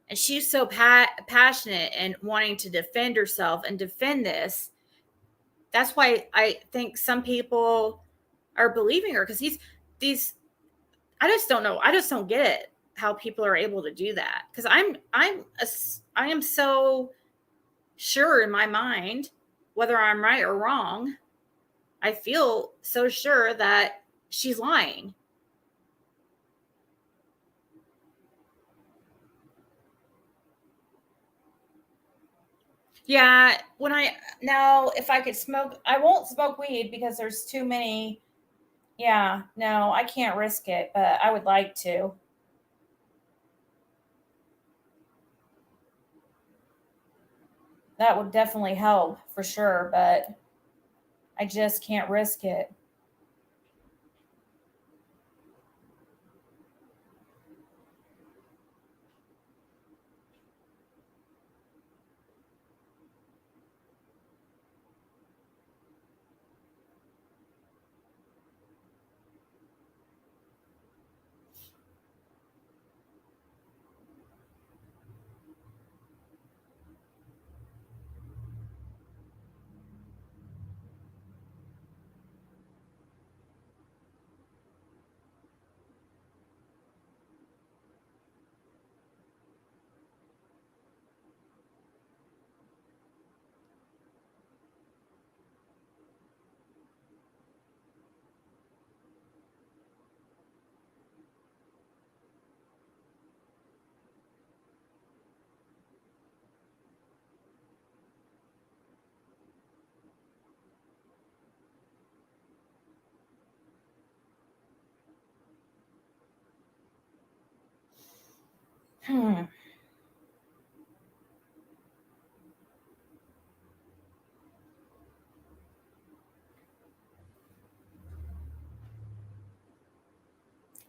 and she's so passionate and wanting to defend herself and defend this. That's why I think some people are believing her, because these I just don't know. I just don't get it, how people are able to do that. Because I am so sure in my mind, whether I'm right or wrong, I feel so sure that she's lying. Yeah, if I could smoke, I won't smoke weed because there's too many. Yeah, no, I can't risk it, but I would like to. That would definitely help for sure, but I just can't risk it.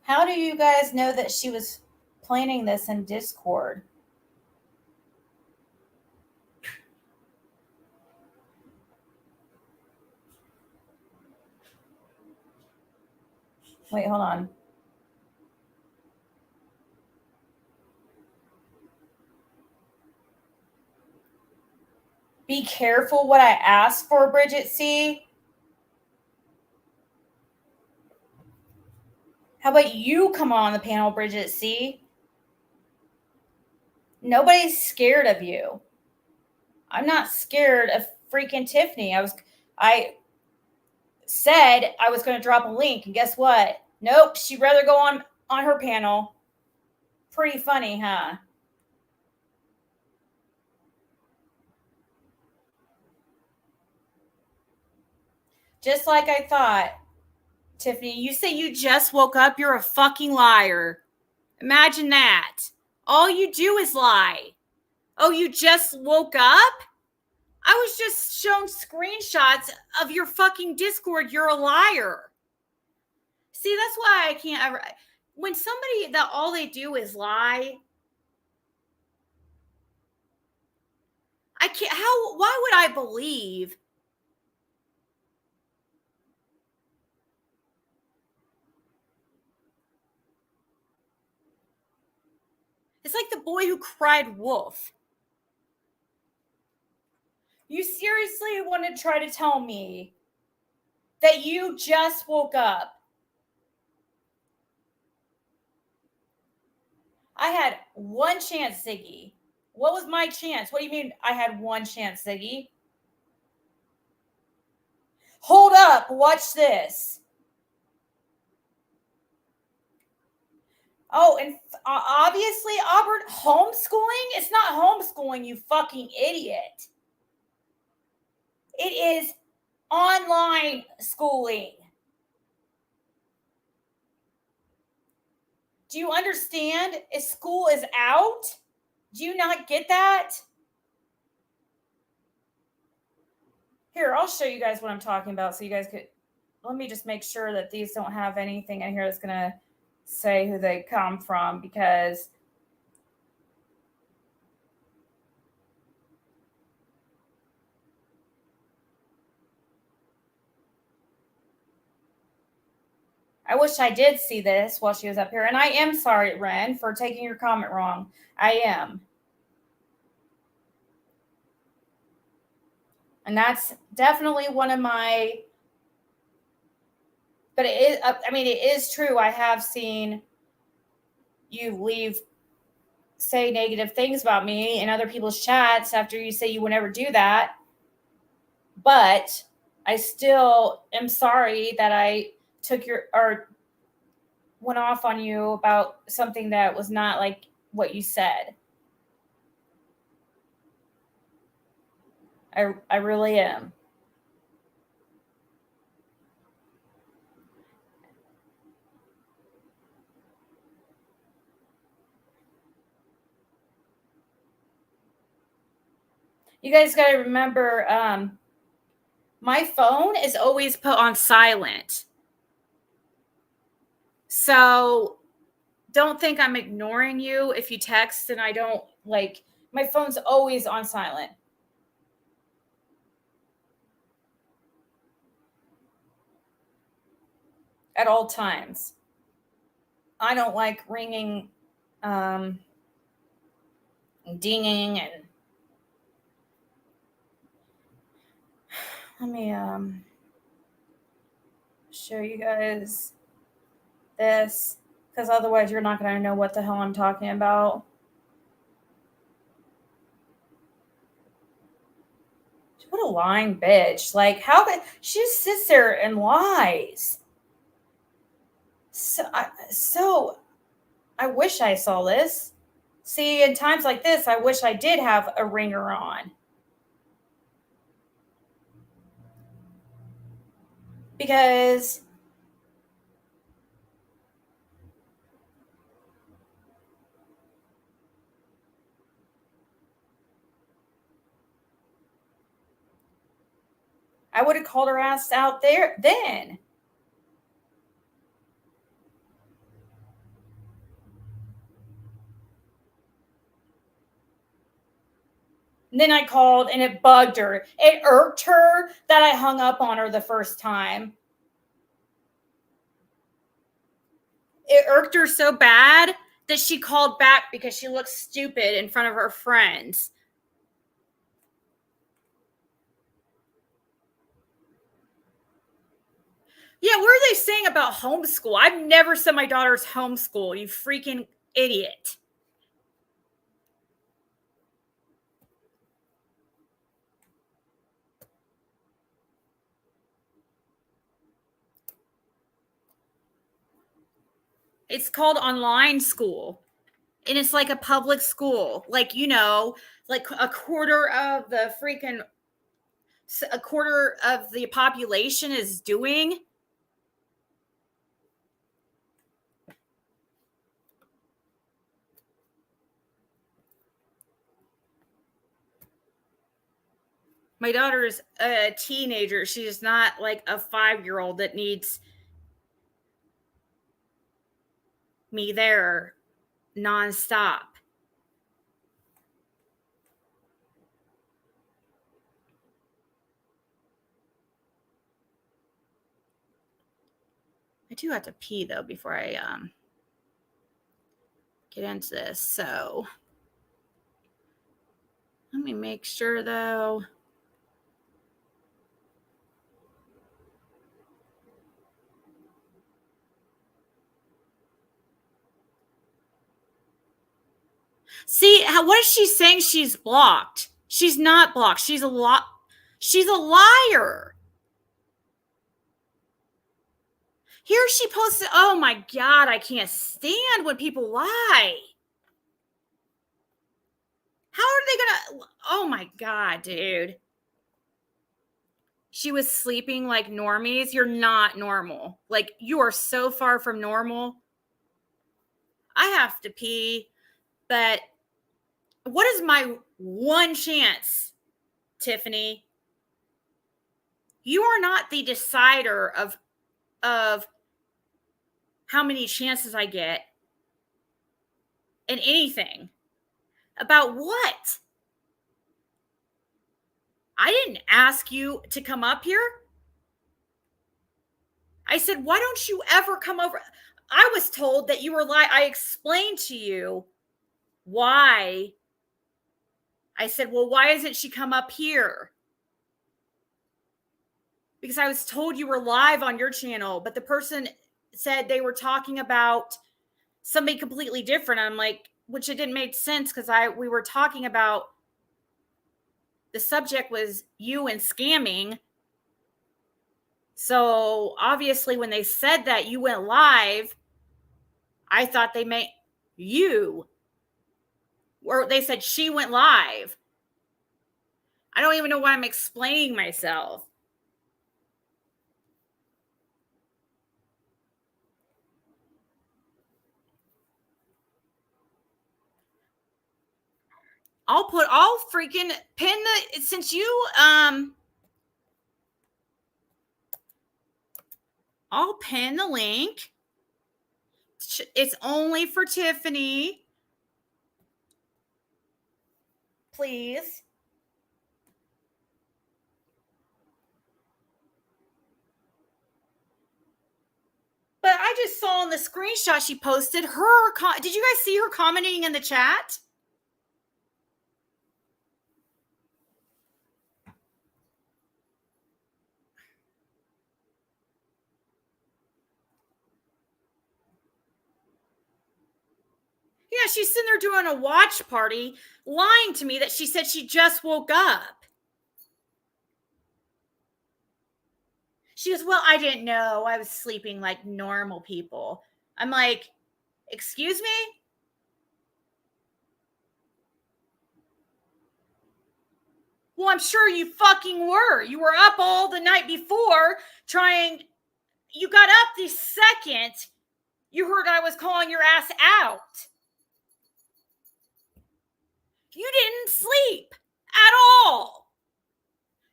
How do you guys know that she was planning this in Discord? Wait, hold on. Be careful what I ask for, Bridget C. How about you come on the panel, Bridget C? Nobody's scared of you. I'm not scared of freaking Tiffany. I said I was going to drop a link, and guess what? Nope, she'd rather go on her panel. Pretty funny, huh? Just like I thought. Tiffany, you say you just woke up. You're a fucking liar. Imagine that. All you do is lie. Oh, you just woke up? I was just shown screenshots of your fucking Discord. You're a liar. See, that's why I can't ever. When somebody that all they do is lie, I can't. Why would I believe? It's like the boy who cried wolf. You seriously want to try to tell me that you just woke up? I had one chance, Ziggy. What was my chance? What do you mean I had one chance, Ziggy? Hold up. Watch this. Oh, and obviously, Auburn, homeschooling? It's not homeschooling, you fucking idiot. It is online schooling. Do you understand? If school is out, do you not get that? Here, I'll show you guys what I'm talking about so you guys could. Let me just make sure that these don't have anything in here that's going to say who they come from, because I wish I did see this while she was up here. And I am sorry, Ren, for taking your comment wrong. I am. And that's definitely one of my, but it is, I mean, it is true. I have seen you say negative things about me in other people's chats after you say you would never do that. But I still am sorry that I went off on you about something that was not like what you said. I really am. You guys got to remember, my phone is always put on silent. So don't think I'm ignoring you if you text and I don't, like, my phone's always on silent. At all times. I don't like ringing, dinging, and let me show you guys this, because otherwise you're not going to know what the hell I'm talking about. What a lying bitch. Like, how could she just sits there and lies? So I wish I saw this. See, in times like this, I wish I did have a ringer on. Because I would have called her ass out there then. And then I called and it bugged her. It irked her that I hung up on her the first time. It irked her so bad that she called back because she looked stupid in front of her friends. Yeah, what are they saying about homeschool? I've never said my daughter's homeschool, you freaking idiot. It's called online school. And it's like a public school. Like, you know, like a quarter of the population is doing. My daughter's a teenager. She's not like a 5-year-old that needs me there nonstop. I do have to pee though before I get into this. So let me make sure though. See, what is she saying? She's blocked. She's not blocked. She's a liar. Here she posted, oh my God, I can't stand when people lie. How are they gonna, oh my God, dude. She was sleeping like normies. You're not normal. Like, you are so far from normal. I have to pee, but what is my one chance, Tiffany? You are not the decider of how many chances I get in anything. About what? I didn't ask you to come up here. I said, why don't you ever come over? I was told that you were I explained to you why. I said, well, why isn't she come up here? Because I was told you were live on your channel, but the person said they were talking about somebody completely different. I'm like, which it didn't make sense because we were talking about, the subject was you and scamming. So obviously when they said that you went live, I thought they meant you. Or they said she went live. I don't even know why I'm explaining myself. I'll freaking pin since you, I'll pin the link. It's only for Tiffany. Please. But I just saw in the screenshot she posted her. Did you guys see her commenting in the chat? Yeah, she's sitting there doing a watch party, lying to me that she said she just woke up. She goes, well, I didn't know. I was sleeping like normal people. I'm like, excuse me? Well, I'm sure you fucking were. You were up all the night before trying. You got up the second you heard I was calling your ass out. You didn't sleep at all.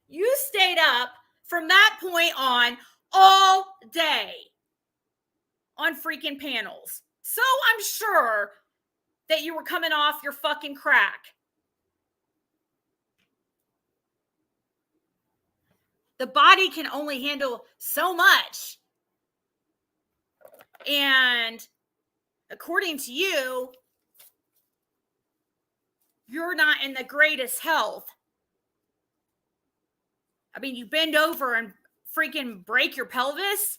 You stayed up from that point on all day on freaking panels. So I'm sure that you were coming off your fucking crack. The body can only handle so much. And according to you, you're not in the greatest health. I mean, you bend over and freaking break your pelvis.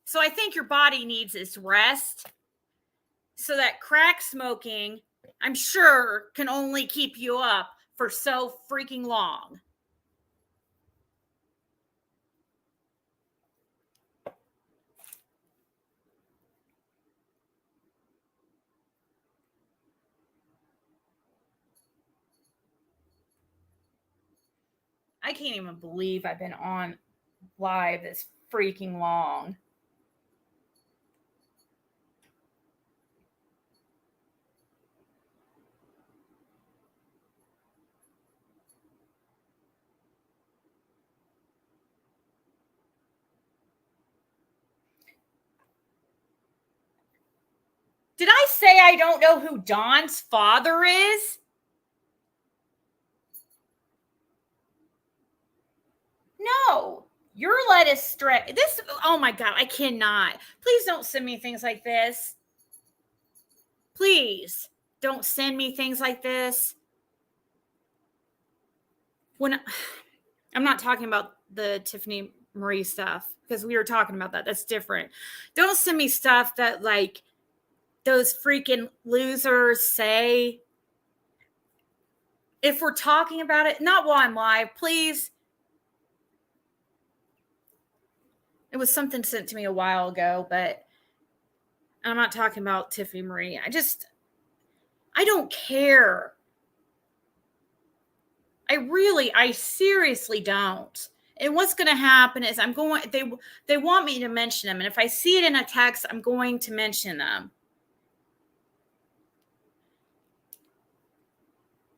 So I think your body needs its rest. So that crack smoking, I'm sure, can only keep you up for so freaking long. I can't even believe I've been on live this freaking long. Did I say I don't know who Dawn's father is? No, you're led astray. This, oh my God, I cannot. Please don't send me things like this. Please don't send me things like this. When I'm not talking about the Tiffany Marie stuff, because we were talking about that. That's different. Don't send me stuff that like those freaking losers say. If we're talking about it, not while I'm live, please. It was something sent to me a while ago, but I'm not talking about Tiffany Marie. I don't care. I seriously don't. And what's going to happen is they want me to mention them. And if I see it in a text, I'm going to mention them.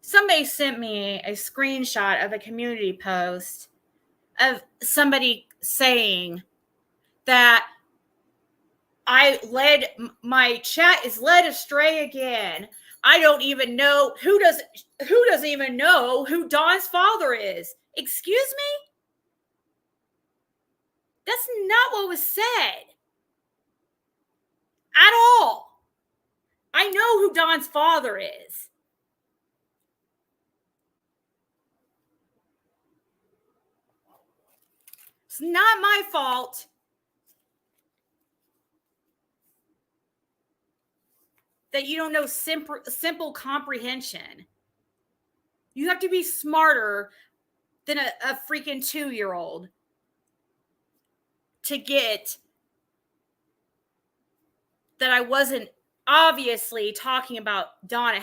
Somebody sent me a screenshot of a community post of somebody saying that my chat is led astray again. I don't even know who doesn't even know who Dawn's father is. Excuse me? That's not what was said. At all. I know who Dawn's father is. It's not my fault. That you don't know simple comprehension. You have to be smarter than a freaking 2-year-old to get that I wasn't obviously talking about Dawn.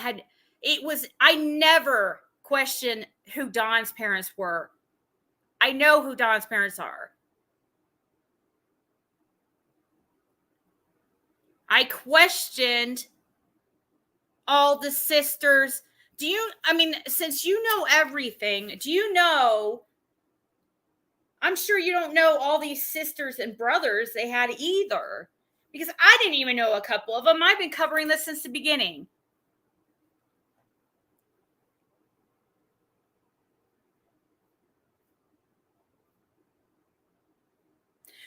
I never questioned who Dawn's parents were. I know who Dawn's parents are. I questioned all the sisters. Since you know everything, do you know? I'm sure you don't know all these sisters and brothers they had either. Because I didn't even know a couple of them. I've been covering this since the beginning.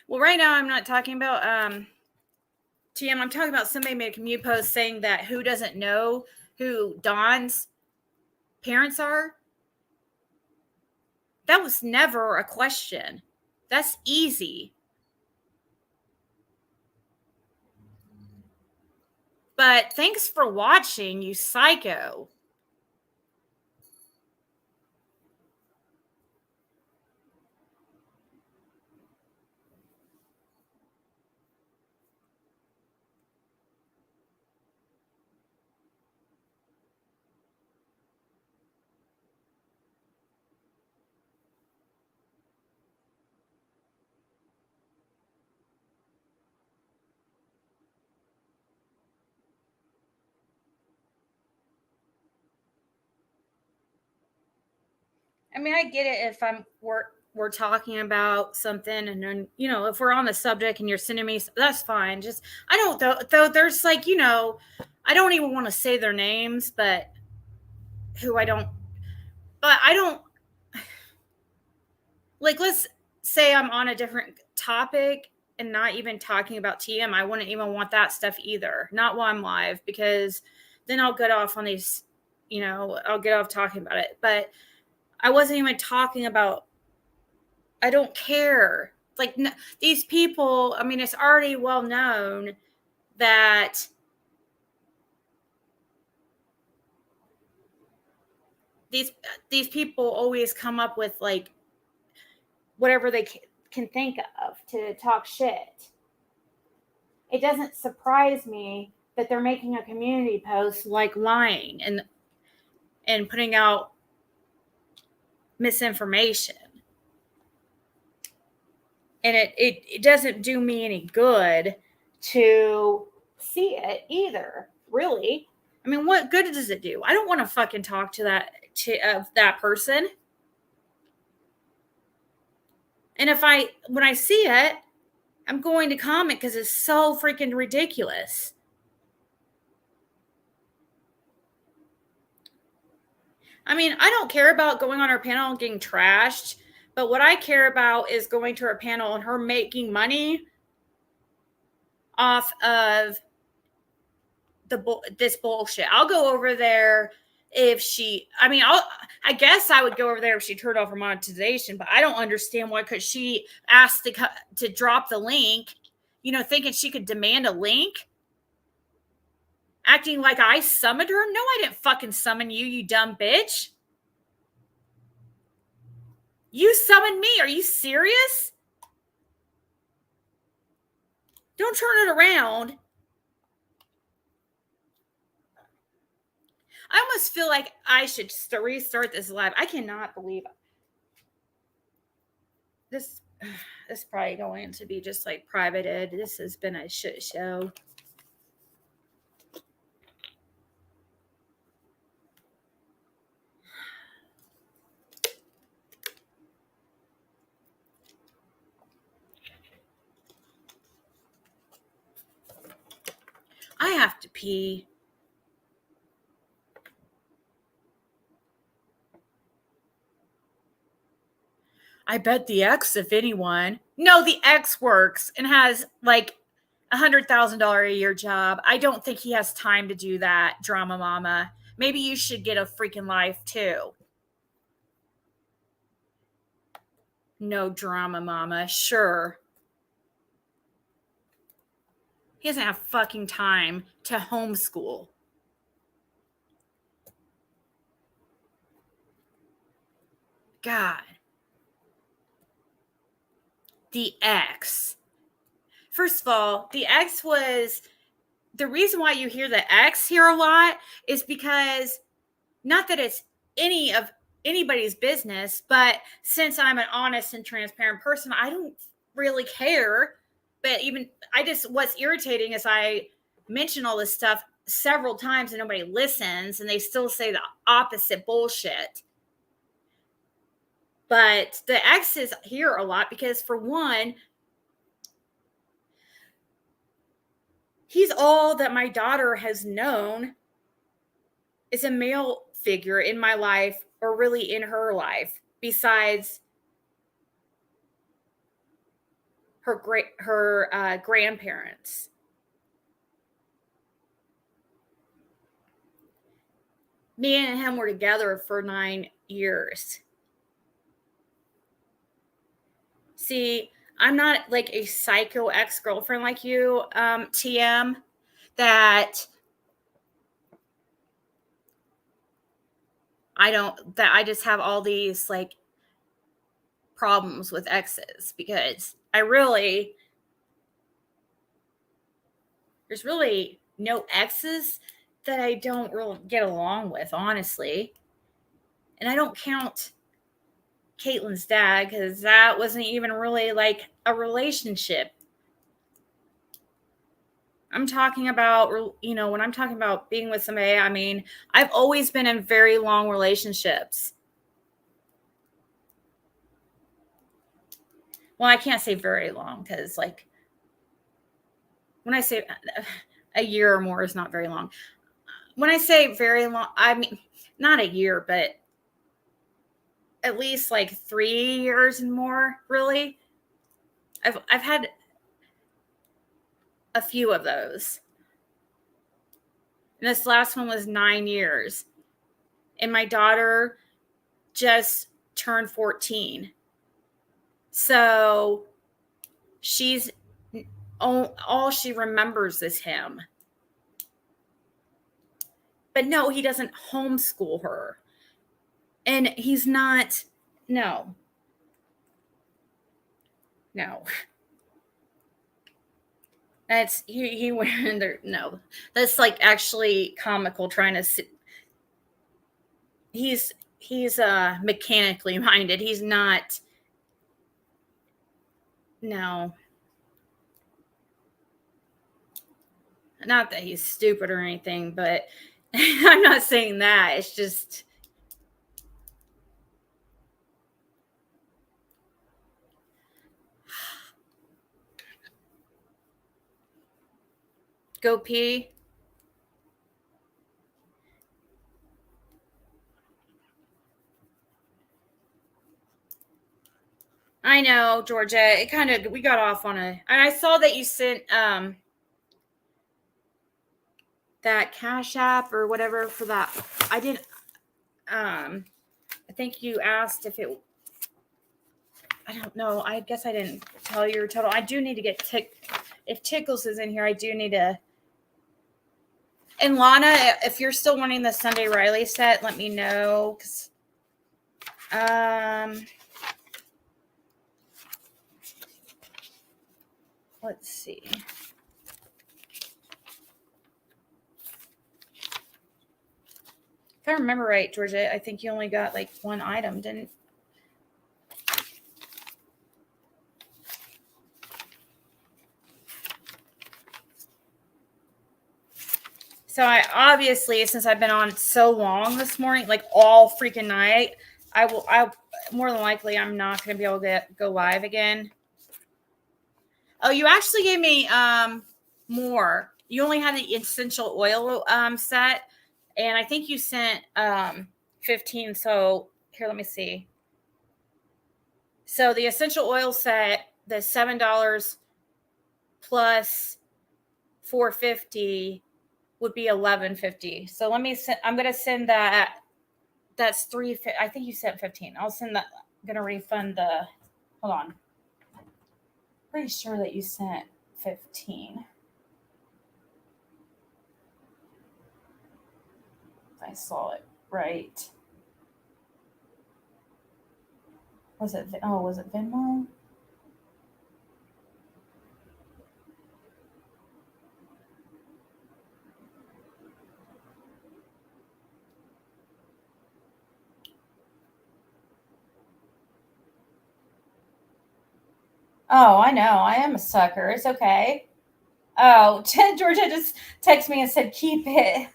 Well, right now I'm not talking about TM. I'm talking about somebody made a community post saying that who doesn't know who Dawn's parents are. That was never a question. That's easy. But thanks for watching, you psycho. I mean, I get it if I'm we're talking about something, and then, you know, if we're on the subject and you're sending me, that's fine. Just, I don't, though there's like, you know, I don't even want to say their names, but I don't, like, let's say I'm on a different topic and not even talking about TM. I wouldn't even want that stuff either. Not while I'm live, because then I'll get off on these, you know, I'll get off talking about it. But I wasn't even talking about, I don't care. Like, these people, I mean, it's already well known that these people always come up with like whatever they can think of to talk shit. It doesn't surprise me that they're making a community post like lying and putting out misinformation. And it doesn't do me any good to see it either, really. I mean, what good does it do? I don't want to fucking talk to that person. And when I see it, I'm going to comment because it's so freaking ridiculous. I mean, I don't care about going on her panel and getting trashed, but what I care about is going to her panel and her making money off of this bullshit. I'll go over there if I guess I would go over there if she turned off her monetization, but I don't understand why, because she asked to drop the link, you know, thinking she could demand a link, acting like I summoned her. No, I didn't fucking summon you, you dumb bitch. You summoned me. Are you serious? Don't turn it around. I almost feel like I should restart this live. I cannot believe this. This is probably going to be just like privated. This has been a shit show. I have to pee. I bet the X, if anyone. No, the X works and has like $100,000 a year job. I don't think he has time to do that, drama mama. Maybe you should get a freaking life too. No drama mama, sure. He doesn't have fucking time to homeschool. God. The X. First of all, the X was the reason why you hear the X here a lot is because, not that it's anybody's business, but since I'm an honest and transparent person, I don't really care. But what's irritating is I mention all this stuff several times and nobody listens, and they still say the opposite bullshit. But the X is here a lot because, for one, he's all that my daughter has known is a male figure in my life, or really in her life, besides her grandparents. Me and him were together for 9 years. See, I'm not like a psycho ex-girlfriend like you, TM, that I just have all these like problems with exes, because there's really no exes that I don't really get along with, honestly. And I don't count Caitlin's dad, because that wasn't even really like a relationship. I'm talking about, you know, when I'm talking about being with somebody, I mean, I've always been in very long relationships. well, I can't say very long because, like, when I say a year or more is not very long. When I say very long, I mean not a year, but at least like 3 years and more, really. I've had a few of those. And this last one was 9 years. And my daughter just turned 14. So she's all she remembers is him. But no, he doesn't homeschool her. And he's not, no. No. That's he went in there. No, that's like actually comical. Trying to sit. He's mechanically minded. He's not. No, not that he's stupid or anything, but I'm not saying that. It's just go pee. I know, Georgia. It kind of we got off on a, and I saw that you sent that Cashapp or whatever for that. I didn't. I think you asked if it. I don't know. I guess I didn't tell your total. I do need to get if Tickles is in here. I do need to. And Lana, if you're still wanting the Sunday Riley set, let me know. Let's see. If I remember right, Georgia, I think you only got like one item, didn't? So I obviously, since I've been on so long this morning, like all freaking night, I more than likely I'm not going to be able to go live again. Oh, you actually gave me more. You only had the essential oil set, and I think you sent 15. So here, let me see. So the essential oil set, the $7 plus $4.50 would be $11.50. So let me send. I'm gonna send that. That's $3. I think you sent 15. I'll send that. I'm gonna refund the. Hold on. Pretty sure that you sent 15. If I saw it right. Was it? Oh, was it Venmo? Oh, I know. I am a sucker. It's okay. Oh, Georgia just texted me and said, keep it.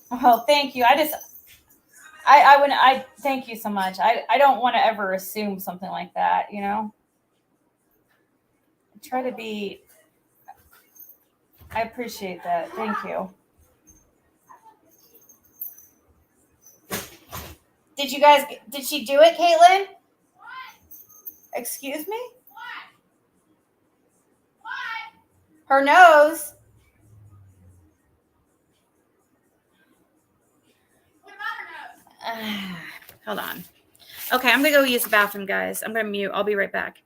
Oh, thank you. I thank you so much. I don't want to ever assume something like that, you know? I try to be, I appreciate that. Thank you. Did she do it, Caitlin? Excuse me? Her nose. Hold on. Okay, I'm going to go use the bathroom, guys. I'm going to mute. I'll be right back.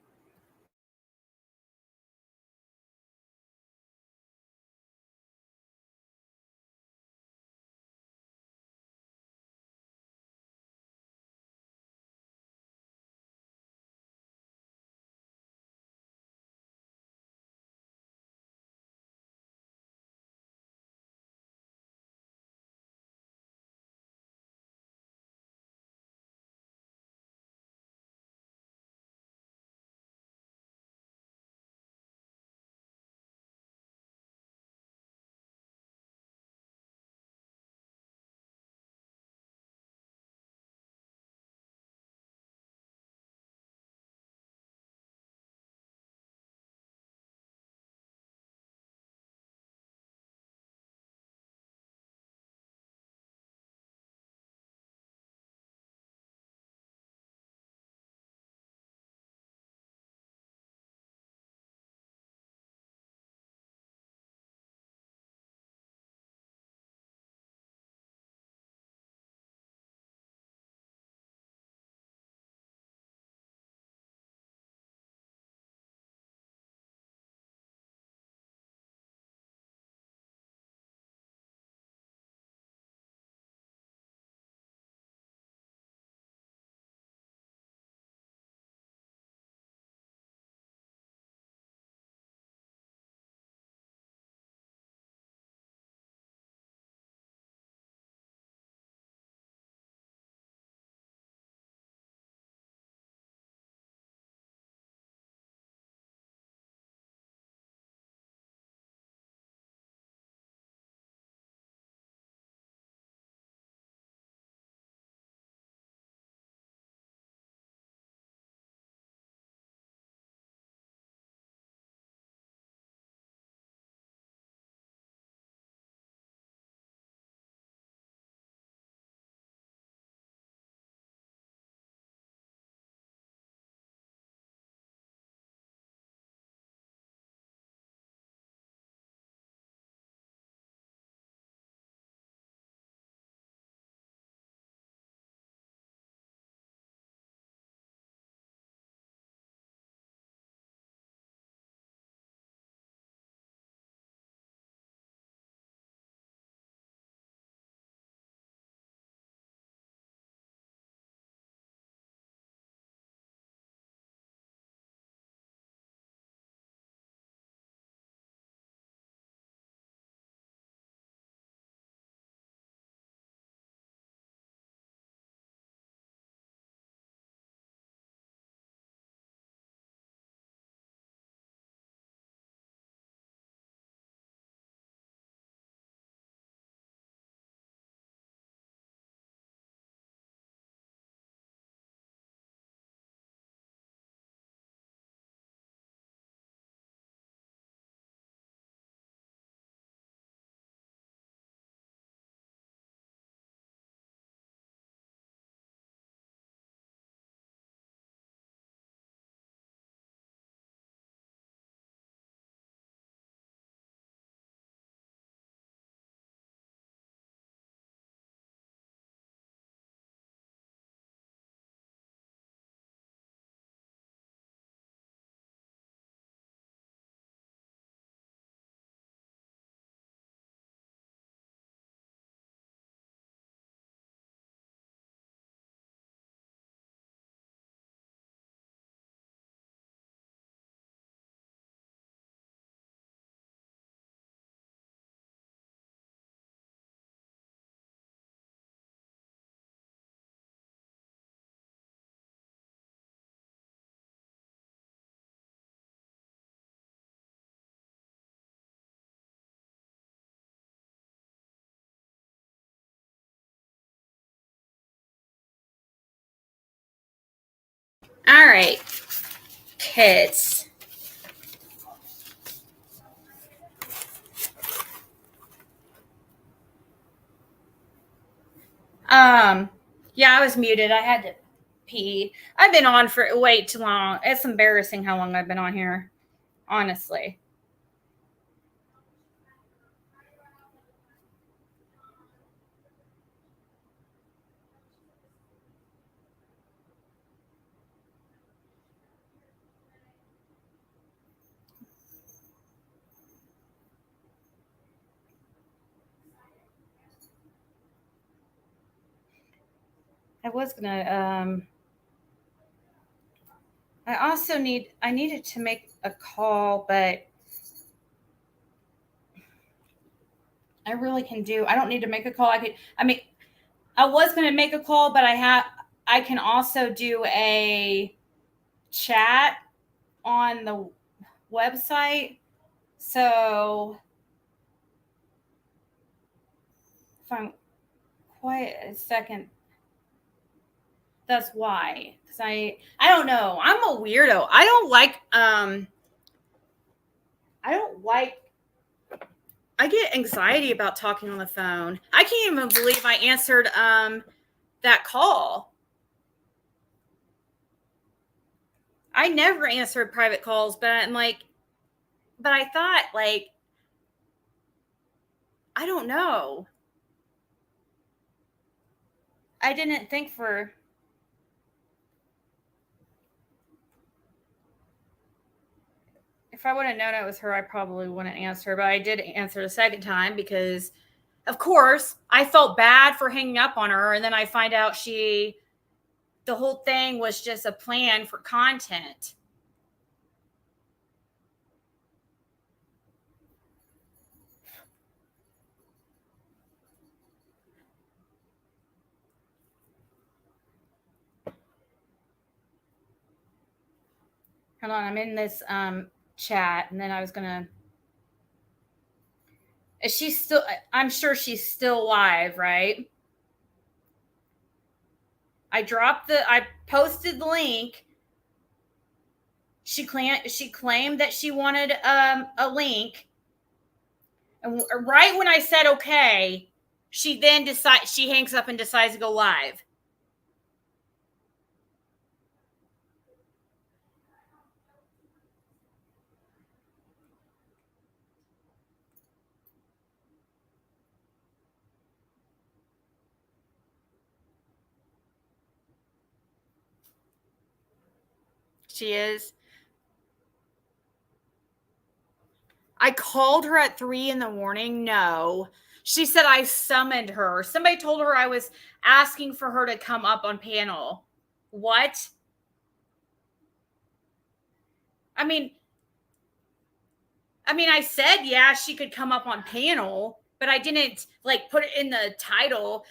All right, kids. Yeah, I was muted. I had to pee. I've been on for way too long. It's embarrassing how long I've been on here, honestly. I was gonna I needed to make a call, but I really can do. I don't need to make a call. I was gonna make a call, but I can also do a chat on the website. So if I'm quiet a second, that's why. Because I don't know. I'm a weirdo. I don't like I get anxiety about talking on the phone. I can't even believe I answered that call. I never answered private calls, but I thought I don't know. I didn't think for if I would have known it was her, I probably wouldn't answer, but I did answer the second time because of course I felt bad for hanging up on her, and then I find out the whole thing was just a plan for content. Hold on, I'm in this chat, and then I was gonna. Is she still? I'm sure she's still live, right? I posted the link. She claimed that she wanted a link, and right when I said okay, she hangs up and decides to go live. She is. I called her at 3 a.m. No. She said I summoned her. Somebody told her I was asking for her to come up on panel. What? I mean, I said, yeah, she could come up on panel, but I didn't put it in the title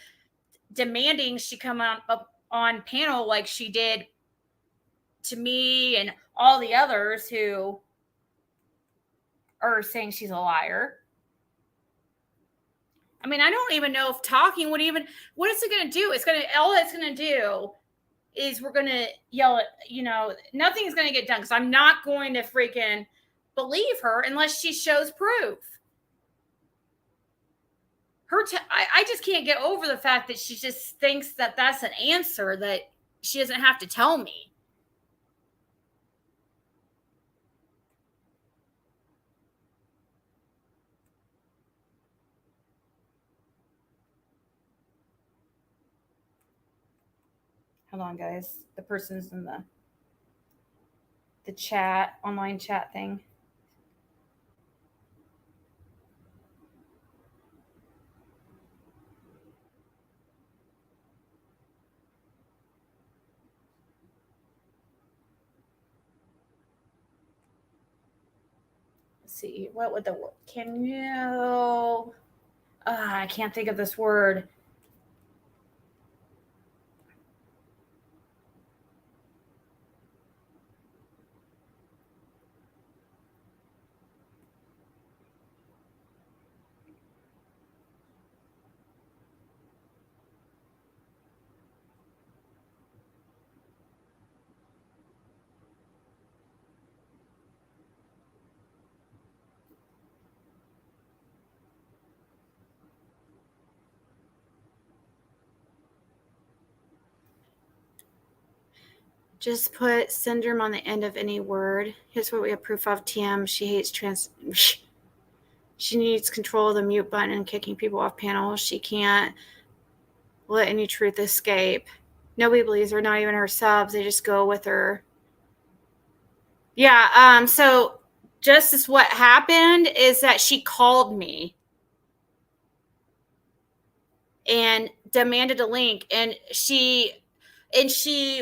demanding she come up on panel like she did to me and all the others who are saying she's a liar. I don't even know if talking what is it going to do? All it's going to do is we're going to yell at, nothing's going to get done because I'm not going to freaking believe her unless she shows proof. I just can't get over the fact that she just thinks that that's an answer that she doesn't have to tell me. Hold on, guys. The person's in the chat, online chat thing. Let's see. What would the word? Can you? I can't think of this word. Just put syndrome on the end of any word. Here's what we have proof of. TM, she hates trans. She needs control of the mute button and kicking people off panel. She can't let any truth escape. Nobody believes her, not even her subs. They just go with her. Yeah, so just as what happened is that she called me and demanded a link, and she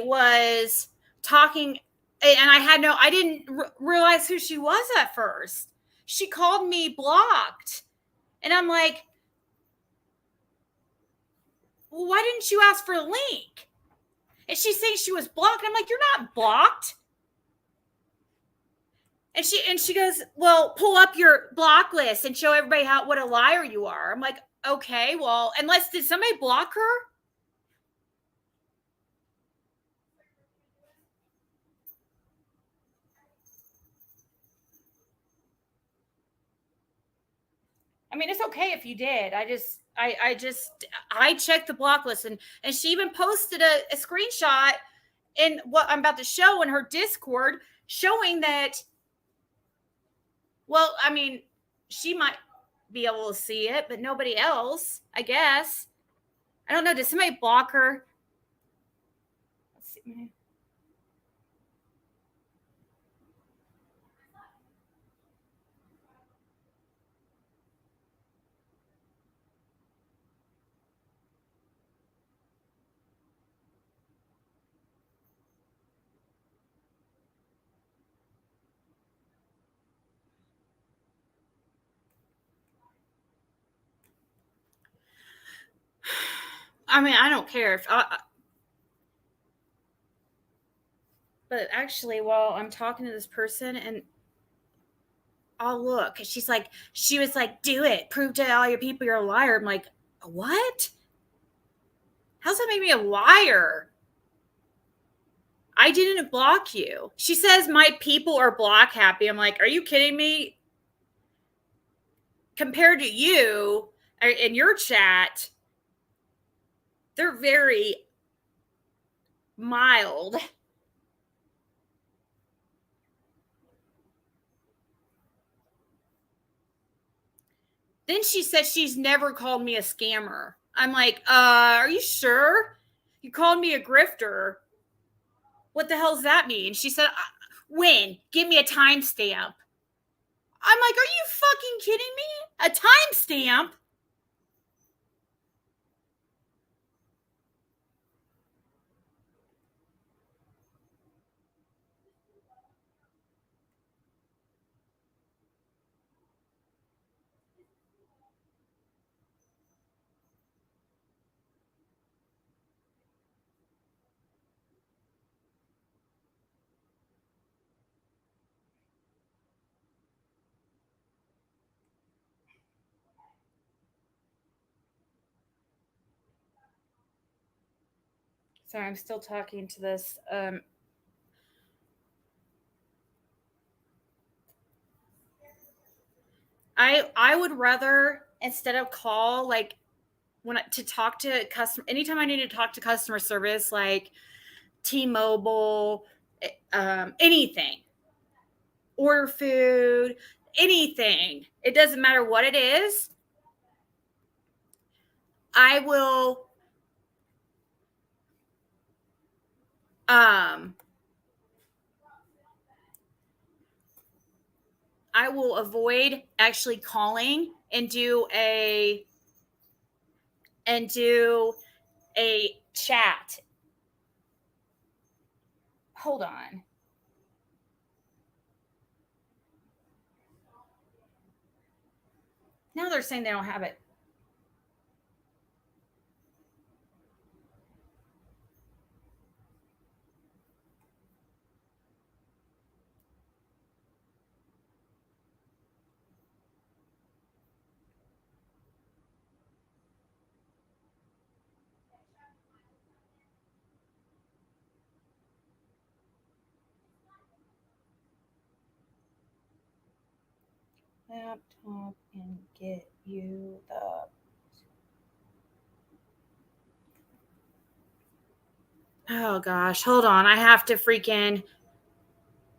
was talking, and I didn't realize who she was at first. She called me blocked, and I'm like, well, why didn't you ask for a link? And she's saying she was blocked. I'm like, you're not blocked. And she goes, well, pull up your block list and show everybody what a liar you are. I'm like, okay, well, did somebody block her? I mean, it's okay if you did. I checked the block list, and she even posted a screenshot in what I'm about to show in her Discord showing that, well, I mean, she might be able to see it, but nobody else, I guess. I don't know. Did somebody block her? Let's see. I mean, I don't care if but actually, while I'm talking to this person, and I'll look, she was like, do it. Prove to all your people you're a liar. I'm like, what? How's that make me a liar? I didn't block you. She says my people are block happy. I'm like, are you kidding me? Compared to you in your chat, they're very mild. Then she said she's never called me a scammer. I'm like, are you sure? You called me a grifter. What the hell does that mean? She said, when? Give me a timestamp. I'm like, are you fucking kidding me? A timestamp? Sorry, I'm still talking to this. I would rather, instead of call, like, to talk to customer, anytime I need to talk to customer service, like T-Mobile, anything, order food, anything. It doesn't matter what it is. I will avoid actually calling and do a chat. Hold on. Now they're saying they don't have it. Laptop and get you the Oh gosh, hold on. I have to freaking.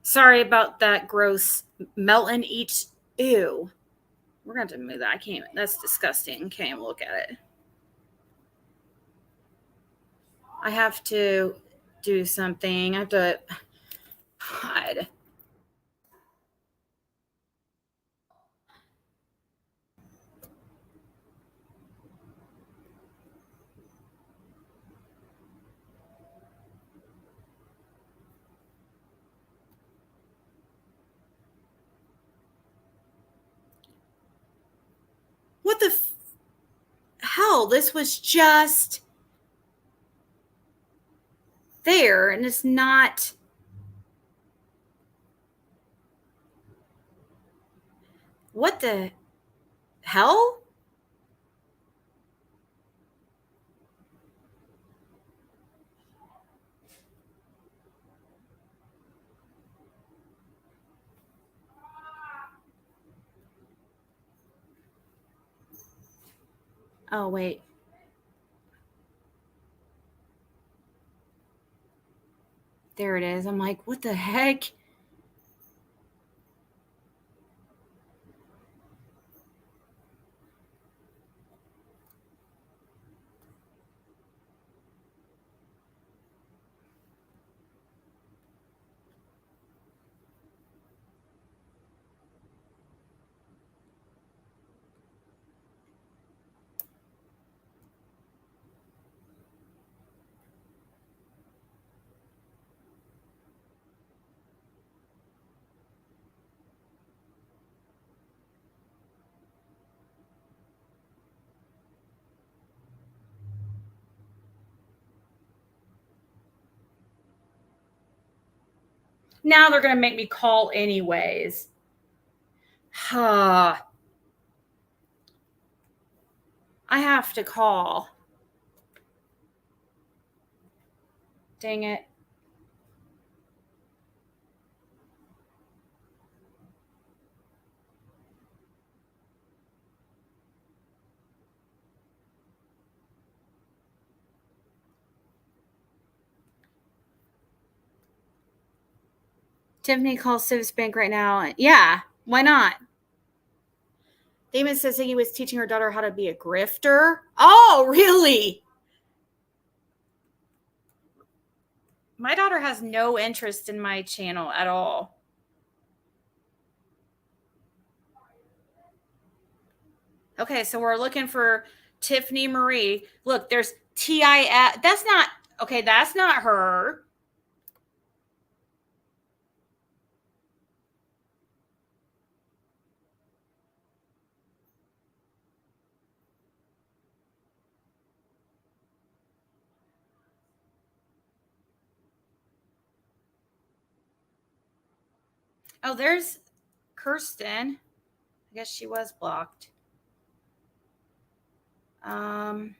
Sorry about that gross melting each. Ew. We're going to have to move that. I can't. That's disgusting. Can't even look at it. I have to do something. I have to. God. What the hell? This was just there, and it's not. What the hell? Oh, wait. There it is. I'm like, what the heck? Now they're going to make me call anyways. I have to call. Dang it. Tiffany calls Civs Bank right now. Yeah, why not? Damon says Ziggy was teaching her daughter how to be a grifter. Oh, really? My daughter has no interest in my channel at all. Okay, so we're looking for Tiffany Marie. Look, there's TIF. That's not, okay, that's not her. Oh, there's Kirsten. I guess she was blocked. I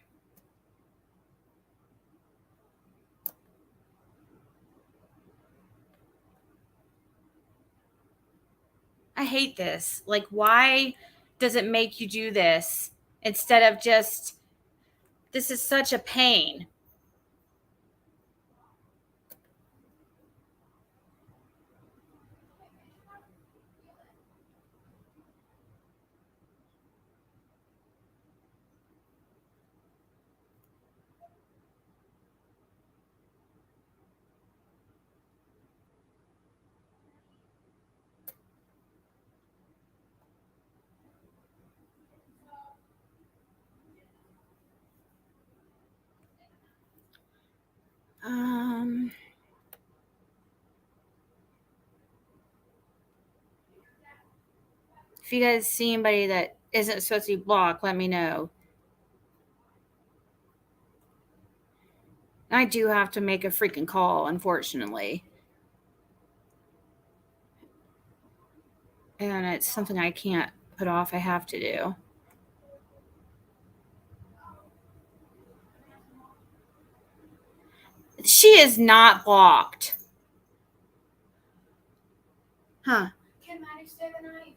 hate this. Like, why does it make you do this instead of just, this is such a pain. If you guys see anybody that isn't supposed to be blocked, let me know. I do have to make a freaking call, unfortunately. And it's something I can't put off. I have to do. She is not blocked. Huh. Can Maddie stay the night?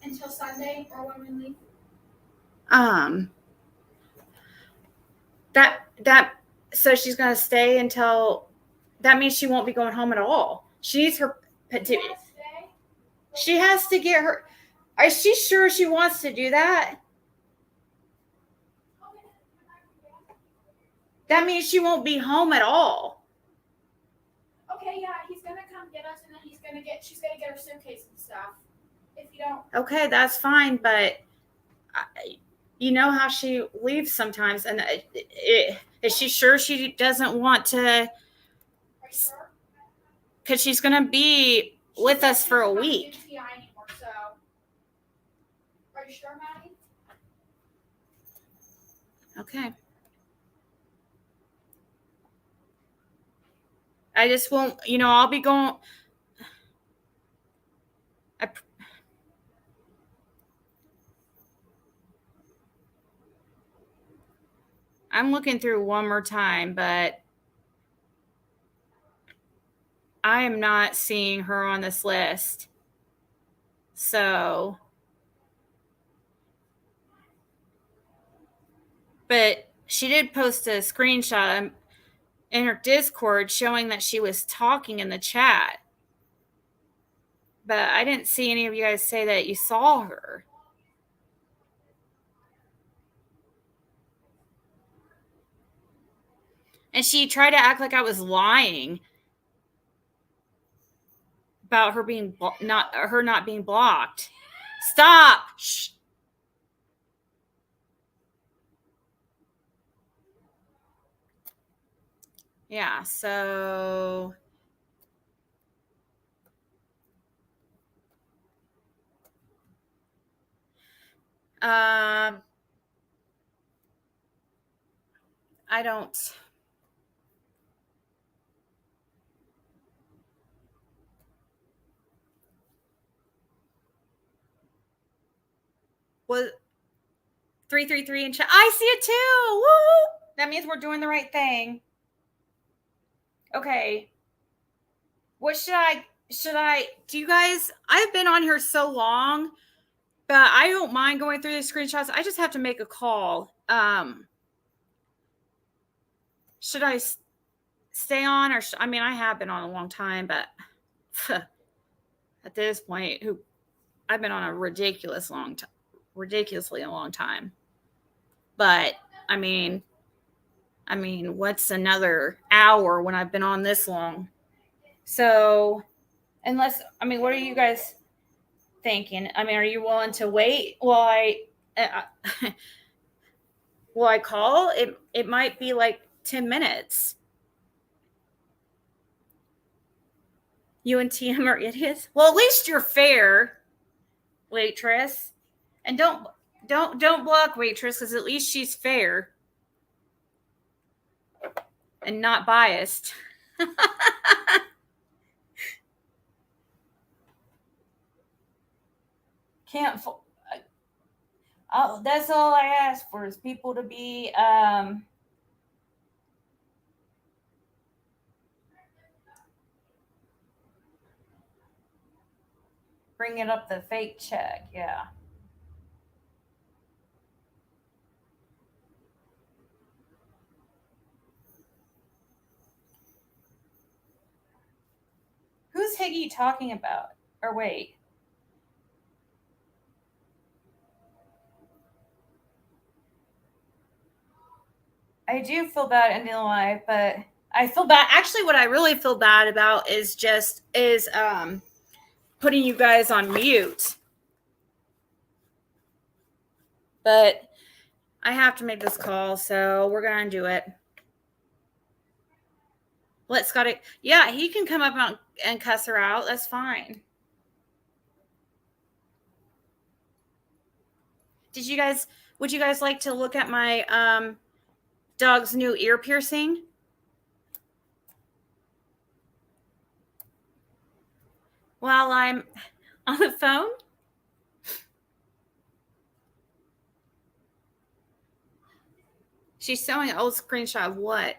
Until Sunday or when we leave? That So she's going to stay until, that means she won't be going home at all. She needs her, she has to get her, is she sure she wants to do that? That means she won't be home at all. Okay, yeah, he's gonna come get us, and then she's gonna get her suitcase and stuff. If you don't. Okay, that's fine, but you know how she leaves sometimes, and is she sure she doesn't want to? Are you sure? Because she's gonna be with us for a week. Anymore, so. Are you sure, Maddie? Okay. I just won't, I'll be going. I'm looking through one more time, but I am not seeing her on this list. So, but she did post a screenshot in her Discord showing that she was talking in the chat. But I didn't see any of you guys say that you saw her. And she tried to act like I was lying about her being not being blocked. Stop. Shh. Yeah, so I don't. Was 333 in chat? I see it too. Woo! That means we're doing the right thing. Okay. What should I do, you guys? I've been on here so long, but I don't mind going through the screenshots. I just have to make a call. Should I stay on, or I have been on a long time, but at this point, I've been on a ridiculously a long time. But what's another hour when I've been on this long? So, what are you guys thinking? Are you willing to wait while I call? It might be like 10 minutes. You and TM are idiots. Well, at least you're fair, waitress. And don't block waitress, because at least she's fair and not biased. Can't. Oh, that's all I ask for is people to be. Bringing up the fake check, yeah. Who's Ziggy talking about? Or wait. I do feel bad ending the live, but I feel bad. Actually, what I really feel bad about is putting you guys on mute. But I have to make this call, so we're gonna do it. Let Scotty. Yeah, he can come up and cuss her out. That's fine. Would you guys like to look at my dog's new ear piercing? While I'm on the phone? She's showing an old screenshot of what?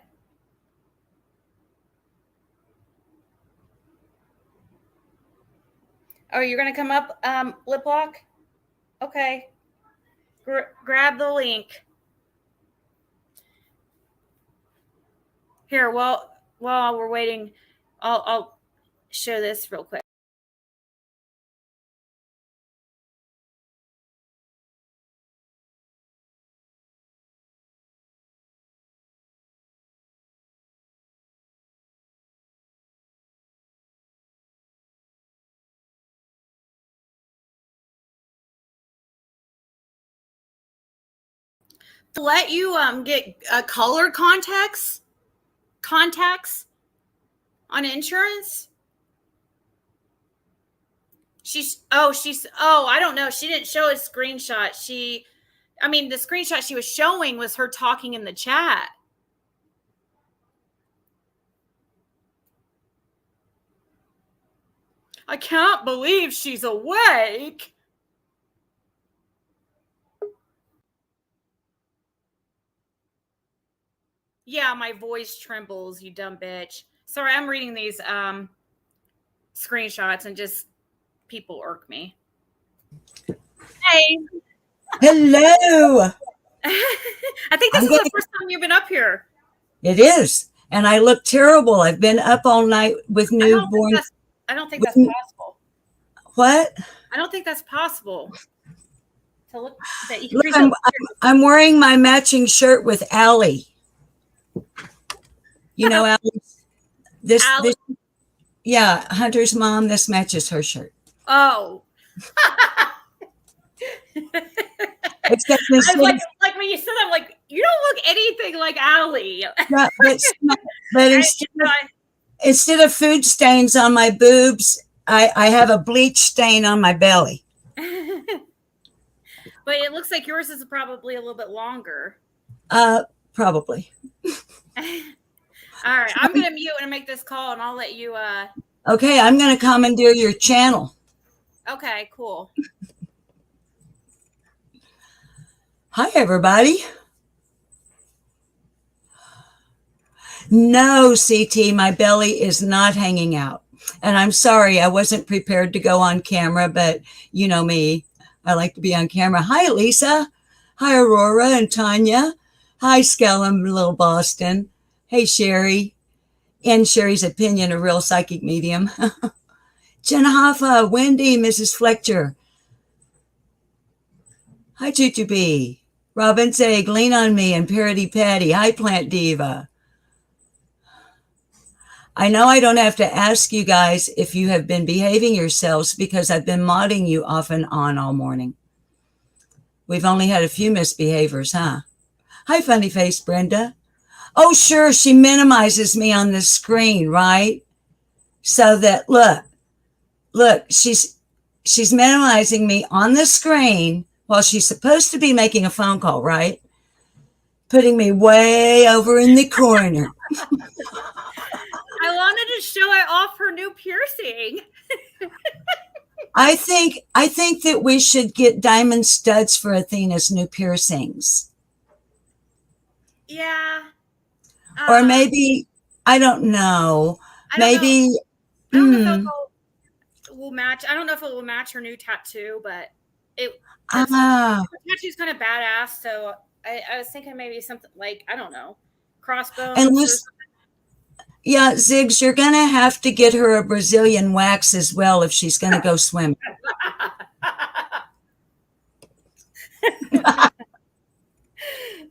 Oh, you're going to come up, lip lock? Okay. Grab the link. Here, while we're waiting, I'll show this real quick. To let you get color contacts on insurance. I don't know. She didn't show a screenshot. The screenshot she was showing was her talking in the chat. I can't believe she's awake. Yeah, my voice trembles, you dumb bitch. Sorry, I'm reading these screenshots and just people irk me. Hey. Hello. I think this is the first time you've been up here. It is. And I look terrible. I've been up all night with newborn. I don't think that's possible. What? I don't think that's possible. To look that you Look, I'm wearing my matching shirt with Allie. You know Allie? This yeah, Hunter's mom, this matches her shirt. Oh. Except like when you said that, I'm like, you don't look anything like Allie. Yeah, but instead of food stains on my boobs, I have a bleach stain on my belly. But it looks like yours is probably a little bit longer. Probably. All right, I'm gonna mute and make this call, and I'll let you. Okay, I'm gonna commandeer your channel. Okay, cool. Hi, everybody. No, CT, my belly is not hanging out. And I'm sorry, I wasn't prepared to go on camera, but you know me, I like to be on camera. Hi, Lisa. Hi, Aurora and Tanya. Hi, Skellum, Little Boston. Hey, Sherry. In Sherry's opinion, a real psychic medium. Jenna Hoffa, Wendy, Mrs. Fletcher. Hi, Chuchu Robin's Egg, Lean on Me, and Parody Patty. Hi, Plant Diva. I know I don't have to ask you guys if you have been behaving yourselves because I've been modding you off and on all morning. We've only had a few misbehaviors, huh? Hi, Funny Face Brenda. Oh, sure, she minimizes me on the screen, right? So that, look, she's minimizing me on the screen while she's supposed to be making a phone call, right? Putting me way over in the corner. I wanted to show it off her new piercing. I think that we should get diamond studs for Athena's new piercings. Yeah. Or maybe, I don't know. I don't know if it will match. I don't know if it will match her new tattoo, but her tattoo's kind of badass. So I was thinking maybe something like, I don't know, crossbones. And yeah, Ziggs, you're going to have to get her a Brazilian wax as well if she's going to go swimming.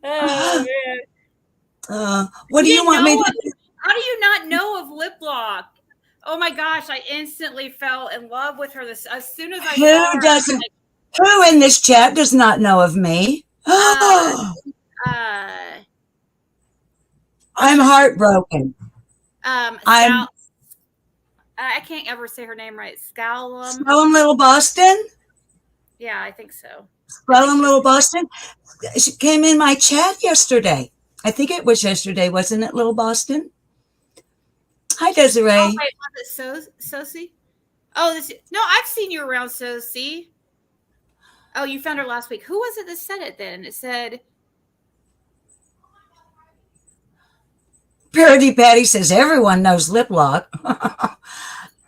Oh, man. What do you want me to do? How do you not know of Lip Lock? Oh my gosh, I instantly fell in love with her as soon as I saw her. Who in this chat does not know of me? I'm heartbroken. I can't ever say her name right. Skellum Little Boston? Yeah, I think so. Skellum Little Boston? She came in my chat yesterday. I think it was yesterday, wasn't it, Little Boston? Hi, Desiree. Oh, wait, was it Sosie? Oh, no, I've seen you around Sosie. Oh, you found her last week. Who was it that said it then? It said... Parody Patty says, everyone knows Lip Lock.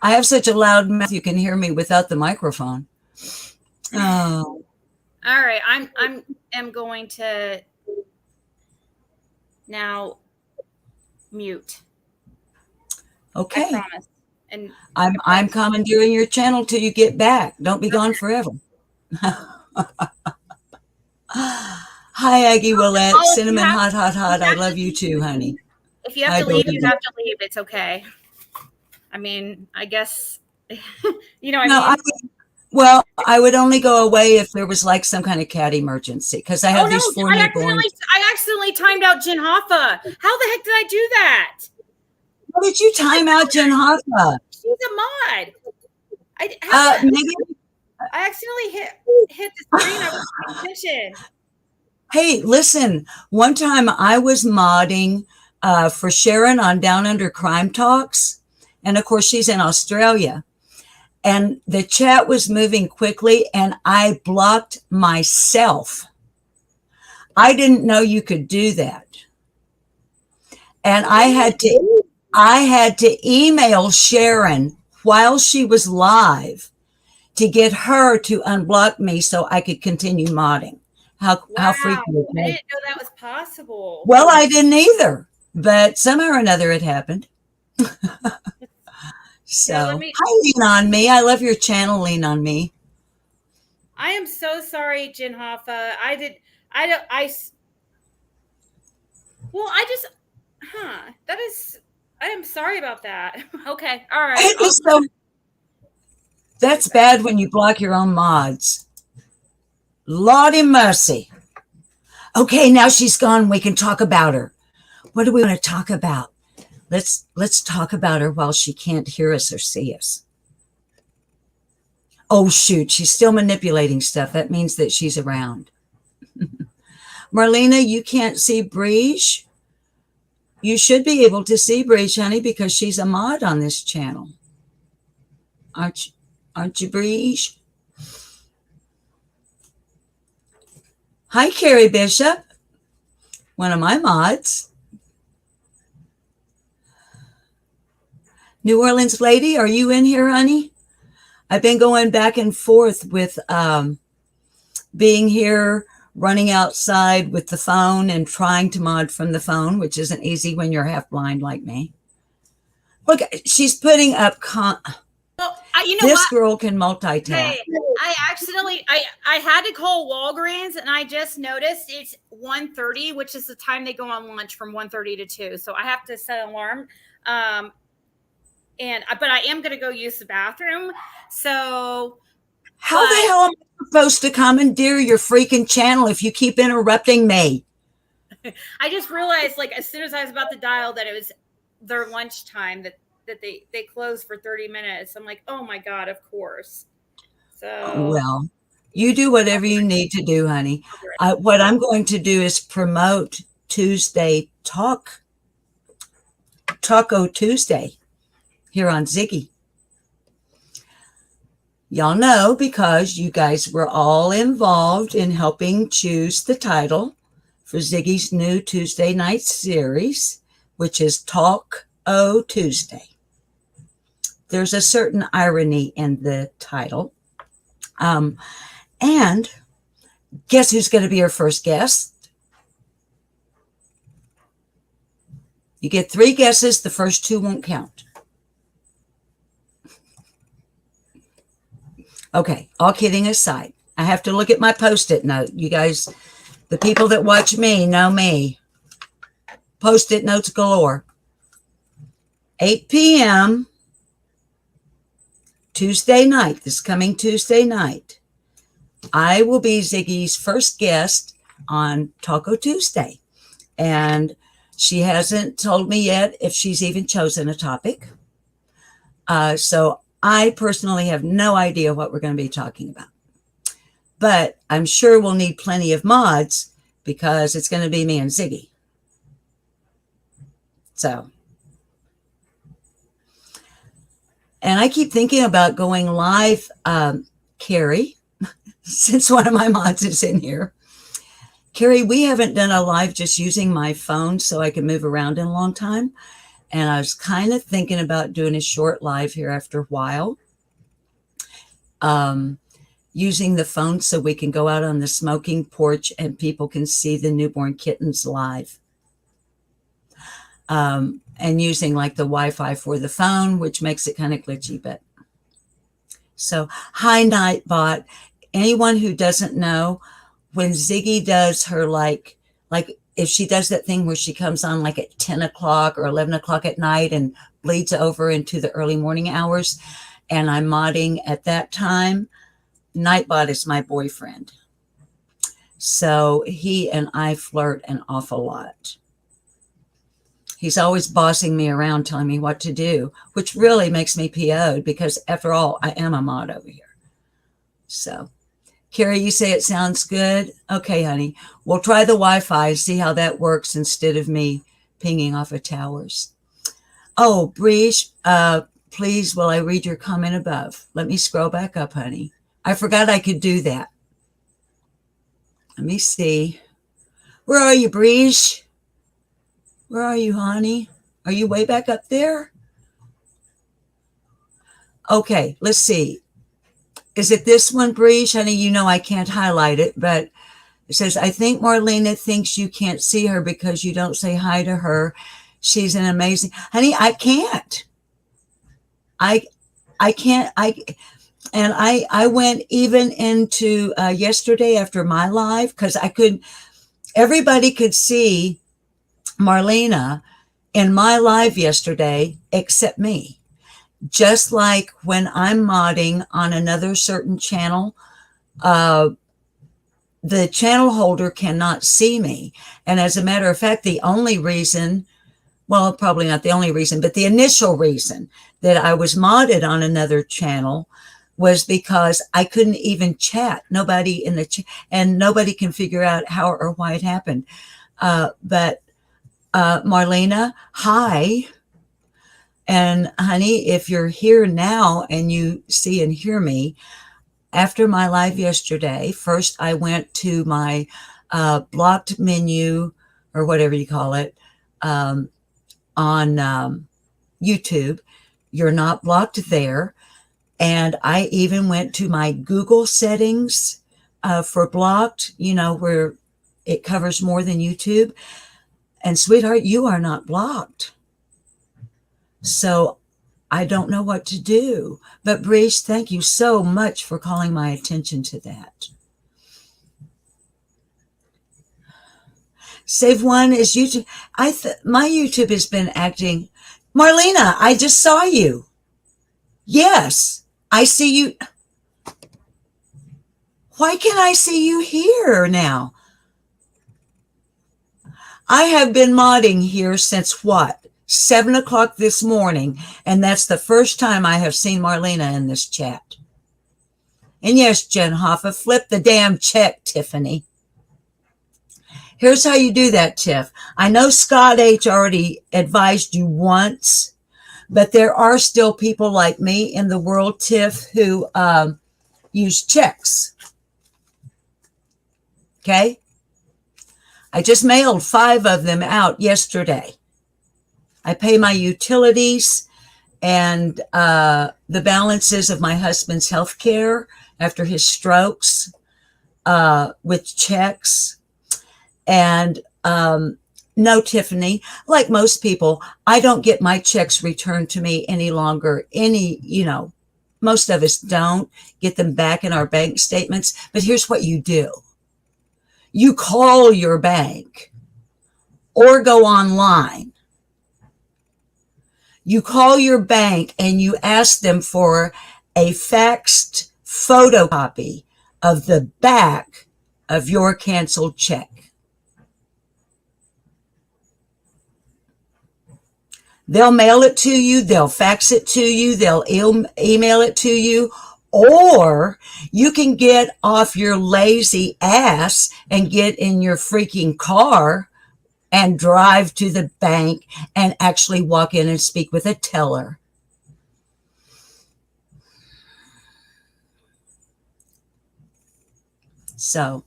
I have such a loud mouth you can hear me without the microphone. Oh. All right, I'm going to now mute. Okay. I promise. And I'm commandeering your channel till you get back. Don't be gone forever. Hi, Aggie Willette. Oh, if you Cinnamon have- hot. I love you too, honey. If you have Hi, to leave, both you of you. have to leave. It's okay. I mean, I guess, you know what No, I mean? well, I would only go away if there was like some kind of cat emergency because I have Oh, these no, 4 newborns. I accidentally timed out Jen Hoffa. How the heck did I do that? How did you time out Jen Hoffa? She's a mod. Maybe. I accidentally hit the screen. I wasn't paying attention. Hey, listen, one time I was modding for Sharon on Down Under Crime Talks. And of course, she's in Australia. And the chat was moving quickly and I blocked myself. I didn't know you could do that. And I had to email Sharon while she was live to get her to unblock me so I could continue modding. How freaky is I that? didn't know that was possible. Well, I didn't either, but somehow or another it happened. So, Yeah, hi, Lean On Me. I love your channel, Lean On Me. I am so sorry, Jen Hoffa. I am sorry about that. Okay. All right. So, that's bad when you block your own mods. Lordy mercy. Okay, now she's gone. We can talk about her. What do we want to talk about? Let's talk about her while she can't hear us or see us. Oh, shoot. She's still manipulating stuff. That means that she's around. Marlena, you can't see Breege? You should be able to see Breege, honey, because she's a mod on this channel. Aren't you, Breege? Hi, Carrie Bishop, one of my mods. New Orleans lady, are you in here, honey? I've been going back and forth with being here, running outside with the phone and trying to mod from the phone, which isn't easy when you're half blind like me. Look, she's putting up this girl can multitask. Hey, I had to call Walgreens and I just noticed it's 1:30, which is the time they go on lunch from 1:30 to 2. So I have to set an alarm. But I am going to go use the bathroom. So how the hell am I supposed to commandeer your freaking channel if you keep interrupting me? I just realized, like, as soon as I was about to dial that it was their lunchtime, that they closed for 30 minutes. I'm like, oh my God, of course. So well, you do whatever you need to do, honey. What I'm going to do is promote Tuesday Taco Tuesday here on Ziggy. Y'all know because you guys were all involved in helping choose the title for Ziggy's new Tuesday night series, which is Talk O Tuesday. There's a certain irony in the title. And guess who's going to be our first guest? You get 3 guesses. The first 2 won't count. Okay, all kidding aside, I have to look at my Post-it note. You guys, the people that watch me know me. Post-it notes galore. 8 p.m. Tuesday night, this coming Tuesday night, I will be Ziggy's first guest on Taco Tuesday. And she hasn't told me yet if she's even chosen a topic. So I personally have no idea what we're going to be talking about. But I'm sure we'll need plenty of mods because it's going to be me and Ziggy. So, and I keep thinking about going live, Carrie, since one of my mods is in here. Carrie, we haven't done a live just using my phone so I can move around in a long time. And I was kind of thinking about doing a short live here after a while. Using the phone so we can go out on the smoking porch and people can see the newborn kittens live. and using like the Wi-Fi for the phone, which makes it kind of glitchy. But so, hi, Nightbot. Anyone who doesn't know, when Ziggy does her like if she does that thing where she comes on like at 10 o'clock or 11 o'clock at night and bleeds over into the early morning hours, and I'm modding at that time, Nightbot is my boyfriend. So he and I flirt an awful lot. He's always bossing me around, telling me what to do, which really makes me PO'd because after all, I am a mod over here. So, Carrie, you say it sounds good? Okay, honey. We'll try the Wi-Fi, see how that works instead of me pinging off of towers. Oh, Breach, please, will I read your comment above? Let me scroll back up, honey. I forgot I could do that. Let me see. Where are you, Breach? Where are you, honey? Are you way back up there? Okay, let's see. Is it this one, Breach? Honey, you know I can't highlight it, but it says, I think Marlena thinks you can't see her because you don't say hi to her. She's an amazing... Honey, I can't. I can't... I went even into yesterday after my live because I couldn't... Everybody could see Marlena in my live yesterday except me. Just like when I'm modding on another certain channel, the channel holder cannot see me. And as a matter of fact, the only reason, well, probably not the only reason, but the initial reason that I was modded on another channel was because I couldn't even chat. Nobody in the chat, and nobody can figure out how or why it happened. But Marlena, hi. And honey, if you're here now and you see and hear me, after my live yesterday, first I went to my blocked menu or whatever you call it on YouTube. You're not blocked there. And I even went to my Google settings for blocked, you know, where it covers more than YouTube. And sweetheart, you are not blocked. So I don't know what to do. But Breach, thank you so much for calling my attention to that. Save one is YouTube. My YouTube has been acting. Marlena, I just saw you. Yes, I see you. Why can't I see you here now? I have been modding here since what? 7 o'clock this morning. And that's the first time I have seen Marlena in this chat. And yes, Jen Hoffa, flip the damn check, Tiffany. Here's how you do that, Tiff. I know Scott H. already advised you once, but there are still people like me in the world, Tiff, who use checks. Okay? I just mailed 5 of them out yesterday. I pay my utilities and the balances of my husband's health care after his strokes with checks. And no, Tiffany, like most people, I don't get my checks returned to me any longer. Most of us don't get them back in our bank statements. But here's what you do. You call your bank or go online. You call your bank and you ask them for a faxed photocopy of the back of your canceled check. They'll mail it to you. They'll fax it to you. They'll email it to you. Or you can get off your lazy ass and get in your freaking car and drive to the bank and actually walk in and speak with a teller. So,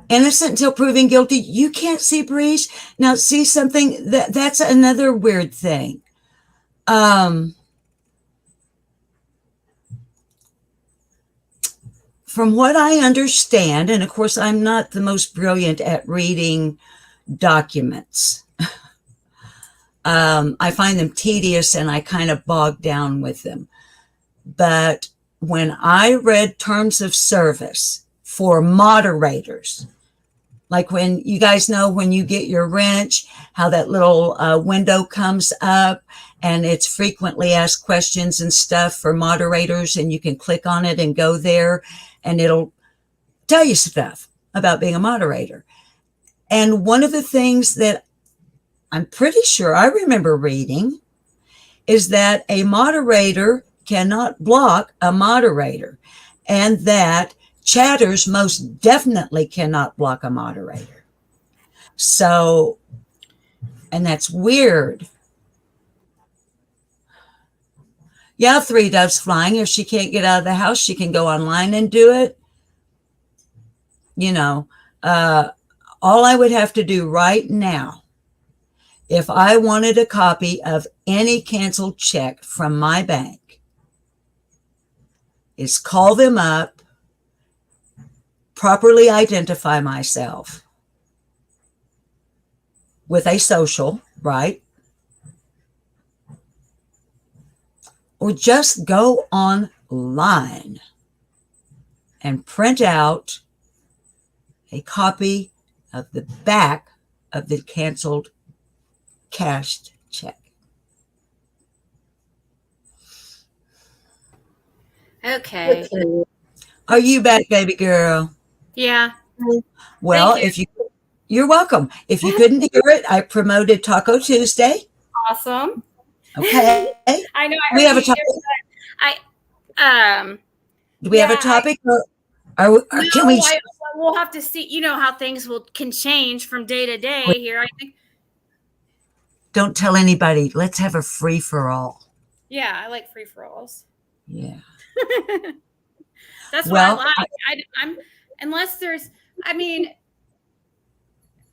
innocent until proven guilty. You can't see breach. Now, see something that's another weird thing. From what I understand, and of course, I'm not the most brilliant at reading documents, I find them tedious and I kind of bog down with them. But when I read terms of service for moderators, like when you guys know when you get your wrench, how that little window comes up and it's frequently asked questions and stuff for moderators, and you can click on it and go there and it'll tell you stuff about being a moderator. And one of the things that I'm pretty sure I remember reading is that a moderator cannot block a moderator, and that chatters most definitely cannot block a moderator. So, and that's weird. Yeah, 3 doves flying. If she can't get out of the house, she can go online and do it. You know, all I would have to do right now, if I wanted a copy of any canceled check from my bank, is call them up, properly identify myself with a social, right? Or just go online and print out a copy of the back of the canceled cashed check. Okay. Are you back, baby girl? Yeah. Well, Thank you. you're welcome. If you couldn't hear it, I promoted Taco Tuesday. Awesome. Okay. I know. I We heard have a you topic. Do we have a yeah, topic? Or can we? We'll have to see. You know how things can change from day to day here. I think. Don't tell anybody. Let's have a free for all. Yeah, I like free for alls. Yeah. That's Well, what I like. I'm unless there's. I mean,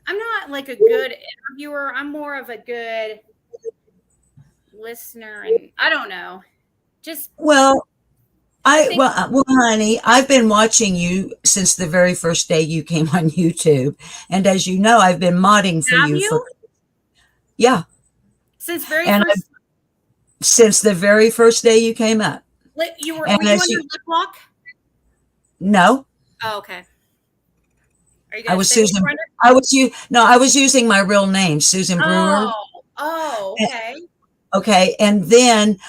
I'm not like a good interviewer. I'm more of a good listener, and I don't know. Just Well, think- well, honey, I've been watching you since the very first day you came on YouTube, and as you know, I've been modding for Have you you? for Since very and first. since the very first day you came up. Were you And under as lip lock? No, Oh, okay. Are you I gonna was say what Susan. you were under? I was using my real name, Susan Brewer. Oh, okay. Okay, and then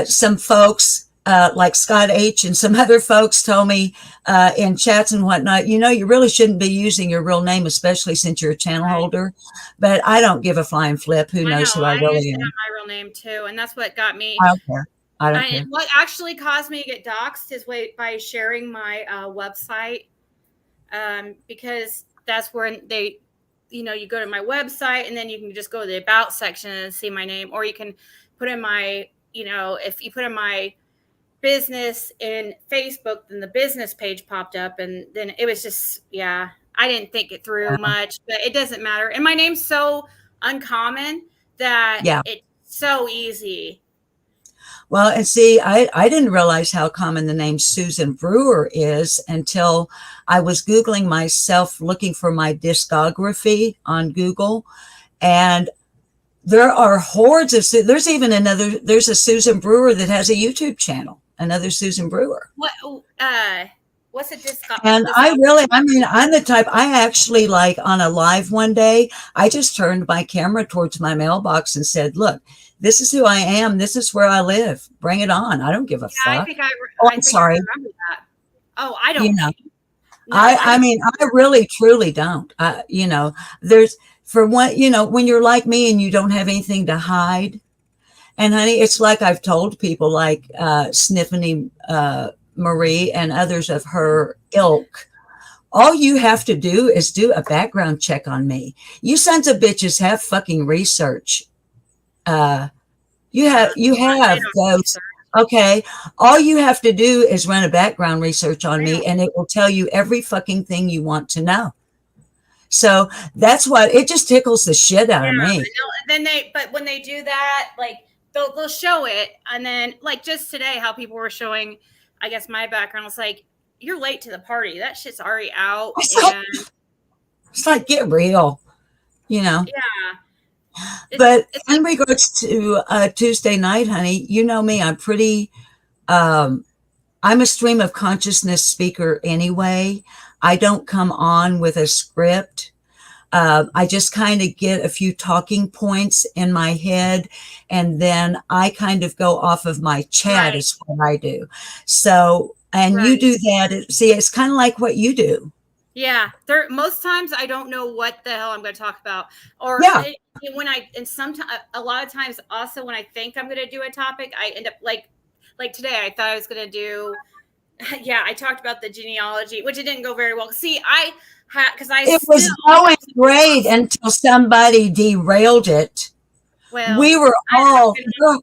some folks like Scott H. and some other folks told me in chats and whatnot, you know, you really shouldn't be using your real name, especially since you're a channel holder. But I don't give a flying flip. Who knows who I really used to am? have my real name too, and that's what got me. I don't care. I don't care. What actually caused me to get doxxed is by sharing my website, because that's where they, you go to my website and then you can just go to the about section and see my name, or you can put in my, if you put in my business in Facebook, then the business page popped up, and then it was just, yeah, I didn't think it through much, but it doesn't matter. And my name's so uncommon that it's so easy. Well, and see, I didn't realize how common the name Susan Brewer is until I was Googling myself, looking for my discography on Google. And there are hordes of, there's a Susan Brewer that has a YouTube channel, another Susan Brewer. What's a discography? And I'm the type, I actually, like, on a live one day, I just turned my camera towards my mailbox and said, look, this is who I am. This is where I live. Bring it on. I don't give a fuck. I'm sorry. I remember that. Oh, I don't. No, I mean, I really, truly don't. There's, for one, when you're like me and you don't have anything to hide. And honey, it's like I've told people like Sniffany Marie and others of her ilk. All you have to do is do a background check on me. You sons of bitches have fucking research. You have those. Okay. All you have to do is run a background research on me and it will tell you every fucking thing you want to know. So that's what it just tickles the shit out of me. But when they do that, like they'll show it. And then like just today, how people were showing, I guess my background was like, you're late to the party. That shit's already out. It's like, get real, Yeah. But in regards to Tuesday night, honey, you know me, I'm pretty, I'm a stream of consciousness speaker anyway. I don't come on with a script. I just kind of get a few talking points in my head, and then I kind of go off of my chat Right. is what I do. So, and you Right. do that. See, it's kind of like what you do. Yeah, there most times I don't know what the hell I'm going to talk about, or Yeah. when I and sometimes a lot of times also when I think I'm going to do a topic, I end up like today I thought I was going to do. Yeah, I talked about the genealogy, which it didn't go very well. See, I had because I It still was going great until somebody derailed it. well, We were I don't know, all, it's been over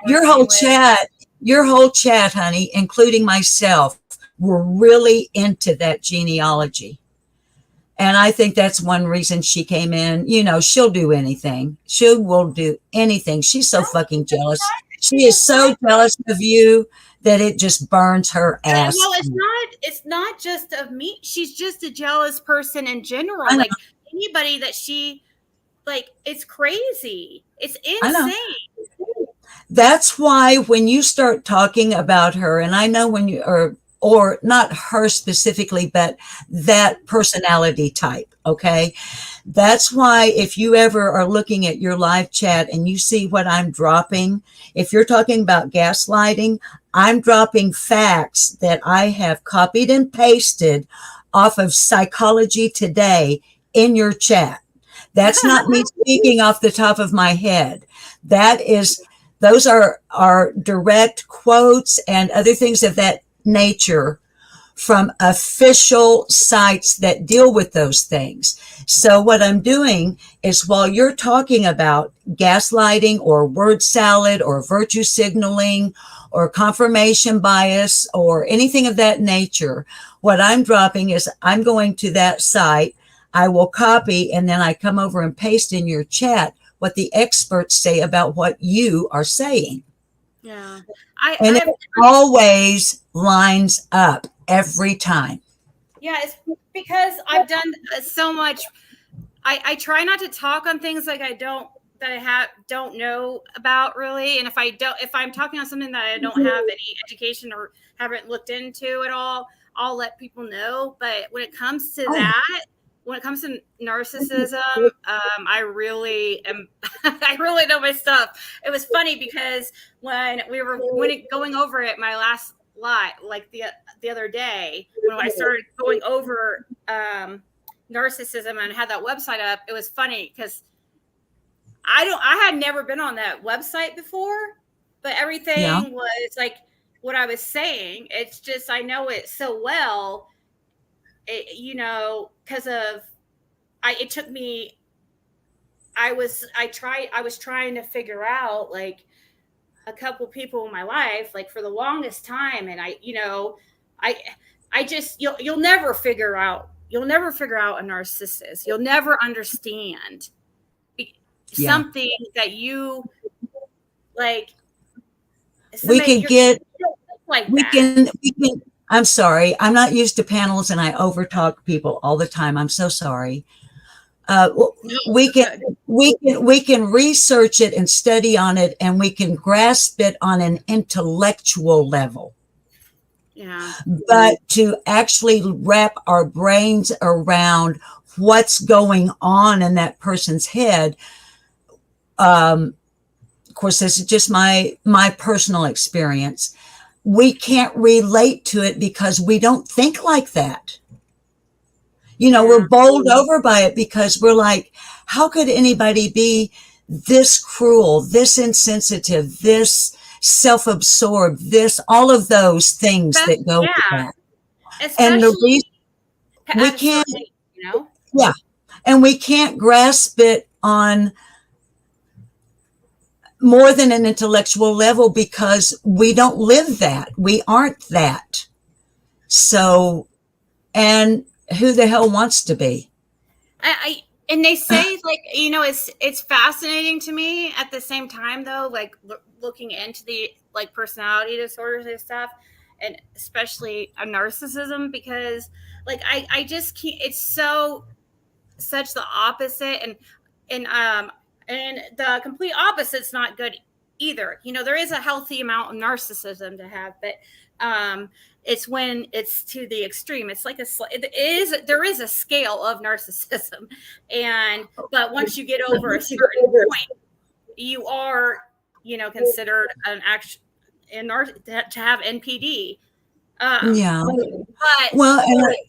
your hours whole anyway. your whole chat, honey, including myself, were really into that genealogy. And I think that's one reason she came in. You know, she'll do anything. She will do anything. She's so fucking jealous. She is so jealous of you that it just burns her ass. Well, it's not just of me. She's just a jealous person in general. I know. Like anybody that she like, it's crazy. It's I know. insane. That's why when you start talking about her, and I know when you or not her specifically, but that personality type, okay? That's why if you ever are looking at your live chat and you see what I'm dropping, if you're talking about gaslighting, I'm dropping facts that I have copied and pasted off of Psychology Today in your chat. That's not me speaking off the top of my head. Those are direct quotes and other things of that nature from official sites that deal with those things. So what I'm doing is while you're talking about gaslighting or word salad or virtue signaling or confirmation bias or anything of that nature, what I'm dropping is I'm going to that site, I will copy, and then I come over and paste in your chat what the experts say about what you are saying. Yeah. And it always lines up every time. Yeah, it's because I've done so much. I try not to talk on things like I don't know about really. And if I'm talking on something that I don't have any education or haven't looked into at all, I'll let people know. But when it comes to that, when it comes to narcissism, I really am. I really know my stuff. It was funny because when going over it, my last live, like the other day, when I started going over narcissism and had that website up, it was funny because I had never been on that website before, but everything was like what I was saying. It's just I know it so well. Because of it took me. I was trying to figure out like a couple people in my life, like for the longest time, and I just you'll never figure out a narcissist. You'll never understand something that you like. We can I'm sorry. I'm not used to panels and I overtalk people all the time. I'm so sorry. We can research it and study on it, and we can grasp it on an intellectual level. Yeah. But to actually wrap our brains around what's going on in that person's head, of course, this is just my personal experience. We can't relate to it because we don't think like that. We're bowled over by it because we're like, how could anybody be this cruel, this insensitive, this self-absorbed, all of those things that go with that. And the reason we can't, and we can't grasp it on more than an intellectual level because we don't live that. We aren't that. So, and who the hell wants to be? And they say like, it's fascinating to me at the same time though, like looking into the like personality disorders and stuff, and especially a narcissism, because like I just can't, it's such the opposite. And And the complete opposite's not good either. You know, there is a healthy amount of narcissism to have, but it's when it's to the extreme. It's like there is a scale of narcissism, but once you get over a certain point, you are, you know, considered an action to have NPD. Yeah. But Well,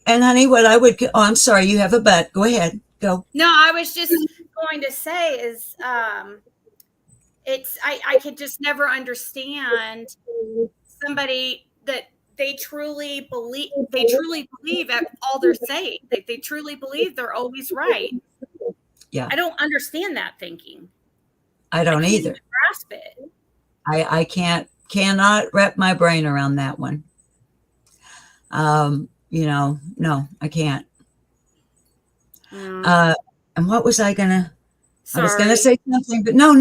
and honey, what I would, oh, I'm sorry, you have a but. Go ahead. Go. no, I was just going to say is I could just never understand somebody that they truly believe at all they're saying. They truly believe they're always right. Yeah. I don't understand that thinking. I don't can't either. even grasp it. I cannot wrap my brain around that one. You know, no, I can't. And what was I gonna? I was gonna say something, but no.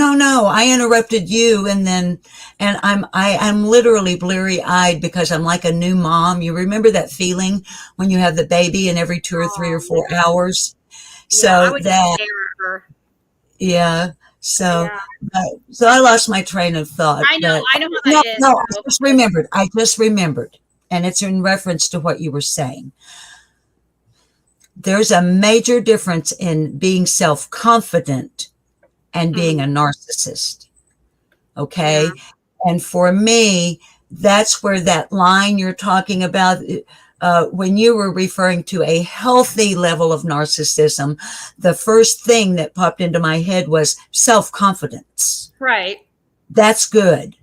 I interrupted you, and I'm literally bleary-eyed because I'm like a new mom. You remember that feeling when you have the baby and every 2 or 3 or 4 hours? So I would just stare at her. Yeah. So, so I lost my train of thought. I know how that is. No, I just remembered. And it's in reference to what you were saying. There's a major difference in being self-confident and being a narcissist. Okay. Yeah. And for me, that's where that line you're talking about, when you were referring to a healthy level of narcissism, the first thing that popped into my head was self-confidence. Right. That's good.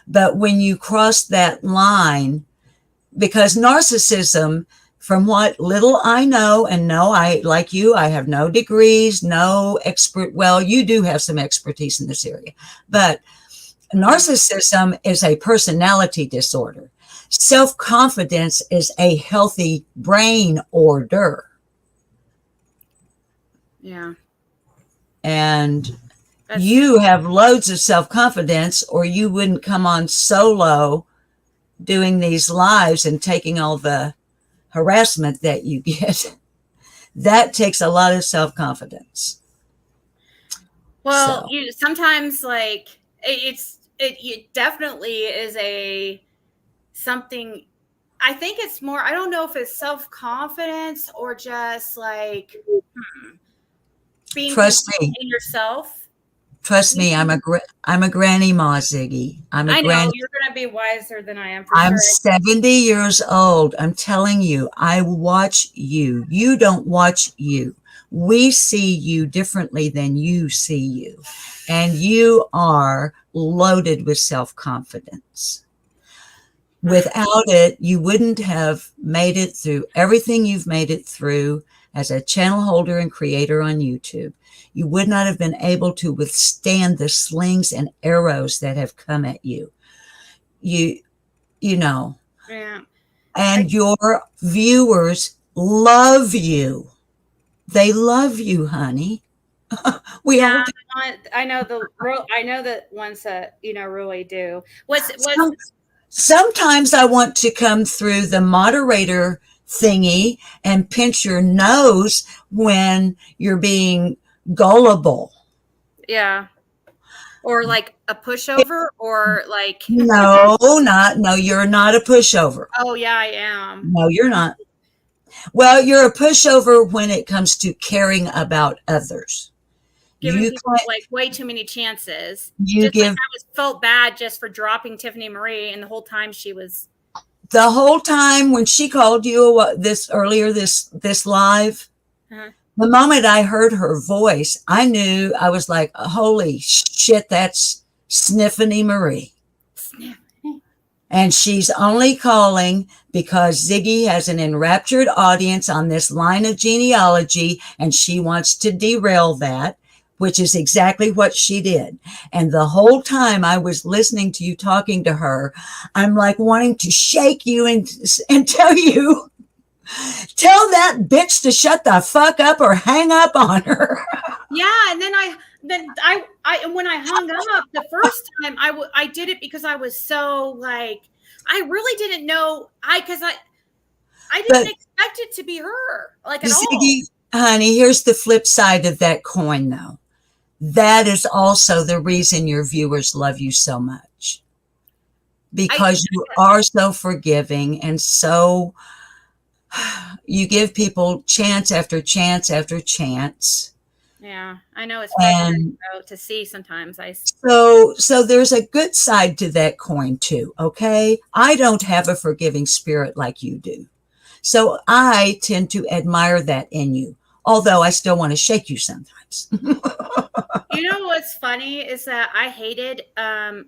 But when you cross that line, because narcissism, from what little I know, and no, I, like you, I have no degrees, no expert. Well, you do have some expertise in this area, but narcissism is a personality disorder. Self-confidence is a healthy brain order. Yeah. And you have loads of self-confidence, or you wouldn't come on solo doing these lives and taking all the harassment that you get. That takes a lot of self-confidence. Well, you sometimes like it definitely is something. I think it's more, I don't know if it's self-confidence or just like being in yourself. Trust me, I'm a granny ma, Ziggy. I know you're going to be wiser than I am. I'm 70 years old. I'm telling you, I watch you. You don't watch you. We see you differently than you see you. And you are loaded with self-confidence. Without it, you wouldn't have made it through everything you've made it through as a channel holder and creator on YouTube. You would not have been able to withstand the slings and arrows that have come at you. You know. Yeah. And your viewers love you. They love you, honey. I know the ones that, you know, really do. Sometimes I want to come through the moderator thingy and pinch your nose when you're being gullible. Yeah. Or like a pushover, or like no, you're not a pushover. Oh yeah, I am. No, you're not. Well, you're a pushover when it comes to caring about others. Giving people like way too many chances. I felt bad just for dropping Tiffany Marie, and the whole time when she called you this live, the moment I heard her voice, I knew, I was like, holy shit, that's Sniffany Marie. And she's only calling because Ziggy has an enraptured audience on this line of genealogy, and she wants to derail that, which is exactly what she did. And the whole time I was listening to you talking to her, I'm like wanting to shake you and tell you, tell that bitch to shut the fuck up or hang up on her. Yeah. And then when I hung up the first time, I did it because I was so like, I really didn't know. Because I didn't expect it to be her, like at all. Honey, here's the flip side of that coin though. that is also the reason your viewers love you so much, because you are so forgiving and so you give people chance after chance after chance. Yeah, I know it's And frustrating to see sometimes. so there's a good side to that coin too. Okay. I don't have a forgiving spirit like you do. So I tend to admire that in you, although I still want to shake you sometimes. You know what's funny is that I hated I've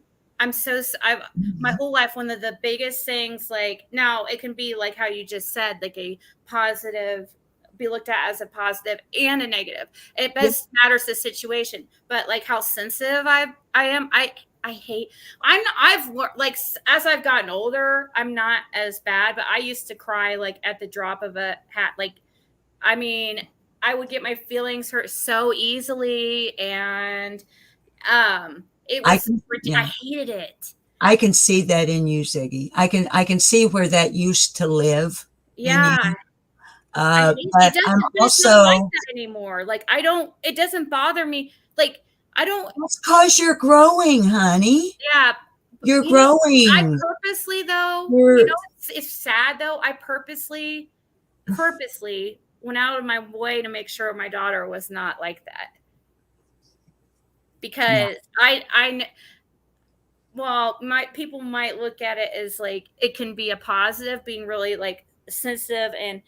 my whole life, one of the biggest things, like, now it can be like how you just said, like a positive, be looked at as a positive and a negative. It best matters the situation, but like how sensitive I am, I hate. I've learned, like, as I've gotten older, I'm not as bad, but I used to cry like at the drop of a hat. Like, I mean, I would get my feelings hurt so easily, and it was I hated it. I can see that in you, Ziggy. I can see where that used to live in you. Yeah. But I'm It's not like also, that anymore. Like, it doesn't bother me. Like, I don't. it's because you're growing, honey. Yeah. You're You know, I growing. purposely, though, You're, it's sad though. I purposely went out of my way to make sure my daughter was not like that, because well, my people might look at it as like it can be a positive, being really like sensitive and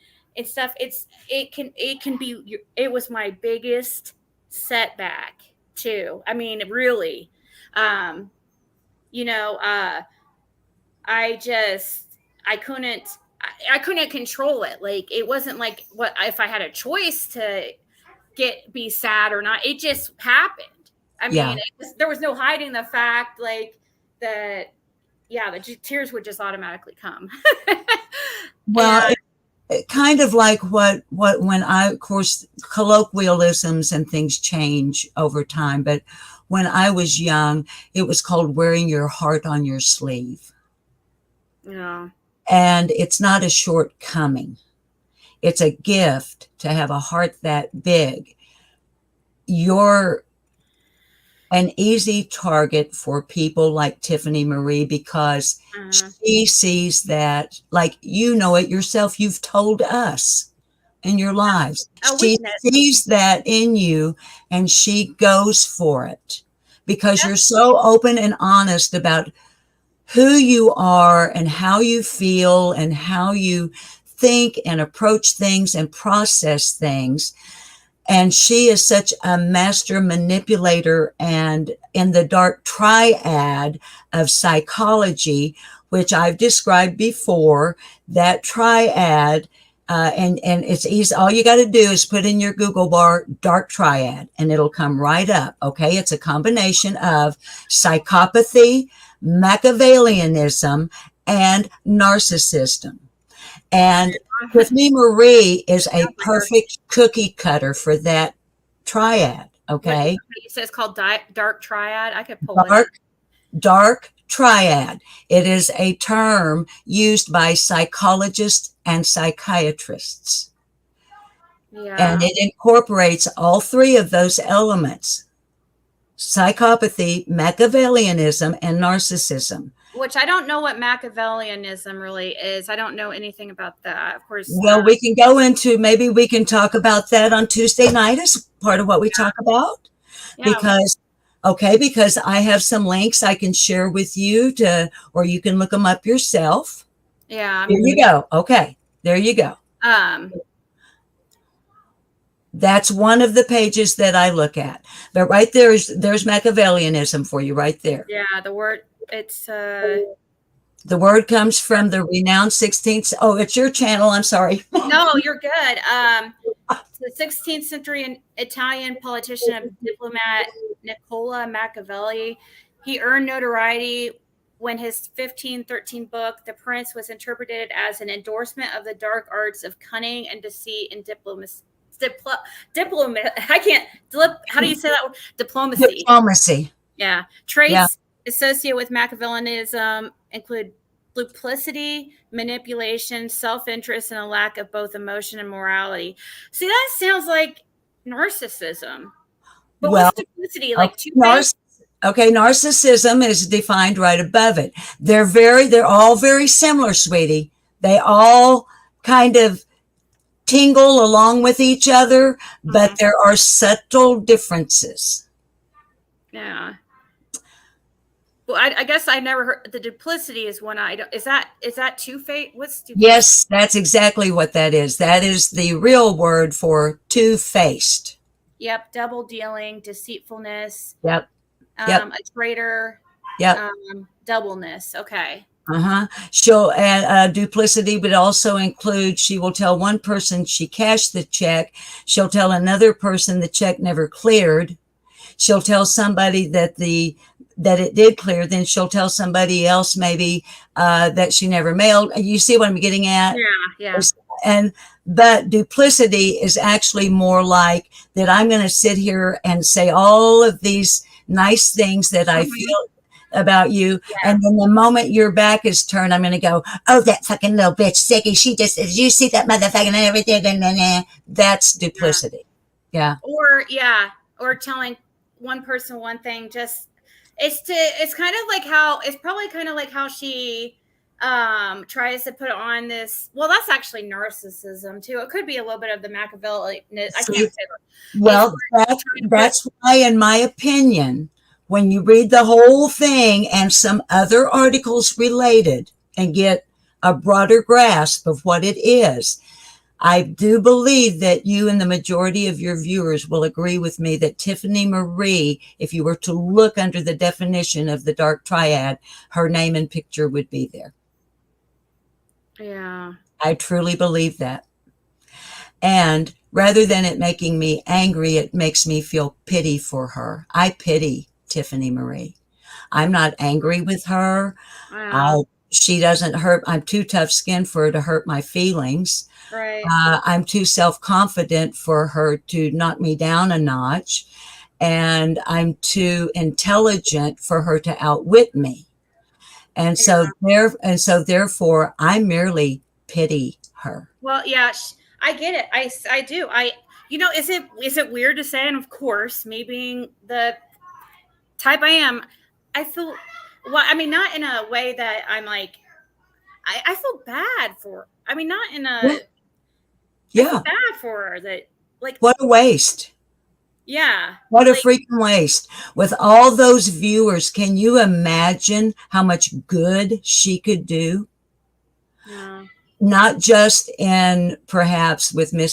stuff. It can be. It was my biggest setback too. I mean, really, um, you know, I just I couldn't control it. Like, it wasn't like what if I had a choice to be sad or not. It just happened. I mean, there was no hiding the fact, like, that, yeah, the tears would just automatically come. well, it kind of like what when of course, colloquialisms and things change over time, but when I was young, it was called wearing your heart on your sleeve. Yeah. And it's not a shortcoming. It's a gift to have a heart that big. You're an easy target for people like Tiffany Marie, because she sees that, like, you know it yourself. You've told us in your lives. She sees that in you and she goes for it because you're so open and honest about who you are and how you feel and how you think and approach things and process things. And she is such a master manipulator, and in the dark triad of psychology, which I've described before, that triad, and it's easy. All you got to do is put in your Google bar dark triad and it'll come right up. Okay. It's a combination of psychopathy, Machiavellianism, and narcissism. And Tiffany Marie is a perfect cookie cutter for that triad. Okay. You said it's called dark triad. I could pull it. Dark triad. It is a term used by psychologists and psychiatrists. Yeah. And it incorporates all three of those elements: psychopathy, Machiavellianism, and narcissism. Which I don't know what Machiavellianism really is. I don't know anything about that. Of course. Well, we can go into, maybe we can talk about that on Tuesday night as part of what we talk about. Yeah. Because I have some links I can share with you or you can look them up yourself. Yeah. There you go. Okay. There you go. That's one of the pages that I look at. But right there's Machiavellianism for you right there. Yeah. It's the word comes from the renowned 16th. Oh, it's your channel. I'm sorry. No, you're good. The 16th century Italian politician and diplomat Nicola Machiavelli. He earned notoriety when his 1513 book, The Prince, was interpreted as an endorsement of the dark arts of cunning and deceit and diplomacy. I can't. How do you say that word? Diplomacy. Diplomacy. Yeah. Traits associated with Machiavellianism include duplicity, manipulation, self-interest, and a lack of both emotion and morality. See, that sounds like narcissism. But Well, what's duplicity? Like okay, two-faced? okay, narcissism is defined right above it. They're all very similar, sweetie. They all kind of tingle along with each other, but there are subtle differences. Yeah. Well, I guess I never heard the duplicity is one I don't. Is that two-faced? What's duplicity? Yes, that's exactly what that is. That is the real word for two-faced. Yep. Double dealing, deceitfulness. Yep. Yep. A traitor. Yep. Doubleness. Okay. She'll add duplicity, but also include, she will tell one person she cashed the check. She'll tell another person the check never cleared. She'll tell somebody that it did clear. Then she'll tell somebody else maybe that she never mailed. You see what I'm getting at? Yeah. But duplicity is actually more like that. I'm going to sit here and say all of these nice things that I feel about you. Yeah. And then the moment your back is turned, I'm going to go, oh, that fucking little bitch, Ziggy. Did you see that motherfucking and everything? That's duplicity. Yeah. Or telling one person one thing, it's probably kind of like how she tries to put on this. Well, that's actually narcissism too. It could be a little bit of the Machiavellian. I can't say that. Well, that's why, in my opinion, when you read the whole thing and some other articles related and get a broader grasp of what it is, I do believe that you and the majority of your viewers will agree with me that Tiffany Marie, if you were to look under the definition of the dark triad, her name and picture would be there. Yeah. I truly believe that. And rather than it making me angry, it makes me feel pity for her. I pity Tiffany Marie. I'm not angry with her. Wow. She doesn't hurt. I'm too tough-skinned for her to hurt my feelings. Right. I'm too self-confident for her to knock me down a notch. And I'm too intelligent for her to outwit me. And so therefore, I merely pity her. Well, yeah, I get it. I do. Is it weird to say? And of course, me being the type I am, I feel, well, I mean, not in a way that I'm like, I feel bad for, I mean, not in a, yeah, I feel bad for her that, like, what a waste. Yeah. What a freaking waste. With all those viewers, can you imagine how much good she could do? Yeah. Not just in perhaps with a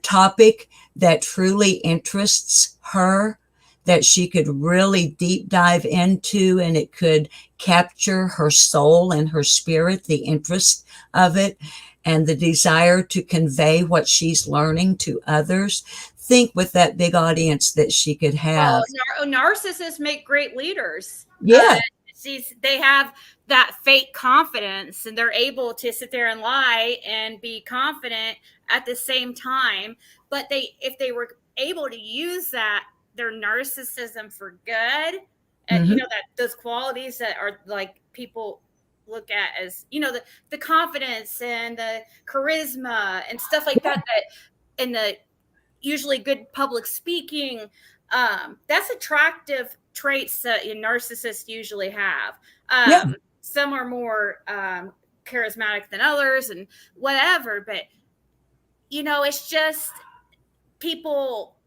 topic that truly interests her, that she could really deep dive into, and it could capture her soul and her spirit, the interest of it, and the desire to convey what she's learning to others. Think with that big audience that she could have. Well, narcissists make great leaders. Yeah. They have that fake confidence, and they're able to sit there and lie and be confident at the same time. But if they were able to use their narcissism for good, and that those qualities that are like people look at as, the confidence and the charisma and stuff like that and the usually good public speaking, that's attractive traits that narcissists usually have. Some are more charismatic than others and whatever, but it's just people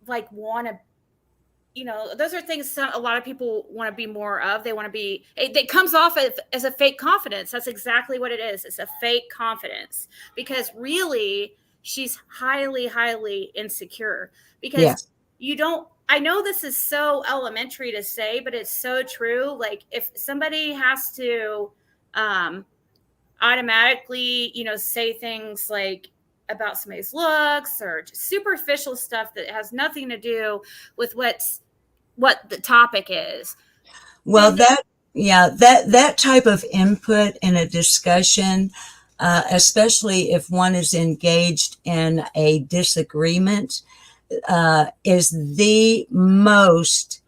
like want to, those are things a lot of people want to be more of. They want to be, it comes off as a fake confidence. That's exactly what it is. It's a fake confidence, because really she's highly, highly insecure, because I know this is so elementary to say, but it's so true. Like, if somebody has to automatically, say things like about somebody's looks or just superficial stuff that has nothing to do with what the topic is. Well, that type of input in a discussion, especially if one is engaged in a disagreement, is the most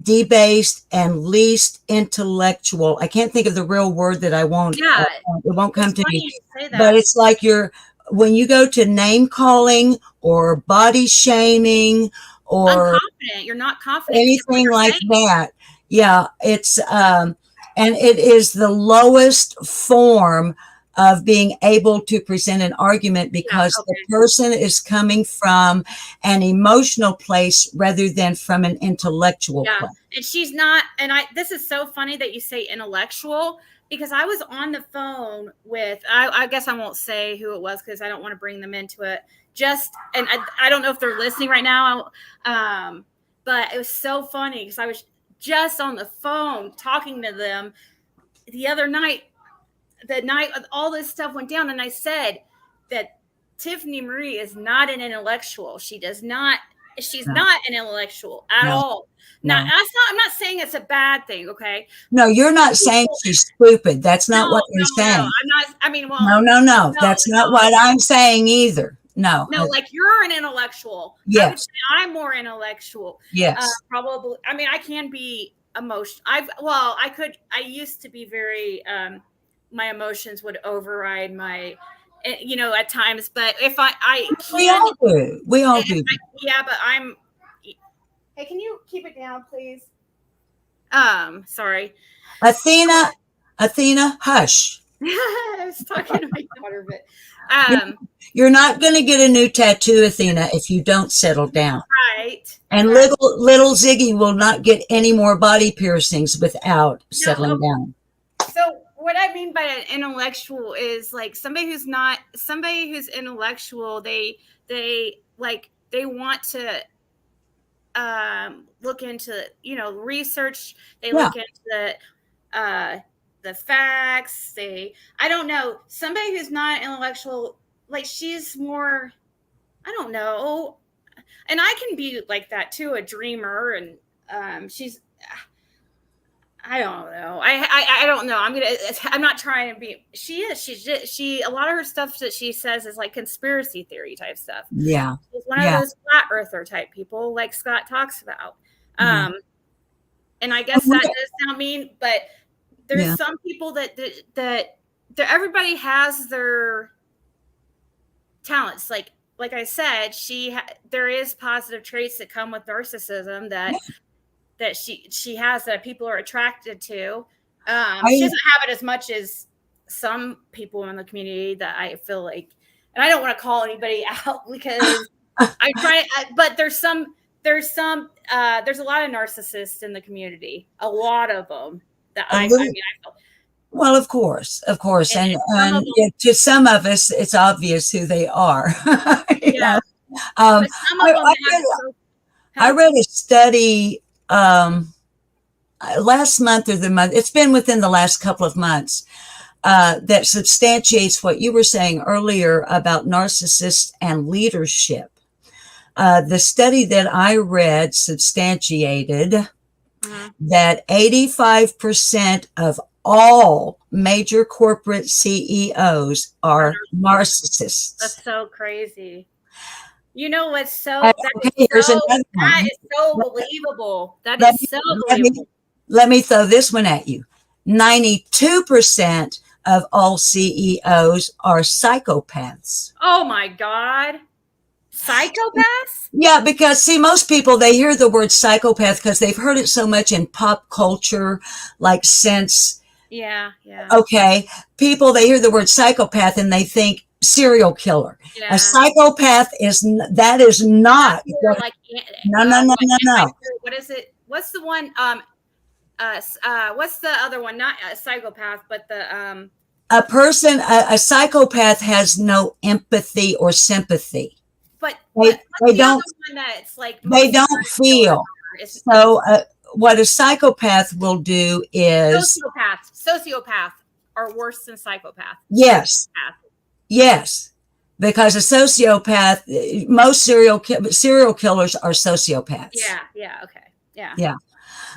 debased and least intellectual. I can't think of the real word that I won't. It won't come to me. But it's like when you go to name calling or body shaming or unconfident. You're not confident. anything like that. Yeah, it's and it is the lowest form of being able to present an argument because the person is coming from an emotional place rather than from an intellectual place. And she's not, and this is so funny that you say intellectual, because I was on the phone with, I guess I won't say who it was because I don't want to bring them into it. And I don't know if they're listening right now, but it was so funny because I was just on the phone talking to them the other night, the night all this stuff went down, and I said that Tiffany Marie is not an intellectual. She's not an intellectual at all. Now, I'm not saying it's a bad thing, okay? No, you're not saying she's stupid. That's not what you're saying. I'm not. I mean, no. That's not what I'm saying either. No, like you're an intellectual. Yes, I would say I'm more intellectual. Yes, probably. I mean, I can be emotional. I used to be very. My emotions would override my, at times. But if I can, we all do. But I'm. Hey, can you keep it down, please? Sorry. Athena, hush. I was talking to my daughter, but you're not going to get a new tattoo, Athena, if you don't settle down. Right. And little Ziggy will not get any more body piercings without settling down. So what I mean by an intellectual is like somebody who's intellectual. They want to look into research. They look into the facts. I don't know, somebody who's not intellectual, like she's more, I don't know, and I can be like that too, a dreamer, and she's, I don't know. I don't know. I'm not trying to be. She a lot of her stuff that she says is like conspiracy theory type stuff. Yeah. She's one of those flat earther type people like Scott talks about. And I guess that does sound mean, but there's some people that everybody has their talents. Like I said, there is positive traits that come with narcissism that she has that people are attracted to. She doesn't have it as much as some people in the community that I feel like, and I don't want to call anybody out because I try, but there's a lot of narcissists in the community, a lot of them that I feel. Well, of course. And to some of us, it's obvious who they are. Yeah. But some of them I read a study last month or the month, it's been within the last couple of months, that substantiates what you were saying earlier about narcissists and leadership. The study that I read substantiated that 85% of all major corporate CEOs are narcissists. That's so crazy. You know what's so here's another one. That is so believable. That is so believable. Let me throw this one at you. 92% of all CEOs are psychopaths. Oh my God. Psychopaths? Yeah, because see, most people, they hear the word psychopath because they've heard it so much in pop culture, like since. Yeah. Okay. People, they hear the word psychopath and they think serial killer. Yeah. A psychopath is not. Like, no. What is it? What's the one? What's the other one? Not a psychopath, but the a psychopath has no empathy or sympathy. But they don't. That's like they don't feel. So what a psychopath will do is sociopath are worse than psychopath. Yes. Yes, because a sociopath, most serial killers are sociopaths. Yeah, okay. Yeah.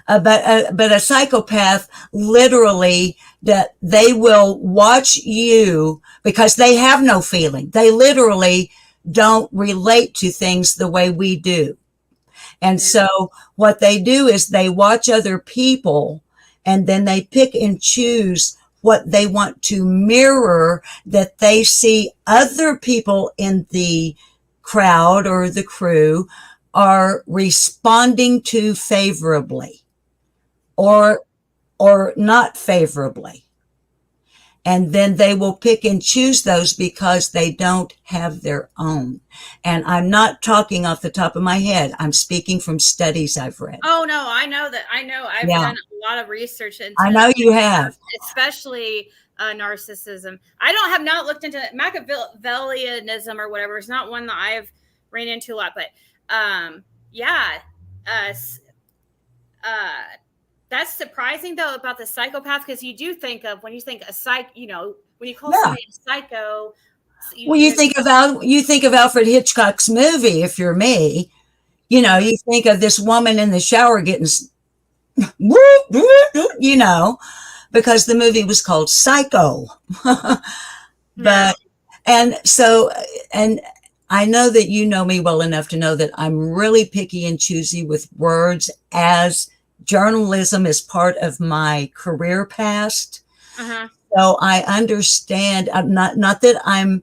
But a psychopath, literally, that they will watch you because they have no feeling. They literally don't relate to things the way we do. And so what they do is they watch other people and then they pick and choose what they want to mirror that they see other people in the crowd or the crew are responding to favorably or not favorably. And then they will pick and choose those because they don't have their own. And I'm not talking off the top of my head. I'm speaking from studies I've read. Oh no, I know that. I know I've Yeah. done a lot of research into, I know you have. especially narcissism. I have not looked into Machiavellianism or whatever. It's not one that I've ran into a lot, but yeah, that's surprising though about the psychopath, because you do think of, when you think a when you call somebody a psycho. Well, you think of Alfred Hitchcock's movie. If you're me, you think of this woman in the shower getting, because the movie was called Psycho. But, and I know that you know me well enough to know that I'm really picky and choosy with words, as journalism is part of my career past. So I understand, not that I'm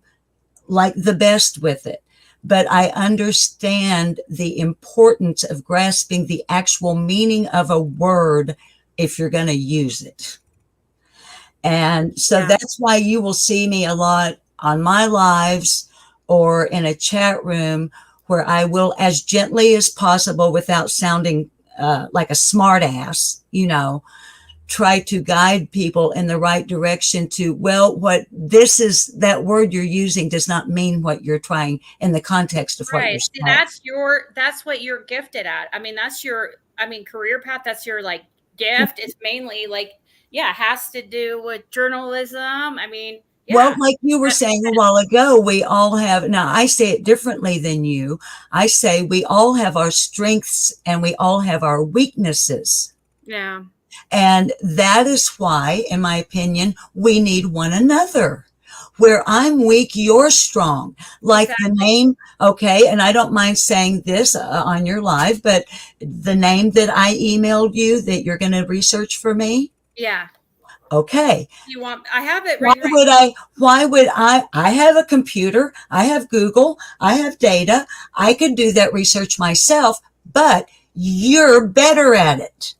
like the best with it, but I understand the importance of grasping the actual meaning of a word if you're going to use it. And so that's why you will see me a lot on my lives or in a chat room where I will, as gently as possible, without sounding like a smart ass, try to guide people in the right direction to, that word you're using does not mean what you're trying in the context of what you're saying. That's what you're gifted at. I mean, that's your, career path. That's your gift. It's mainly has to do with journalism. Well, like you were saying a while ago, we all have, now I say it differently than you. I say we all have our strengths and we all have our weaknesses. Yeah. And that is why, in my opinion, we need one another. Where I'm weak, you're strong. Like the name, okay, and I don't mind saying this on your live, but the name that I emailed you that you're going to research for me. Yeah. Okay. I have it right. Why would I have a computer, I have Google, I have data, I could do that research myself, but you're better at it.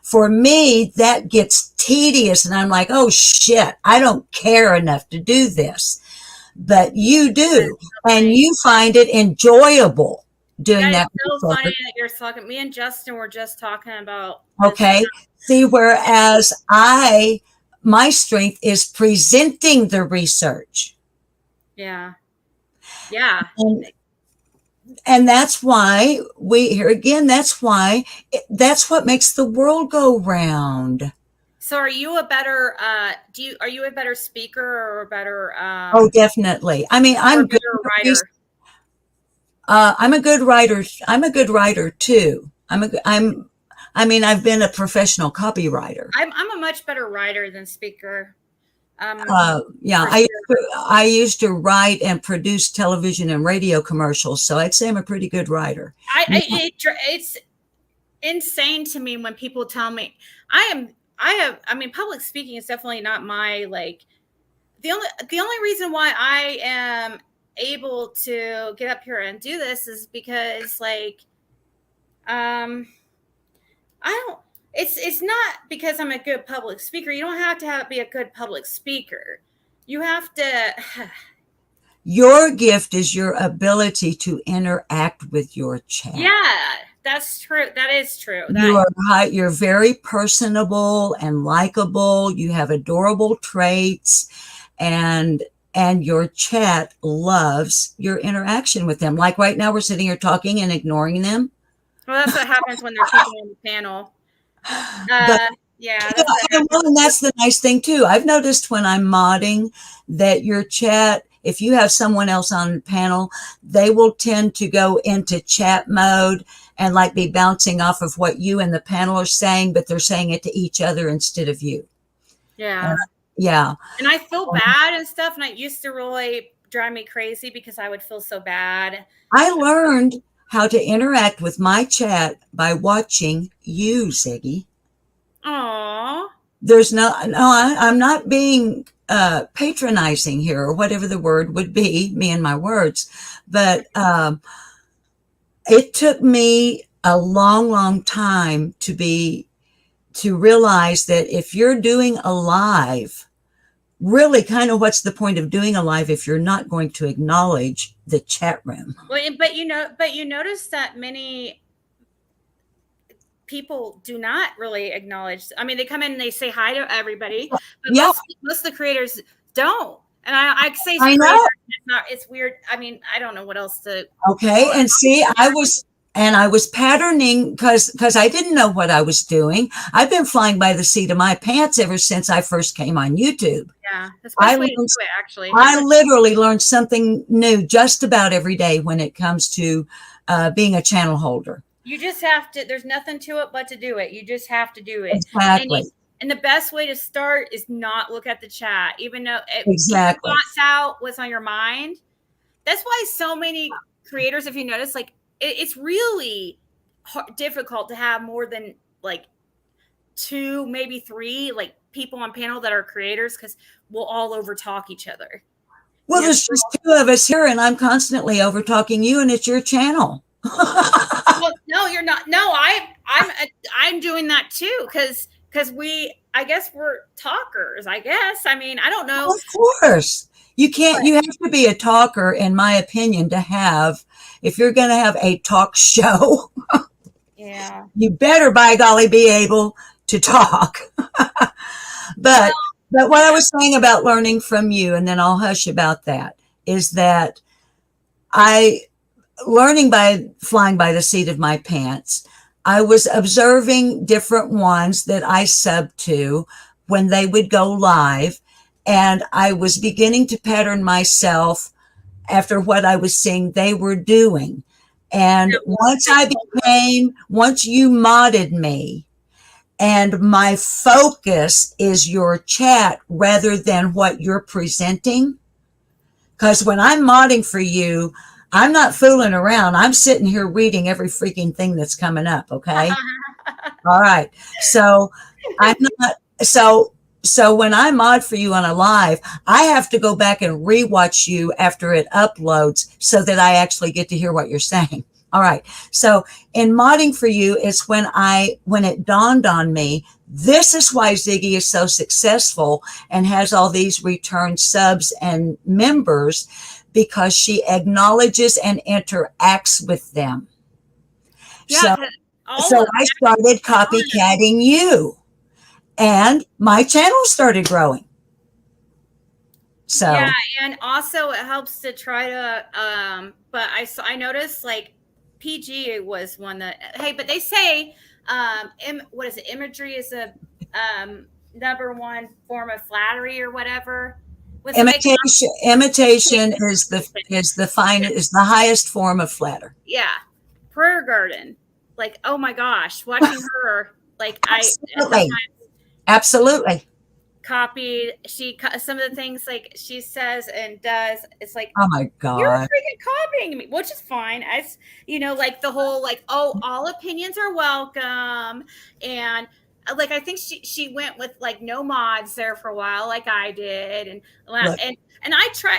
For me, that gets tedious and I'm like, oh shit, I don't care enough to do this. But you do, and you find it enjoyable doing that. It's so funny that you're talking. Me and Justin were just talking about. Okay. See, whereas my strength is presenting the research. Yeah. Yeah. And that's why that's what makes the world go round. So are you a better, are you a better speaker or a better, oh, definitely. I'm a good writer. I'm a good writer. I'm a good writer too. I've been a professional copywriter. I'm a much better writer than speaker. I used to write and produce television and radio commercials, so I'd say I'm a pretty good writer. It's insane to me when people tell me public speaking is definitely not my the only reason why I am able to get up here and do this is because it's not because I'm a good public speaker. You don't have to be a good public speaker. You have to. Your gift is your ability to interact with your chat. Yeah, that's true. That is true. You're very personable and likable. You have adorable traits, and your chat loves your interaction with them. Like right now, we're sitting here talking and ignoring them. Well, that's what happens when they're people on the panel. And that's the nice thing too. I've noticed when I'm modding that your chat, if you have someone else on the panel, they will tend to go into chat mode and be bouncing off of what you and the panel are saying, but they're saying it to each other instead of you. Yeah. Yeah. And I feel bad and stuff. And it used to really drive me crazy because I would feel so bad. I learned how to interact with my chat by watching you, Ziggy. Aww. I'm not being patronizing here, or whatever the word would be, me and my words. But it took me a long time to realize that if you're doing a live, really kind of what's the point of doing a live if you're not going to acknowledge the chat room? Well, but you notice that many people do not really acknowledge. I mean, they come in and they say hi to everybody, but Yeah. most of the creators don't. And I say I know. creators, it's weird. I mean, I don't know what else to. Okay. And see, I was patterning because I didn't know what I was doing. I've been flying by the seat of my pants ever since I first came on YouTube. Yeah, that's the best way to do it, actually. I literally learned something new just about every day when it comes to being a channel holder. You just have to. There's nothing to it but to do it. You just have to do it. Exactly. And the best way to start is not look at the chat, even though Exactly. thoughts out what's on your mind. That's why so many creators, if you notice, like it's really difficult to have more than like 2, maybe 3, like people on panel that are creators, because we'll all over talk each other. Well, there's just 2 of us here, and I'm constantly over talking you, and it's your channel. Well, no, you're not. No, I'm doing that too, because I guess we're talkers. I guess. I mean, I don't know. Of course, you can't. You have to be a talker, in my opinion, to have. If you're going to have a talk show, Yeah. you better, by golly, be able to talk. But what I was saying about learning from you, and then I'll hush about that, is that learning by flying by the seat of my pants, I was observing different ones that I sub to when they would go live. And I was beginning to pattern myself after what I was seeing they were doing. And once you modded me, and my focus is your chat rather than what you're presenting. Because when I'm modding for you, I'm not fooling around. I'm sitting here reading every freaking thing that's coming up. Okay. All right. So I'm not, so when I mod for you on a live, I have to go back and rewatch you after it uploads so that I actually get to hear what you're saying. All right. So in modding for you is when it dawned on me, this is why Ziggy is so successful and has all these return subs and members, because she acknowledges and interacts with them. Yeah. So I started copycatting you, and my channel started growing. So yeah, and also it helps to try to but I noticed like PG was one that, hey, but they say what is it, imagery is a #1 form of flattery or whatever. Imitation is the highest form of flatter. Yeah. Prayer garden, like, oh my gosh, watching her, like Absolutely. Copied some of the things like she says and does. It's like, oh my god, you're freaking copying me, which is fine. As you know, like the whole like, oh, all opinions are welcome, and like I think she went with like no mods there for a while, like I did, and I try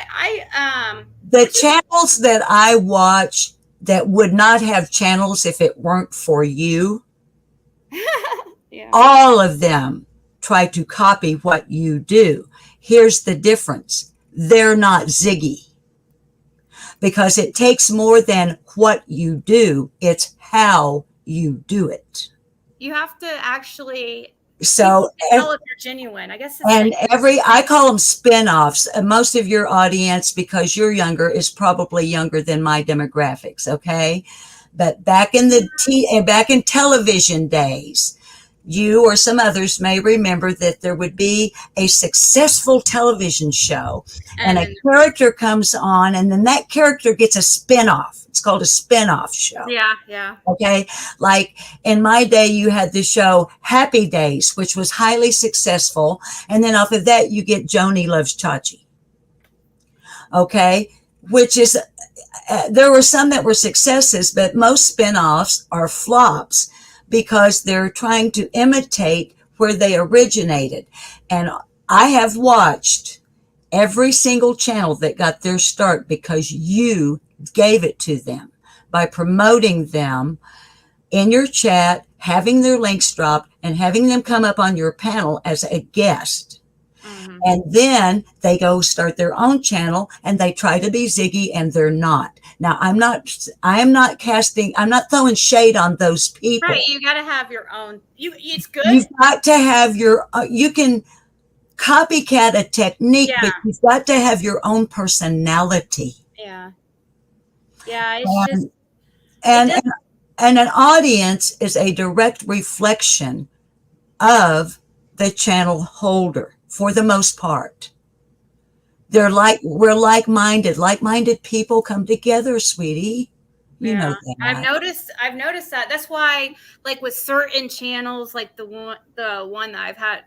the channels that I watch that would not have channels if it weren't for you. Yeah. All of them try to copy what you do. Here's the difference. They're not Ziggy, because it takes more than what you do. It's how you do it. You have to actually tell if you're genuine, I guess. And I call them spin-offs. Most of your audience, because you're younger, is probably younger than my demographics. Okay. But back in television days, you or some others may remember that there would be a successful television show and a character comes on, and then that character gets a spin-off. It's called a spin-off show. Yeah, yeah. Okay. Like in my day, you had the show Happy Days, which was highly successful. And then off of that, you get Joni Loves Chachi. Okay. Which is, there were some that were successes, but most spin-offs are flops, because they're trying to imitate where they originated. And I have watched every single channel that got their start because you gave it to them by promoting them in your chat, having their links dropped, and having them come up on your panel as a guest. And then they go start their own channel and they try to be Ziggy and they're not. Now, I'm not throwing shade on those people. Right. You got to have your own. It's good. You've got to have you can copycat a technique, but you've got to have your own personality. Yeah. Yeah. It's and an audience is a direct reflection of the channel holder for the most part. We're like-minded. Like-minded people come together, sweetie. You know that. I've noticed that. That's why, like with certain channels, like the one that I've had,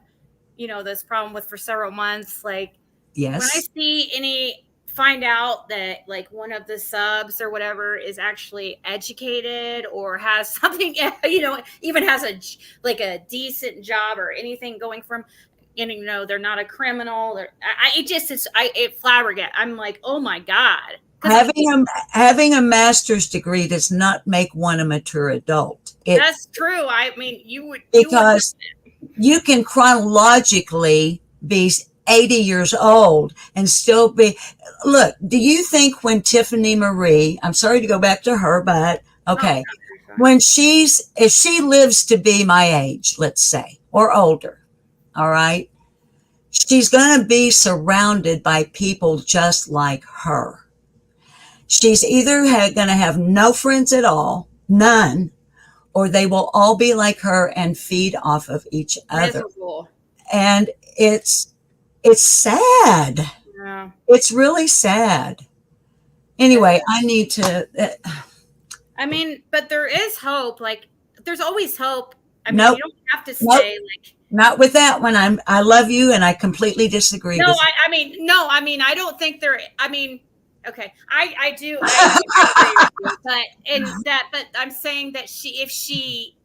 this problem with for several months, like yes, when I find out that like one of the subs or whatever is actually educated or has something, even has a decent job or anything going from, they're not a criminal. It flabbergasted. I'm like, oh my God. Having a master's degree does not make one a mature adult. That's true. I mean, because you can chronologically be 80 years old and still be. Look, do you think when Tiffany Marie, I'm sorry to go back to her, but okay, if she lives to be my age, let's say, or older, all right, she's going to be surrounded by people just like her. She's either going to have no friends at all, none, or they will all be like her and feed off of each other. Miserable. And it's sad. Yeah. It's really sad. Anyway, I need to. I mean, but there is hope. Like, there's always hope. I mean, Nope. you don't have to stay like. Not with that one. I love you, and I completely disagree. No, with I don't think there. I mean, okay, I do. I agree with you, but I'm saying that if she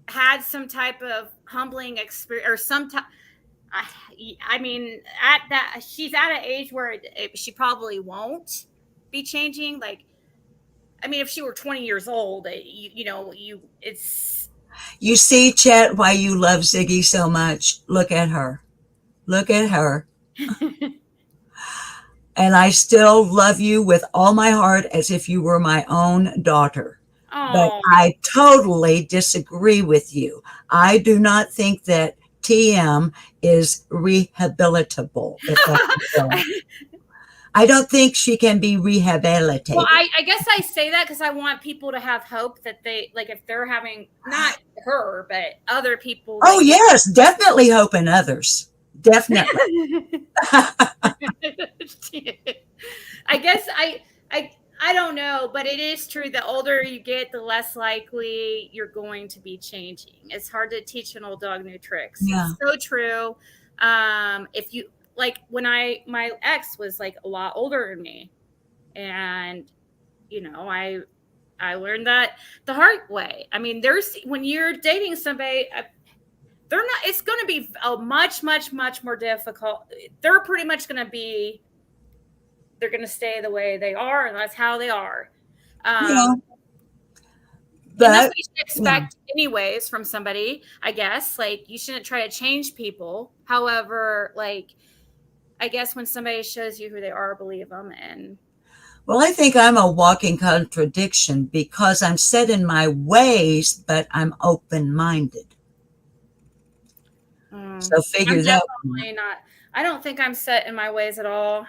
had some type of humbling experience or some type. I mean, she's at an age where she probably won't be changing. Like, I mean, if she were 20 years old, it's. You see, Chet, why you love Ziggy so much. Look at her. Look at her. And I still love you with all my heart as if you were my own daughter. Oh. But I totally disagree with you. I do not think that TM is rehabilitable. I don't think she can be rehabilitated. Well, I guess I say that because I want people to have hope that they, like, if they're having, not her, but other people. Oh, yes, definitely hope in others. Definitely. I guess I don't know, but it is true. The older you get, the less likely you're going to be changing. It's hard to teach an old dog new tricks. Yeah. It's so true. If you like, when my ex was like a lot older than me, and I learned that the hard way. I mean, when you're dating somebody, they're not. It's going to be a much, much, much more difficult. They're pretty much going to be. They're going to stay the way they are, and that's how they are. But that's what you should expect anyways from somebody, I guess. Like, you shouldn't try to change people. However, like, I guess when somebody shows you who they are, believe them. And well, I think I'm a walking contradiction because I'm set in my ways, but I'm open-minded. So figure that out. I don't think I'm set in my ways at all.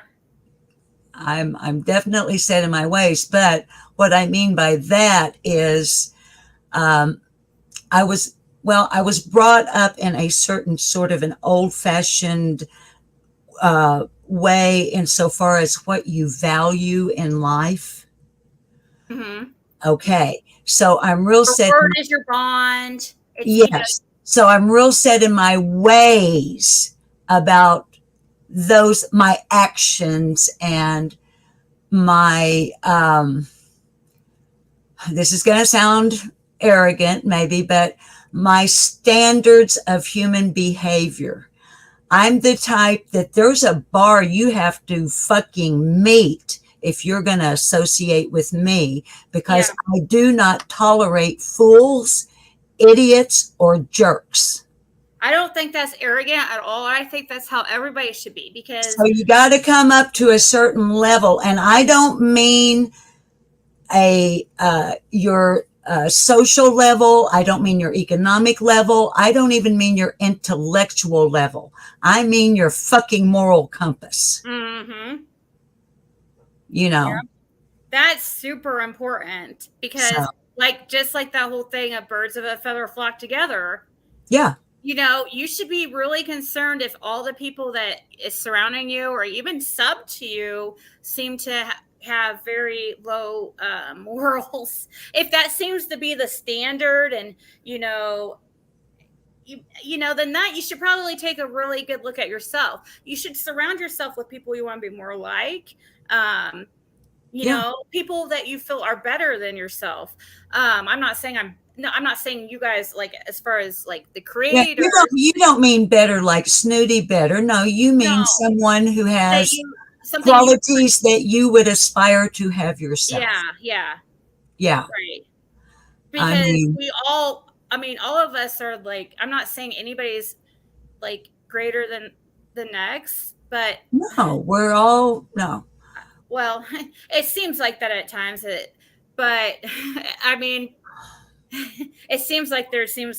I'm definitely set in my ways, but what I mean by that is I was brought up in a certain sort of an old-fashioned way insofar as what you value in life. Mm-hmm. Okay, so I'm real set. Your word is your bond. Yes, so I'm real set in my ways about my actions and my this is going to sound arrogant maybe, but my standards of human behavior. I'm the type that there's a bar you have to fucking meet if you're going to associate with me, because I do not tolerate fools, idiots, or jerks. I don't think that's arrogant at all. I think that's how everybody should be, because So you got to come up to a certain level. And I don't mean your social level. I don't mean your economic level. I don't even mean your intellectual level. I mean your fucking moral compass. mm-hmm. You know, Yeah. That's super important, because just like that whole thing of birds of a feather flock together. Yeah. You know, you should be really concerned if all the people that is surrounding you or even sub to you seem to have very low morals. If that seems to be the standard, and you know, then that you should probably take a really good look at yourself. You should surround yourself with people you want to be more like. You know, people that you feel are better than yourself. I'm not saying you guys, like, as far as like the creator. Yeah, you don't mean better like snooty better. No, you mean someone who has qualities that you would aspire to have yourself. Yeah. Right. Because all of us are like, I'm not saying anybody's like greater than the next, but no, we're all well, it seems like that at times, but I mean, it seems like there's people.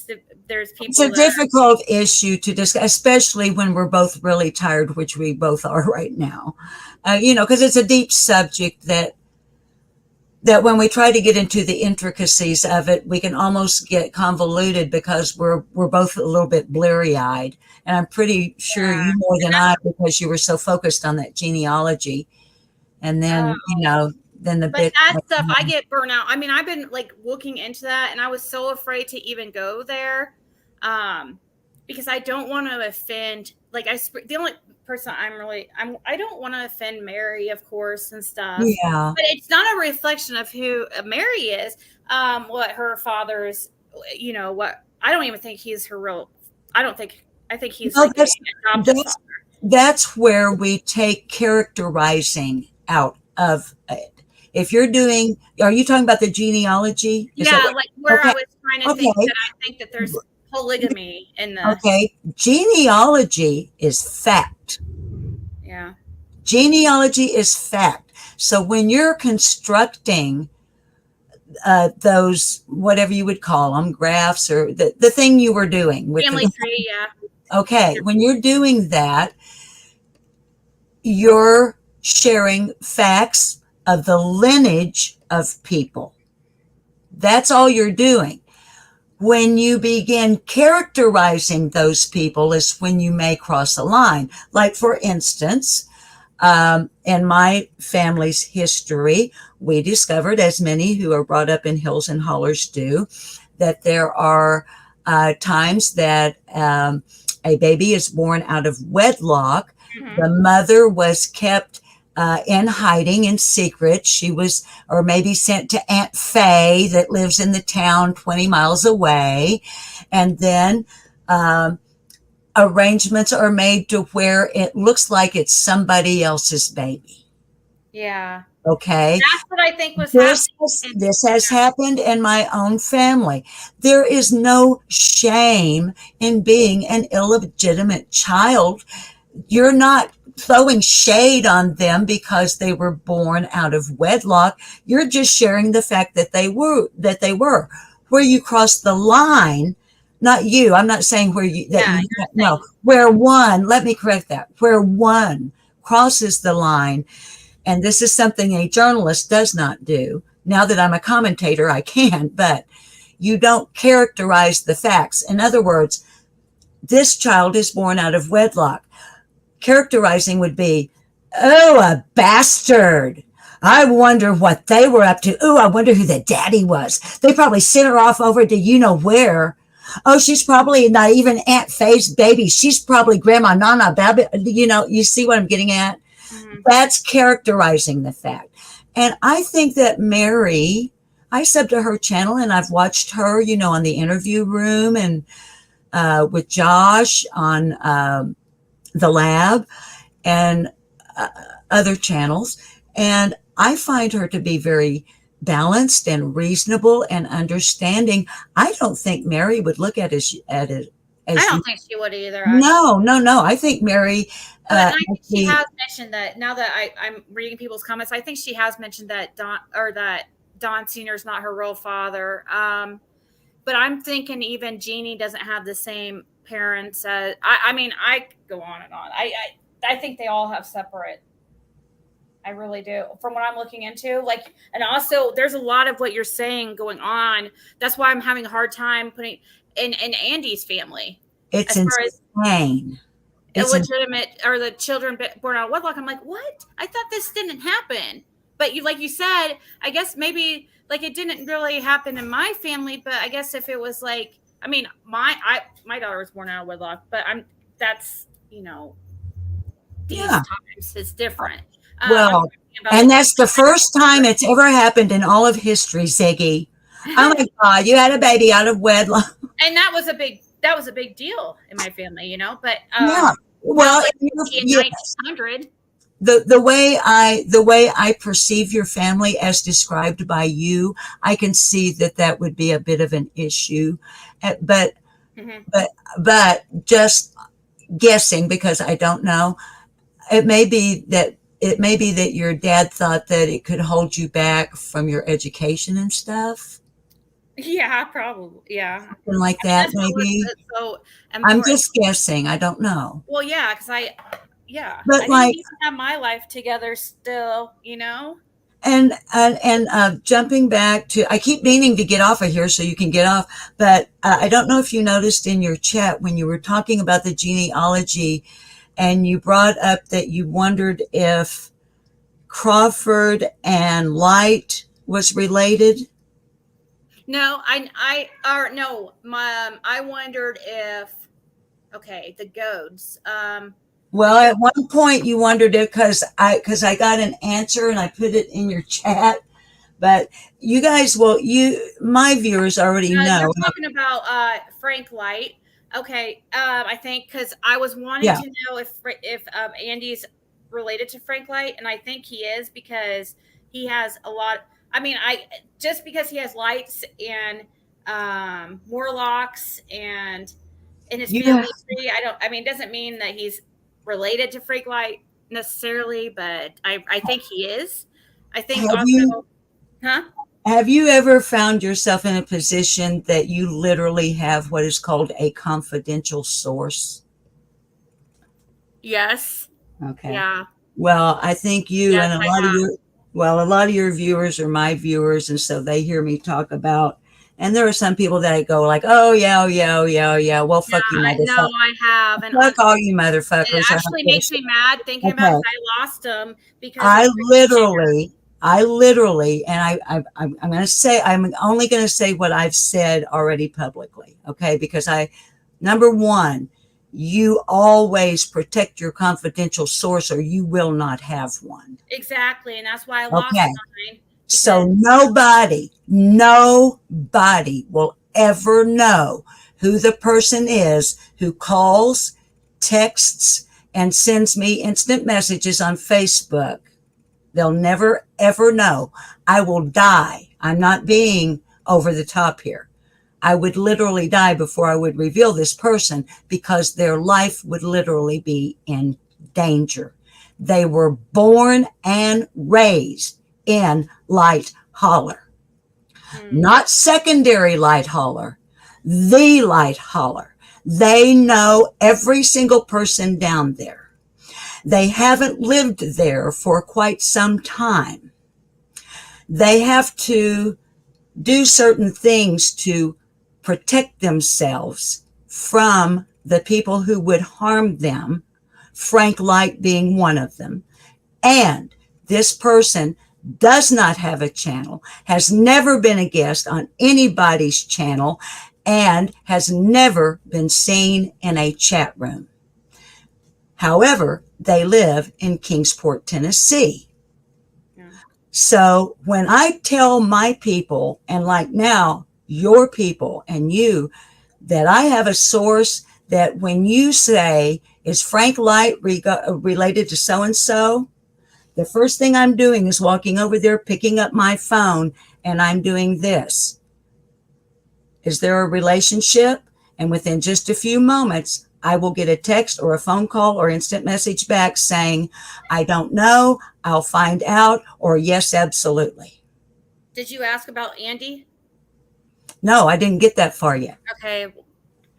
It's a difficult issue to discuss, especially when we're both really tired, which we both are right now. Because it's a deep subject that when we try to get into the intricacies of it, we can almost get convoluted because we're both a little bit bleary-eyed. And I'm pretty sure you more than I, because you were so focused on that genealogy. And then, then the bit. That stuff, I get burnt out. I mean, I've been like looking into that, and I was so afraid to even go there, because I don't want to offend. Like, the only person I don't want to offend Mary, of course, and stuff. Yeah. But it's not a reflection of who Mary is. What her father's, what I don't even think he's her real. I think he's that's where we take characterizing out of it. If you're are you talking about the genealogy? Is like where I was trying to think that I think that there's polygamy in the. Okay. Genealogy is fact. Yeah. Genealogy is fact. So when you're constructing those, whatever you would call them, graphs, or the thing you were doing with family tree, Okay. When you're doing that, you're sharing facts of the lineage of people. That's all you're doing. When you begin characterizing those people is when you may cross a line. Like, for instance, in my family's history, we discovered, as many who are brought up in hills and hollers do, that there are times that a baby is born out of wedlock. Mm-hmm. The mother was kept in hiding in secret. She was, or maybe sent to Aunt Faye that lives in the town 20 miles away. And then arrangements are made to where it looks like it's somebody else's baby. Yeah. Okay. That's what I think was happening. This has happened in my own family. There is no shame in being an illegitimate child. You're not throwing shade on them because they were born out of wedlock. You're just sharing the fact that they were. Where you cross the line, not you. I'm not saying where you, where one, let me correct that, where one crosses the line. And this is something a journalist does not do. Now that I'm a commentator, I can, but you don't characterize the facts. In other words, this child is born out of wedlock. Characterizing would be, oh, a bastard. I wonder what they were up to. Oh, I wonder who the daddy was. They probably sent her off over to you know where. Oh, she's probably not even Aunt Faye's baby. She's probably Grandma Nana Baby. You see what I'm getting at? Mm-hmm. That's characterizing the fact. And I think that Mary, I sub to her channel and I've watched her, on the interview room and with Josh on the lab and other channels. And I find her to be very balanced and reasonable and understanding. I don't think Mary would look at it as I don't think she would either. no. I think Mary. But I think she has mentioned that now that I'm reading people's comments, I think she has mentioned that Don Sr. is not her real father. But I'm thinking even Jeannie doesn't have the same parents. I mean, I could go on and on. I think they all have separate. I really do. From what I'm looking into, like, and also there's a lot of what you're saying going on. That's why I'm having a hard time putting in Andy's family. It's as far insane. As illegitimate or the children born out of wedlock. I'm like, what? I thought this didn't happen. But you, like you said, I guess maybe like it didn't really happen in my family. But I guess if it was like, I mean, my daughter was born out of wedlock, but that's these times is different. Well, and that's the first time it's ever happened in all of history, Ziggy. Oh my God, you had a baby out of wedlock. And that was a big deal in my family, But yeah, well, in 1900, the way I perceive your family as described by you, I can see that would be a bit of an issue, but just guessing because I don't know. It may be that your dad thought that it could hold you back from your education and stuff. Yeah, probably. Yeah. Something like that, maybe. So I'm just guessing. I don't know. Well, yeah, because but I need to have my life together still, And jumping back to, I keep meaning to get off of here so you can get off, but I don't know if you noticed in your chat when you were talking about the genealogy and you brought up that you wondered if Crawford and Light was related. No, I wondered if, the Goads. Well, at one point you wondered it because I got an answer and I put it in your chat, but you guys my viewers already know. You're talking about Frank Light. Okay, I think because I was wanting to know if Andy's related to Frank Light, and I think he is because he has a lot. I mean, just because he has lights and Morlocks and in his family tree, it doesn't mean that he's related to Frank Light necessarily, but I think he is. I think Have you ever found yourself in a position that you literally have what is called a confidential source? Yes. Okay. Yeah. Well, I think you and a lot of your viewers are my viewers, and so they hear me talk about. And there are some people that I go like, oh yeah. Well, fuck you, motherfucker. No, I have. And fuck all you motherfuckers. It actually makes me mad thinking about it. I lost them because I literally, and I'm going to say, I'm only going to say what I've said already publicly. Okay. Because number one, you always protect your confidential source or you will not have one. Exactly. And that's why I lost mine. So nobody will ever know who the person is who calls, texts, and sends me instant messages on Facebook. They'll never, ever know. I will die. I'm not being over the top here. I would literally die before I would reveal this person because their life would literally be in danger. They were born and raised in Light Holler, not secondary Light Holler, the Light Holler. They know every single person down there. They haven't lived there for quite some time. They have to do certain things to protect themselves from the people who would harm them, Frank Light being one of them. And this person does not have a channel, has never been a guest on anybody's channel, and has never been seen in a chat room. However, they live in Kingsport, Tennessee. Yeah. So when I tell my people, and like now, your people and you, that I have a source that when you say is Frank Light related to so-and-so? The first thing I'm doing is walking over there, picking up my phone, and I'm doing this. Is there a relationship? And within just a few moments, I will get a text or a phone call or instant message back saying, I don't know, I'll find out, or yes, absolutely. Did you ask about Andy? No, I didn't get that far yet. Okay.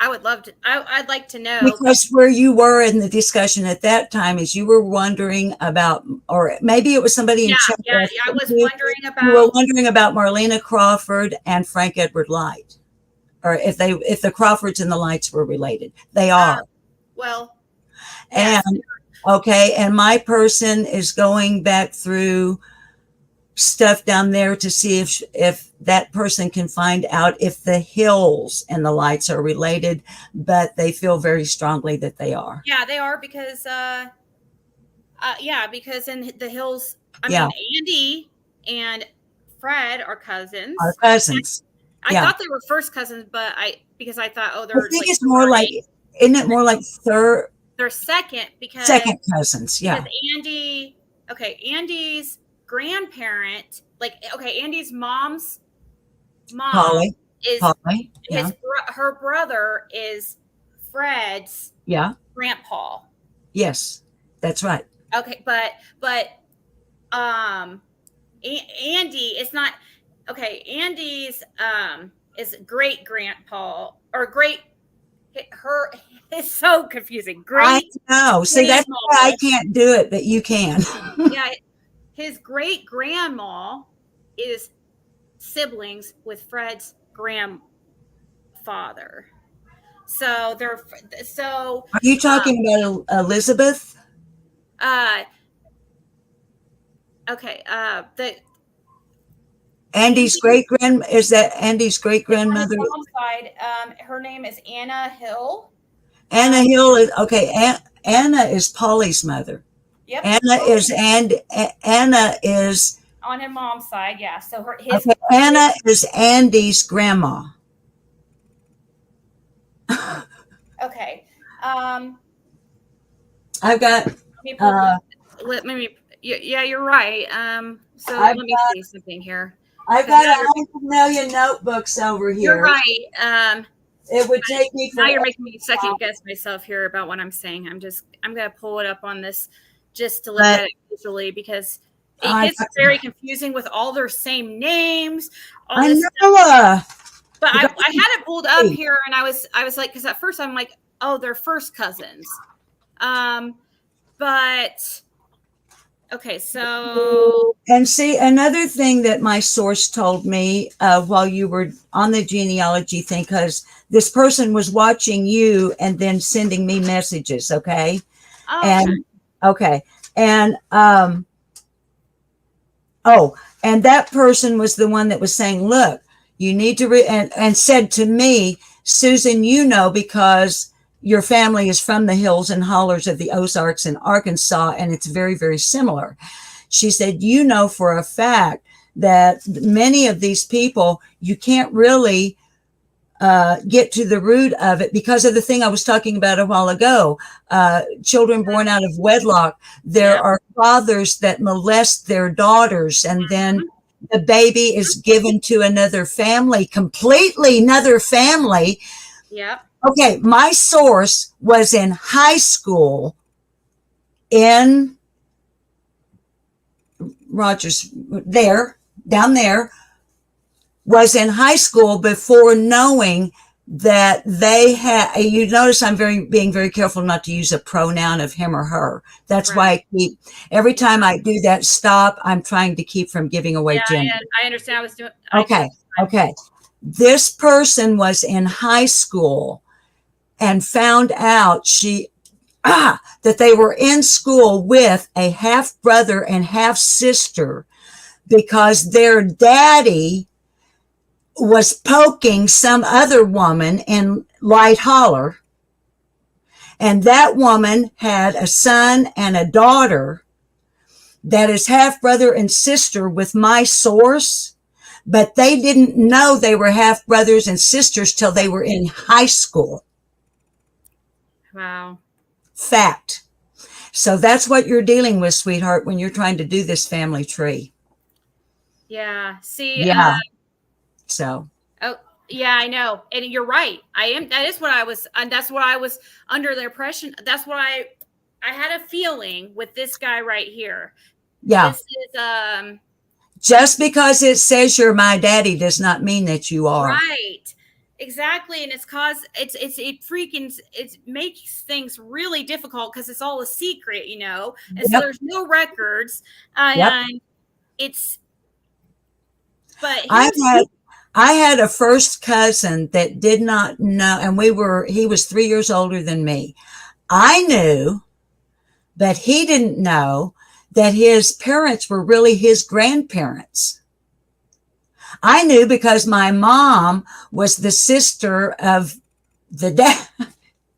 I would love to. I'd like to know. Because where you were in the discussion at that time is you were wondering about, or maybe it was somebody in chat. Yeah, I was wondering about. You were wondering about Marlena Crawford and Frank Edward Light, or if the Crawfords and the Lights were related. They are. Well. And yes. okay, and my person is going back through stuff down there to see if that person can find out if the Hills and the Lights are related, but they feel very strongly that they are. Yeah, they are because because in the Hills, I Yeah. mean, Andy and Fred are cousins. Our cousins. I Yeah. thought they were first cousins, but I thought, oh, they're I think like it's more like, isn't it more like they're second because second cousins? Yeah. Because Andy's grandparent, Andy's mom's mom Polly. is Polly. Yeah. her brother is Fred's Yeah. grandpa. Yes, that's right. Okay, but Andy is not okay. Andy's is great grandpa or great. It's so confusing. Great. I know. See, that's why I can't do it, but you can. Yeah, his great grandma is siblings with Fred's grandfather. So they're Are you talking about Elizabeth? Okay. Andy's is that Andy's great grandmother? On his mom's side, her name is Anna Hill. Anna Hill is okay. Anna is Polly's mother. Yep. Anna is on her mom's side. Yeah. So Anna is Andy's grandma. Okay. I've got. Let me. Yeah, you're right. So let me see something here. I've got 100 million notebooks over here. You're right. It would take me. Now you're making me second guess myself here about what I'm saying. I'm gonna pull it up on this just to look at it visually because it gets very confusing with all their same names. I know. But I had it pulled up here, and I was like, because at first I'm like, oh, they're first cousins. But okay, so and see another thing that my source told me while you were on the genealogy thing, because this person was watching you and then sending me messages. Okay, and and that person was the one that was saying, look, you need to and said to me, Susan, you know, because your family is from the hills and hollers of the Ozarks in Arkansas, and it's very, very similar. She said, you know for a fact that many of these people, you can't really get to the root of it because of the thing I was talking about a while ago. Children born out of wedlock. There are fathers that molest their daughters, and then the baby is given to another family, completely another family. Yeah. Okay, my source was in high school in Rogers, down there, was in high school before knowing that they had, you notice I'm being very careful not to use a pronoun of him or her. That's why every time I do that stop, I'm trying to keep from giving away gender. I understand. I was doing. Okay. This person was in high school and found out that they were in school with a half brother and half sister because their daddy was poking some other woman in Light Holler. And that woman had a son and a daughter that is half brother and sister with my source, but they didn't know they were half brothers and sisters till they were in high school. Wow. Fact. So that's what you're dealing with, sweetheart, when you're trying to do this family tree. Yeah. See, Yeah. So. oh, yeah, I know. And you're right. I am. That is what I was, and that's what I was under the impression. That's what I had a feeling with this guy right here. Yeah. This is, just because it says you're my daddy does not mean that you are. right. Exactly. And it makes things really difficult because it's all a secret, you know, and so Yep. there's no records. And Yep. it's, but I had a first cousin that did not know, and he was 3 years older than me. I knew, but he didn't know that his parents were really his grandparents. I knew because my mom was the sister of the dad.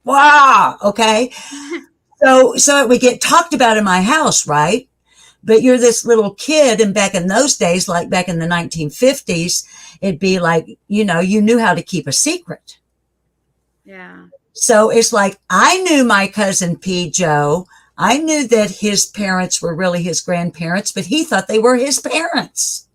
Wow. Okay. So it would get talked about in my house, right? But you're this little kid, and back in those days, like back in the 1950s, it'd be like, you know, you knew how to keep a secret. yeah. So it's like, I knew my cousin P. Joe. I knew that his parents were really his grandparents, but he thought they were his parents.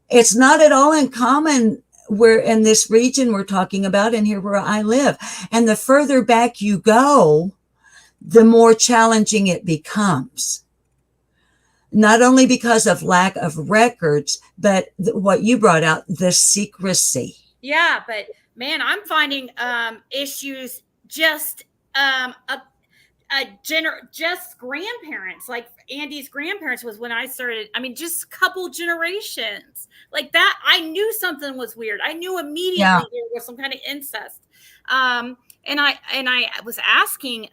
It's not at all uncommon where in this region we're talking about, and here where I live. And the further back you go, the more challenging it becomes. Not only because of lack of records, but what you brought out, the secrecy. Yeah, but man, I'm finding issues just just grandparents. Like Andy's grandparents was when I started. I mean, just a couple generations like that. I knew something was weird. I knew immediately there was some kind of incest. And I was asking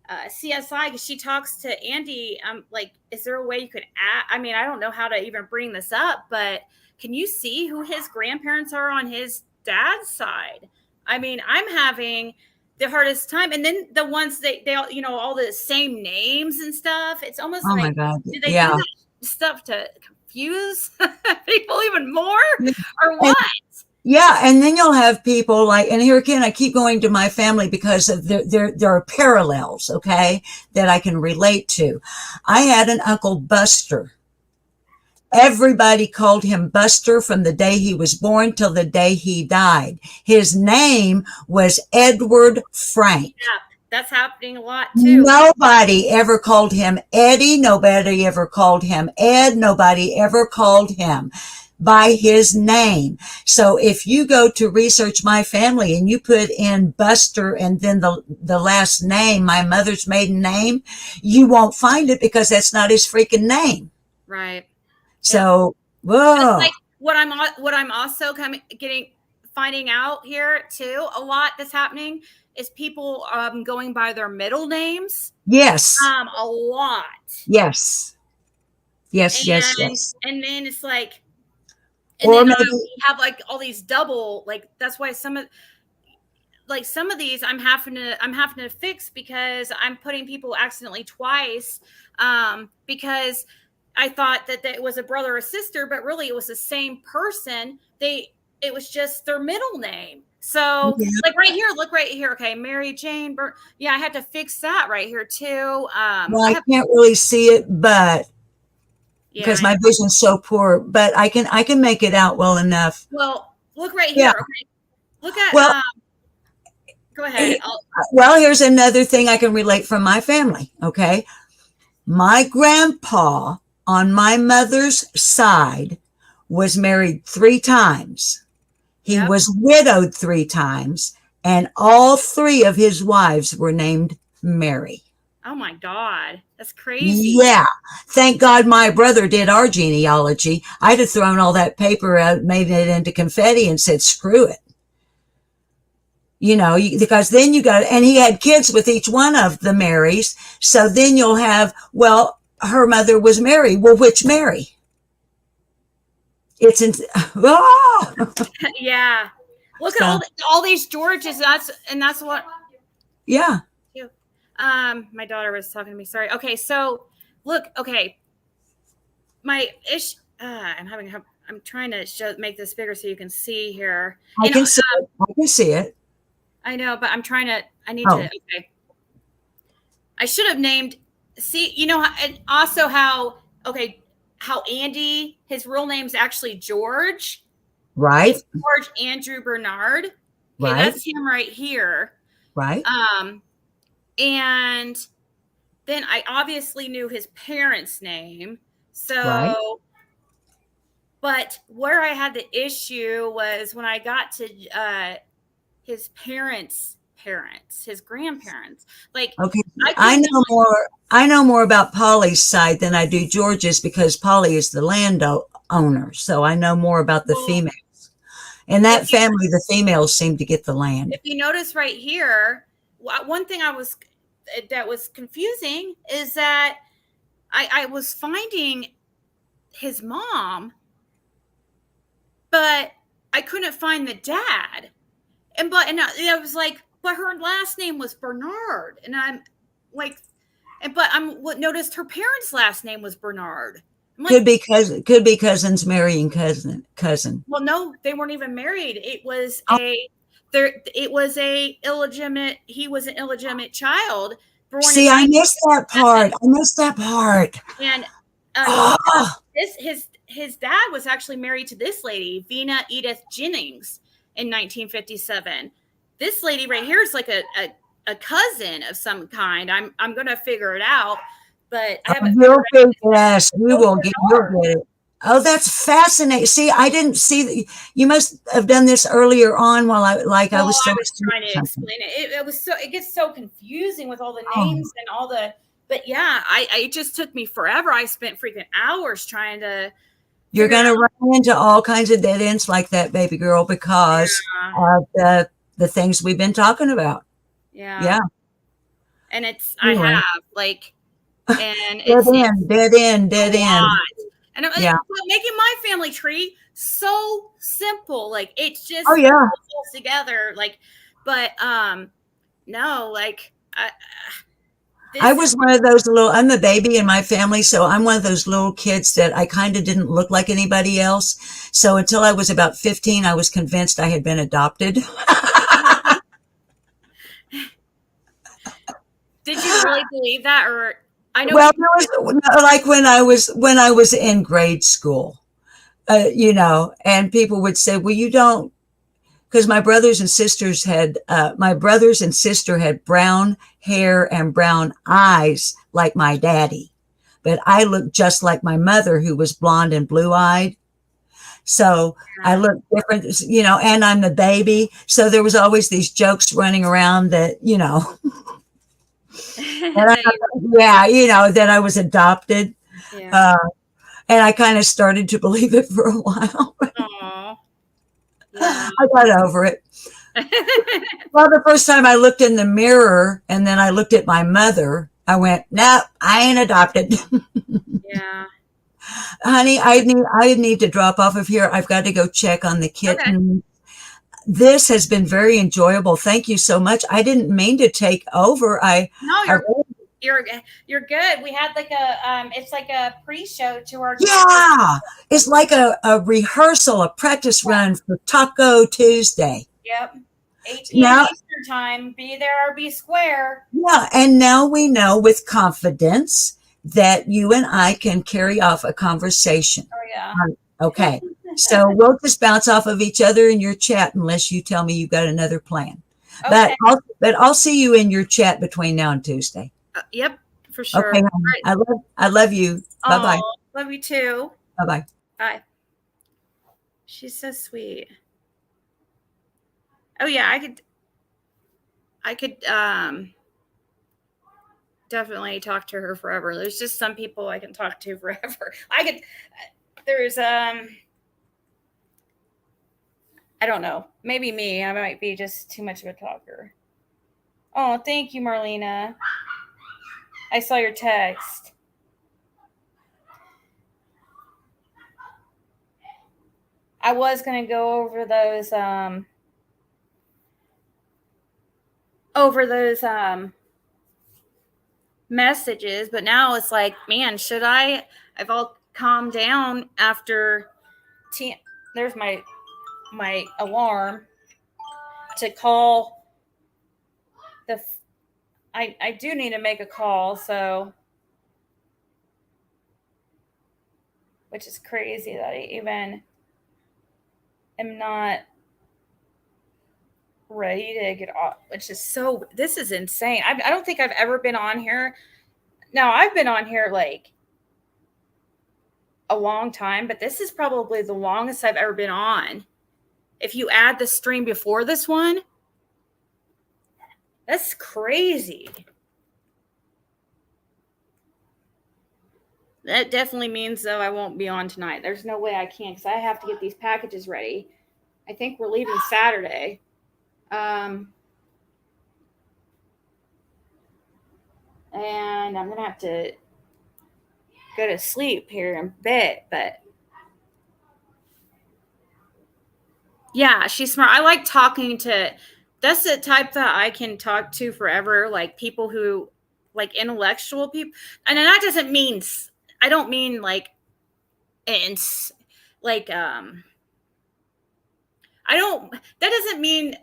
CSI, because she talks to Andy. Like, is there a way you could add? I mean, I don't know how to even bring this up, but can you see who his grandparents are on his dad's side? I mean, I'm having the hardest time. And then the ones they all, you know, all the same names and stuff. It's almost Oh like, my God. do they do that stuff to confuse people even more, or what? Yeah, and then you'll have people like, and here again, I keep going to my family because there are parallels, okay, that I can relate to. I had an Uncle Buster. Everybody called him Buster from the day he was born till the day he died. His name was Edward Frank. Yeah, that's happening a lot too. Nobody ever called him Eddie. Nobody ever called him Ed. Nobody ever called him by his name. So if you go to research my family and you put in Buster and then the last name, my mother's maiden name, you won't find it because that's not his freaking name. Right. So, whoa. Like what I'm also finding out here too, a lot that's happening is people going by their middle names. Yes. A lot. Yes. Yes. And then it's like, and or then maybe we have like all these double, like that's why some of these I'm having to fix, because I'm putting people accidentally twice, because I thought that it was a brother or sister, but really it was the same person. It was just their middle name. So like look right here. Okay. Mary Jane. Yeah. I had to fix that right here too. Well, I can't really see it, but because my vision's so poor, but I can make it out well enough. Well, look right here. Okay. Look at, go ahead. Well, here's another thing I can relate from my family. Okay. My grandpa on my mother's side was married 3 times. He was widowed 3 times, and all 3 of his wives were named Mary. Oh my God. That's crazy. Yeah. Thank God my brother did our genealogy. I'd have thrown all that paper out, made it into confetti and said, screw it. You know, because then and he had kids with each one of the Marys. So then you'll have, well, her mother was Mary. Well, which Mary? It's yeah. Look at all these Georges. That's what. Yeah. My daughter was talking to me. Sorry. Okay. So look, okay. I'm trying to make this bigger so you can see here. I can see it. I know, but I need to, okay. I should have named. See, you know, and also how Andy, his real name's actually George. Right. It's George Andrew Bernard. Okay, Right. that's him right here. Right. And then I obviously knew his parents' name. So, Right. but where I had the issue was when I got to his parents, his grandparents. Like, Okay. I know more about Polly's side than I do George's because Polly is the landowner. So I know more about the females. In that family, the females seem to get the land. If you notice right here, one thing that was confusing is that I was finding his mom, but I couldn't find the dad. And I was like, but her last name was Bernard, and I'm like, but noticed her parents' last name was Bernard. Like, could be cousins marrying cousin. Well, no, they weren't even married. It was a illegitimate. He was an illegitimate child. See, I missed that part. And his dad was actually married to this lady, Vina Edith Jennings, in 1957. This lady right here is like a cousin of some kind. I'm going to figure it out, but I haven't. Yes, we will get it. Oh, that's fascinating. See, I didn't see. You must have done this earlier on while I was trying to explain it. It gets so confusing with all the names and all the. But yeah, it just took me forever. I spent freaking hours trying to. You're going to run into all kinds of dead ends like that, baby girl, because of the things we've been talking about. Yeah. And I have like, and it's dead end. And making my family tree so simple, like it's just together, like, but no, like I was one of those I'm the baby in my family, so I'm one of those little kids that I kind of didn't look like anybody else. So until I was about 15, I was convinced I had been adopted. Did you really believe that, or? I know. Well, it was like when I was in grade school, and people would say, "Well, you don't," because my brothers and sister had brown hair and brown eyes like my daddy, but I looked just like my mother, who was blonde and blue-eyed. So I look different, and I'm the baby. So there was always these jokes running around that, that I was adopted. Yeah. And I kind of started to believe it for a while. Yeah. I got over it. Well, the first time I looked in the mirror and then I looked at my mother, I went, "No, I ain't adopted." Yeah. Honey, I need to drop off of here. I've got to go check on the kitten. Okay. This has been very enjoyable. Thank you so much. I didn't mean to take over. You're good. We had like it's like a pre-show to our. Yeah, it's like a rehearsal, a practice run for Taco Tuesday. Yep. 8 p.m. Eastern time. Be there or be square. Yeah, and now we know with confidence that you and I can carry off a conversation. Oh yeah. Okay. So we'll just bounce off of each other in your chat unless you tell me you've got another plan. Okay. But I'll see you in your chat between now and Tuesday. Yep, for sure. Okay. Right. I love you. Bye-bye. Love you too. Bye-bye. Bye. She's so sweet. Oh yeah, I could definitely talk to her forever. There's just some people I can talk to forever. There's I don't know. Maybe me. I might be just too much of a talker. Oh, thank you, Marlena. I saw your text. I was going to go over those messages, but now it's like, man, should I? I've all calmed down after there's my alarm to call I do need to make a call, so, which is crazy that I even am not ready to get off, which is so, this is insane. I don't think I've ever been on here. Now, I've been on here like a long time, but this is probably the longest I've ever been on. If you add the stream before this one, that's crazy. That definitely means, though, I won't be on tonight. There's no way I can, because I have to get these packages ready. I think we're leaving Saturday. And I'm going to have to go to sleep here in bed, but yeah, she's smart. I like talking to, that's the type that I can talk to forever, like people who, like intellectual people. And that doesn't mean, I don't mean like, it's like, I don't, that doesn't mean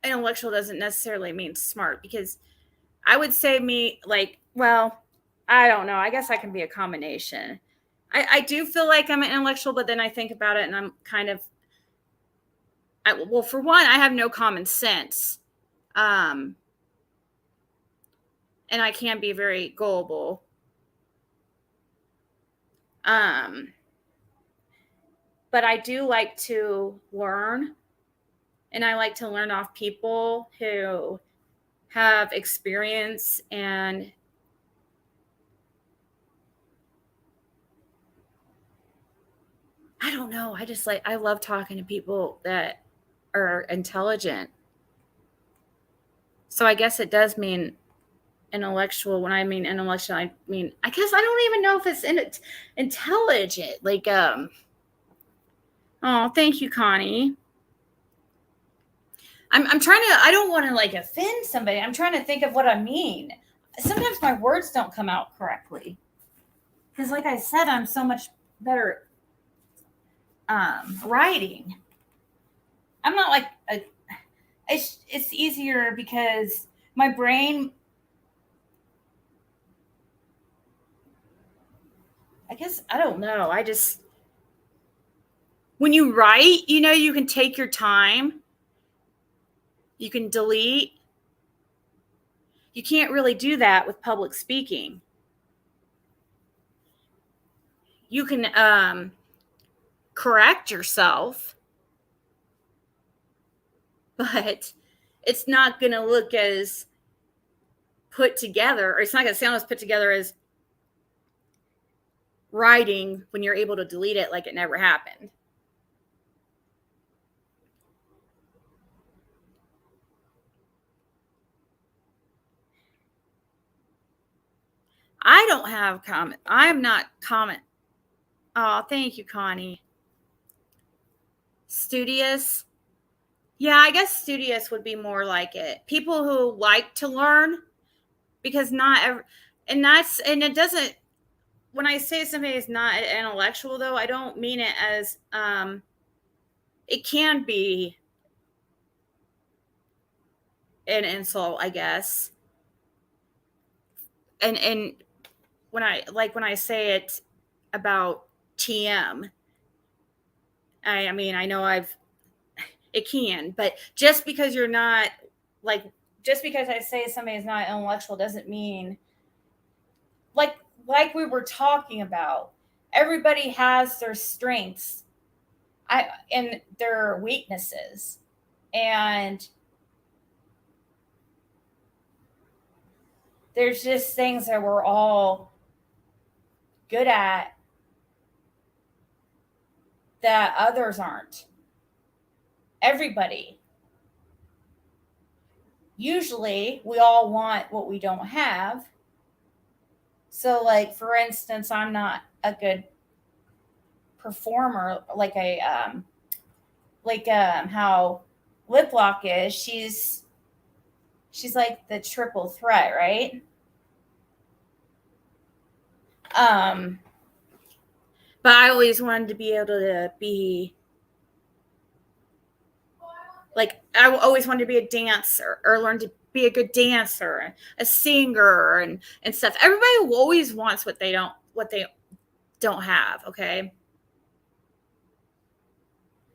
intellectual doesn't necessarily mean smart, because I would say me like, well, I don't know. I guess I can be a combination. I do feel like I'm an intellectual, but then I think about it and I'm kind of, well, for one, I have no common sense. And I can be very gullible. But I do like to learn, and I like to learn off people who have experience, and I don't know. I just like, I love talking to people that are intelligent. So I guess it does mean intellectual. When I mean intellectual, I mean, I guess I don't even know if it's intelligent. Like, oh, thank you, Connie. I'm trying to, I don't want to like offend somebody. I'm trying to think of what I mean. Sometimes my words don't come out correctly. Because like I said, I'm so much better writing. I'm not like it's easier because my brain, I guess, I don't know. I just, when you write, you know, you can take your time. You can delete. You can't really do that with public speaking. You can correct yourself, but it's not going to look as put together, or it's not going to sound as put together as writing when you're able to delete it like it never happened. I don't have comment. I am not comment. Oh, thank you, Connie. Studious. Yeah, I guess studious would be more like it. People who like to learn, because not every, and it doesn't, when I say something is not intellectual, though, I don't mean it as, it can be an insult, I guess. And when I say it about TM, I mean, I know it can, but just because you're not like, just because I say somebody is not intellectual doesn't mean, like we were talking about, everybody has their strengths and their weaknesses, and there's just things that we're all good at that others aren't. Everybody. Usually we all want what we don't have. So like, for instance, I'm not a good performer like how Lip Lock is. She's like the triple threat, right? But I always wanted to be able to be like, I always wanted to be a dancer or learn to be a good dancer, a singer, and stuff. Everybody always wants what they don't have. Okay.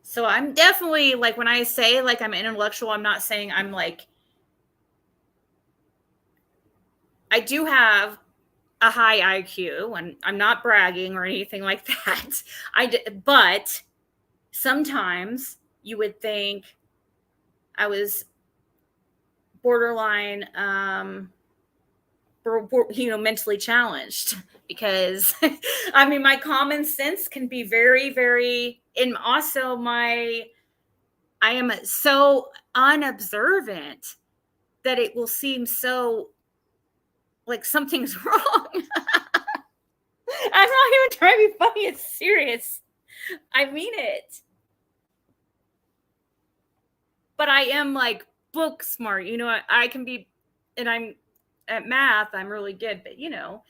So I'm definitely like, when I say like I'm intellectual, I'm not saying I'm like, I do have a high IQ, and I'm not bragging or anything like that. But sometimes you would think I was borderline, mentally challenged, because I mean, my common sense can be very, very, and also I am so unobservant that it will seem so like something's wrong. I'm not even trying to be funny. It's serious. I mean it. But I am like book smart. I can be, and I'm at math, I'm really good, but and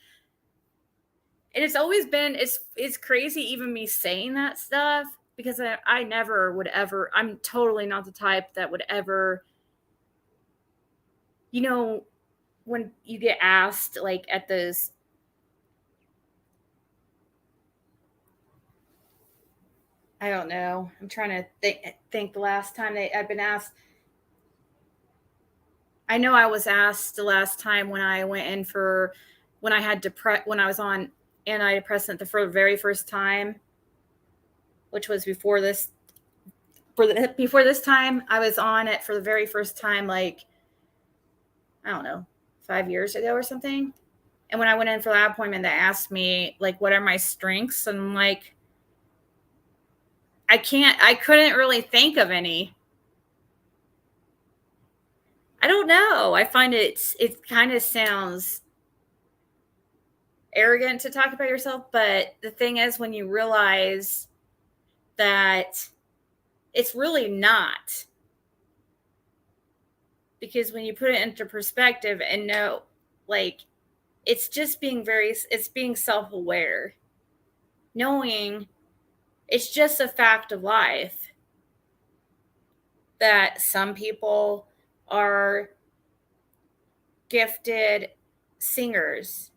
it's always been, it's crazy even me saying that stuff, because I never would ever, I'm totally not the type that would ever, when you get asked like at those, I don't know, I'm trying to think the last time I've been asked. I know I was asked the last time when I went in for, when I had when I was on antidepressant for the very first time, which was before this time. I was on it for the very first time, like, I don't know, 5 years ago or something. And when I went in for that appointment, they asked me like, what are my strengths? And I'm like, I couldn't really think of any. I don't know. I find it kind of sounds arrogant to talk about yourself, but the thing is, when you realize that it's really not, because when you put it into perspective and know, like, it's just it's being self-aware, knowing it's just a fact of life that some people are gifted singers.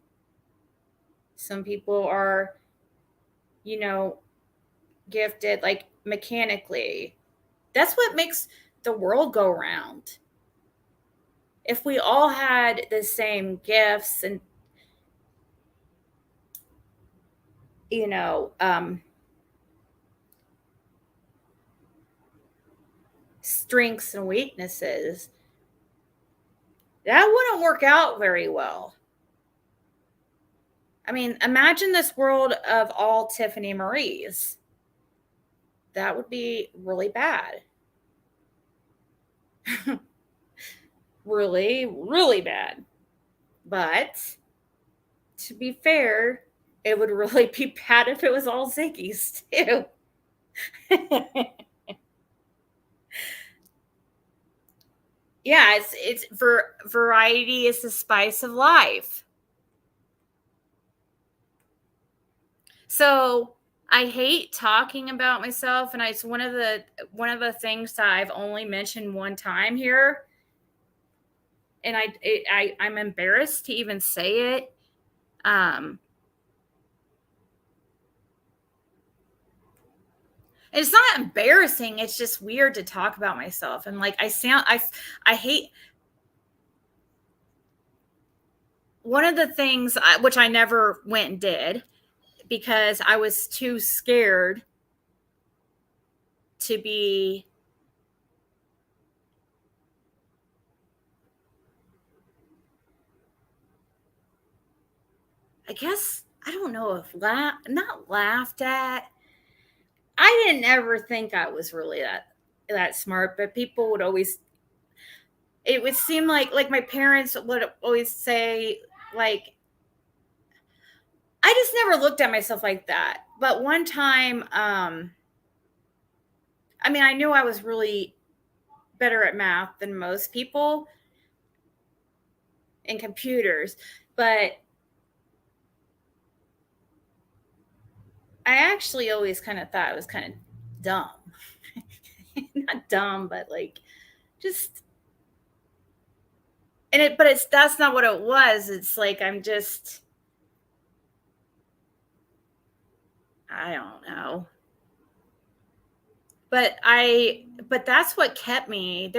Some people are, gifted like mechanically. That's what makes the world go round. If we all had the same gifts and, strengths and weaknesses, that wouldn't work out very well. I mean, imagine this world of all Tiffany Maries. That would be really bad. Really, really bad. But to be fair, it would really be bad if it was all Ziggy's too. Yeah, it's variety is the spice of life. So I hate talking about myself, and it's one of the things that I've only mentioned one time here, and I'm embarrassed to even say it. It's not embarrassing. It's just weird to talk about myself, and like I hate. One of the things which I never went and did, because I was too scared to be, I guess, I don't know if not laughed at. I didn't ever think I was really that smart, but people would always, it would seem like my parents would always say, like, I just never looked at myself like that. But one time, I mean, I knew I was really better at math than most people in computers, but I actually always kind of thought I was kind of dumb. Not dumb, but like, just, but that's not what it was. It's like, I don't know. But that's what kept me.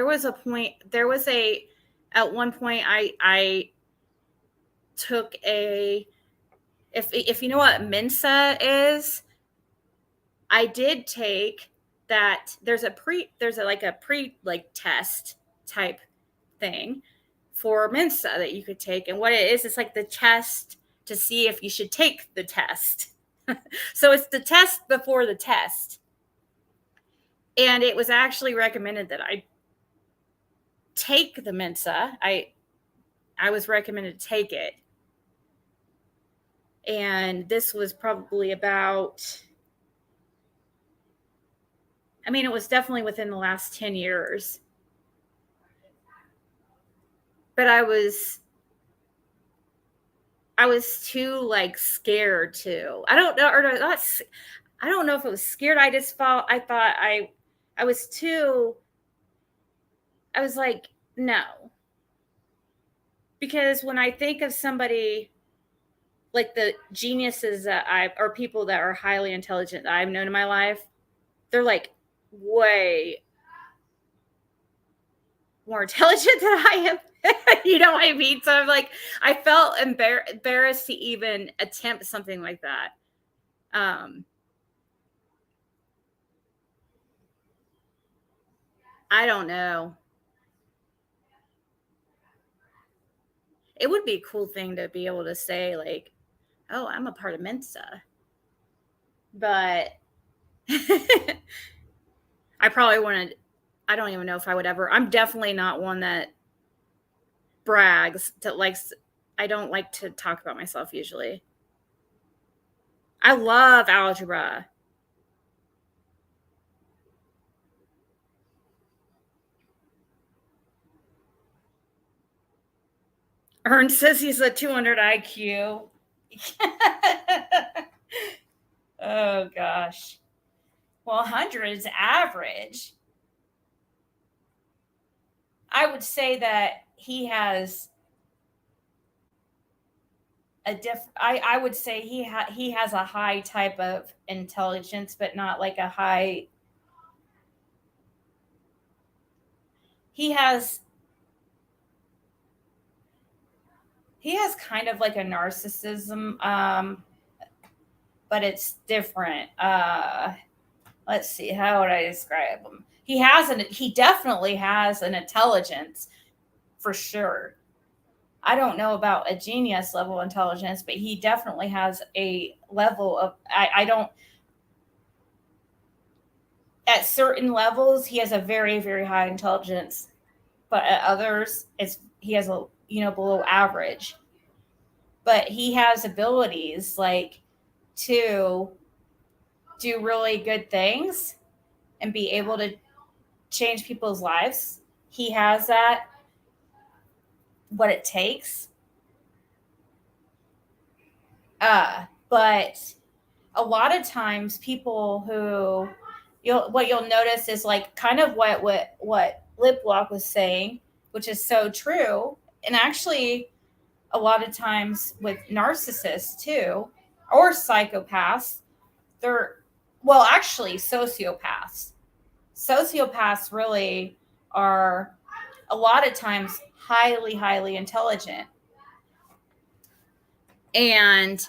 At one point I took if you know what Mensa is, I did take that. There's a pre test type thing for Mensa that you could take. And what it is, it's like the test to see if you should take the test. So it's the test before the test. And it was actually recommended that I take the Mensa. I was recommended to take it. And this was probably about, it was definitely within the last 10 years. But I was too scared to. I don't know, or not. I don't know if it was scared. I thought I was like, no. Because when I think of somebody like the geniuses or people that are highly intelligent that I've known in my life, they're like way more intelligent than I am. You know what I mean? So I'm like, I felt embarrassed to even attempt something like that. I don't know. It would be a cool thing to be able to say, like, oh, I'm a part of Mensa. But I probably wouldn't. I don't even know if I would ever. I'm definitely not one that brags, I don't like to talk about myself usually. I love algebra. Ern says he's a 200 IQ. Oh, gosh. Well, 100 is average. I would say that he has I would say he has a high type of intelligence, but not like a high. He has kind of like a narcissism, but it's different. Let's see, how would I describe him? He definitely has an intelligence, for sure. I don't know about a genius level intelligence, but he definitely has a level of, I don't, at certain levels, he has a very, very high intelligence, but at others, he has a, below average. But he has abilities to do really good things and be able to change people's lives. He has that, what it takes. But a lot of times people who what you'll notice is kind of what Liplock was saying, which is so true. And actually a lot of times with narcissists too, or psychopaths, actually sociopaths. Sociopaths really are a lot of times highly, highly intelligent. And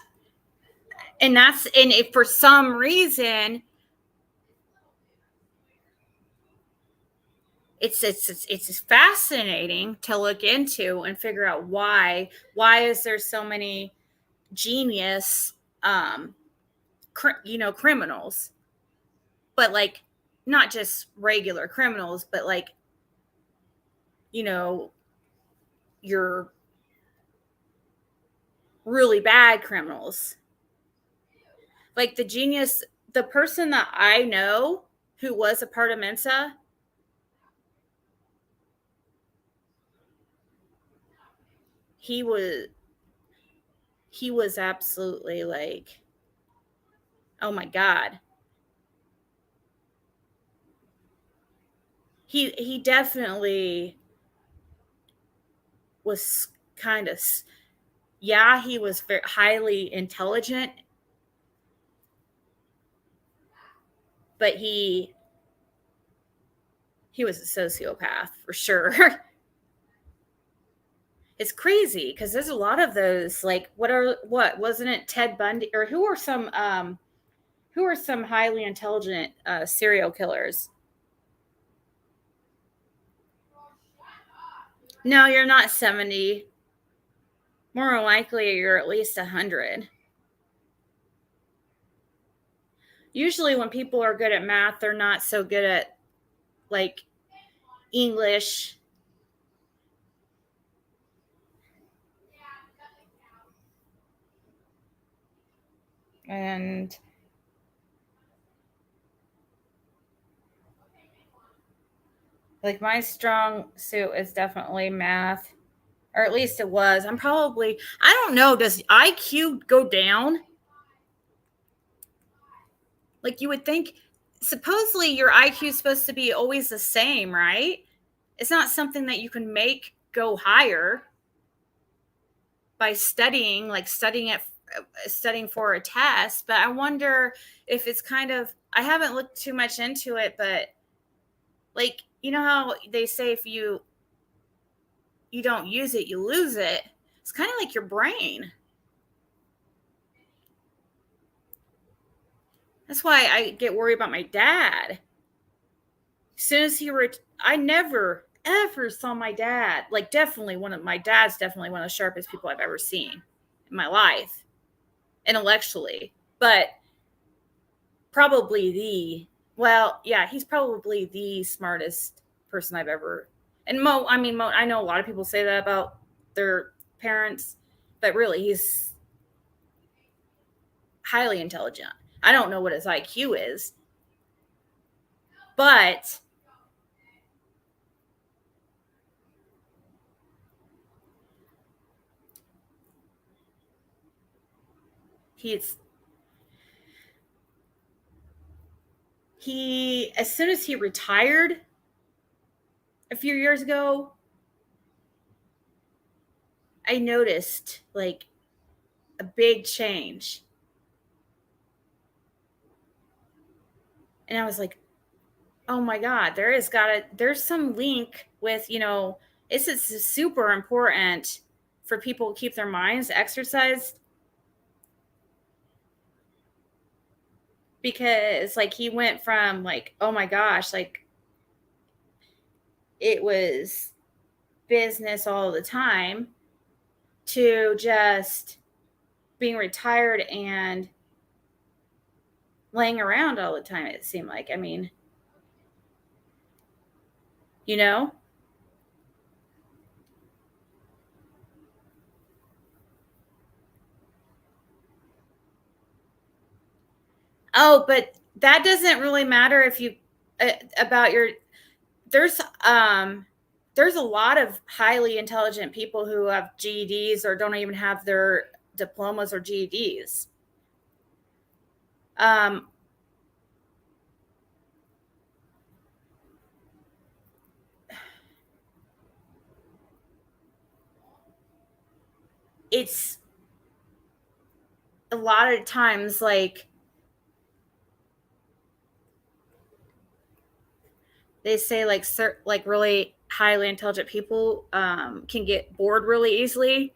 if for some reason it's fascinating to look into and figure out why is there so many genius criminals, but not just regular criminals, but your really bad criminals. Like the person that I know who was a part of Mensa, he was absolutely oh my God. he definitely was kind of, yeah, he was very highly intelligent, but he was a sociopath for sure. It's crazy because there's a lot of those, like, what wasn't it, Ted Bundy, or who are some highly intelligent serial killers? No, you're not 70. More likely, you're at least 100. Usually, when people are good at math, they're not so good at, like, English. And like, my strong suit is definitely math, or at least it was. I don't know, does IQ go down? Like, you would think, supposedly your IQ is supposed to be always the same, right? It's not something that you can make go higher by studying for a test. But I wonder if it's kind of, I haven't looked too much into it, but, like, you know how they say if you don't use it, you lose it. It's kind of like your brain. That's why I get worried about my dad. As soon as I never ever saw my dad. Like, my dad's definitely one of the sharpest people I've ever seen in my life, intellectually. But probably he's probably the smartest person I've ever. And Mo, I know a lot of people say that about their parents, but really, he's highly intelligent. I don't know what his IQ is, but as soon as he retired a few years ago, I noticed, like, a big change. And I was like, oh my God, there's some link with, this is super important for people to keep their minds exercised. Because, like, he went from, like, oh my gosh, like, it was business all the time, to just being retired and laying around all the time, it seemed like. I mean, you know? Oh, but that doesn't really matter if you about your there's a lot of highly intelligent people who have GEDs or don't even have their diplomas or GEDs. It's a lot of times, like, they say, like, really highly intelligent people can get bored really easily.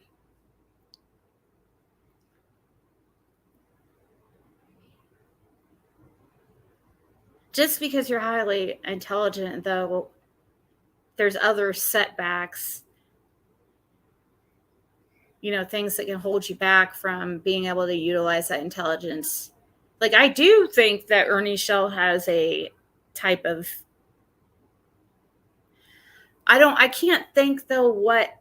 Just because you're highly intelligent, though, there's other setbacks, things that can hold you back from being able to utilize that intelligence. Like, I do think that Ernie Shell has a type of, I can't think, though,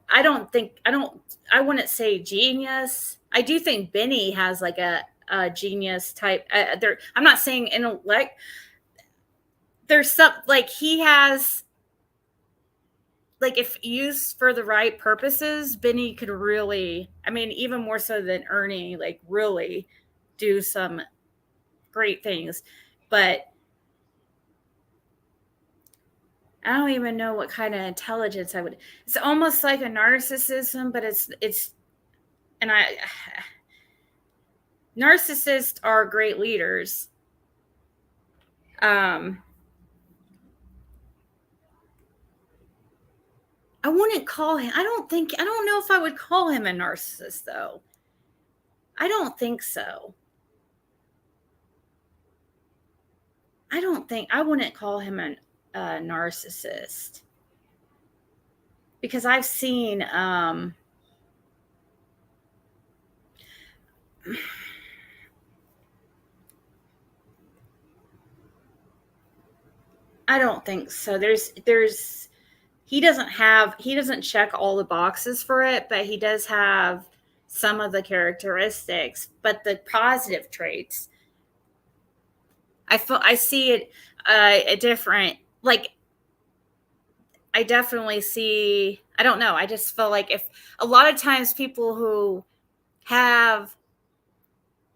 I wouldn't say genius. I do think Benny has, like, a genius type. I'm not saying intellect. There's some, like, he has, like, if used for the right purposes, Benny could really, even more so than Ernie, like, really do some great things. But I don't even know what kind of intelligence I would. It's almost like a narcissism, but narcissists are great leaders. I wouldn't call him. I don't know if I would call him a narcissist, though. I don't think so. I wouldn't call him a narcissist, because I've seen, I don't think so. He doesn't check all the boxes for it, but he does have some of the characteristics, but the positive traits, I see it a different, like, I definitely see, I don't know. I just feel like if a lot of times people who have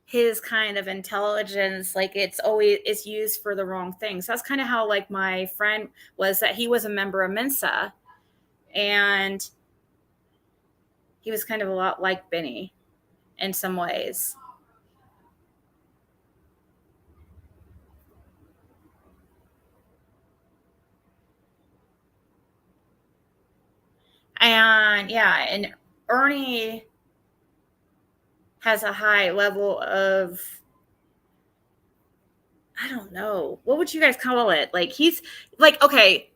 his kind of intelligence, like it's used for the wrong things. That's kind of how, like, my friend was, that he was a member of Mensa, and he was kind of a lot like Benny in some ways. And yeah, and Ernie has a high level of, I don't know, what would you guys call it? Like, he's like, okay,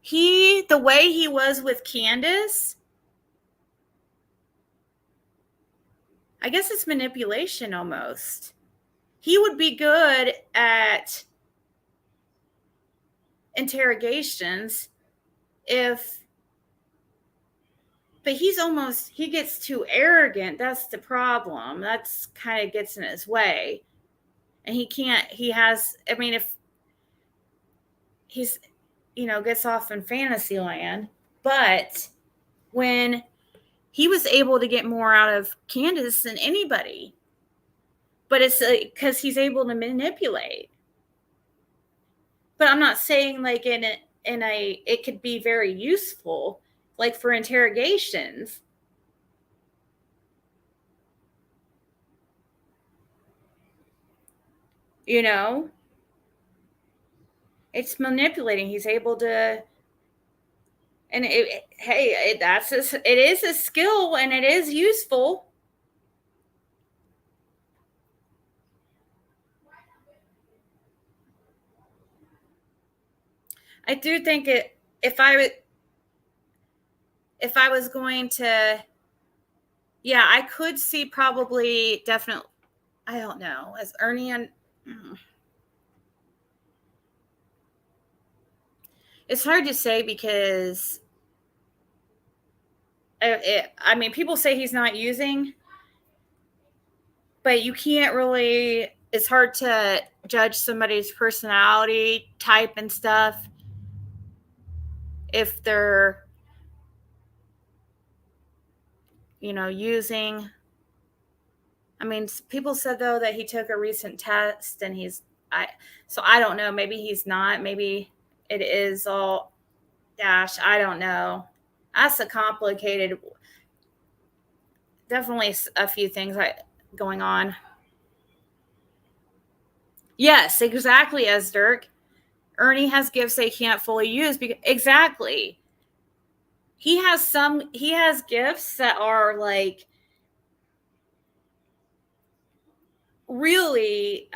the way he was with Candace, I guess it's manipulation almost. He would be good at interrogations but he gets too arrogant. That's the problem. That's kind of gets in his way. And if he's, gets off in fantasy land, but when he was able to get more out of Candace than anybody, but it's because he's able to manipulate. But I'm not saying, like, it could be very useful, like for interrogations. It's manipulating. He's able to, and it is a skill, and it is useful. I do think if I was going to, yeah, I could see probably, definitely, I don't know, as Ernie and it's hard to say, because I mean, people say he's not using, but you can't really, it's hard to judge somebody's personality type and stuff if they're, using. I mean, people said, though, that he took a recent test, and so I don't know. Maybe he's not. Maybe it is all, gosh, I don't know. That's a complicated, definitely a few things going on. Yes, exactly, as Dirk. Ernie has gifts they can't fully use. Exactly. He has gifts that are, like, really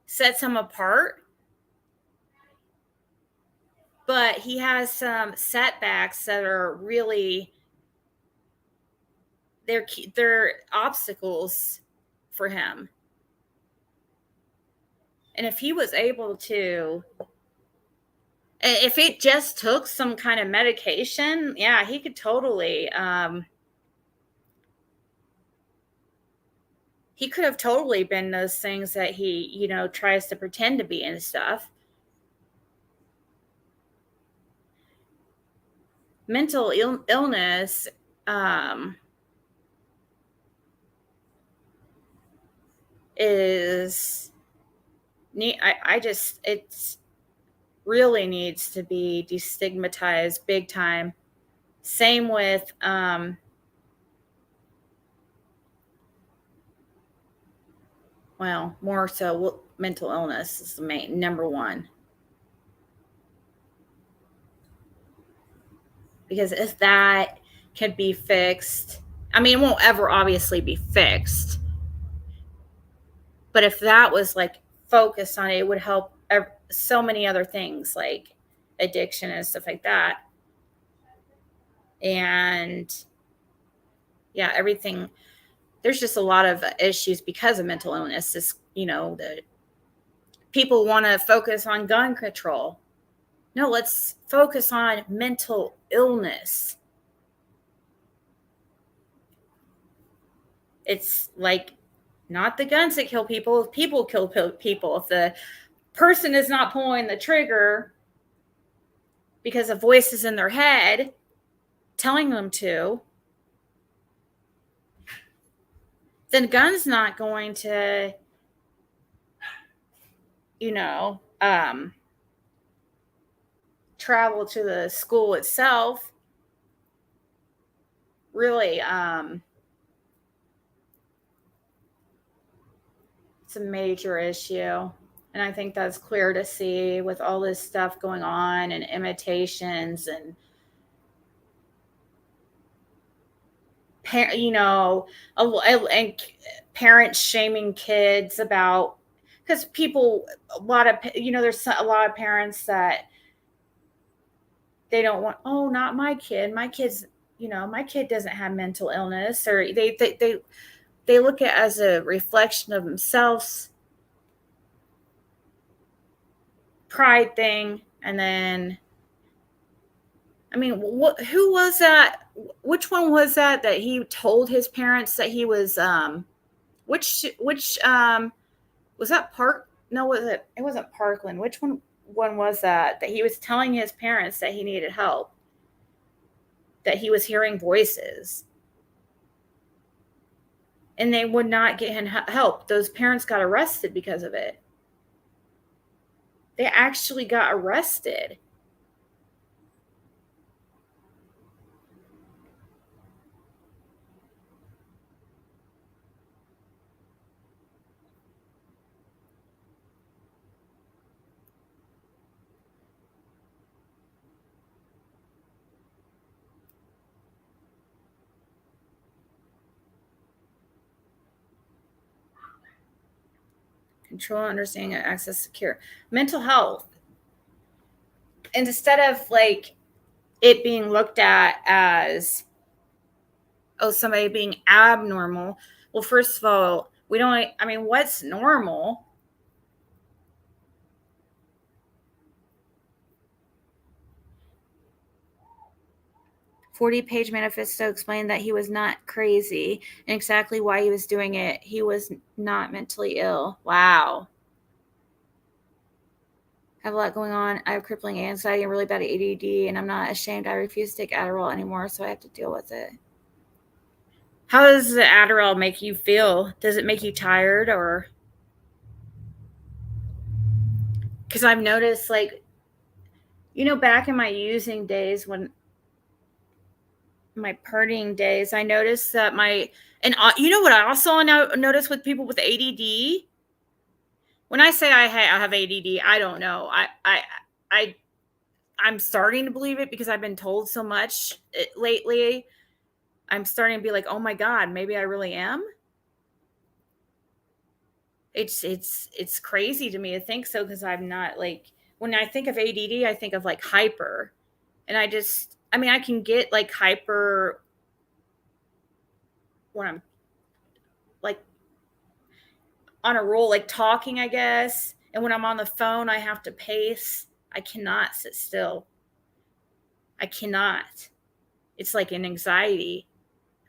sets him apart. But he has some setbacks that are really, they're obstacles for him. And if he was able to, if it just took some kind of medication, yeah, he could totally, he could have totally been those things that he, tries to pretend to be and stuff. Mental illness, it's really needs to be destigmatized big time. Same with well, more so mental illness is the main number one. Because if that could be fixed, I mean, it won't ever obviously be fixed. But if that was like focused on it, it would help so many other things like addiction and stuff like that. And yeah, everything. There's just a lot of issues because of mental illness. This, the people want to focus on gun control. No, let's focus on mental illness. It's like not the guns that kill people. People kill people. If the person is not pulling the trigger because a voice is in their head telling them to, then gun's not going to, travel to the school itself. Really, it's a major issue. And I think that's clear to see with all this stuff going on and imitations and and parents shaming kids about, because there's a lot of parents that they don't want, oh, not my kid. My kid doesn't have mental illness, or they look at it as a reflection of themselves, pride thing. And then, I mean, who was that? Which one was that he told his parents that he was, which was that Park? No, it wasn't Parkland. Which one was that he was telling his parents that he needed help, that he was hearing voices, and they would not get him help. Those parents got arrested because of it. They actually got arrested. Control, understanding, access, secure. Mental health. And instead of like it being looked at as, oh, somebody being abnormal. Well, first of all, what's normal? A 40-page manifesto explained that he was not crazy and exactly why he was doing it. He was not mentally ill. Wow. I have a lot going on. I have crippling anxiety and really bad ADD, and I'm not ashamed. I refuse to take Adderall anymore, so I have to deal with it. How does the Adderall make you feel? Does it make you tired, or? Because I've noticed, like, back in my using days, when my partying days, I noticed that what I also notice with people with ADD. When I say I have ADD, I don't know. I'm starting to believe it because I've been told so much lately. I'm starting to be like, oh my God, maybe I really am. It's crazy to me to think so, because I'm not, like, when I think of ADD, I think of like hyper. And I can get like hyper when I'm like on a roll, like talking, I guess. And when I'm on the phone, I have to pace. I cannot sit still. I cannot. It's like an anxiety.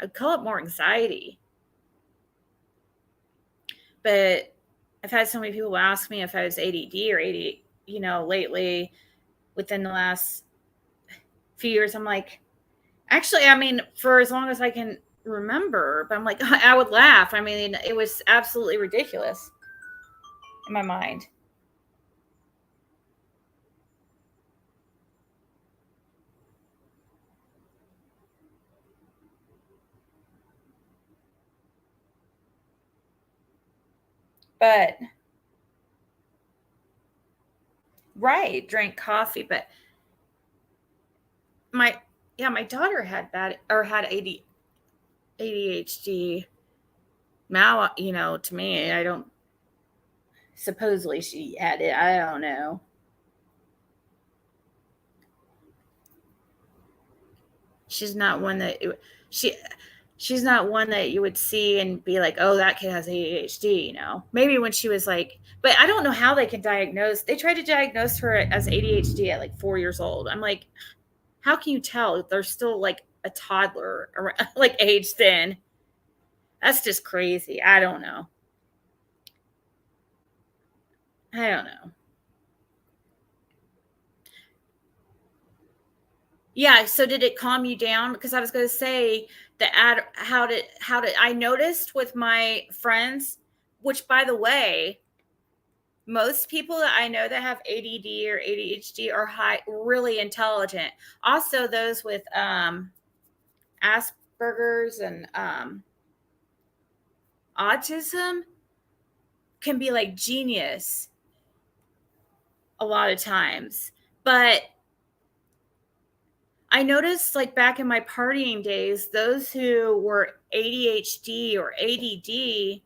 I'd call it more anxiety. But I've had so many people ask me if I was ADD or ADD, lately, within the last few years. I'm like, actually, for as long as I can remember, but I'm like, I would laugh. It was absolutely ridiculous in my mind. But right, drank coffee, but my daughter had ADHD. Now, to me, I don't, supposedly she had it. I don't know. She's not one that she's not one that you would see and be like, oh, that kid has ADHD, Maybe when she was like, but I don't know how they can diagnose. They tried to diagnose her as ADHD at like 4 years old. I'm like, how can you tell? They're still like a toddler or like age then. That's just crazy. I don't know. Yeah. So did it calm you down? Because I was going to say how did I noticed with my friends, which by the way, most people that I know that have ADD or ADHD are really intelligent. Also, those with Asperger's and autism can be like genius a lot of times. But I noticed like back in my partying days, those who were ADHD or ADD,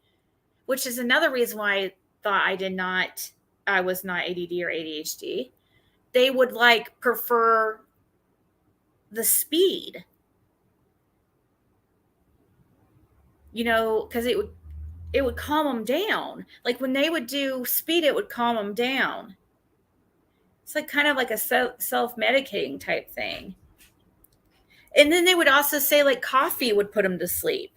which is another reason why I thought I was not ADD or ADHD, they would like prefer the speed, because it would calm them down. Like when they would do speed, it would calm them down. It's like kind of like a self-medicating type thing. And then they would also say like coffee would put them to sleep.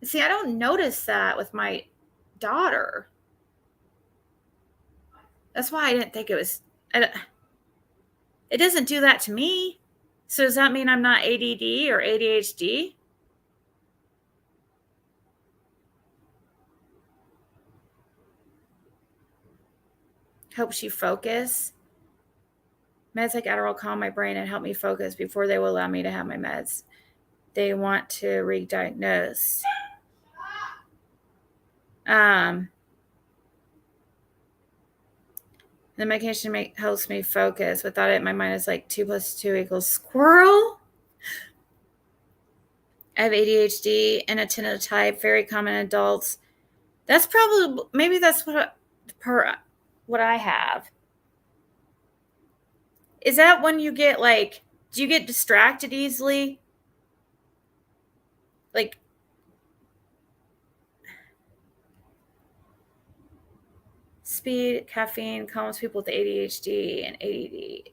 See, I don't notice that with my daughter. That's why I didn't think it was. It doesn't do that to me. So does that mean I'm not ADD or ADHD? Helps you focus. Meds like Adderall calm my brain and help me focus before they will allow me to have my meds. They want to re-diagnose. The medication helps me focus. Without it, my mind is like 2 + 2 = squirrel. I have ADHD and Athena type, very common in adults. That's probably, maybe that's what I have. Is that when you get like, do you get distracted easily? Like, speed, caffeine calms people with ADHD and ADD.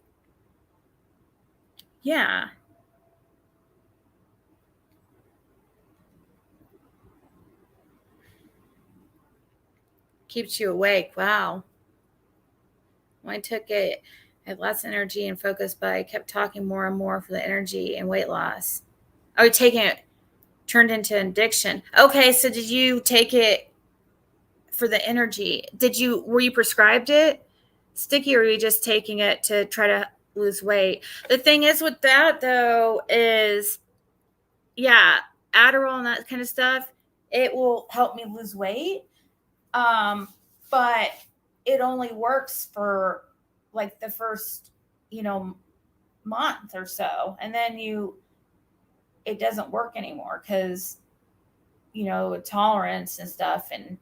Yeah. Keeps you awake. Wow. When I took it, I had lots of energy and focus, but I kept talking more and more for the energy and weight loss. Oh, taking it turned into addiction. Okay, so did you take it for the energy? Were you prescribed it, Sticky, or were you just taking it to try to lose weight? The thing is with that though is, yeah, Adderall and that kind of stuff, it will help me lose weight. But it only works for like the first, month or so. And then it doesn't work anymore because, tolerance and stuff. And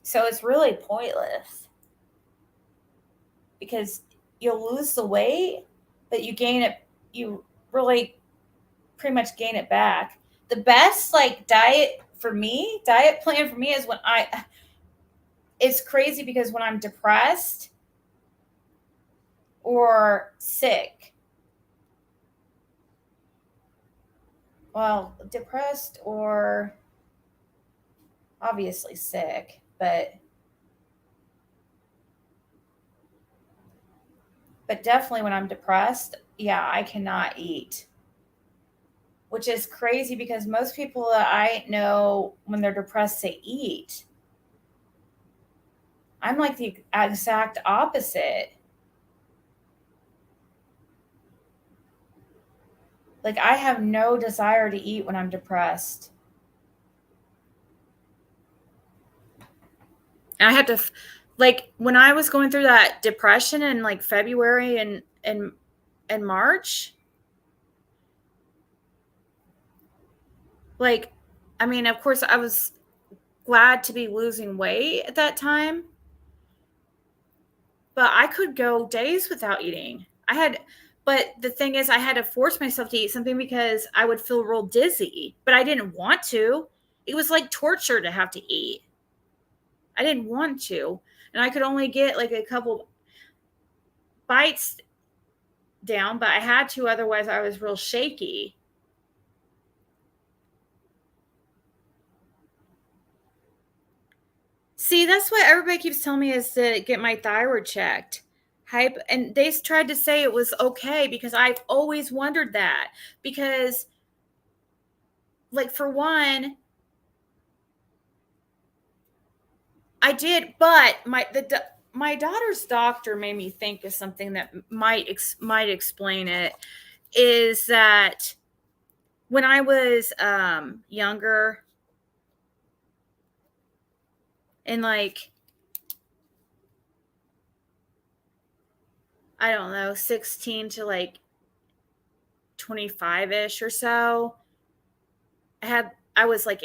so it's really pointless because you'll lose the weight, but you really pretty much gain it back. The best like diet plan for me is when it's crazy because when I'm depressed or sick, well, depressed or obviously sick, but definitely when I'm depressed, yeah, I cannot eat, which is crazy because most people that I know when they're depressed, they eat. I'm like the exact opposite. Like I have no desire to eat when I'm depressed. And I had to, like, when I was going through that depression in like February and March, like, I mean, of course, I was glad to be losing weight at that time, but I could go days without eating. But the thing is, I had to force myself to eat something because I would feel real dizzy, but I didn't want to. It was like torture to have to eat. I didn't want to. And I could only get like a couple bites down, but I had to, otherwise I was real shaky. See, that's what everybody keeps telling me, is to get my thyroid checked. And they tried to say it was okay because I've always wondered that. Because, like, for one, I did, but my daughter's doctor made me think of something that might explain it. Is that when I was younger, and like, I don't know, 16 to like 25-ish or so, I was like,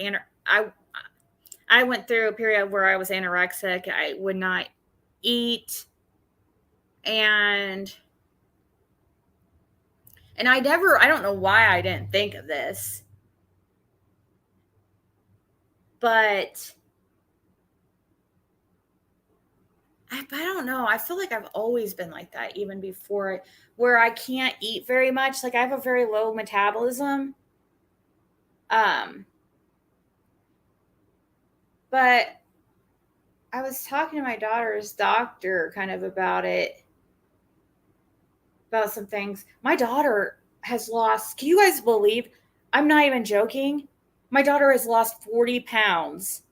I went through a period where I was anorexic. I would not eat. And I don't know why I didn't think of this, but I don't know. I feel like I've always been like that, even before, where I can't eat very much. Like, I have a very low metabolism. But I was talking to my daughter's doctor kind of about some things. My daughter has lost, can you guys believe? I'm not even joking. My daughter has lost 40 pounds.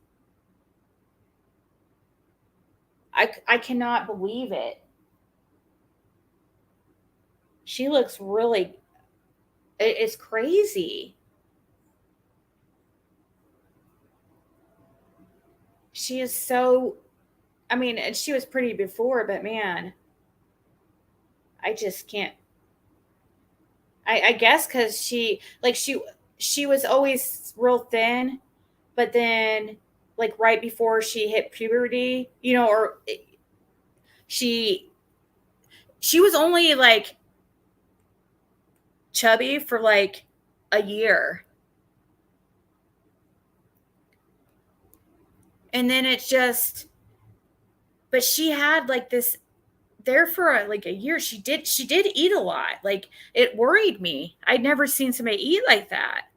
I cannot believe it. She looks really, it's crazy. She is so, I mean, and she was pretty before, but man, I just can't. I guess because she was always real thin, but then, like, right before she hit puberty, or she was only like chubby for like a year. And then but she had like this there for like a year. She did eat a lot. Like, it worried me. I'd never seen somebody eat like that.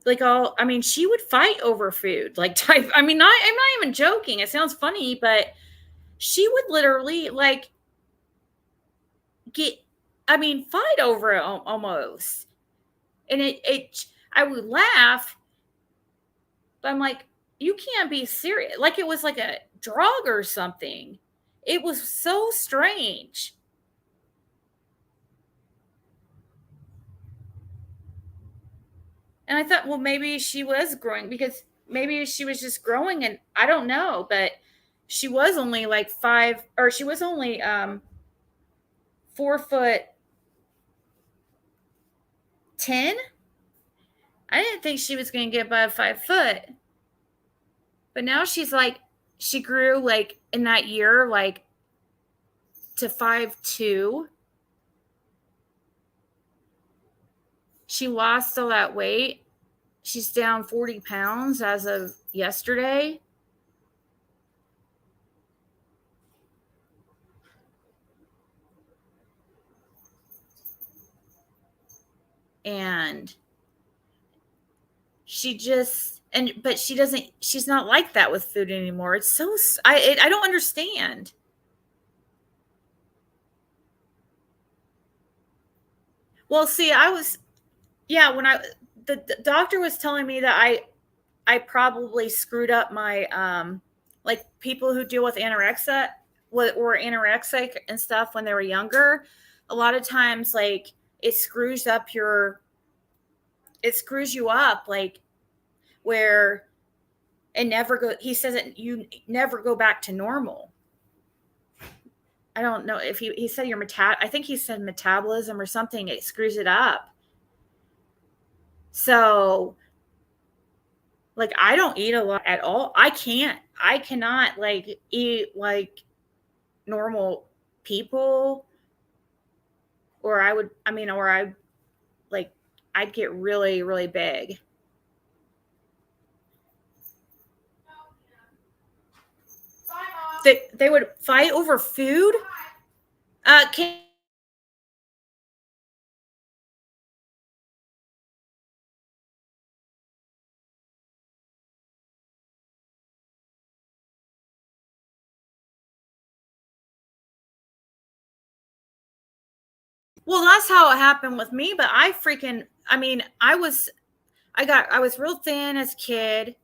Like, I mean, she would fight over food. Like, I'm not even joking. It sounds funny, but she would literally like fight over it almost. And I would laugh, but I'm like, you can't be serious. Like, it was like a drug or something. It was so strange. And I thought, well, maybe she was growing, because maybe she was just growing, and I don't know, but she was only like 4'10". I didn't think she was going to get above 5 foot. But now she grew like in that year, like to 5'2". She lost all that weight. She's down 40 pounds as of yesterday. And but she's not like that with food anymore. It's so, I don't understand. Well, see, when the doctor was telling me that I probably screwed up my, like, people who deal with anorexia or anorexic and stuff when they were younger, a lot of times, like, it screws you up, like, where and never go. He says that you never go back to normal. I don't know if he said your I think he said metabolism or something. It screws it up. So, like, I don't eat a lot at all. I cannot like eat like normal people, or I'd get really, really big. They would fight over food. Well, that's how it happened with me. But I was real thin as a kid.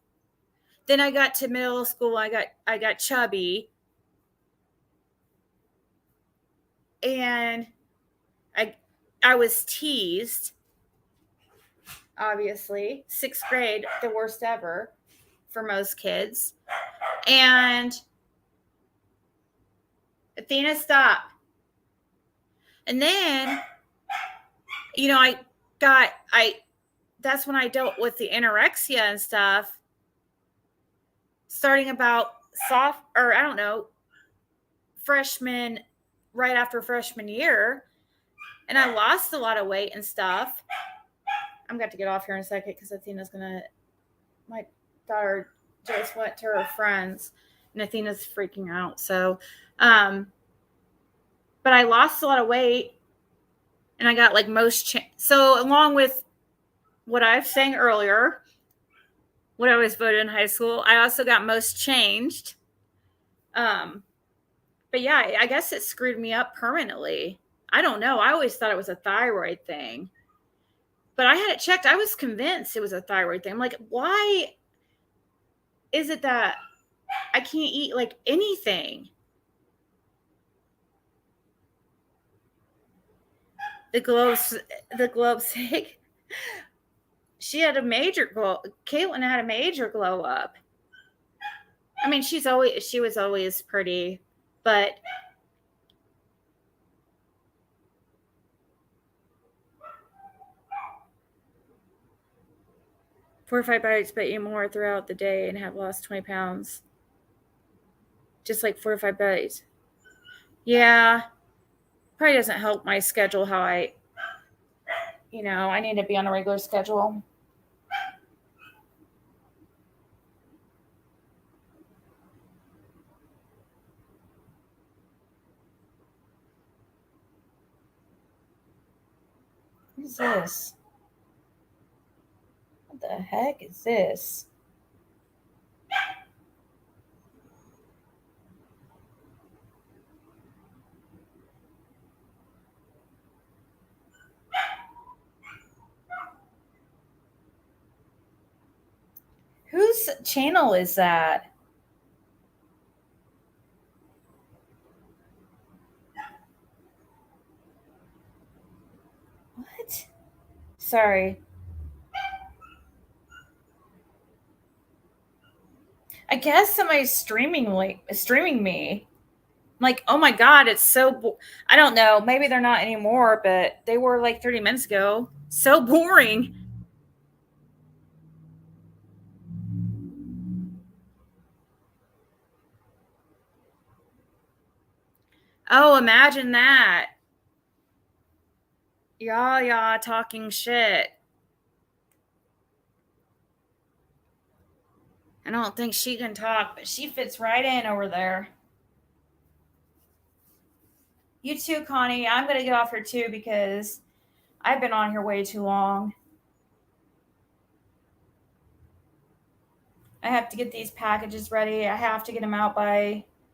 Then I got to middle school. I got chubby, and I was teased. Obviously, 6th grade, the worst ever for most kids. And Athena, stop. And then, that's when I dealt with the anorexia and stuff, starting about freshman, right after freshman year. And I lost a lot of weight and stuff. I'm going to get off here in a second because Athena's my daughter just went to her friends and Athena's freaking out. So, but I lost a lot of weight and I got like so along with what I was saying earlier, what I was voted in high school, I also got most changed. But yeah, I guess it screwed me up permanently. I don't know. I always thought it was a thyroid thing. But I had it checked. I was convinced it was a thyroid thing. I'm like, why is it that I can't eat like anything? The globe's sake. She had a major glow. Caitlin had a major glow up. I mean, she was always pretty, but four or 5 bites, but eat more throughout the day and have lost 20 pounds. Just like 4 or 5 bites. Yeah. Probably doesn't help my schedule how I need to be on a regular schedule. What is this? What the heck is this? Whose channel is that? What? Sorry. I guess somebody's streaming me. I'm like, oh my God, it's so I don't know. Maybe they're not anymore, but they were like 30 minutes ago. So boring. Oh, imagine that. Y'all talking shit. I don't think she can talk, but she fits right in over there. You too, Connie. I'm going to get off here too because I've been on here way too long. I have to get these packages ready. I have to get them out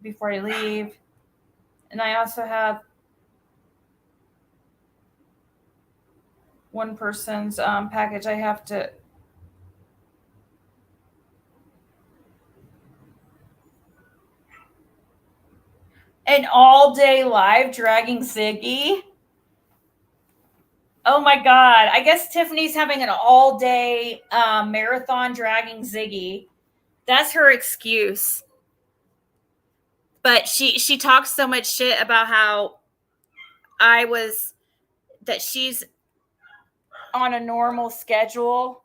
before I leave. And I also have one person's package I have to. An all-day live dragging Ziggy. Oh my God. I guess Tiffany's having an all-day marathon dragging Ziggy. That's her excuse. But she talks so much shit about how that she's on a normal schedule.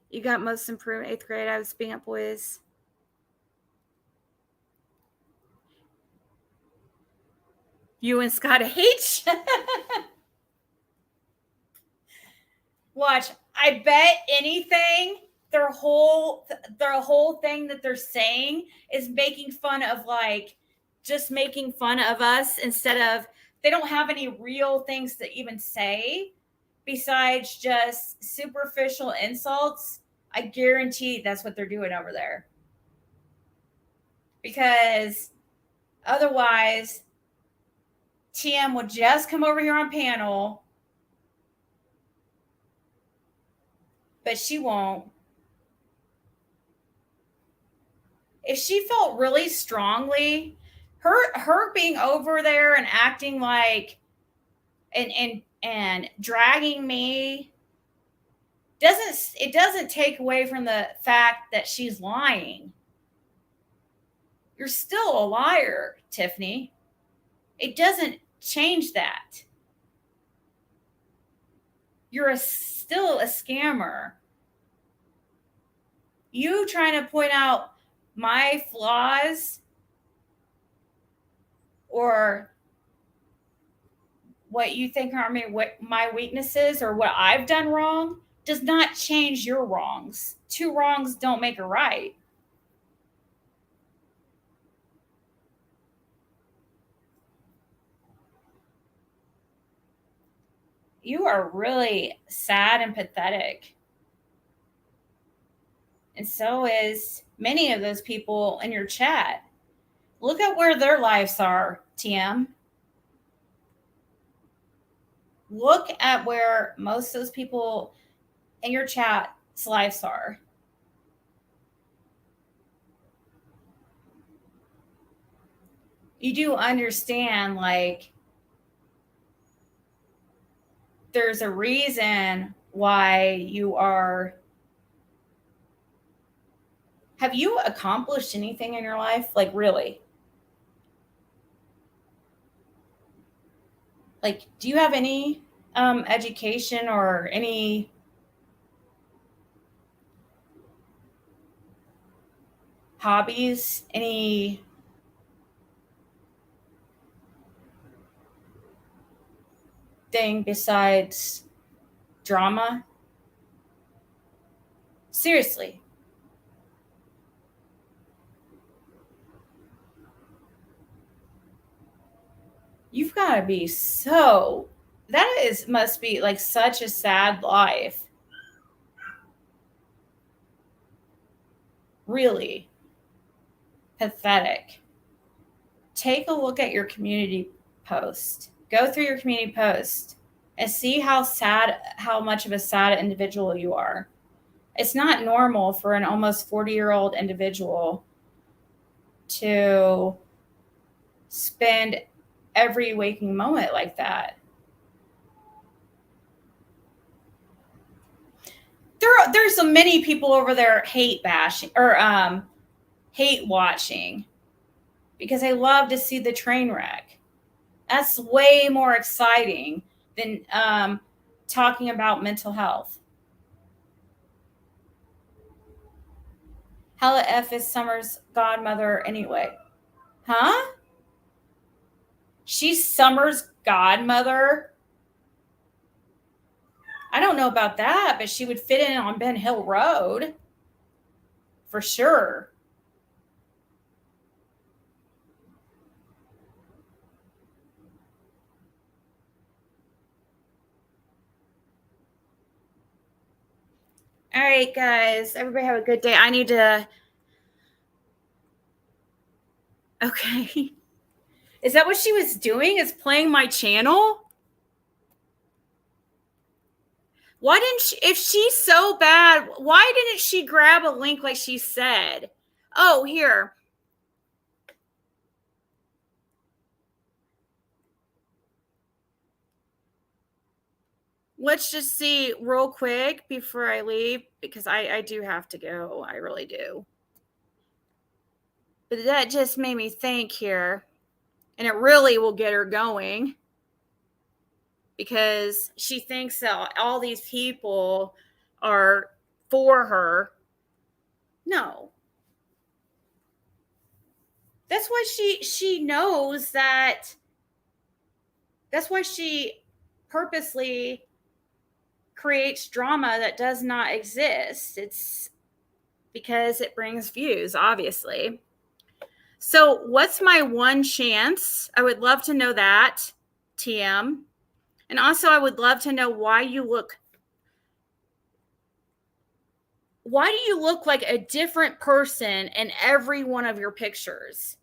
You got most improved 8th grade. I was being up boys. You and Scott H. Watch. I bet anything their whole thing that they're saying is making fun of, like, just making fun of us, instead of, they don't have any real things to even say besides just superficial insults. I guarantee that's what they're doing over there. Because otherwise, TM would just come over here on panel, but she won't. If she felt really strongly, her being over there and acting like and dragging me doesn't take away from the fact that she's lying. You're still a liar, Tiffany. It doesn't change that. You're still a scammer. You trying to point out my flaws or what you think are my weaknesses or what I've done wrong does not change your wrongs. 2 wrongs don't make a right. You are really sad and pathetic. And so is many of those people in your chat. Look at where their lives are, TM. Look at where most of those people in your chat's lives are. You do understand, like, there's a reason why you are. Have you accomplished anything in your life? Like, really? Like, do you have any education or any hobbies? Any thing besides drama? Seriously. You've got to be so, must be like such a sad life. Really pathetic. Take a look at your community post. Go through your community post and see how much of a sad individual you are. It's not normal for an almost 40-year-old individual to spend every waking moment like that. There's so many people over there hate bashing or hate watching because they love to see the train wreck. That's way more exciting than talking about mental health. How the F is Summer's godmother anyway? Huh? She's Summer's godmother? I don't know about that, but she would fit in on Ben Hill Road. For sure. All right, guys. Everybody have a good day. I need to... Okay. Is that what she was doing? Is playing my channel? Why didn't she, if she's so bad, why didn't she grab a link like she said? Oh, here. let's just see real quick before I leave, because I do have to go. I really do. But that just made me think here, and it really will get her going, because she thinks that all these people are for her. No. That's why she knows that. That's why she purposely creates drama that does not exist. It's because it brings views, obviously. So, what's my one chance? I would love to know that, TM. And also, I would love to know why do you look like a different person in every one of your pictures?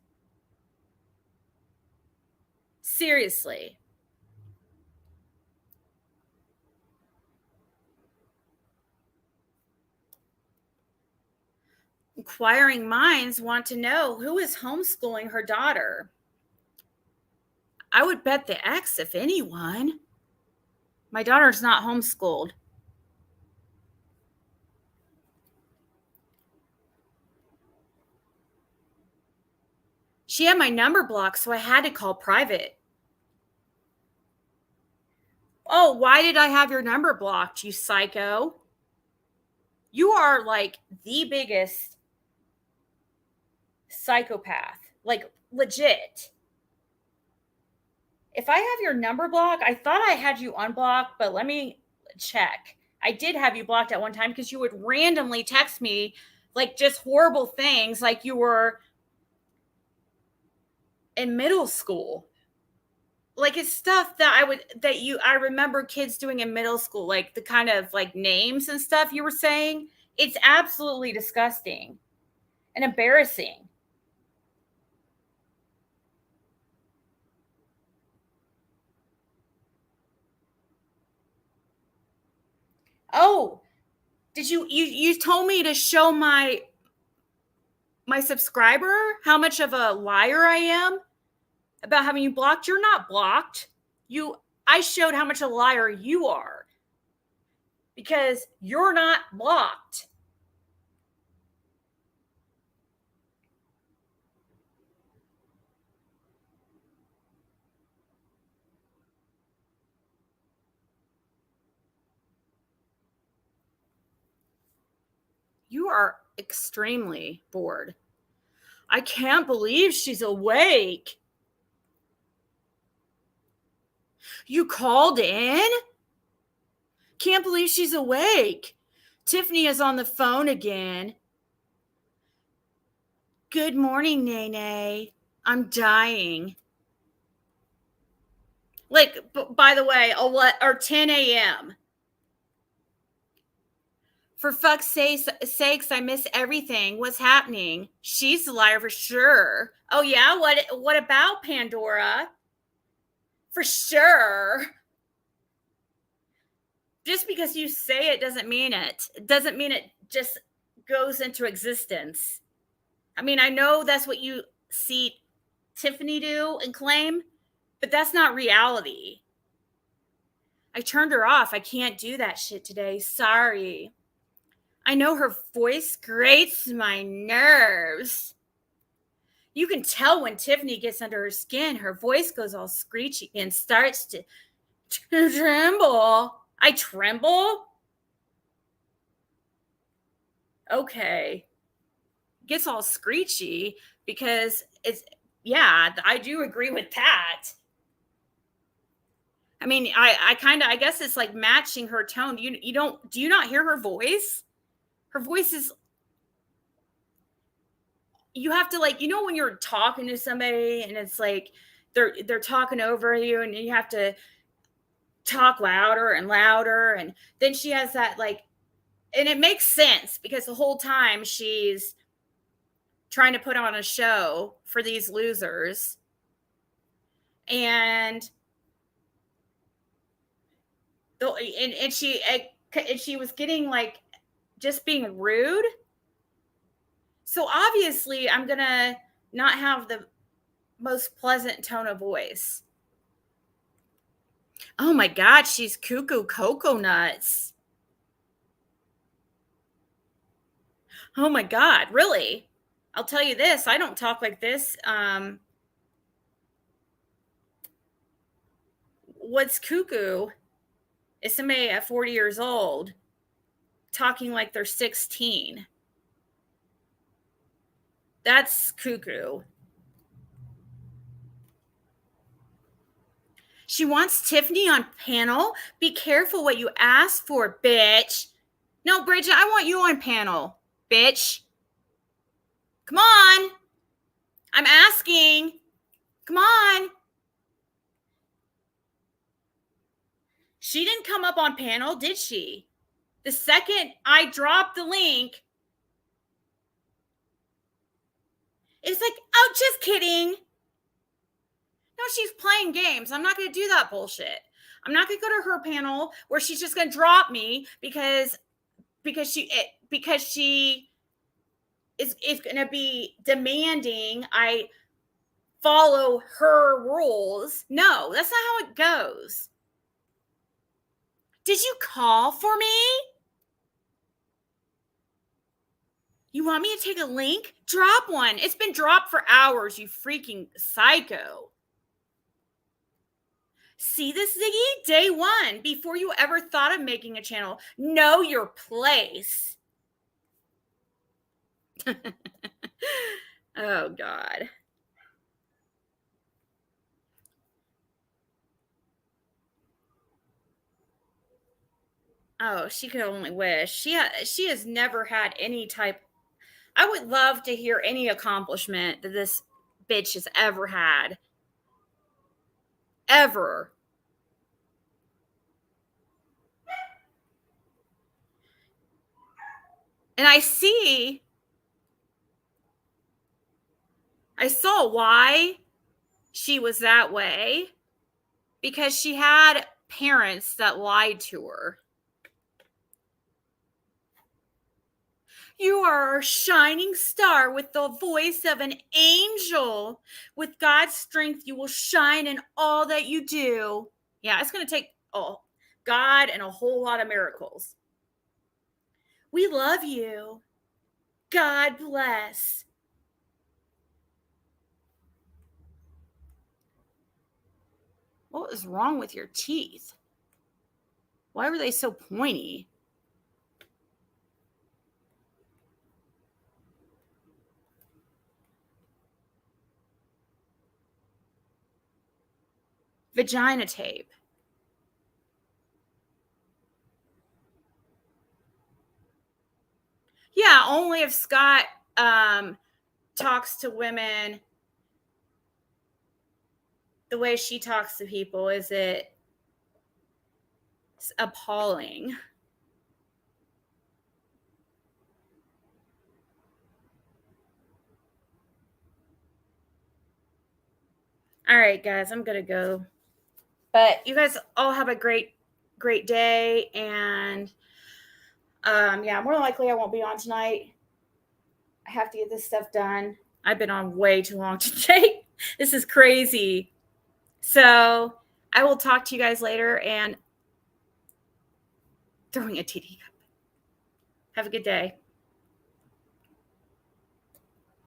Seriously. Inquiring minds want to know who is homeschooling her daughter. I would bet the ex, if anyone. My daughter's not homeschooled. She had my number blocked, so I had to call private. Oh, why did I have your number blocked, you psycho? You are like the biggest psychopath. Like, legit. If I have your number blocked, I thought I had you unblocked, but let me check. I did have you blocked at one time because you would randomly text me like just horrible things, like you were in middle school. Like, it's stuff that I remember kids doing in middle school, like the kind of like names and stuff you were saying. It's absolutely disgusting and embarrassing. Oh, did you told me to show my subscriber how much of a liar I am about having you blocked? You're not blocked. I showed how much of a liar you are, because you're not blocked. You are extremely bored. I can't believe she's awake. You called in? Can't believe she's awake. Tiffany is on the phone again. Good morning, Nene. I'm dying. Like, by the way, 10 a.m. For fuck's sakes, I miss everything. What's happening? She's the liar for sure. Oh, yeah? What about Pandora? For sure. Just because you say it doesn't mean it. It doesn't mean it just goes into existence. I mean, I know that's what you see Tiffany do and claim, but that's not reality. I turned her off. I can't do that shit today. Sorry. I know her voice grates my nerves. You can tell when Tiffany gets under her skin, her voice goes all screechy and starts to tremble. I tremble? Okay. Gets all screechy because yeah, I do agree with that. I mean, I guess it's like matching her tone. Do you not hear her voice? Her voice is, you have to, like, when you're talking to somebody and it's like they're talking over you and you have to talk louder and louder, and then she has that, like, and it makes sense because the whole time she's trying to put on a show for these losers, and she was getting, like, just being rude. So obviously I'm gonna not have the most pleasant tone of voice. Oh my God, she's cuckoo cocoa nuts. Oh my God, really? I'll tell you this, I don't talk like this. What's cuckoo is somebody at 40 years old talking like they're 16. That's cuckoo. She wants Tiffany on panel. Be careful what you ask for, bitch. No, Bridget, I want you on panel, bitch. Come on. I'm asking. Come on. She didn't come up on panel, did she? The second I dropped the link, it's like, oh, just kidding. No, she's playing games. I'm not going to do that bullshit. I'm not going to go to her panel where she's just going to drop me because she is going to be demanding I follow her rules. No, that's not how it goes. Did you call for me? You want me to take a link? Drop one. It's been dropped for hours, you freaking psycho. See this, Ziggy? Day one, before you ever thought of making a channel. Know your place. Oh, God. Oh, she could only wish. She has never had any type. I would love to hear any accomplishment that this bitch has ever had. Ever. And I saw why she was that way, because she had parents that lied to her. You are a shining star with the voice of an angel. With God's strength, you will shine in all that you do. Yeah, it's going to take God and a whole lot of miracles. We love you. God bless. What was wrong with your teeth? Why were they so pointy? Vagina tape. Yeah, only if Scott talks to women the way she talks to people is it appalling. All right, guys, I'm gonna go. But you guys all have a great day, and yeah, more than likely I won't be on tonight. I have to get this stuff done. I've been on way too long today. This is crazy. So I will talk to you guys later, and throwing a TD cup. Have a good day.